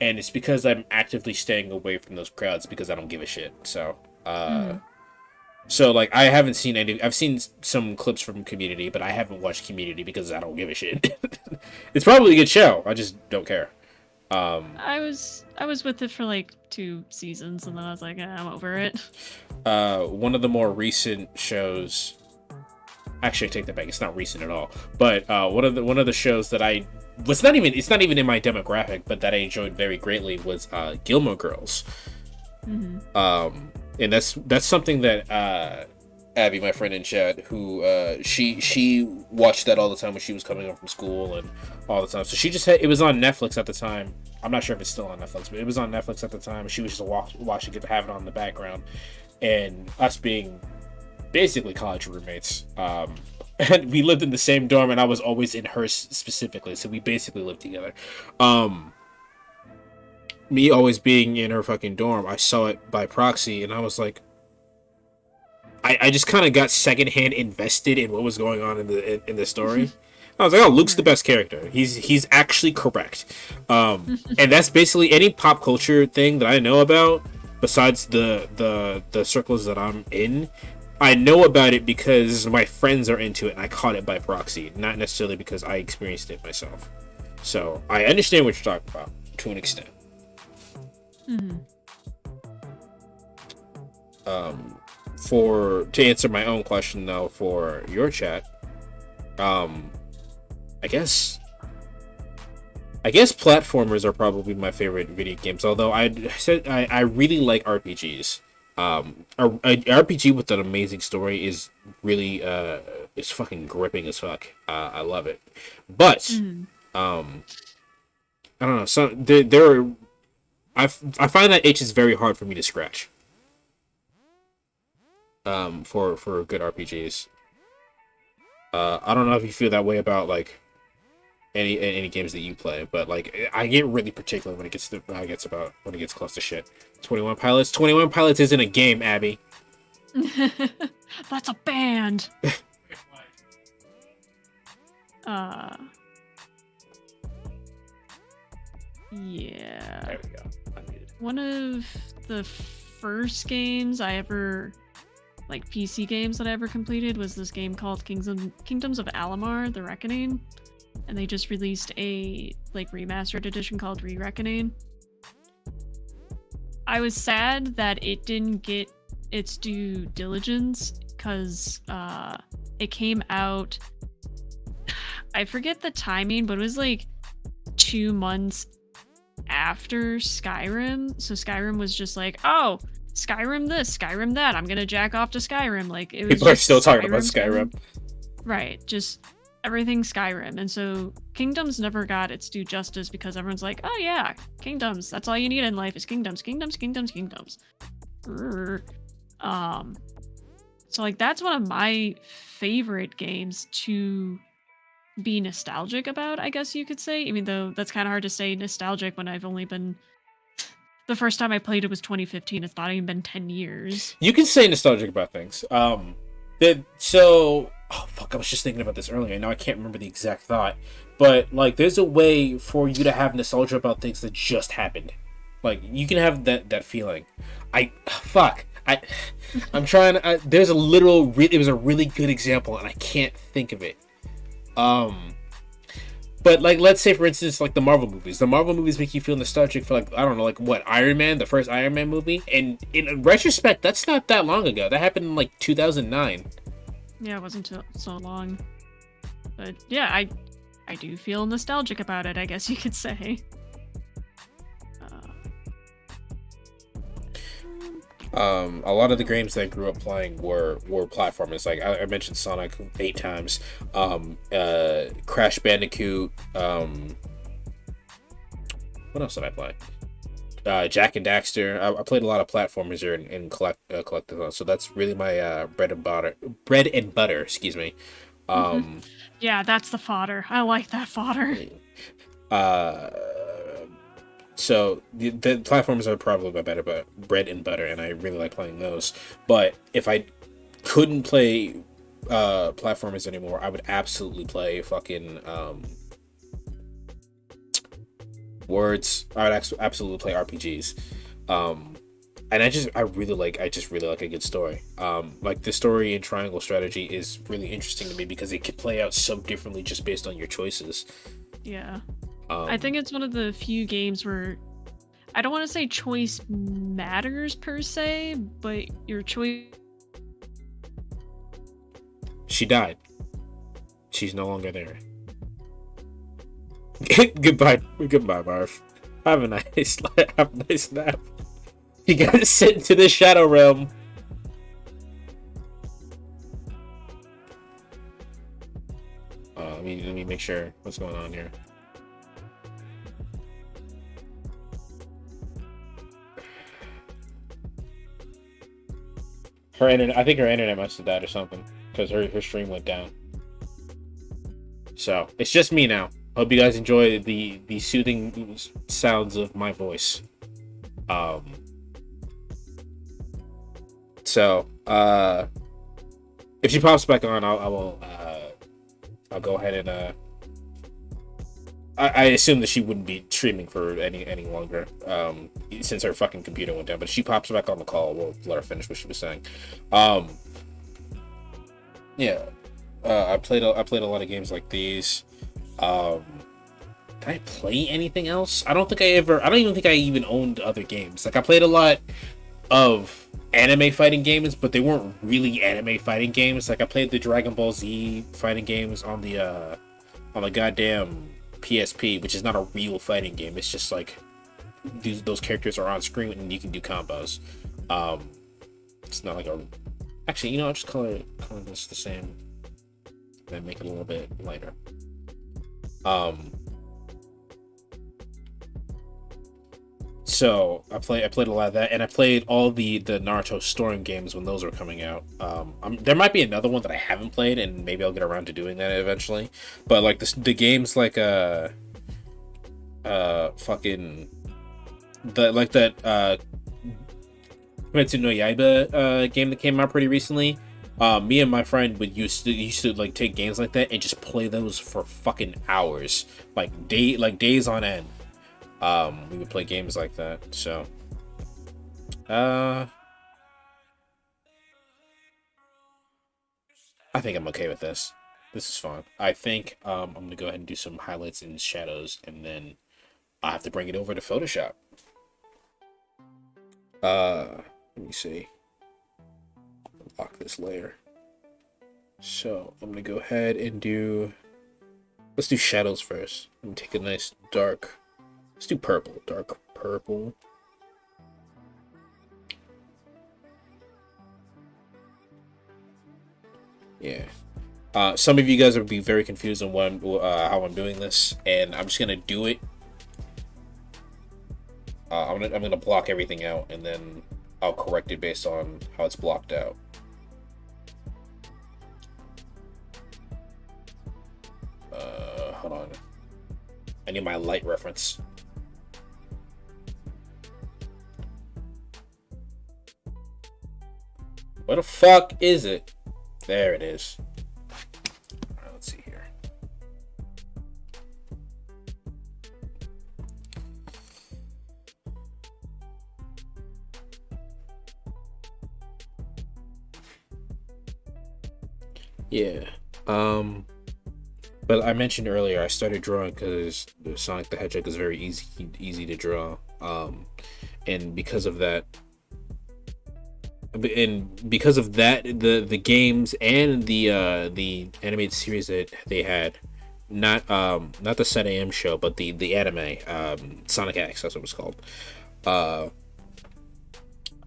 and it's because I'm actively staying away from those crowds because I don't give a shit. So, so like I haven't seen any. I've seen some clips from Community, but I haven't watched Community because I don't give a shit. It's probably a good show. I just don't care.
I was with it for like 2 seasons, and then I was like, I'm over it.
One of the more recent shows. Actually, I take that back. It's not recent at all. But one of the shows that I was not even. It's not even in my demographic, but that I enjoyed very greatly was Gilmore Girls. And that's something that Abby, my friend in chat, who she watched that all the time when she was coming home from school and all the time. So she just had it was on Netflix at the time. I'm not sure if it's still on Netflix, but it was on Netflix at the time. And she was just watching it to have it on in the background. And us being basically college roommates, and we lived in the same dorm, and I was always in hers specifically. So we basically lived together. Me always being in her fucking dorm, I saw it by proxy, and I was like, I just kind of got secondhand invested in what was going on in the story. I was like, oh, Luke's the best character. He's actually correct. And that's basically any pop culture thing that I know about, besides the circles that I'm in. I know about it because my friends are into it, and I caught it by proxy, not necessarily because I experienced it myself. So I understand what you're talking about to an extent. To answer my own question though, for your chat, I guess platformers are probably my favorite video games. Although I really like RPGs. An RPG with an amazing story is really is fucking gripping as fuck. I love it, but I don't know. So there are. I find that itch is very hard for me to scratch. For good RPGs. I don't know if you feel that way about like any games that you play, but like I get really particular when it gets close to shit. 21 Pilots. 21 Pilots isn't a game, Abby.
That's a band. Yeah.
There we go.
One of the first games I ever, like PC games that I ever completed, was this game called Kingdoms of Alamar: The Reckoning, and they just released a like remastered edition called Re-Reckoning. I was sad that it didn't get its due diligence because it came out. I forget the timing, but it was like 2 months after Skyrim. So Skyrim was just like, oh, Skyrim this, Skyrim that. I'm gonna jack off to Skyrim. Like it was.
People are still talking about Skyrim.
Right, just everything Skyrim. And so Kingdoms never got its due justice because everyone's like, oh yeah, Kingdoms. That's all you need in life is kingdoms, kingdoms, kingdoms, kingdoms. So like that's one of my favorite games to be nostalgic about, I guess you could say, even though that's kind of hard to say nostalgic when I've only been the first time I played it was 2015. It's not even been 10 years.
You can say nostalgic about things. Oh fuck, I was just thinking about this earlier. Now I can't remember the exact thought, but like there's a way for you to have nostalgia about things that just happened. Like you can have that feeling. I'm trying to, there's a literal it was a really good example and I can't think of it. But like let's say for instance like the Marvel movies make you feel nostalgic for like I don't know like what Iron Man, the first Iron Man movie, and in retrospect that's not that long ago. That happened in like 2009.
Yeah, it wasn't so long, but yeah, I do feel nostalgic about it, I guess you could say.
A lot of the games that I grew up playing were platformers. Like I mentioned Sonic 8 times. Crash Bandicoot. What else did I play? Jack and Daxter. I played a lot of platformers here in collectathon. So that's really my bread and butter. Excuse me.
Yeah, that's the fodder. I like that fodder.
So the platforms are probably my bread and butter, and I really like playing those. But if I couldn't play platformers anymore, I would absolutely play fucking words. I would absolutely play RPGs. And I just really like a good story. Like the story in Triangle Strategy is really interesting to me because it could play out so differently just based on your choices.
Yeah. I think it's one of the few games where I don't want to say choice matters per se, but your choice.
She died. She's no longer there. Goodbye, Marv. Have a nice nap. You gotta sit into the shadow realm. Let me make sure what's going on here. Her internet, I think her internet must have died or something because her stream went down. So it's just me now. Hope you guys enjoy the soothing sounds of my voice. So if she pops back on, I'll go ahead and I assume that she wouldn't be streaming for any longer, since her fucking computer went down. But if she pops back on the call, we'll let her finish what she was saying. Yeah, I played a lot of games like these. Did I play anything else? I don't even think I even owned other games. Like I played a lot of anime fighting games, but they weren't really anime fighting games. Like I played the Dragon Ball Z fighting games on the goddamn PSP, which is not a real fighting game. It's just like those characters are on screen and you can do combos. It's not like a. Actually, you know, I'll just color this the same, then make it a little bit lighter. So I played a lot of that, and I played all the Naruto Storm games when those were coming out. There might be another one that I haven't played, and maybe I'll get around to doing that eventually. But like the games like fucking that Kimetsu no Yaiba game that came out pretty recently. Me and my friend used to like take games like that and just play those for fucking hours, like days on end. We would play games like that. So I think I'm okay with this. This is fun. I think I'm gonna go ahead and do some highlights and shadows, and then I have to bring it over to Photoshop. Let me see. Lock this layer. So I'm gonna go ahead and let's do shadows first. I'm gonna take a nice dark. Let's do purple. Dark purple. Yeah. Some of you guys will be very confused on how I'm doing this, and I'm just gonna do it. I'm gonna block everything out, and then I'll correct it based on how it's blocked out. Hold on. I need my light reference. Where the fuck is it? There it is. Alright, let's see here. Yeah. But I mentioned earlier I started drawing because Sonic the Hedgehog is very easy to draw. And because of that, the games and the animated series that they had, not the Set AM show, but the anime, Sonic X, that's what it was called.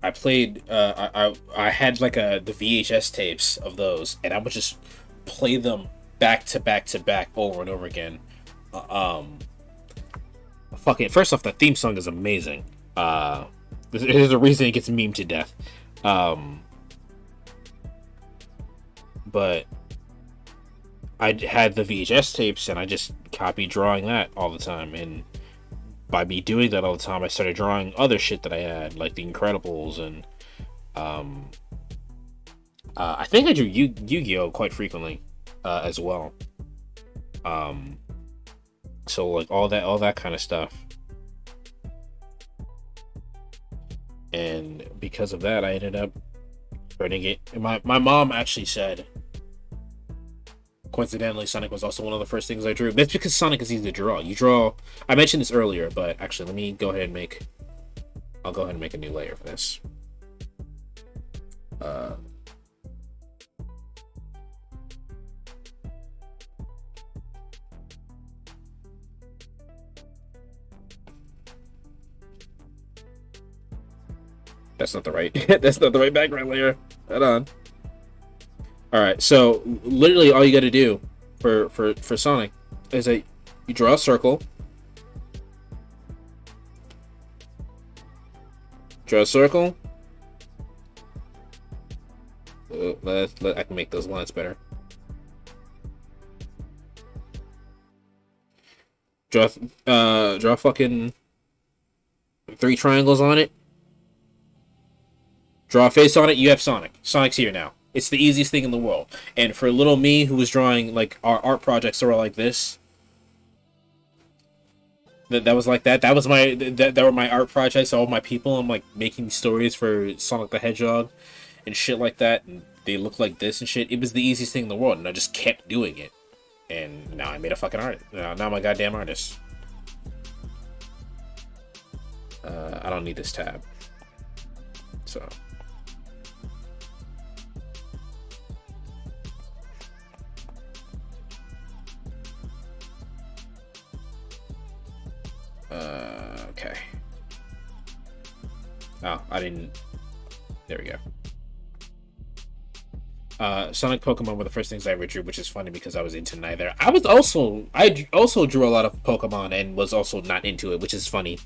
I played I had like the VHS tapes of those, and I would just play them back to back to back over and over again. Fucking first off, the theme song is amazing. There's a reason it gets memed to death. But I had the VHS tapes and I just copied drawing that all the time, and by me doing that all the time I started drawing other shit that I had, like the Incredibles, and I think I drew Yu-Gi-Oh quite frequently, as well. So like all that kind of stuff. And because of that, I ended up turning it. My mom actually said, coincidentally, Sonic was also one of the first things I drew. That's because Sonic is easy to draw. You draw. I mentioned this earlier, but actually, let me go ahead and make. I'll go ahead and make a new layer for this. That's not the right. That's not the right background layer. Hold on. All right. So literally, all you got to do for Sonic is that you draw a circle. Draw a circle. I can make those lines better. Draw fucking 3 triangles on it. Draw a face on it, you have Sonic. Sonic's here now. It's the easiest thing in the world. And for little me, who was drawing like our art projects that were like this, that was like that. That was my that were my art projects. All my people. I'm like making stories for Sonic the Hedgehog and shit like that. And they look like this and shit. It was the easiest thing in the world, and I just kept doing it. And now I made a fucking artist. Now I'm a goddamn artist. I don't need this tab. So. Okay. Oh, I didn't. There we go. Sonic Pokemon were the first things I ever drew, which is funny because I was into neither. I also drew a lot of Pokemon and was also not into it, which is funny.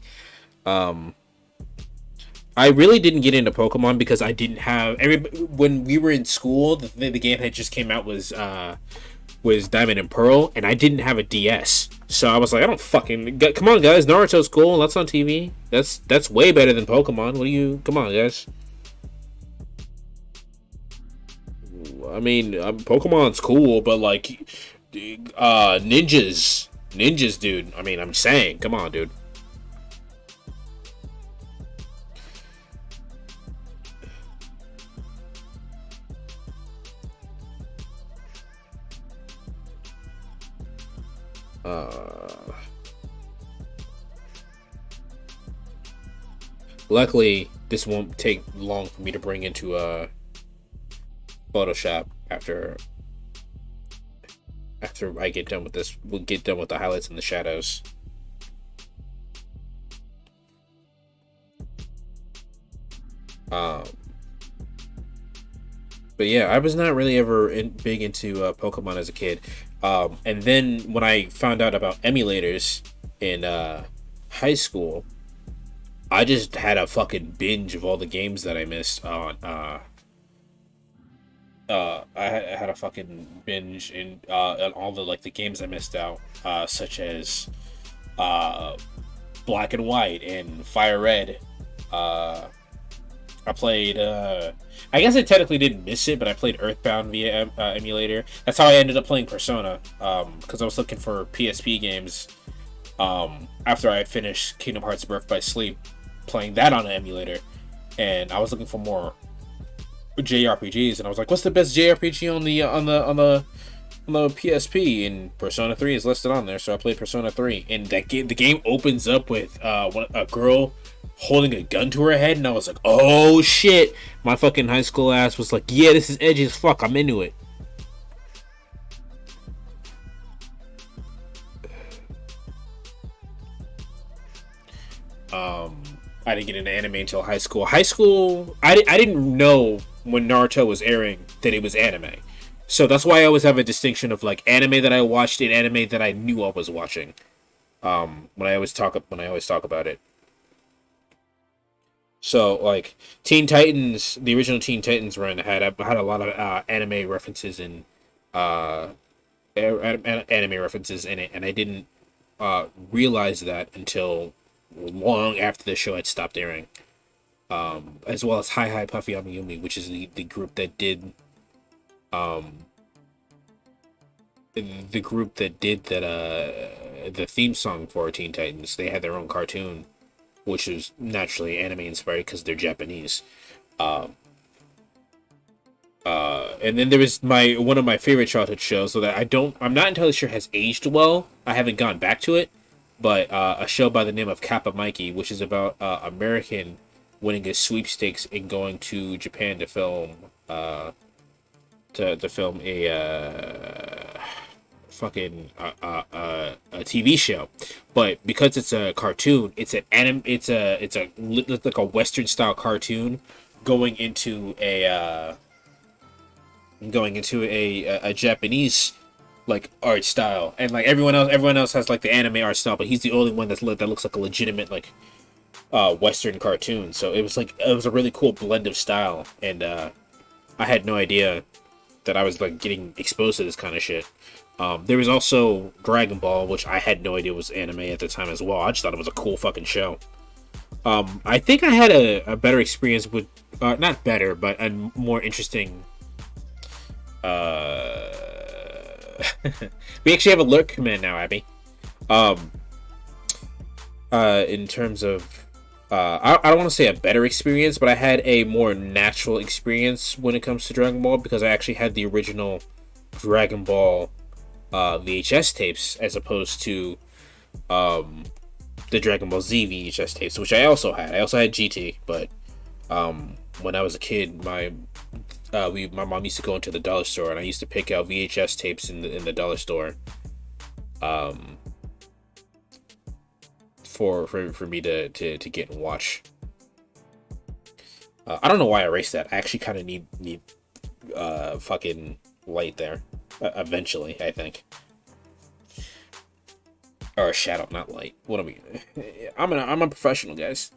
I really didn't get into Pokemon because I didn't have when we were in school. The game that just came out was Diamond and Pearl, and I didn't have a DS, so I was like, I don't fucking come on, guys. Naruto's cool. That's on TV. That's way better than Pokemon. What do you? Come on, guys. I mean, Pokemon's cool, but like, ninjas, dude. I mean, I'm saying, come on, dude. Luckily, this won't take long for me to bring into Photoshop after I get done with this. We'll get done with the highlights and the shadows. But yeah, I was not really ever big into Pokemon as a kid. And then when I found out about emulators in high school, I just had a fucking binge of all the games that I missed on. I had a fucking binge in on all the the games I missed out, such as Black and White and Fire Red. I played. I guess I technically didn't miss it, but I played Earthbound via emulator. That's how I ended up playing Persona, because I was looking for PSP games. After I had finished Kingdom Hearts Birth by Sleep, playing that on an emulator, and I was looking for more JRPGs, and I was like, "What's the best JRPG on the PSP?" And Persona 3 is listed on there, so I played Persona 3, and the game opens up with a girl holding a gun to her head, and I was like, "Oh shit!" My fucking high school ass was like, "Yeah, this is edgy as fuck. I'm into it." I didn't get into anime until high school. I didn't know when Naruto was airing that it was anime. So that's why I always have a distinction of like anime that I watched and anime that I knew I was watching. When I always talk about it. So like Teen Titans, the original Teen Titans run had a lot of anime references in anime references in it, and I didn't realize that until long after the show had stopped airing. As well as Hi Hi Puffy Amiyumi, which is the group that did um, the group that did that the theme song for Teen Titans, they had their own cartoon, which is naturally anime inspired because they're Japanese. Um, and then there was one of my favorite childhood shows, so that I'm not entirely sure has aged well. I haven't gone back to it, but a show by the name of Kappa Mikey, which is about American winning a sweepstakes and going to Japan to film to film a TV show, but because it's a cartoon, it's like a Western style cartoon going into a Japanese like art style, and like everyone else has like the anime art style, but he's the only one that looks like a legitimate like Western cartoon. So it was a really cool blend of style, and I had no idea that I was like getting exposed to this kind of shit. There was also Dragon Ball, which I had no idea was anime at the time as well. I just thought it was a cool fucking show. I think I had a better experience with, not better, but a more interesting. We actually have a lurk command now, Abby. In terms of, I don't want to say a better experience, but I had a more natural experience when it comes to Dragon Ball because I actually had the original Dragon Ball VHS tapes as opposed to the Dragon Ball Z VHS tapes, which I also had. I also had GT, but when I was a kid, my mom used to go into the dollar store, and I used to pick out VHS tapes in the dollar store, for me to get and watch. I don't know why I erased that. I actually kind of need fucking light there eventually, I think, or a shadow, not light. What am I? I'm a professional, guys.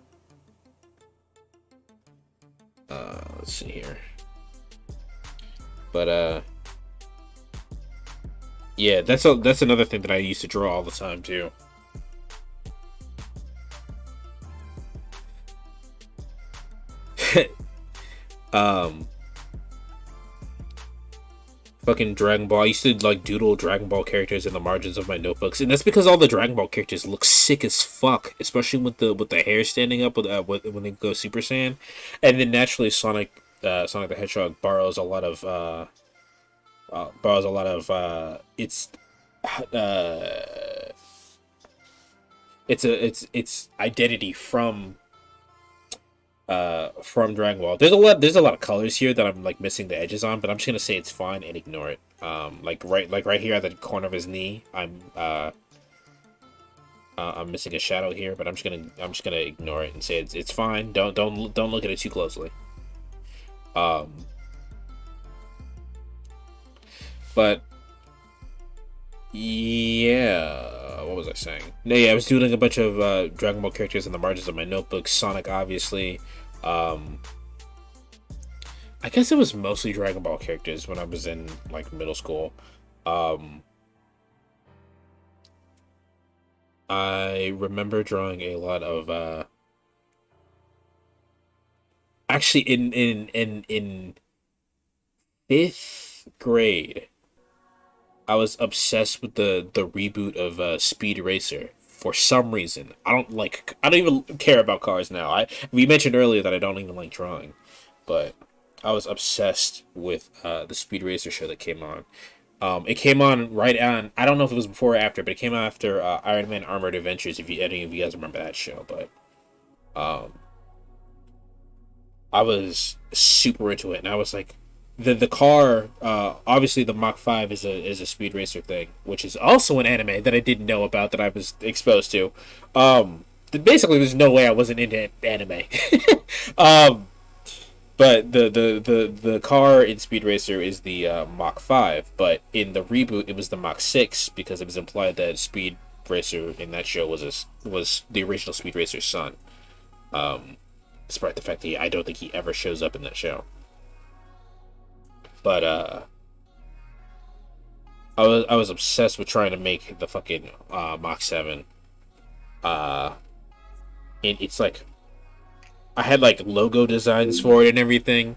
Let's see here. But yeah, that's another thing that I used to draw all the time too. Fucking Dragon Ball. I used to like doodle Dragon Ball characters in the margins of my notebooks, and that's because all the Dragon Ball characters look sick as fuck, especially with the hair standing up when they go Super Saiyan, and then naturally Sonic the Hedgehog borrows a lot of its identity from Dragon Ball. There's a lot of colors here that I'm like missing the edges on, but I'm just gonna say it's fine and ignore it. Like right here at the corner of his knee, I'm missing a shadow here, but I'm just gonna ignore it and say it's fine. Don't look at it too closely. But yeah, what was I saying? No, yeah, I was doing a bunch of Dragon Ball characters in the margins of my notebook. Sonic, obviously. I guess it was mostly Dragon Ball characters when I was in like middle school. I remember drawing a lot of actually in 5th grade, I was obsessed with the reboot of Speed Racer for some reason. I don't even care about cars now. We mentioned earlier that I don't even like drawing, but I was obsessed with the Speed Racer show that came on. It came on right on. I don't know if it was before or after, but it came on after Iron Man Armored Adventures. If any of you guys remember that show, but I was super into it, and I was like, the car. Obviously, the Mach 5 is a Speed Racer thing, which is also an anime that I didn't know about that I was exposed to. Basically, there's no way I wasn't into anime. But the car in Speed Racer is the Mach 5, but in the reboot it was the Mach 6 because it was implied that Speed Racer in that show was the original Speed Racer's son. Despite the fact that I don't think he ever shows up in that show. But I was obsessed with trying to make the fucking Mach 7. It's like I had like logo designs for it and everything.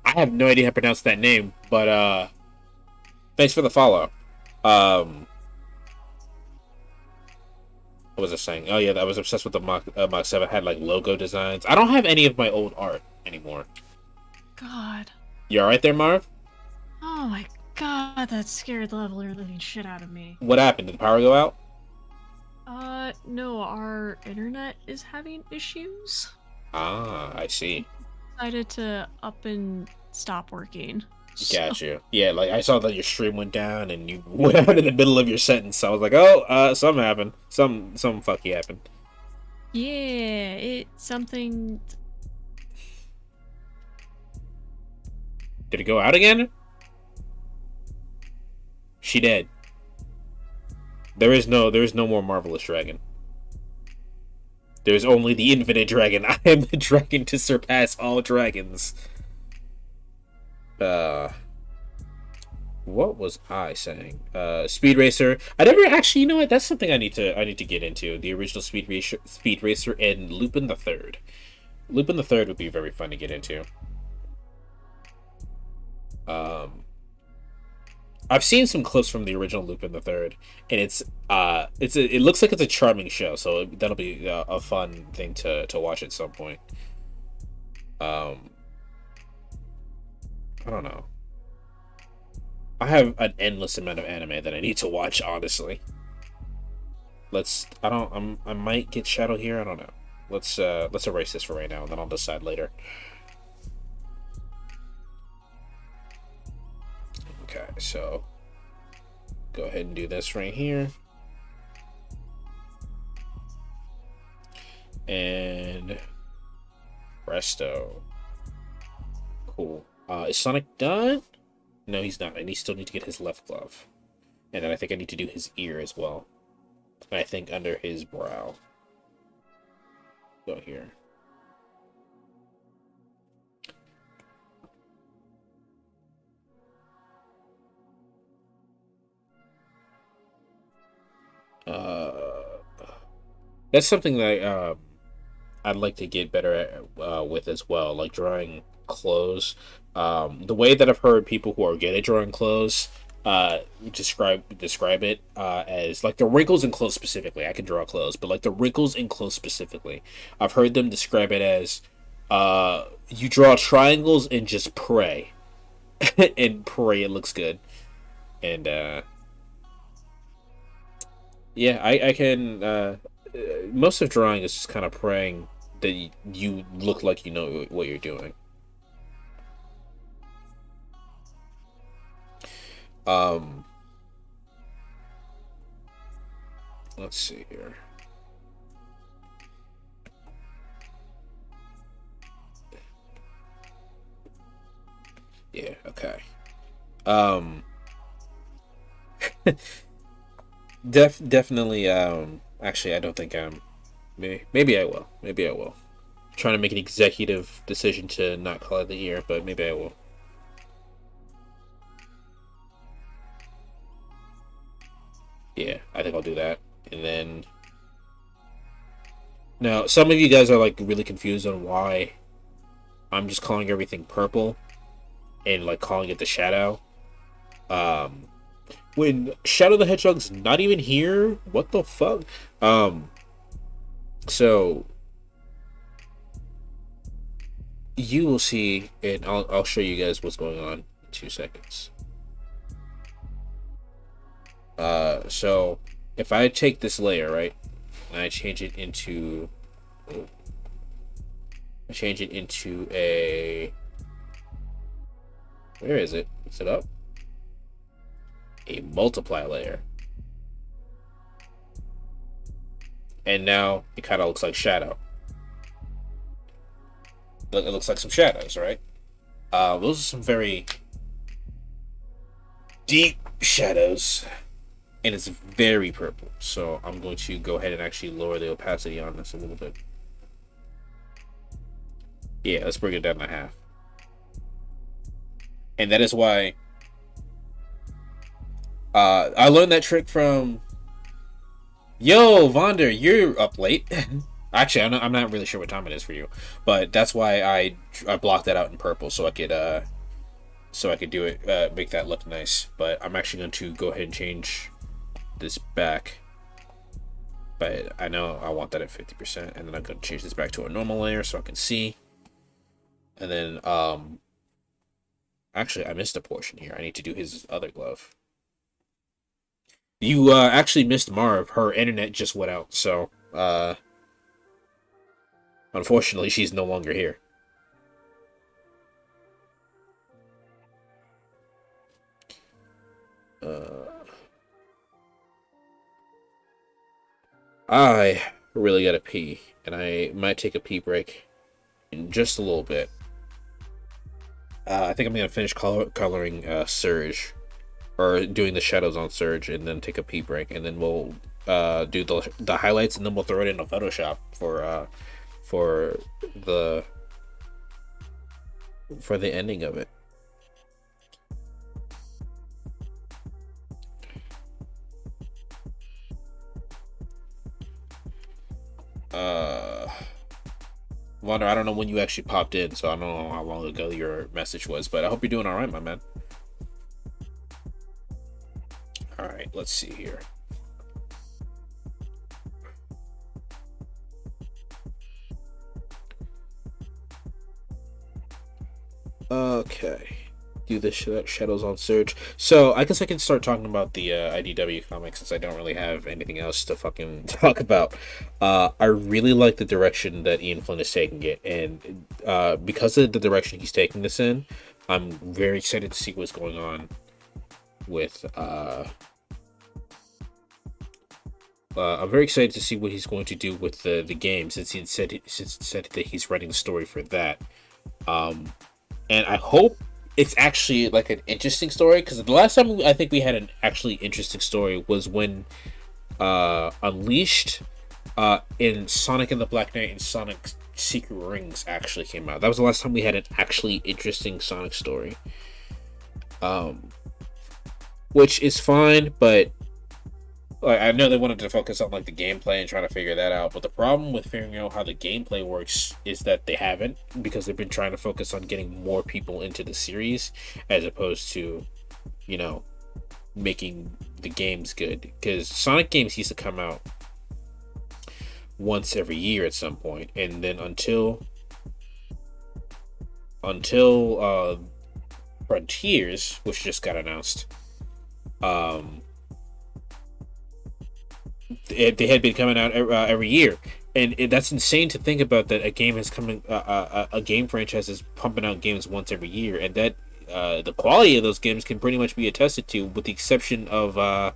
I have no idea how to pronounce that name, but thanks for the follow. What was I saying? Oh yeah, I was obsessed with the Mach 7. Had like logo designs. I don't have any of my old art anymore.
God.
You all right there, Marv?
Oh my god, that scared the living shit out of me.
What happened? Did the power go out?
No, our internet is having issues.
Ah, I see.
Decided to up and stop working.
Got you. Yeah, like I saw that your stream went down and you went out in the middle of your sentence. So I was like, oh, something happened. Some fucky happened.
Yeah, something.
Did it go out again? She dead. There is no more Marvelous Dragon. There's only the Infinite Dragon. I am the dragon to surpass all dragons. What was I saying? Speed Racer. I never actually. You know what? That's something I need to get into. The original Speed Racer, and Lupin the Third. Lupin the Third would be very fun to get into. I've seen some clips from the original Lupin the Third, and it looks like it's a charming show. So that'll be a fun thing to watch at some point. I don't know. I have an endless amount of anime that I need to watch. Honestly, I might get Shadow here. I don't know. Let's erase this for right now, and then I'll decide later. Okay, so go ahead and do this right here. And presto. Cool. Is Sonic done? No, he's not. And he still need to get his left glove. And then I think I need to do his ear as well. And I think under his brow. Go here. That's something that I'd like to get better at with as well, like drawing clothes. The way that I've heard people who are good at drawing clothes describe it as like the wrinkles in clothes specifically. I can draw clothes, but like the wrinkles in clothes specifically, I've heard them describe it as you draw triangles and just pray, and pray it looks good, and yeah, I can. Most of drawing is just kind of praying that you look like you know what you're doing. Let's see here. Yeah, okay. Definitely, actually, I don't think maybe I will. Maybe I will. I'm trying to make an executive decision to not color the ear, but maybe I will. Yeah, I think I'll do that. And then... Now, some of you guys are, like, really confused on why I'm just calling everything purple and, like, calling it the Shadow. When Shadow the Hedgehog's not even here? What the fuck? So... You will see, and I'll show you guys what's going on in 2 seconds. So if I take this layer, right, and I change it into a, where is it? Is it up? A multiply layer. And now it kind of looks like shadow. It looks like some shadows, right? Those are some very deep shadows. And it's very purple, so I'm going to go ahead and actually lower the opacity on this a little bit. Yeah, let's bring it down to half. And that is why I learned that trick from... Yo, Vonder, you're up late. Actually, I'm not really sure what time it is for you, but that's why I blocked that out in purple so I could do it, make that look nice. But I'm actually going to go ahead and change this back. But I know I want that at 50%, and then I'm going to change this back to a normal layer so I can see. And then, actually, I missed a portion here. I need to do his other glove. You actually missed Marv. Her internet just went out, so unfortunately, she's no longer here. I really gotta pee, and I might take a pee break in just a little bit. I think I'm gonna finish coloring Surge, or doing the shadows on Surge, and then take a pee break, and then we'll do the highlights, and then we'll throw it into Photoshop for the ending of it. Wonder, I don't know when you actually popped in, so I don't know how long ago your message was, but I hope you're doing all right, my man. All right, let's see here. Okay. Do the shadows on Surge. So I guess I can start talking about the IDW comics since I don't really have anything else to fucking talk about. I really like the direction that Ian Flynn is taking it, and because of the direction he's taking this in, I'm very excited to see what's going on with. I'm very excited to see what he's going to do with the game since he said that he's writing the story for that. And I hope it's actually like an interesting story, because the last time I think we had an actually interesting story was when Unleashed in Sonic and the Black Knight and Sonic Secret Rings actually came out. That was the last time we had an actually interesting Sonic story. Which is fine, but like, I know they wanted to focus on like the gameplay and trying to figure that out, but the problem with figuring out how the gameplay works is that they haven't, because they've been trying to focus on getting more people into the series as opposed to, you know, making the games good. Because Sonic games used to come out once every year at some point, and then until Frontiers, which just got announced, they had been coming out every year, and that's insane to think about, that a game is coming, a game franchise is pumping out games once every year, and that the quality of those games can pretty much be attested to, with the exception of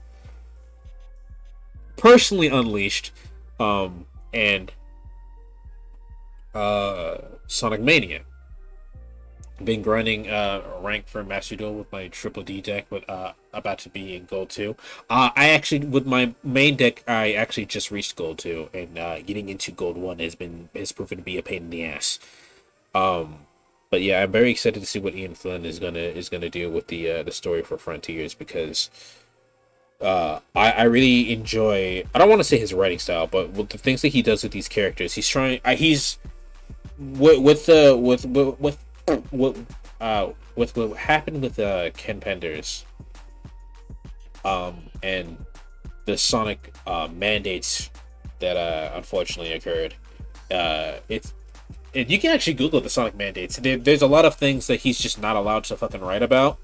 personally Unleashed, and Sonic Mania. Been grinding rank for Master Duel with my Triple D deck, but about to be in Gold 2. I actually, with my main deck, I actually just reached Gold 2, and getting into Gold 1 has proven to be a pain in the ass. But yeah, I'm very excited to see what Ian Flynn is gonna do with the story for Frontiers, because I really enjoy. I don't want to say his writing style, but with the things that he does with these characters, he's trying. He's with what happened with Ken Penders, and the Sonic mandates that unfortunately occurred. You can actually Google the Sonic mandates. There's a lot of things that he's just not allowed to fucking write about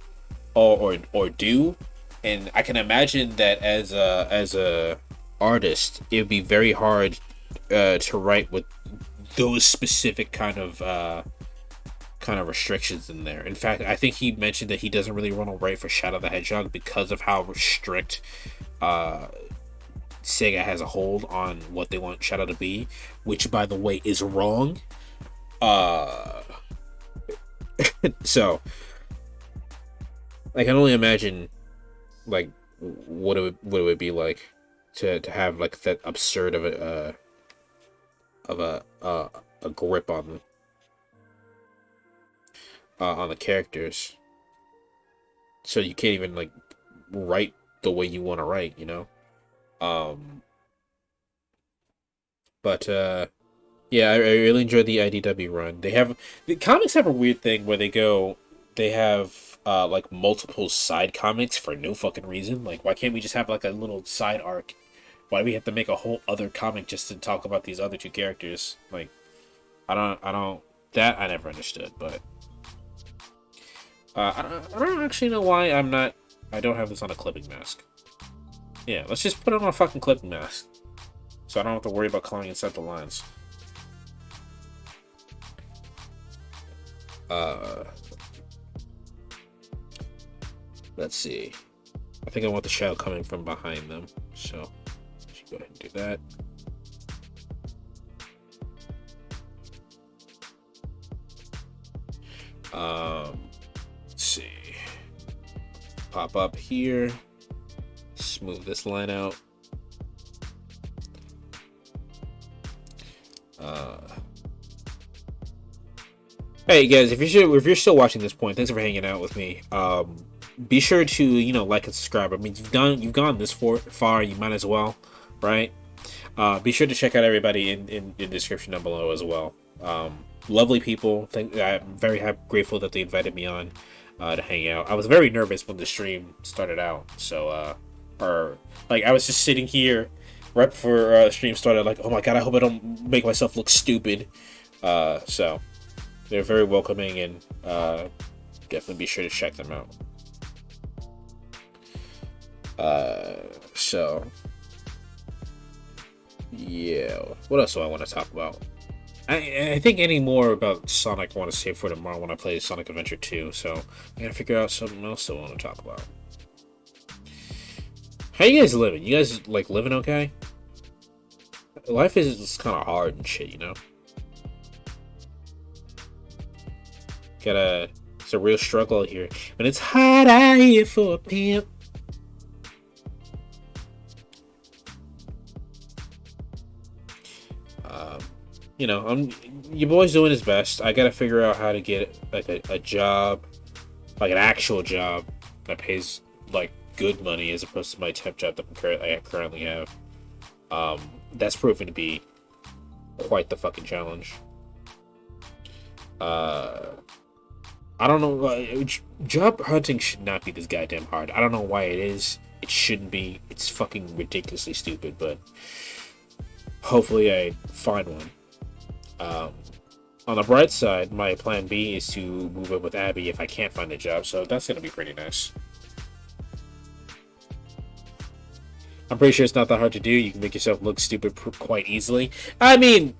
or do, and I can imagine that as a artist, it would be very hard to write with those specific kind of restrictions in there. In fact, I think he mentioned that he doesn't really want to write for Shadow the Hedgehog because of how strict Sega has a hold on what they want Shadow to be, which, by the way, is wrong. So I can only imagine, like, what it would be like to have like that absurd of a grip on the characters, so you can't even like write the way you want to write, you know. But Yeah, I really enjoyed the IDW run. The comics have a weird thing where they have like multiple side comics for no fucking reason. Like, why can't we just have like a little side arc? Why do we have to make a whole other comic just to talk about these other two characters? Like, that I never understood. But I don't actually know why I don't have this on a clipping mask. Yeah, let's just put it on a fucking clipping mask, so I don't have to worry about calling inside the lines. Let's see. I think I want the shadow coming from behind them, so let's go ahead and do that. Let's see. Pop up here. Smooth this line out. Hey guys, if you're still watching this point, thanks for hanging out with me. Be sure to like and subscribe. I mean, you've gone this far, you might as well, right? Be sure to check out everybody in the description down below as well. Lovely people. I'm very grateful that they invited me on to hang out. I was very nervous when the stream started out, so I was just sitting here right before the stream started, like, oh my god, I hope I don't make myself look stupid. So they're very welcoming, and definitely be sure to check them out. So yeah, what else do I want to talk about? I think any more about Sonic I want to save for tomorrow when I play Sonic Adventure 2, so I gotta figure out something else I want to talk about. How you guys living? You guys like living okay? Life is kind of hard and shit, It's a real struggle here. But it's hard out here for a pimp. Your boy's doing his best. I gotta figure out how to get like a job, like an actual job that pays like good money as opposed to my temp job that I currently have. That's proven to be quite the fucking challenge. I don't know. Job hunting should not be this goddamn hard. I don't know why it is. It shouldn't be. It's fucking ridiculously stupid, but hopefully I find one. On the bright side, my plan B is to move in with Abby if I can't find a job, so that's gonna be pretty nice. I'm pretty sure it's not that hard to do. You can make yourself look stupid quite easily. I mean,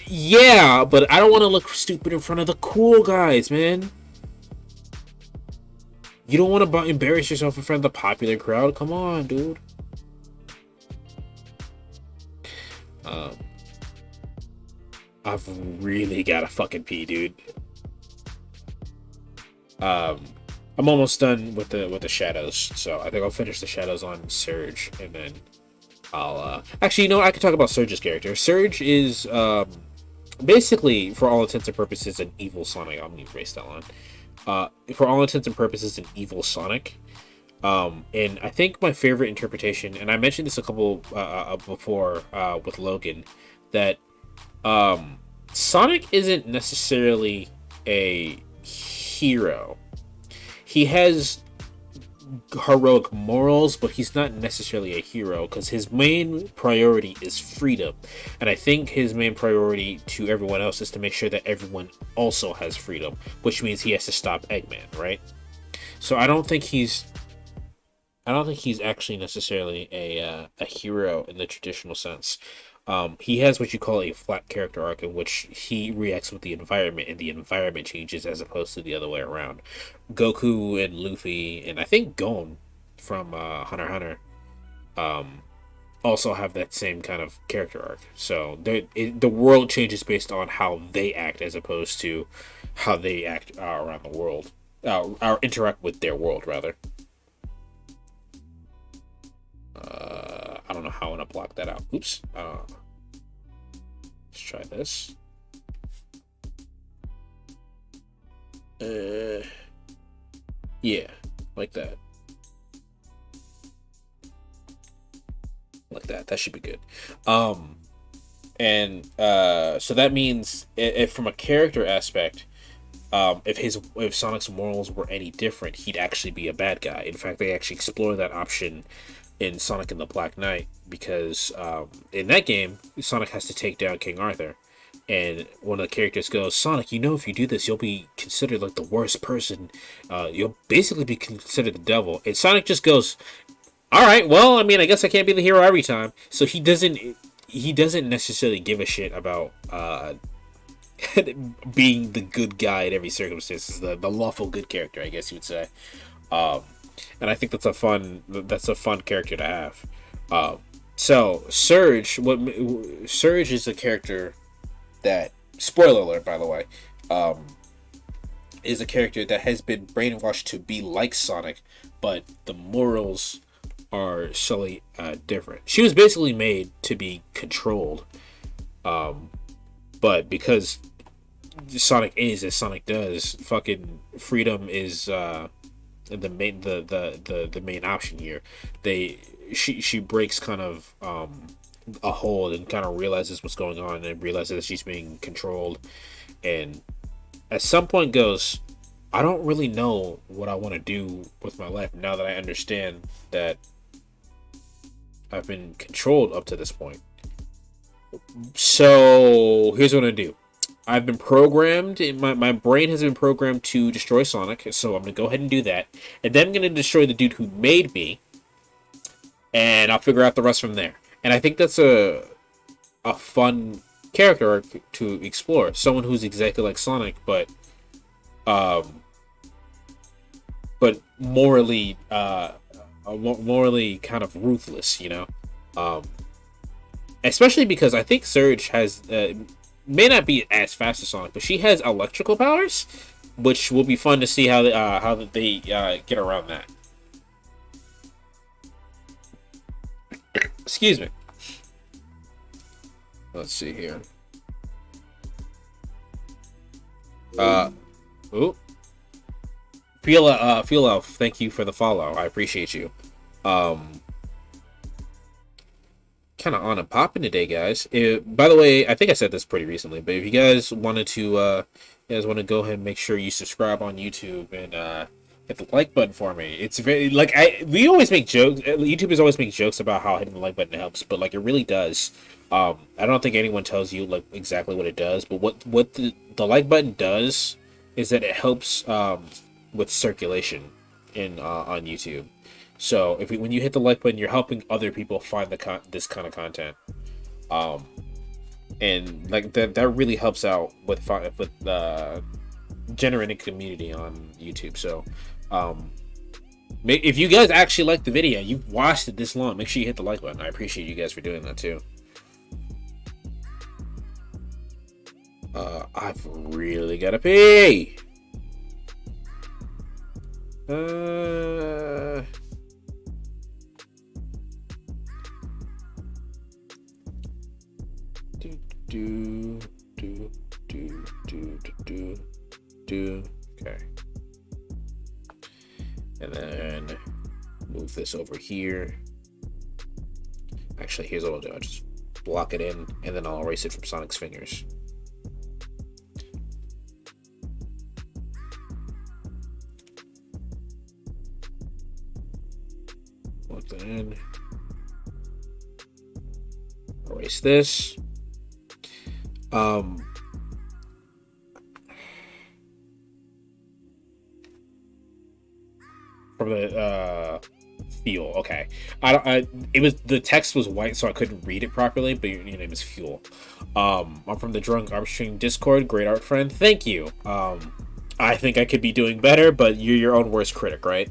yeah, but I don't want to look stupid in front of the cool guys, man. You don't want to embarrass yourself in front of the popular crowd. Come on, dude. I've really got to fucking pee, dude. I'm almost done with the shadows, so I think I'll finish the shadows on Surge, and then I'll actually, I can talk about Surge's character. Surge is basically, for all intents and purposes, an evil Sonic. I'm gonna erase that line. For all intents and purposes, an evil Sonic. And I think my favorite interpretation, and I mentioned this a couple before with Logan, that Sonic isn't necessarily a hero. He has heroic morals, but he's not necessarily a hero because his main priority is freedom. And I think his main priority to everyone else is to make sure that everyone also has freedom, which means he has to stop Eggman, right? So I don't think he's actually necessarily a hero in the traditional sense. He has what you call a flat character arc in which he reacts with the environment and the environment changes as opposed to the other way around. Goku and Luffy and I think Gon from Hunter x Hunter also have that same kind of character arc. So the world changes based on how they act as opposed to how they act around the world, or interact with their world rather. I don't know how I'm gonna block that out. Oops. Let's try this. Yeah, like that. Like that. That should be good. And so that means, if from a character aspect, if Sonic's morals were any different, he'd actually be a bad guy. In fact, they actually explore that option in Sonic and the Black Knight, because in that game, Sonic has to take down King Arthur. And one of the characters goes, Sonic, you know, if you do this, you'll be considered like the worst person. You'll basically be considered the devil. And Sonic just goes, all right, well, I mean, I guess I can't be the hero every time. So he doesn't necessarily give a shit about being the good guy in every circumstance. The lawful good character, I guess you would say. And I think that's a fun character to have. So Surge is a character that, spoiler alert, by the way, is a character that has been brainwashed to be like Sonic, but the morals are slightly different. She was basically made to be controlled, but because Sonic is as Sonic does, fucking freedom is the main option here. She breaks kind of a hold and kind of realizes what's going on and realizes that she's being controlled, and at some point goes, I don't really know what I want to do with my life now that I understand that I've been controlled up to this point. So here's what I do. I've been programmed, my brain has been programmed to destroy Sonic, so I'm going to go ahead and do that. And then I'm going to destroy the dude who made me, and I'll figure out the rest from there. And I think that's a fun character arc to explore. Someone who's exactly like Sonic, but morally kind of ruthless, you know. Especially because I think Surge has may not be as fast as Sonic, but she has electrical powers, which will be fun to see how they get around that. Excuse me. Let's see here. Ooh. Feel Elf, thank you for the follow. I appreciate you. Kind of on and popping today, guys. By the way, I think I said this pretty recently, but if you guys wanted to, go ahead and make sure you subscribe on YouTube and hit the like button for me. It's very we always make jokes. YouTubers always make jokes about how hitting the like button helps, but like it really does. I don't think anyone tells you like exactly what it does, but what the like button does is that it helps with circulation in on YouTube. So when you hit the like button, you're helping other people find this kind of content, and like that really helps out with generating community on YouTube. So if you guys actually like the video, you've watched it this long, make sure you hit the like button. I appreciate you guys for doing that too. I've really gotta pee. Okay. And then move this over here. Actually, here's what I'll do. I'll just block it in, and then I'll erase it from Sonic's fingers. Plug that in. Erase this. From the fuel. Okay. It was, the text was white, so I couldn't read it properly, but your name is Fuel. I'm from the Drunk Armstring Discord. Great art friend. Thank you. I think I could be doing better, but you're your own worst critic, right?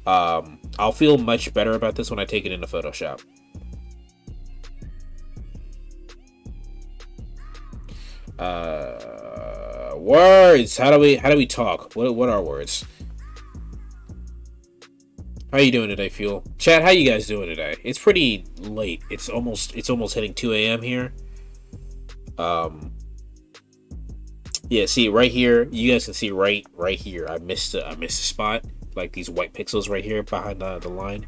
I'll feel much better about this when I take it into Photoshop. Words. How do we talk? What are words? How you doing today, Fuel? Chat, how you guys doing today? It's pretty late. It's almost hitting 2 a.m. here. Yeah, see right here. You guys can see right here. I missed a spot, like these white pixels right here behind the line.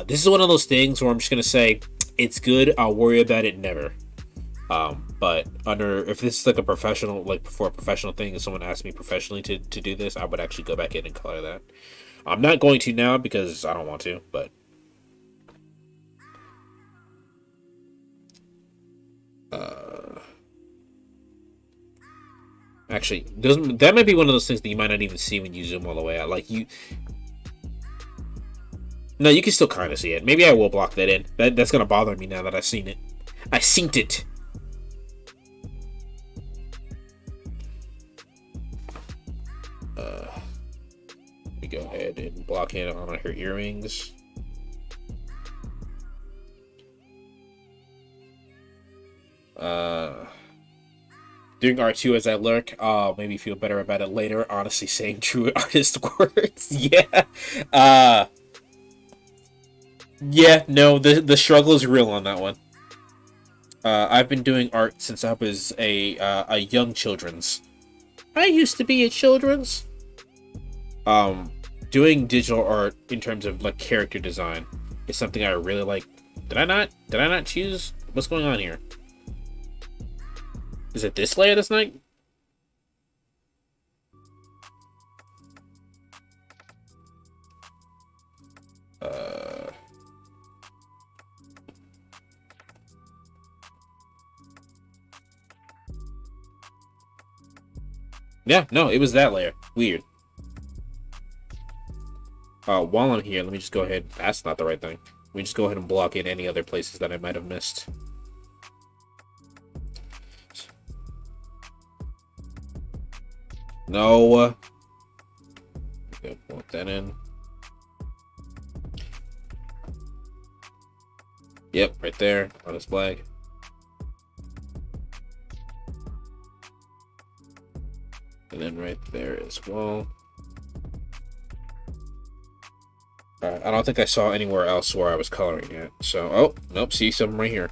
This is one of those things where I'm just gonna say it's good. I'll worry about it never. But if this is like a professional, like for a professional thing, if someone asked me professionally to do this, I would actually go back in and color that. I'm not going to now because I don't want to, but actually, that might be one of those things that you might not even see when you zoom all the way out. Like you, no, you can still kind of see it. Maybe I will block that in. That's gonna bother me now that I've seen it. I synced it. We go ahead and block in on her earrings. Doing R2 as I lurk, maybe feel better about it later. Honestly, saying true artist words. Yeah. Yeah, no, the struggle is real on that one. I've been doing art since I was a young children's. I used to be a children's. Doing digital art in terms of like character design is something I really like. Did I not choose? What's going on here? Is it this layer this night? Yeah, no, it was that layer. Weird. While I'm here, let me just go ahead. That's not the right thing. Let me just go ahead and block in any other places that I might have missed. No. Okay, block that in. Yep, right there on his flag. And then right there as well. I don't think I saw anywhere else where I was coloring it. So, oh, nope, see something right here.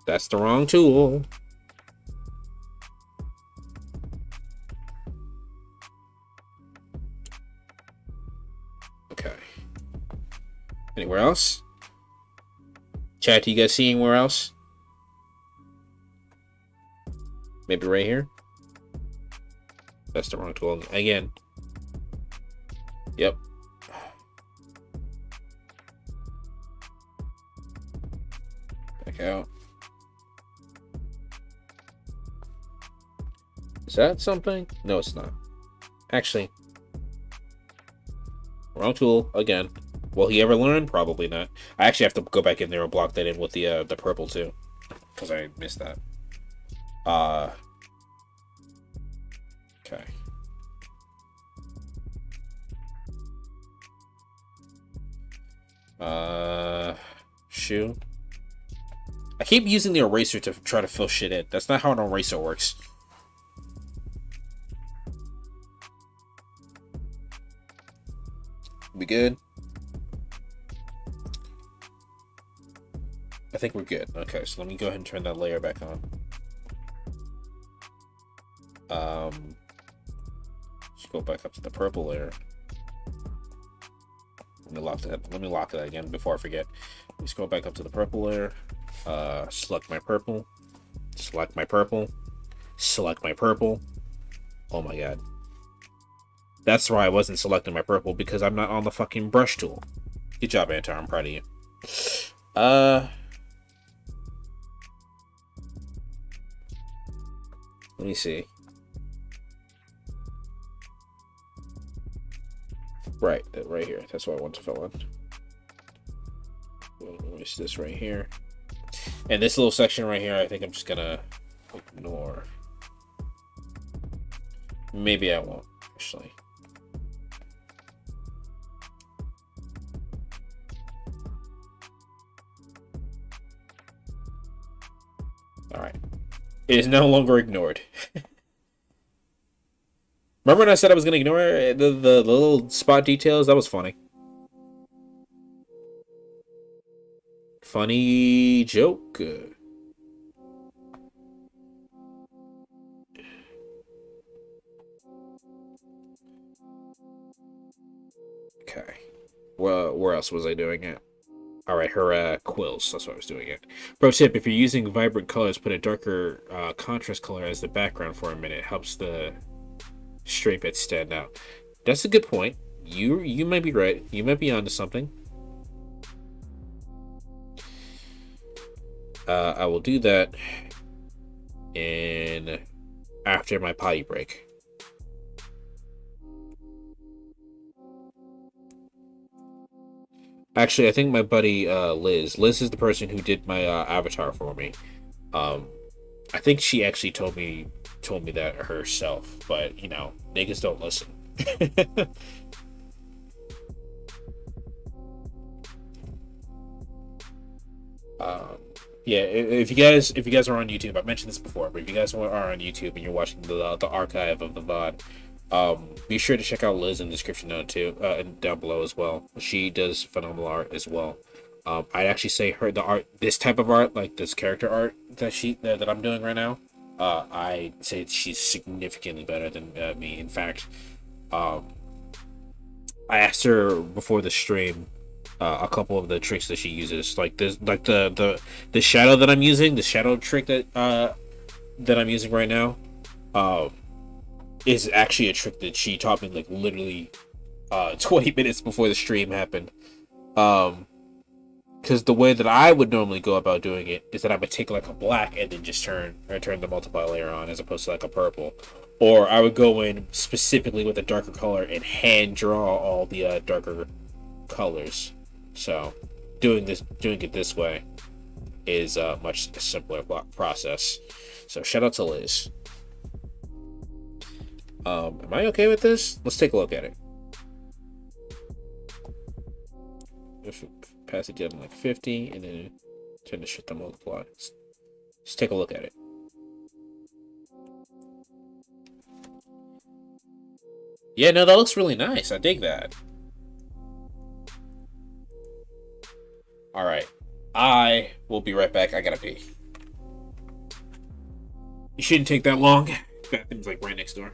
That's the wrong tool. Okay. Anywhere else? Chat, do you guys see anywhere else? Maybe right here? That's the wrong tool again. Yep. Back out. Is that something? No, it's not. Actually, wrong tool again. Will he ever learn? Probably not. I actually have to go back in there and block that in with the purple too, because I missed that. Okay. Shoe. I keep using the eraser to try to fill shit in. That's not how an eraser works. We good? I think we're good. Okay, so let me go ahead and turn that layer back on. Let's go back up to the purple layer. Let me lock that again before I forget. Let's go back up to the purple layer. Select my purple. Select my purple. Select my purple. Oh my god. That's why I wasn't selecting my purple, because I'm not on the fucking brush tool. Good job, Antar. I'm proud of you. Let me see. Right here. That's what I want to fill in. Erase this right here. And this little section right here, I think I'm just gonna ignore. Maybe I won't, actually. Alright. It is no longer ignored. Remember when I said I was going to ignore the little spot details? That was funny. Funny joke. Okay. Well, where else was I doing it? All right, her quills. That's what I was doing it. Pro tip: if you're using vibrant colors, put a darker contrast color as the background for a minute. It helps the straight bits stand out. That's a good point. You might be right. You might be onto something. I will do that in after my potty break. Actually, I think my buddy Liz is the person who did my avatar for me. Um, I think she actually told me that herself, but you know, niggas don't listen. um, yeah, if you guys are on YouTube, I mentioned this before, but if you guys are on YouTube and you're watching the archive of the VOD, be sure to check out Liz in the description down below as well. She does phenomenal art as well. I'd actually say this type of art, like this character art that I'm doing right now, I'd say she's significantly better than me. In fact, um, I asked her before the stream a couple of the tricks that she uses, like this, like the shadow that I'm using, the shadow trick that I'm using right now, um, is actually a trick that she taught me like literally 20 minutes before the stream happened. Because the way that I would normally go about doing it is that I would take like a black and then just turn the multiply layer on as opposed to like a purple, or I would go in specifically with a darker color and hand draw all the darker colors. So doing it this way is a much simpler process. So shout out to Liz. Am I okay with this? Let's take a look at it. If pass it down to like 50 and then turn the shit to multiply. Let's take a look at it. Yeah, no, that looks really nice. I dig that. All right. I will be right back. I gotta pee. It shouldn't take that long. Bathroom's like right next door.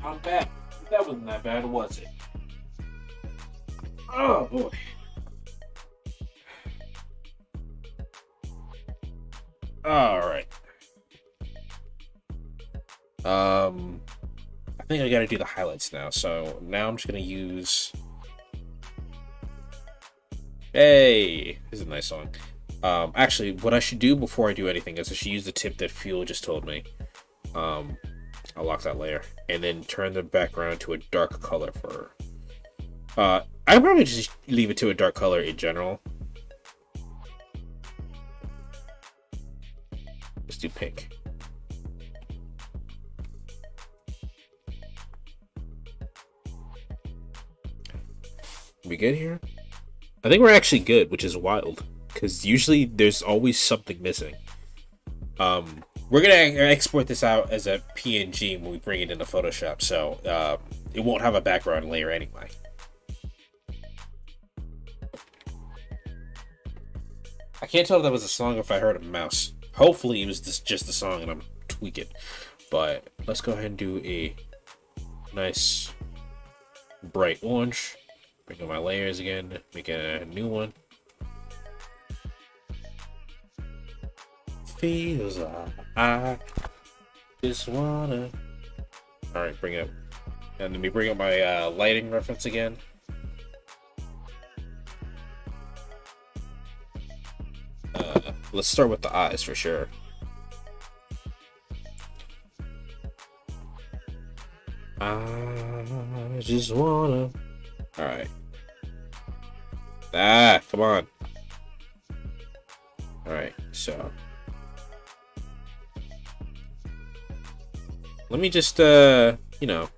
I'm back. That wasn't that bad, was it? Oh boy. All right. I think I gotta do the highlights now. So now I'm just gonna use. Hey, this is a nice song. Actually, what I should do before I do anything is I should use the tip that Fuel just told me. I'll lock that layer and then turn the background to a dark color for. I probably just leave it to a dark color in general. Let's do pink. We good here? I think we're actually good, which is wild because usually there's always something missing. We're gonna export this out as a PNG when we bring it into Photoshop, so it won't have a background layer anyway. I can't tell if that was a song or if I heard a mouse. Hopefully it was just the song and I'm tweaking. But let's go ahead and do a nice bright orange. Bring up my layers again, make a new one. feels like I just wanna. All right, bring it up. And let me bring up my lighting reference again. Let's start with the eyes for sure. I just wanna. All right. Come on. All right, so let me just, you know,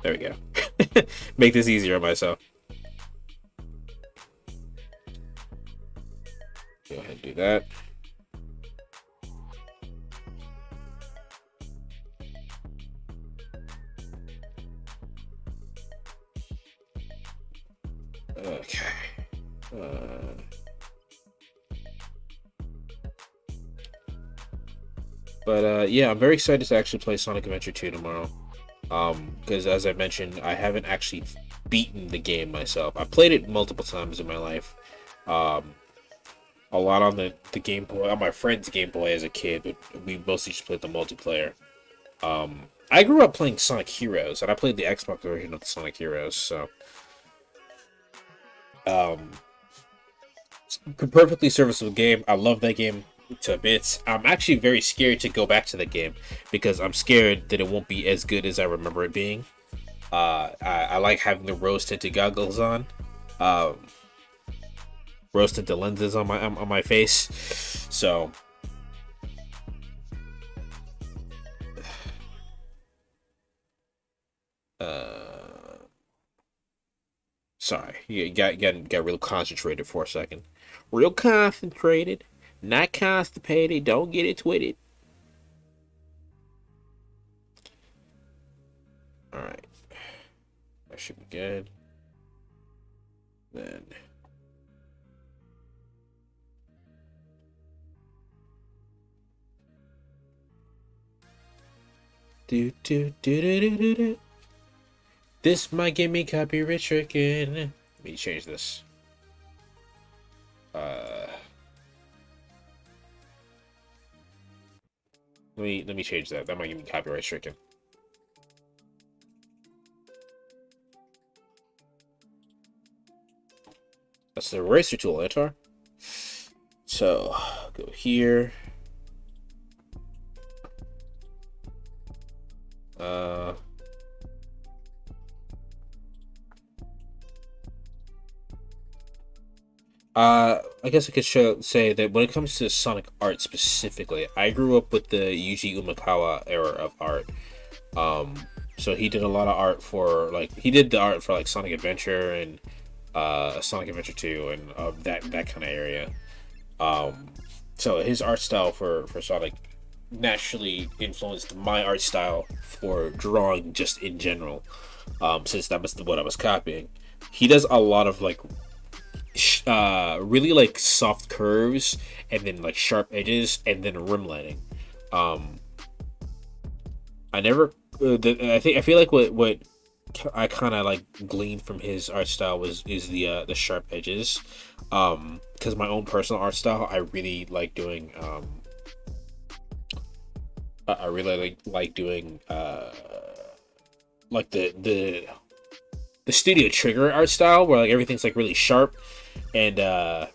there we go. Make this easier on myself. Go ahead and do that. Okay. Yeah, I'm very excited to actually play Sonic Adventure 2 tomorrow. Because as I mentioned, I haven't actually beaten the game myself. I've played it multiple times in my life. A lot on the Game Boy, on my friend's Game Boy as a kid, but we mostly just played the multiplayer. I grew up playing Sonic Heroes, and I played the Xbox version of the Sonic Heroes, so perfectly serviceable game. I love that game to bits. I'm actually very scared to go back to the game because I'm scared that it won't be as good as I remember it being. I like having the rose tinted goggles on, rose tinted lenses on my face. So sorry, you got real concentrated for a second. Real concentrated, not constipated. Don't get it twisted. All right, that should be good. Then do do do do do do do. This might get me copyright stricken. Let me change this. Let me change that. That might get me copyright stricken. That's the eraser tool, Antar. So go here. I guess I could say that when it comes to Sonic art specifically, I grew up with the Yuji Umekawa era of art. So he did a lot of art for he did the art for like Sonic Adventure and Sonic Adventure 2 and that kind of area. So his art style for Sonic naturally influenced my art style for drawing just in general. Since that was what I was copying. He does a lot of really soft curves and then sharp edges and then rim lighting. I feel like what I kind of gleaned from his art style is the sharp edges. Because my own personal art style, I really like doing the Studio Trigger art style where everything's really sharp and the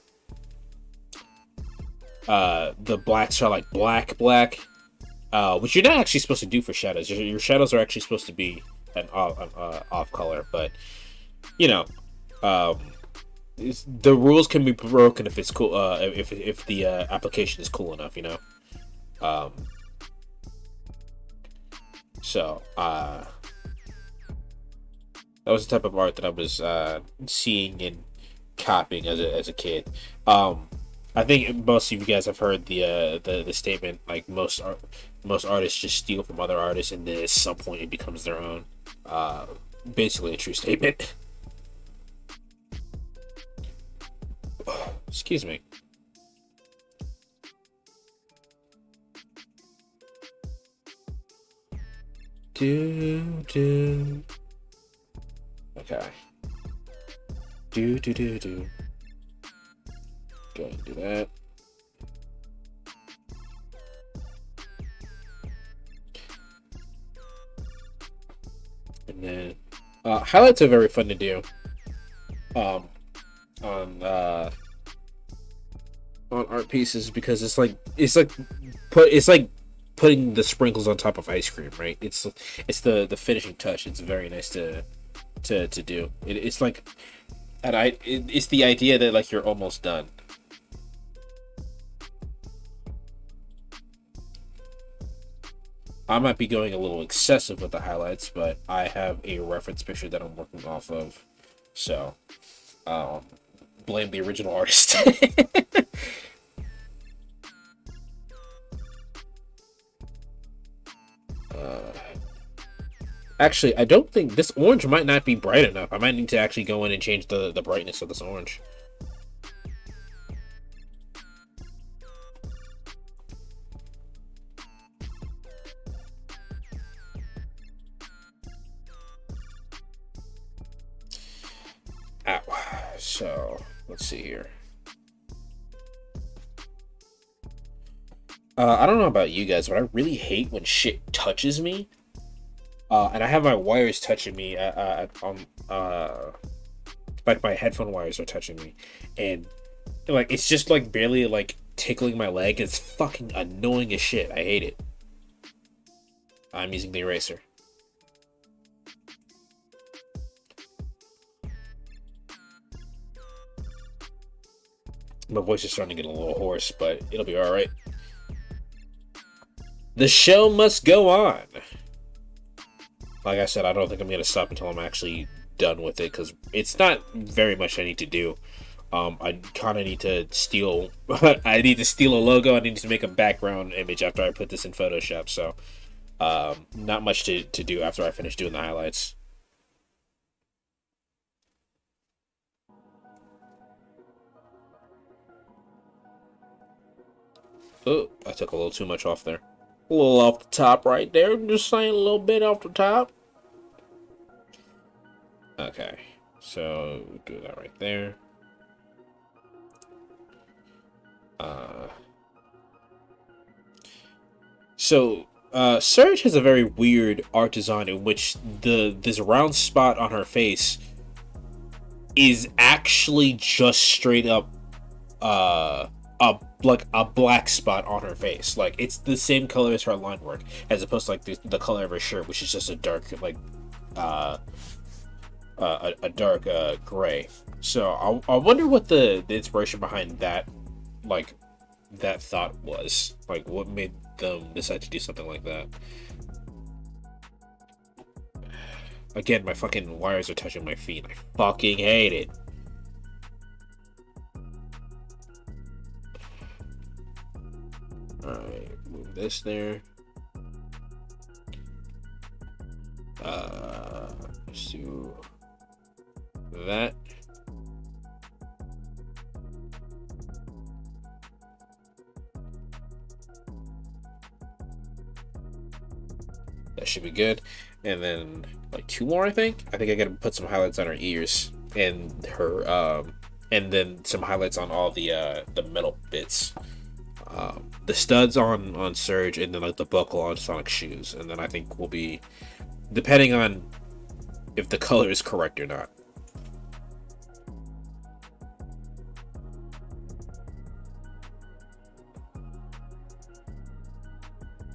blacks are black, which you're not actually supposed to do for shadows. Your shadows are actually supposed to be an off color, but the rules can be broken if it's cool. If the application is cool enough, So that was the type of art that I was seeing and copying as a kid. I think most of you guys have heard the statement most artists just steal from other artists and then at some point it becomes their own. Basically a true statement. Excuse me. Okay. Do. Go ahead and do that. then highlights are very fun to do. On art pieces because it's like putting the sprinkles on top of ice cream, right? It's the finishing touch. It's very nice to do. It's like, and it's the idea that like you're almost done. I might be going a little excessive with the highlights, but I have a reference picture that I'm working off of, so blame the original artist. Actually, I don't think this orange might not be bright enough. I might need to actually go in and change the brightness of this orange. Ow. So, let's see here. I don't know about you guys, but I really hate when shit touches me. And I have my wires touching me like my headphone wires are touching me, and like it's just like barely like tickling my leg. It's fucking annoying as shit. I hate it. I'm using the eraser. My voice is starting to get a little hoarse, but it'll be all right. The show must go on. Like I said, I don't think I'm going to stop until I'm actually done with it, because it's not very much I need to do. I kind of need to steal... I need to steal a logo. I need to make a background image after I put this in Photoshop, so... not much to do after I finish doing the highlights. Oh, I took a little too much off there. A little off the top right there. Just saying, a little bit off the top. Okay, so do that right there. Surge has a very weird art design in which this round spot on her face is actually just straight up like a black spot on her face. Like it's the same color as her line work, as opposed to like the color of her shirt, which is just a dark like a dark gray. So I wonder what the inspiration behind that, like that thought was. Like what made them decide to do something like that. Again, my fucking wires are touching my feet. I fucking hate it. Alright, move this there. Let's do that. That should be good. And then like two more, I think. I gotta put some highlights on her ears and her and then some highlights on all the metal bits. The studs on Surge, and then like the buckle on Sonic shoes, and then I think we'll be, depending on if the color is correct or not.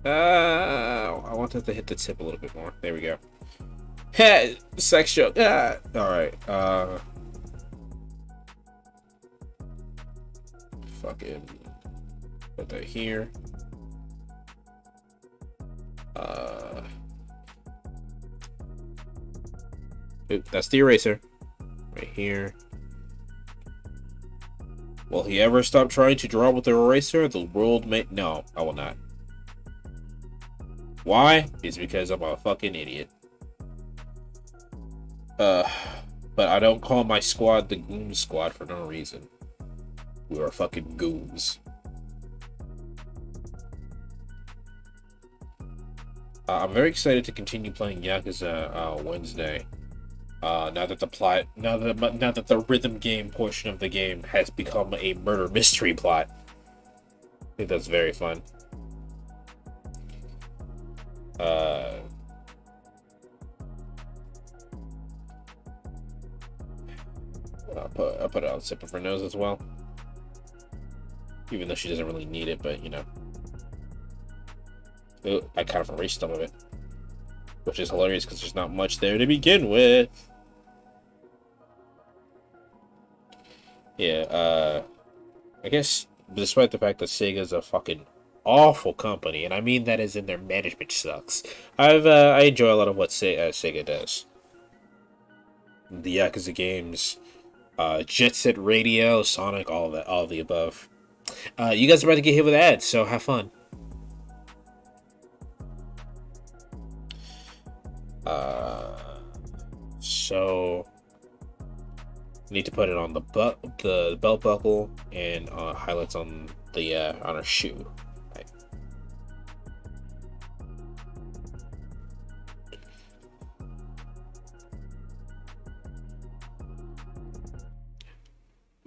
I want that to hit the tip a little bit more. There we go. Hey, sex joke. All right. Fucking put that here. Oop, that's the eraser. Right here. Will he ever stop trying to draw with the eraser? The world may... No, I will not. Why? It's because I'm a fucking idiot. But I don't call my squad the Goon Squad for no reason. We are fucking goons. I'm very excited to continue playing Yakuza Wednesday. Now that the rhythm game portion of the game has become a murder mystery plot. I think that's very fun. I'll put it on the tip of her nose as well. Even though she doesn't really need it, but you know. Ooh, I kind of erased some of it. Which is hilarious because there's not much there to begin with. Yeah, I guess despite the fact that Sega's a fucking awful company, and I mean that as in their management sucks, I enjoy a lot of what Sega does. The Yakuza games, Jet Set Radio, Sonic, all that, all of the above. You guys are about to get hit with ads, so have fun. So need to put it on the belt buckle and highlights on the on her shoe. Right.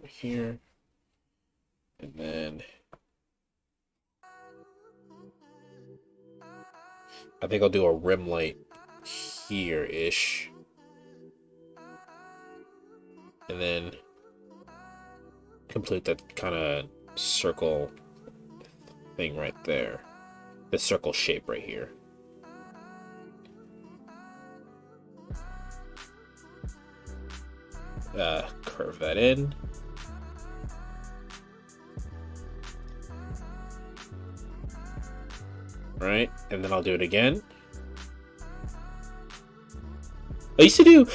Here, and then I think I'll do a rim light here-ish. And then complete that kind of circle thing right there. The circle shape right here. Curve that in. Right, and then I'll do it again. I used to do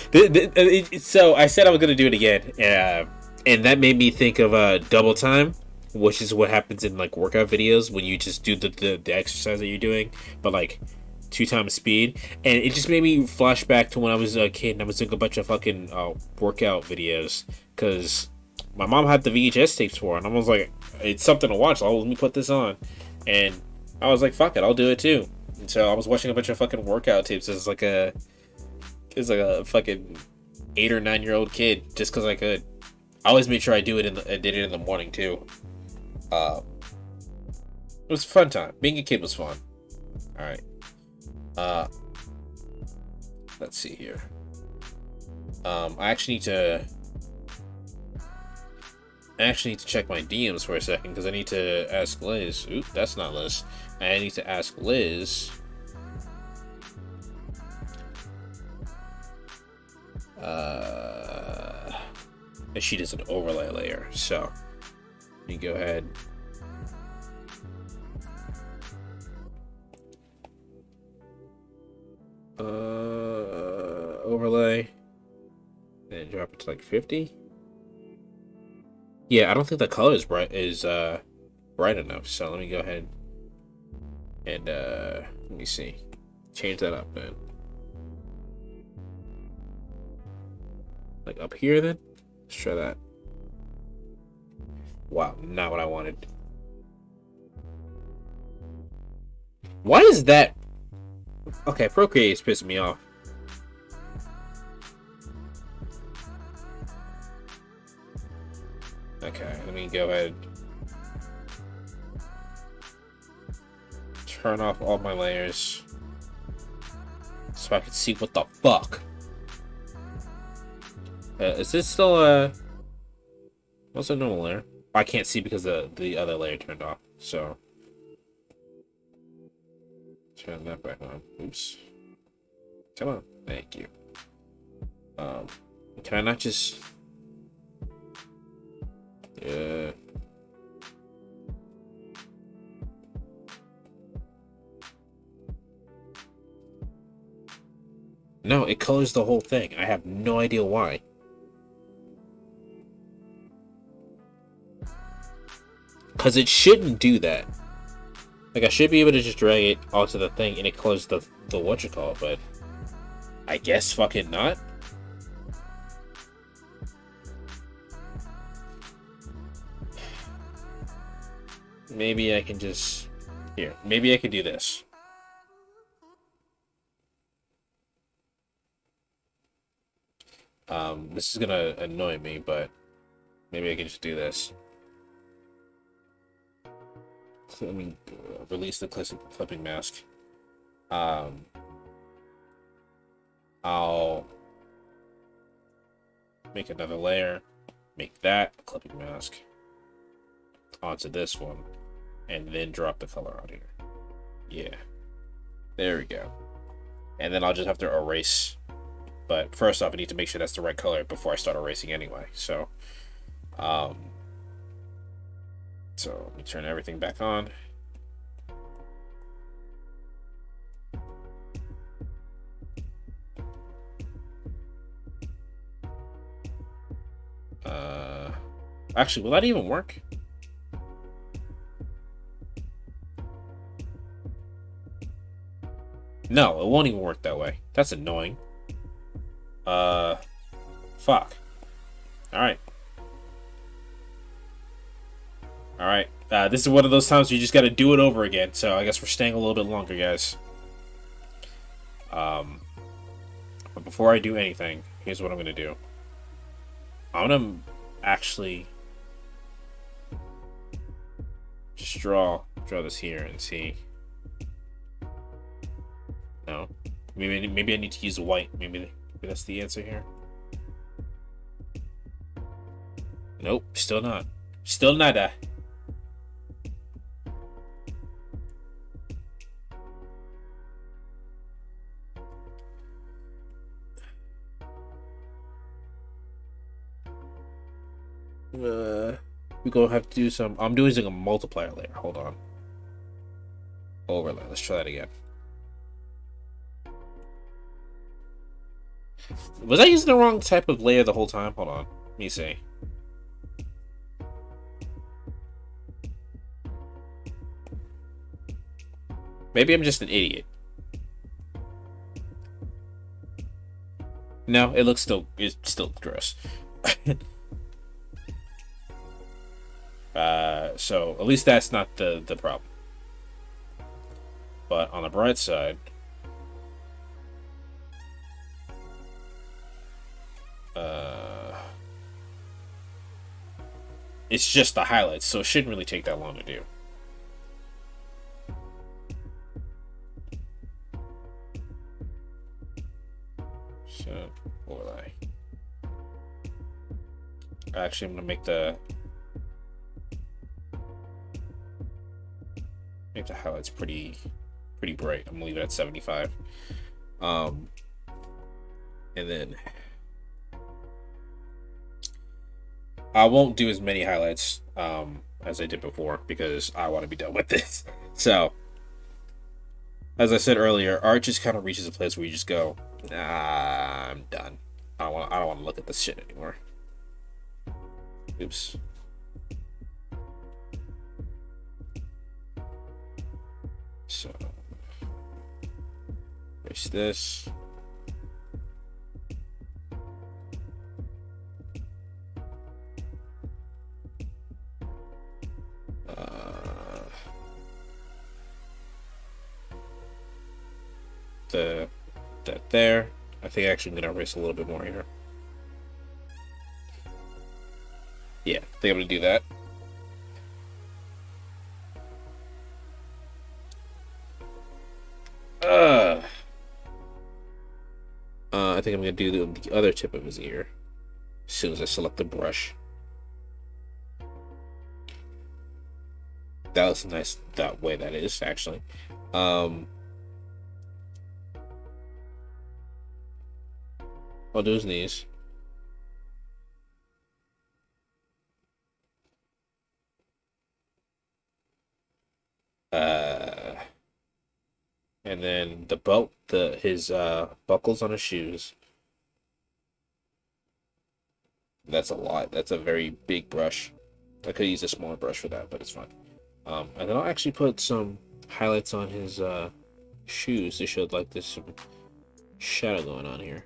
so I said I was gonna do it again, and that made me think of double time, which is what happens in like workout videos when you just do the exercise that you're doing, but like 2 times speed, and it just made me flash back to when I was a kid and I was doing a bunch of fucking workout videos because my mom had the VHS tapes for it, and I was like, it's something to watch. So let me put this on, and I was like, fuck it, I'll do it too. And so I was watching a bunch of fucking workout tapes as like a fucking 8 or 9-year-old kid, just because I could. I always made sure I did it in the morning too. It was a fun time. Being a kid was fun. All right. Let's see here. I actually need to check my DMs for a second because I need to ask Liz. Oop, that's not Liz. I need to ask Liz. And she does an overlay layer, so let me go ahead. Overlay and drop it to like 50. Yeah, I don't think the color is bright enough, so let me go ahead and let me see, change that up then. Like up here then? Let's try that. Wow, not what I wanted. Why is that? Okay, Procreate is pissing me off. Okay, let me go ahead. Turn off all my layers so I can see what the fuck. Is this still what's a normal layer? I can't see because the other layer turned off. So turn that back on. Oops. Come on. Thank you. Can I not just No, it colors the whole thing. I have no idea why. Because it shouldn't do that. Like, I should be able to just drag it onto the thing and it colors the whatchamacallit, but I guess fucking not. Maybe I can just... Here, maybe I can do this. This is gonna annoy me, but maybe I can just do this. So let me release the clipping mask. I'll make another layer, make that a clipping mask onto this one, and then drop the color on here. Yeah, there we go. And then I'll just have to erase. But first off, I need to make sure that's the right color before I start erasing anyway. So let me turn everything back on. Actually, will that even work? No, it won't even work that way. That's annoying. Fuck. Alright. Alright. This is one of those times where you just gotta do it over again, so I guess we're staying a little bit longer, guys. But before I do anything, here's what I'm gonna do. I'm gonna actually just draw this here and see. No, maybe I need to use white. Maybe that's the answer here. Nope, still not. Still nada. We're gonna have to do some. I'm doing a multiplier layer. Hold on. Overlay. Let's try that again. Was I using the wrong type of layer the whole time? Hold on. Let me see. Maybe I'm just an idiot. No, it's still gross. So at least that's not the problem. But on the bright side, it's just the highlights, so it shouldn't really take that long to do. So, overlay. Actually, I'm gonna make the highlights pretty bright. I'm gonna leave it at 75. And then I won't do as many highlights as I did before because I want to be done with this. So, as I said earlier, art just kind of reaches a place where you just go, nah, I'm done. I don't want to look at this shit anymore. Oops. So, erase this. That there. I think actually I'm gonna erase a little bit more here. Yeah, I think I'm gonna do that. I think I'm gonna do the other tip of his ear as soon as I select the brush. That looks nice that way. That is actually. I'll do his knees. And then the belt, his buckles on his shoes. That's a lot. That's a very big brush. I could use a smaller brush for that, but it's fine. And then I'll actually put some highlights on his shoes to show like there's some shadow going on here.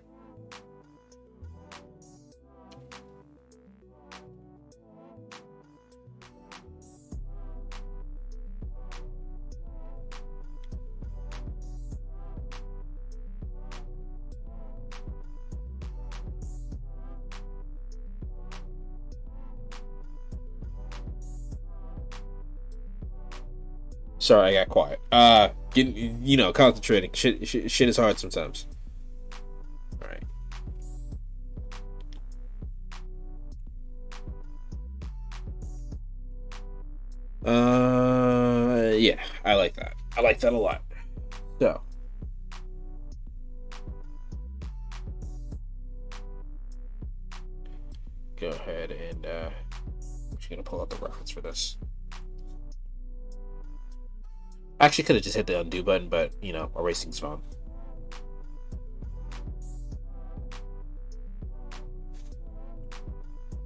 Sorry, I got quiet. Concentrating. Shit is hard sometimes. All right. Yeah, I like that. I like that a lot. So, go ahead and I'm just gonna pull out the reference for this. I actually could have just hit the undo button, but you know, erasing's fun.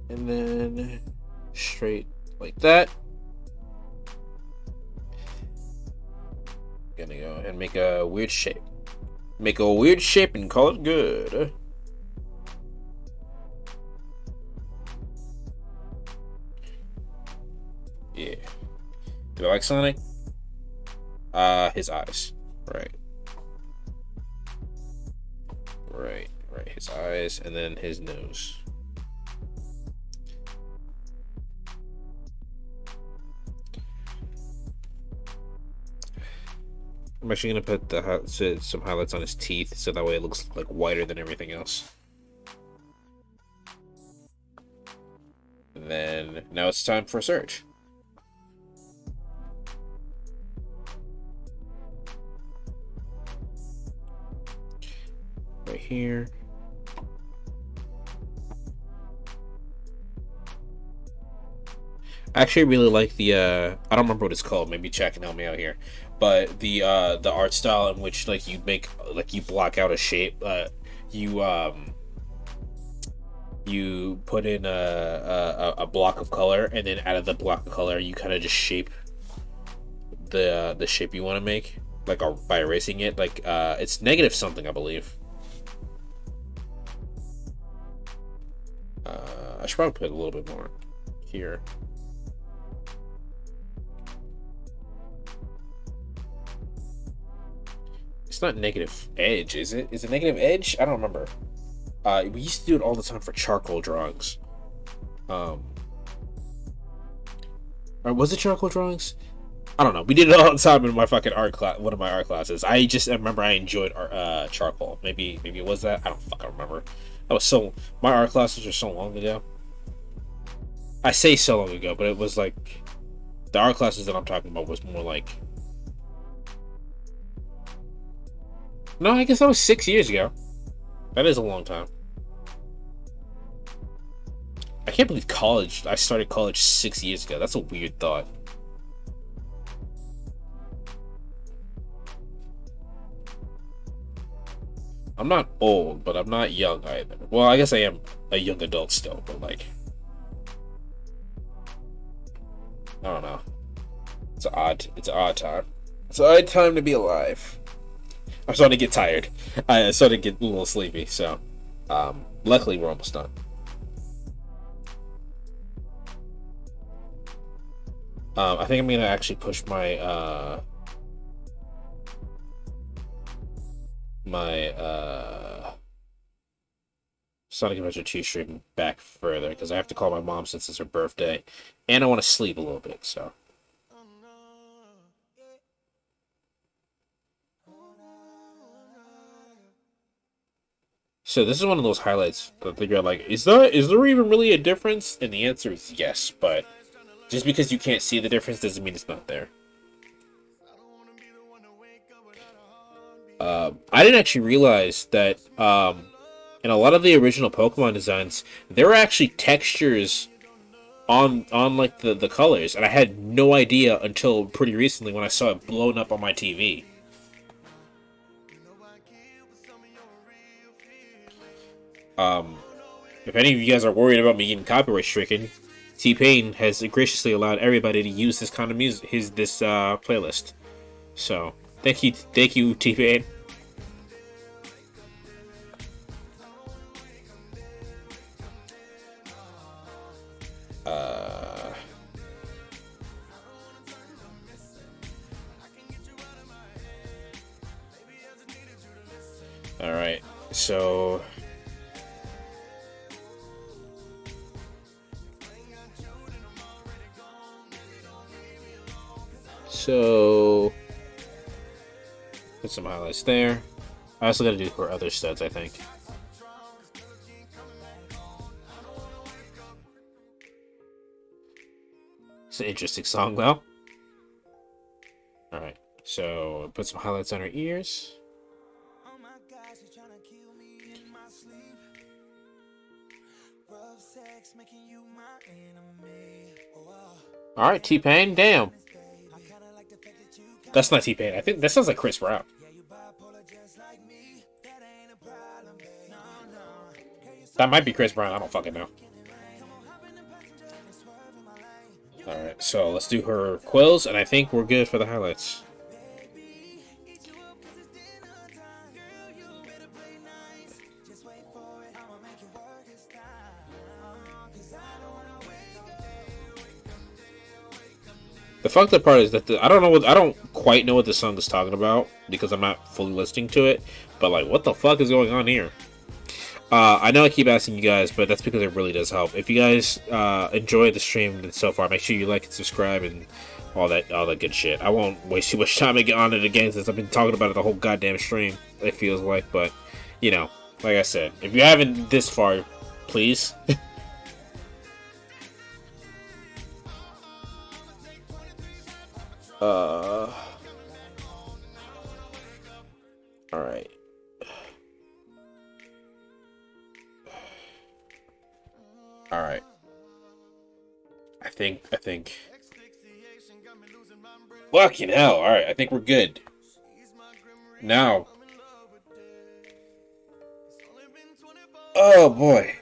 And then straight like that. Gonna go ahead and make a weird shape. Make a weird shape and call it good. Yeah. Do I like Sonic? His eyes. Right. Right. His eyes and then his nose. I'm actually gonna put some highlights on his teeth so that way it looks like whiter than everything else. And then now it's time for a search. Right here. I actually really like the I don't remember what it's called, maybe Jack can help me out here. But the art style in which like you make like you block out a shape, you put in a block of color, and then out of the block of color you kind of just shape the shape you want to make, like by erasing it. Like it's negative something, I believe. I should probably put a little bit more here. It's not negative edge, is it? Is it negative edge? I don't remember. We used to do it all the time for charcoal drawings. Or was it charcoal drawings? I don't know. We did it all the time in my fucking art class, one of my art classes. I remember I enjoyed charcoal. Maybe it was that. I don't fucking remember. My art classes were so long ago. I say so long ago, but it was like the art classes that I'm talking about was more like. No, I guess that was 6 years ago. That is a long time. I can't believe I started college 6 years ago. That's a weird thought. I'm not old, but I'm not young either. Well, I guess I am a young adult still, but like, I don't know. It's an odd time. It's an odd time to be alive. I'm starting to get tired. I started to get a little sleepy, so luckily we're almost done. I think I'm gonna actually push my Sonic Adventure 2 stream back further because I have to call my mom since it's her birthday, and I want to sleep a little bit. So this is one of those highlights that you're like, is there even really a difference? And the answer is yes, but just because you can't see the difference doesn't mean it's not there. I didn't actually realize that in a lot of the original Pokemon designs, there were actually textures on like the colors, and I had no idea until pretty recently when I saw it blown up on my TV. If any of you guys are worried about me getting copyright stricken, T-Pain has graciously allowed everybody to use this kind of music, this playlist. So thank you, T-Pain. All right, so. Put some highlights there. I also got to do for other studs, I think. It's an interesting song, though. All right, so put some highlights on her ears. All right, T-Pain. Damn, that's not T-Pain. I think that sounds like Chris Brown. That might be Chris Brown. I don't fucking know. All right, so let's do her quills, and I think we're good for the highlights. The fucked up part is that I don't quite know what the song is talking about because I'm not fully listening to it. But like, what the fuck is going on here? I know I keep asking you guys, but that's because it really does help. If you guys enjoy the stream so far, make sure you like and subscribe and all that good shit. I won't waste too much time to get on it again since I've been talking about it the whole goddamn stream. It feels like, but you know, like I said, if you haven't this far, please. All right. All right. I think. Fucking hell! All right, I think we're good. Now. Oh boy.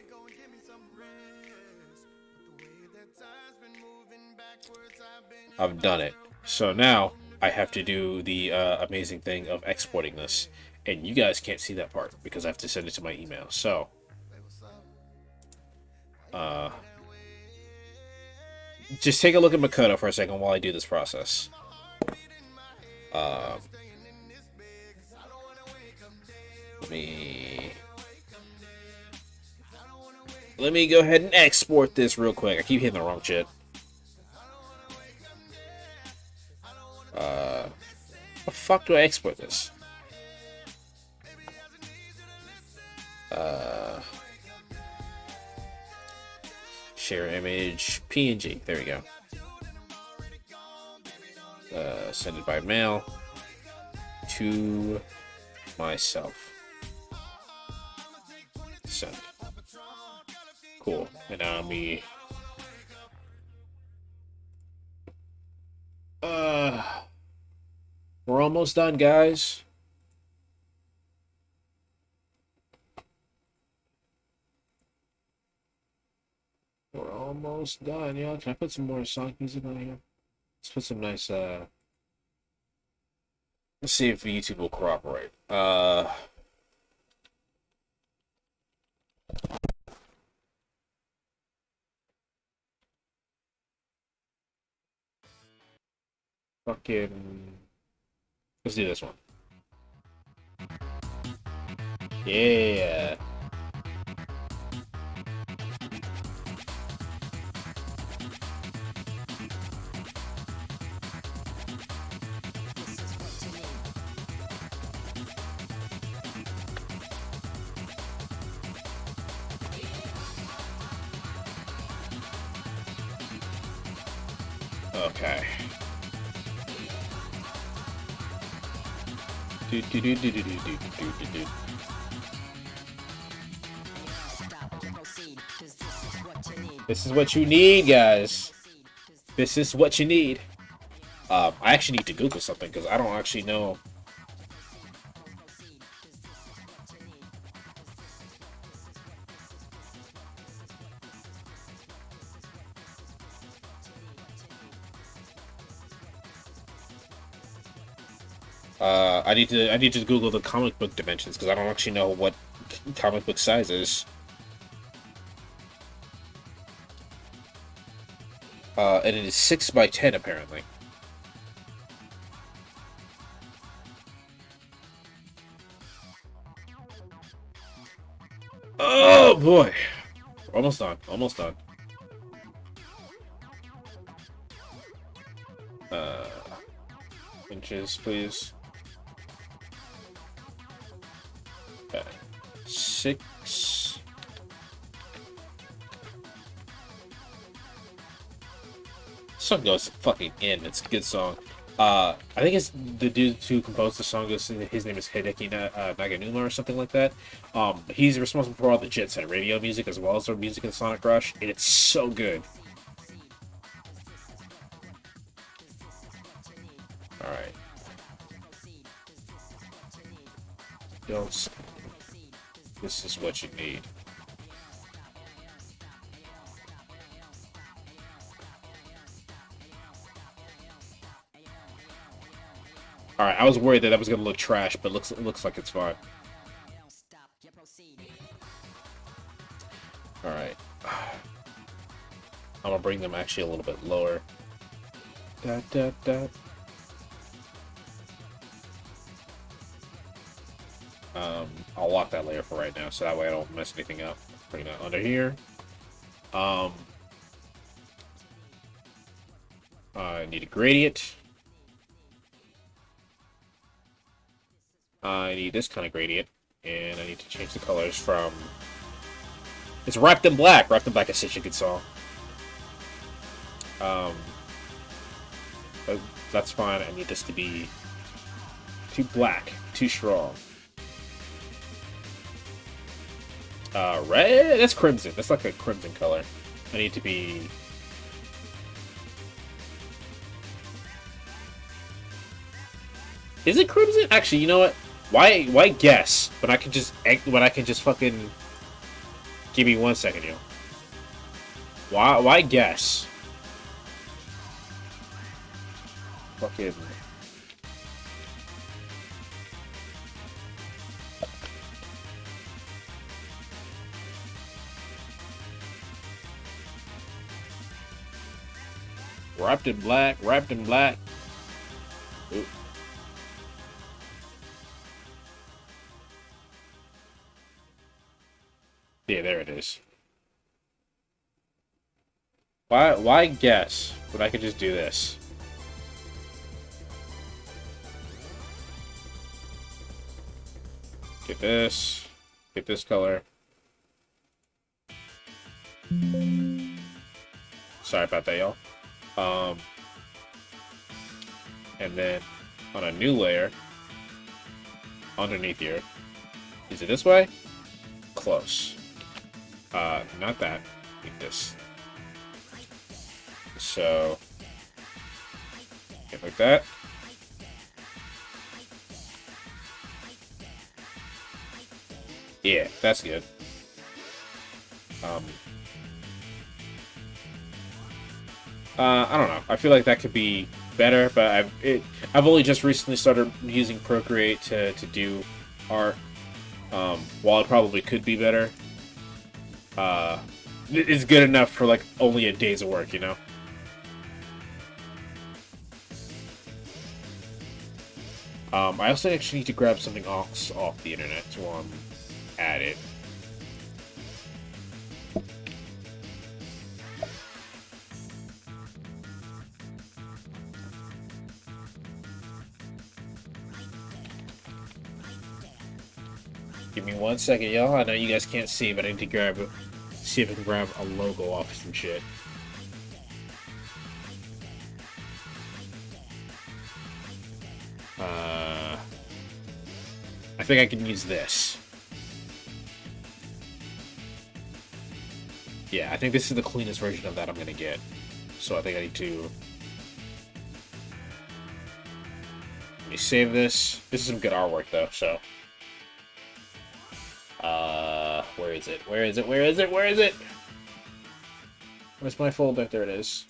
I've done it. So now I have to do the amazing thing of exporting this. And you guys can't see that part because I have to send it to my email. So, just take a look at Makoto for a second while I do this process. Let me go ahead and export this real quick. I keep hitting the wrong shit. How the fuck do I export this? Share image, PNG. There we go. Send it by mail to myself. Send. Cool. And now we're almost done, guys. We're almost done. Yeah, can I put some more song music on here? Let's put some nice, let's see if YouTube will cooperate. Fucking, let's do this one. Yeah. Okay. This is what you need, guys. This is what you need. I actually need to Google something because I don't actually know. I need to Google the comic book dimensions because I don't actually know what comic book size is. And it is 6 by 10 apparently. Oh boy, almost done. Almost done. Inches, please. 6. song goes fucking in. It's a good song. I think it's the dude who composed the song. His name is Hideki Naganuma or something like that. He's responsible for all the Jet Set Radio music as well as the music in Sonic Rush, and it's so good. All right. Don't. This is what you need. All right, I was worried that that was gonna look trash, but it looks like it's fine. All right, I'm gonna bring them actually a little bit lower. Da, da, da. I'll lock that layer for right now, so that way I don't mess anything up. Bring that under here. I need a gradient. I need this kind of gradient, and I need to change the colors from... It's Wrapped in Black! Wrapped in Black is such a good song. But that's fine. I need this to be too black, too strong. Red? That's crimson. That's like a crimson color. I need to be... Is it crimson? Actually, you know what? Why guess when I can just fucking... Give me 1 second, yo. Why guess? Fucking... Wrapped in black, wrapped in black. Ooh. Yeah, there it is. Why guess when I could just do this? Get this color. Sorry about that, y'all. And then on a new layer underneath here. Is it this way? Close. Not that. Like this. So get like that. Yeah, that's good. I don't know. I feel like that could be better, but I've only just recently started using Procreate to do art. While it probably could be better, it's good enough for like only a day's of work, you know. I also actually need to grab something else off the internet while I'm at it. Give me 1 second, y'all. I know you guys can't see, but I need to see if I can grab a logo off of some shit. I think I can use this. Yeah, I think this is the cleanest version of that I'm gonna get. So I think I need to... Let me save this. This is some good artwork, though, so... Where is it? Where is it? Where is it? Where is it? Where's my folder? There it is.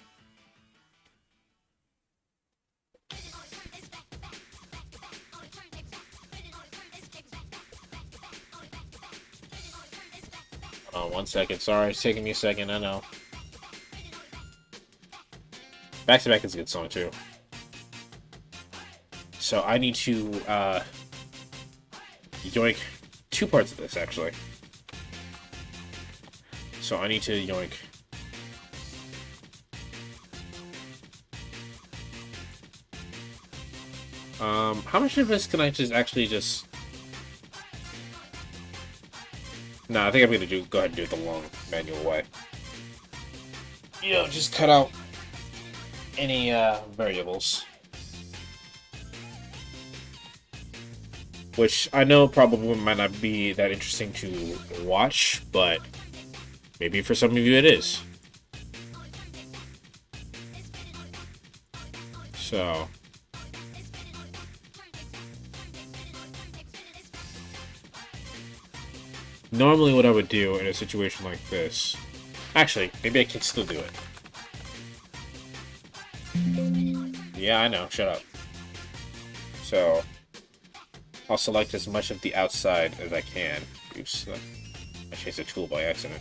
Hold on 1 second. Sorry, it's taking me a second. I know. Back to Back is a good song, too. So I need to, yoink two parts of this, actually. So I need to yoink. How much of this can I just... No, I think I'm gonna go ahead and do it the long manual way. Just cut out any variables. Which I know probably might not be that interesting to watch, but maybe for some of you it is. So normally what I would do in a situation like this, actually, maybe I can still do it. Yeah, I know, shut up. So I'll select as much of the outside as I can. Oops, I changed the tool by accident.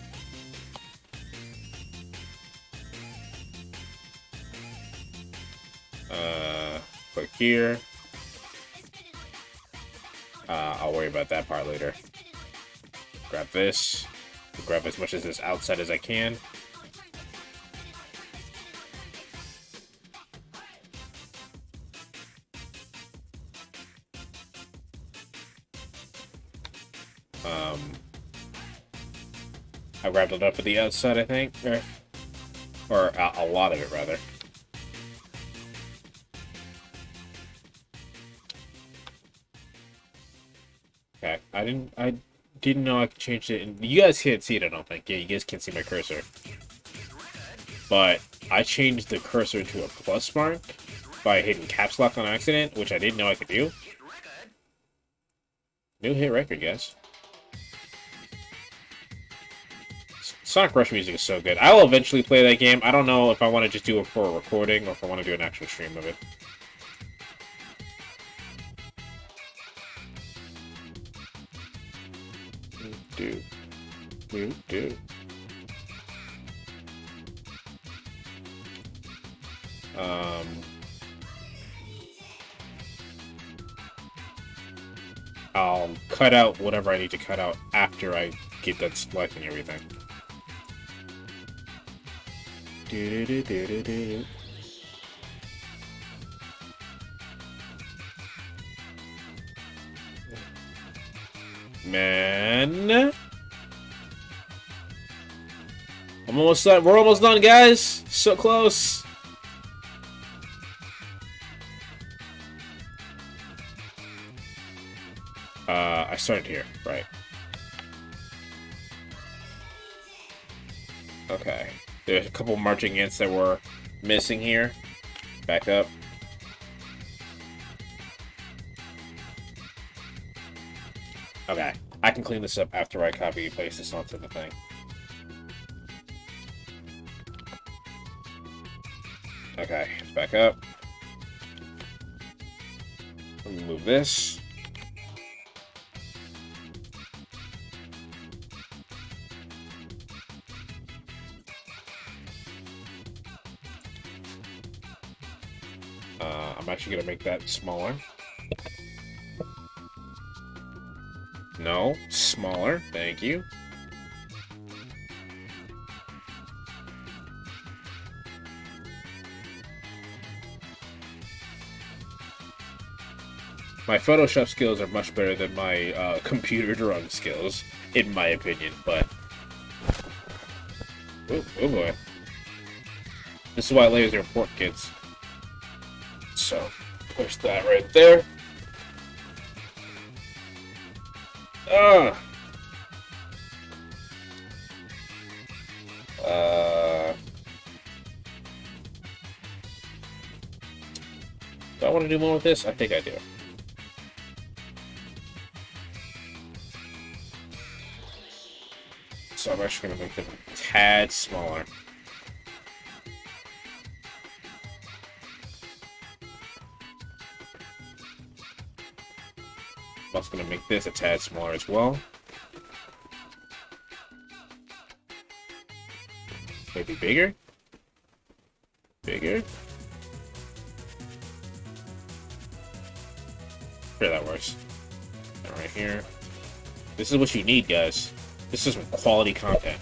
Click here. I'll worry about that part later. Grab this. Grab as much of this outside as I can. I grabbed enough of the outside, I think. Or a lot of it, rather. Okay, I didn't know I could change it. And you guys can't see it, I don't think. Yeah, you guys can't see my cursor. But I changed the cursor to a plus mark by hitting caps lock on accident, which I didn't know I could do. New hit record, guys. Sonic Rush music is so good. I will eventually play that game. I don't know if I want to just do it for a recording or if I want to do an actual stream of it. Do. I'll cut out whatever I need to cut out after I get done selecting everything. Man, I'm almost done. We're almost done, guys. So close. I started here, right? Okay. There's a couple marching ants that were missing here. Back up. Okay. I can clean this up after I copy and paste this onto the thing. Okay. Back up. Let me move this. I'm actually going to make that smaller. No, smaller. Thank you. My Photoshop skills are much better than my computer drawing skills, in my opinion, but... Oh boy. This is why layers are important, kids. So, push that right there. Do I want to do more with this? I think I do. So I'm actually going to make them a tad smaller. I'm also going to make this a tad smaller as well. Maybe bigger? Bigger? Sure, that works. And right here. This is what you need, guys. This is some quality content.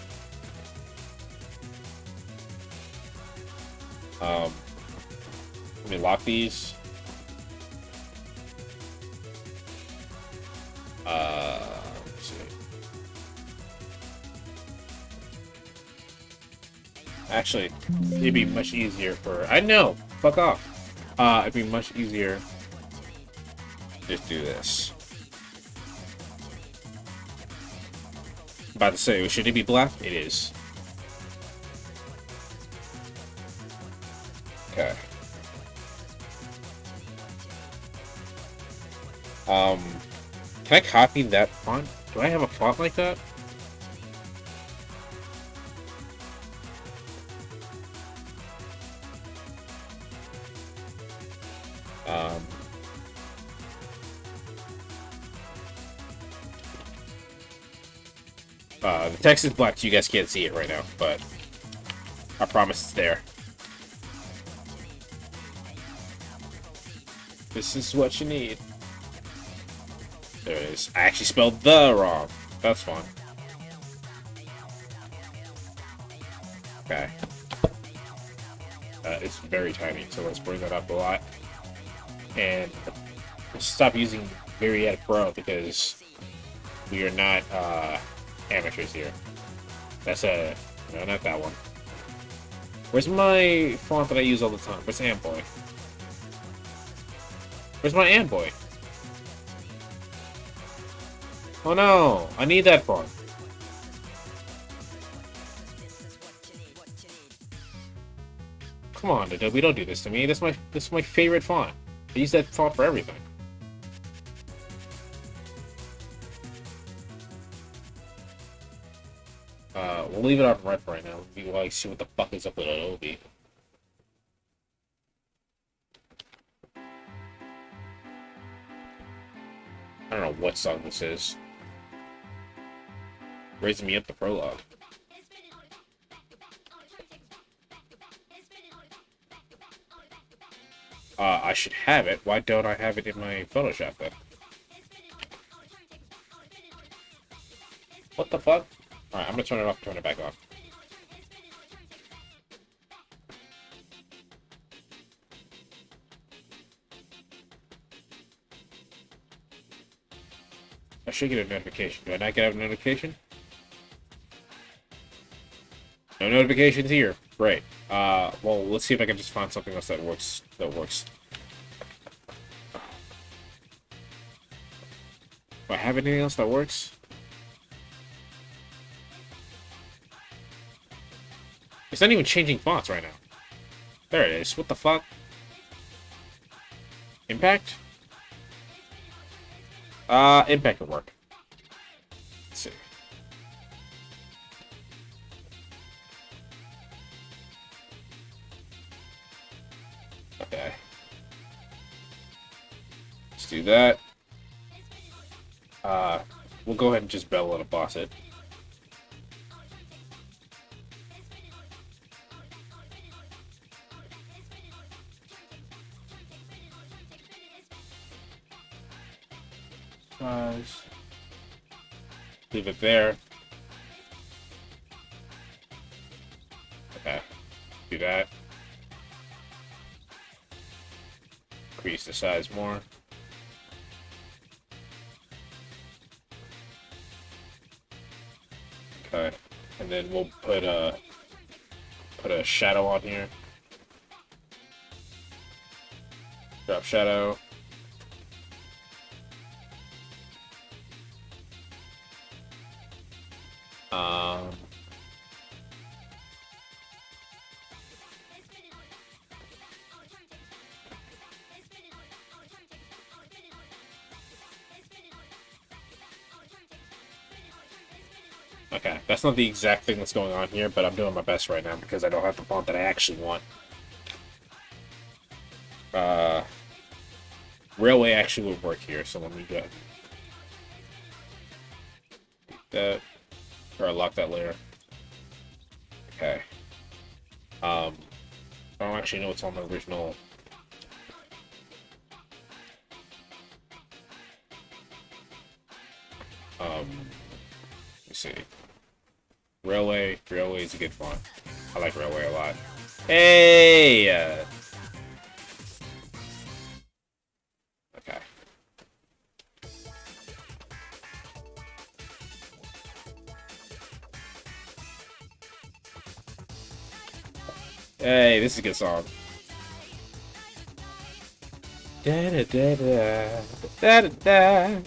Let me lock these. Let's see. Actually, it'd be much easier for... I know! Fuck off! It'd be much easier... Just do this. About to say, should it be black? It is. Okay. Can I copy that font? Do I have a font like that? Um... the text is black, so you guys can't see it right now, but I promise it's there. This is what you need. There it is. I actually spelled the wrong. That's fine. Okay. It's very tiny, so let's bring that up a lot. And stop using Myriad Pro because we are not amateurs here. That's a... No, not that one. Where's my font that I use all the time? Where's Amboy? Where's my Amboy? Oh no! I need that font. Come on, Adobe, don't do this to me. This is my favorite font. I use that font for everything. We'll leave it on red for right now. While I see what the fuck is up with Adobe. I don't know what song this is. Raising Me Up the prologue. I should have it. Why don't I have it in my Photoshop then? What the fuck? Alright, I'm gonna turn it off and turn it back on. I should get a notification. Do I not get a notification? No notifications here. Great. Well, let's see if I can just find something else that works. Do I have anything else that works? It's not even changing fonts right now. There it is. What the fuck? Impact? Impact would work. Let's see. Okay. Let's do that. We'll go ahead and just Bella and boss it. Leave it there. Okay. Do that. Increase the size more. Okay. And then we'll put a shadow on here. Drop shadow. Okay, that's not the exact thing that's going on here, but I'm doing my best right now because I don't have the font that I actually want. Railway actually would work here, so let me get that, or lock that layer. Okay. I don't actually know what's on the original. Let me see. Railway is a good font. I like Railway a lot. Hey! Okay. Hey, this is a good song. Da da da da da da da.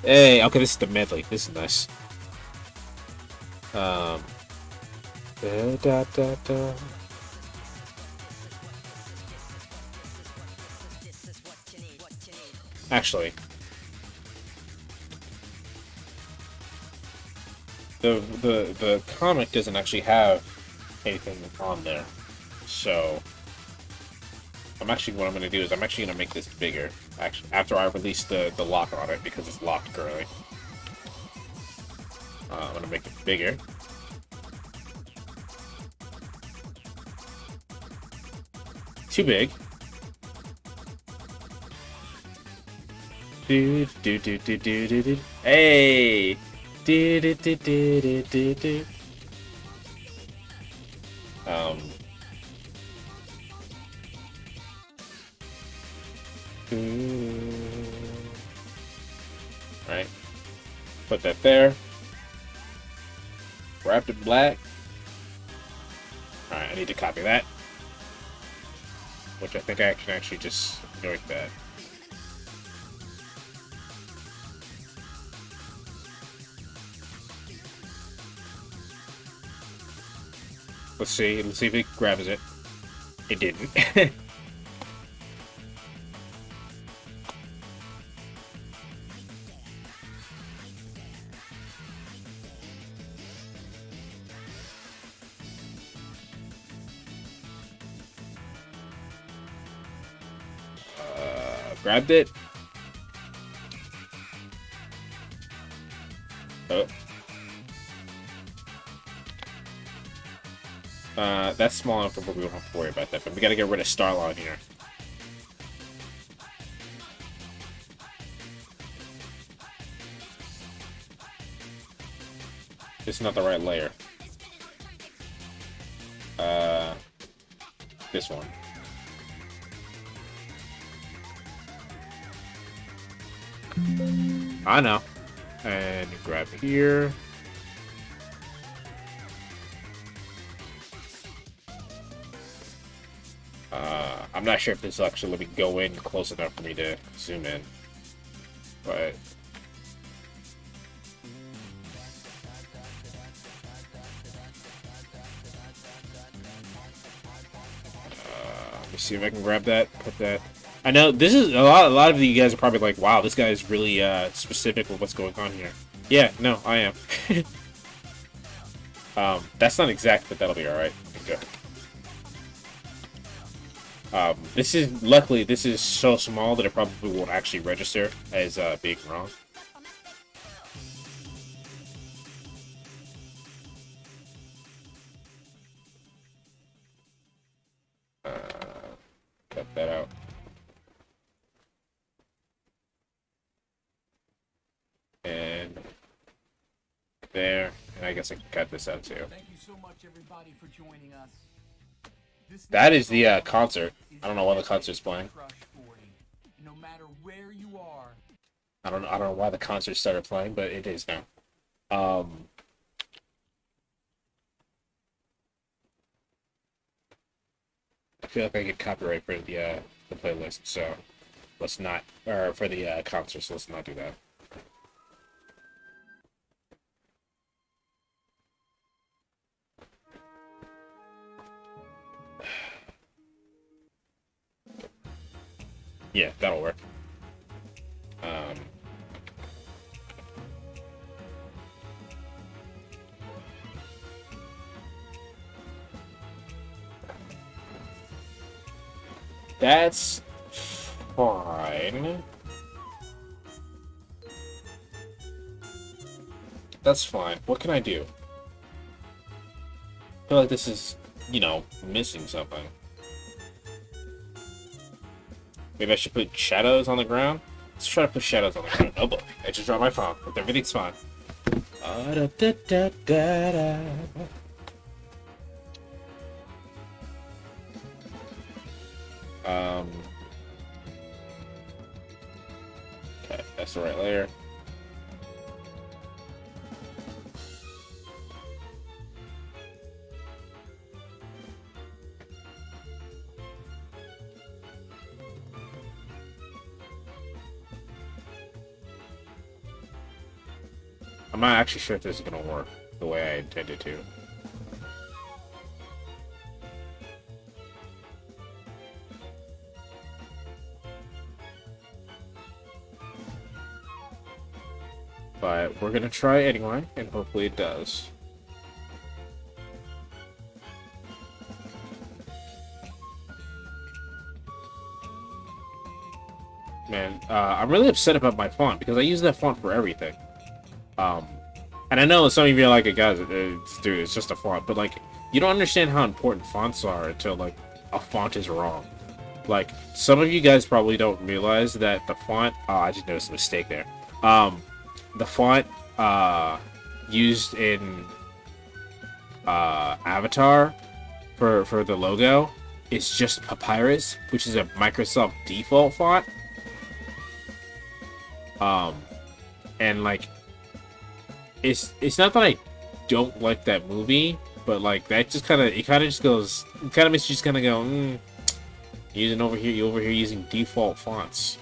Hey, okay, this is the medley. This is nice. Da da da da. Actually, the comic doesn't actually have anything on there, so what I'm gonna do is I'm actually gonna make this bigger. Actually, after I release the lock on it because it's locked currently, I'm gonna make it bigger. Too big. Do do do do do do do. Hey. Do do do do do do do. Right. Put that there. Wrapped it black. Alright, I need to copy that. Which I think I can actually just ignore that. Let's see if it grabs it. It didn't. Grabbed it. Oh. That's small enough that we don't have to worry about that, but we gotta get rid of Starline here. This is not the right layer. This one. I know. And grab here. I'm not sure if this will actually let me go in close enough for me to zoom in, but let me see if I can grab that. Put that. I know this is a lot of you guys are probably like, "Wow, this guy is really specific with what's going on here." Yeah, no, I am. That's not exact, but that'll be all right. Okay. Luckily this is so small that it probably won't actually register as being wrong. Cut that out. And there, and I guess I can cut this out too.
Thank you so much, everybody, for joining us.
That is the concert. I don't know why the concert's playing.
No matter where you are.
I don't know why the concert started playing, but it is now. I feel like I get copyright for the playlist, so let's not, or for the concert, so let's not do that. Yeah, that'll work. That's fine. That's fine. What can I do? I feel like this is, missing something. Maybe I should put shadows on the ground? Let's try to put shadows on the ground. Oh boy, I just dropped my phone, but everything's fine. Okay, that's the right layer. I'm not actually sure if this is gonna work the way I intended to. But we're gonna try anyway, and hopefully it does. Man, I'm really upset about my font because I use that font for everything. And I know some of you are like, guys, dude, it's just a font, but like, you don't understand how important fonts are until like a font is wrong. Like, some of you guys probably don't realize that the font. Oh, I just noticed a mistake there. The font used in Avatar for the logo is just Papyrus, which is a Microsoft default font. And like, it's not that I don't like that movie, but like that just kind of just goes, it kind of makes you just kind of go, using over here, you over here using default fonts.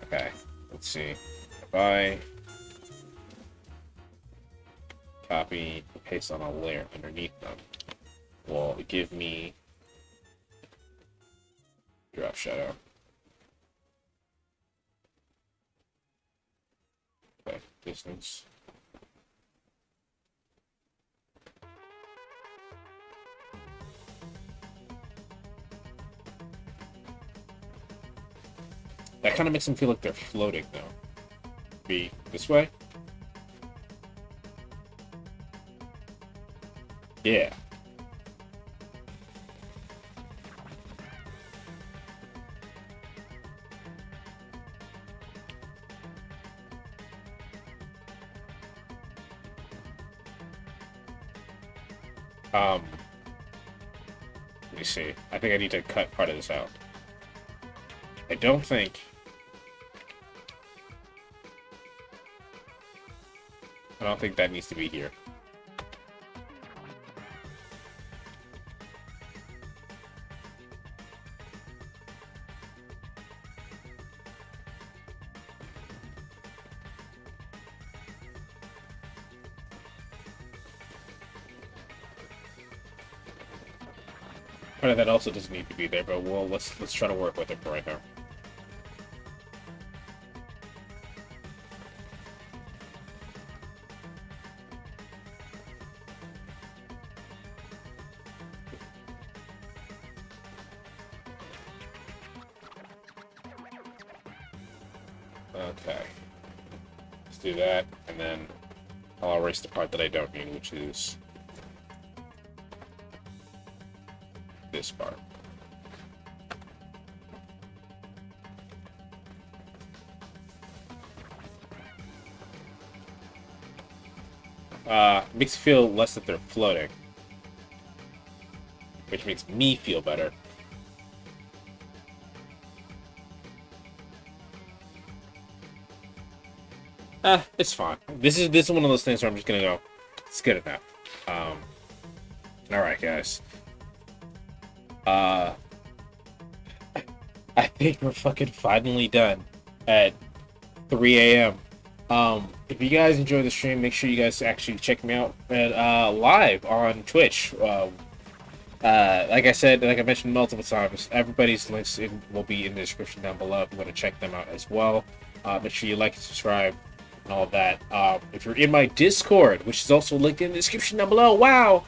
Okay, let's see. If I copy and paste on a layer underneath them, will it give me drop shadow? Okay, distance. That kind of makes them feel like they're floating, though. Be this way? Yeah. Let me see. I think I need to cut part of this out. I don't think... I don't think that needs to be here. Part of that also doesn't need to be there, but well, let's try to work with it for right now. Okay. Let's do that, and then I'll erase the part that I don't need, which is this part. Makes you feel less that they're floating, which makes me feel better. It's fine. This is one of those things where I'm just gonna go, it's good enough. Alright, guys. I think we're fucking finally done at 3 a.m. If you guys enjoy the stream, make sure you guys actually check me out at live on Twitch. Like I said, like I mentioned multiple times, everybody's links will be in the description down below if you want to check them out as well. Make sure you like and subscribe and all that. If you're in my Discord, which is also linked in the description down below, wow,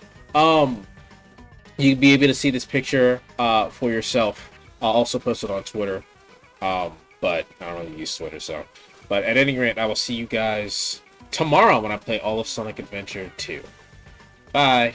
you'll be able to see this picture for yourself. I'll also post it on Twitter, but I don't really use Twitter, so. But at any rate, I will see you guys tomorrow when I play all of Sonic Adventure 2. Bye!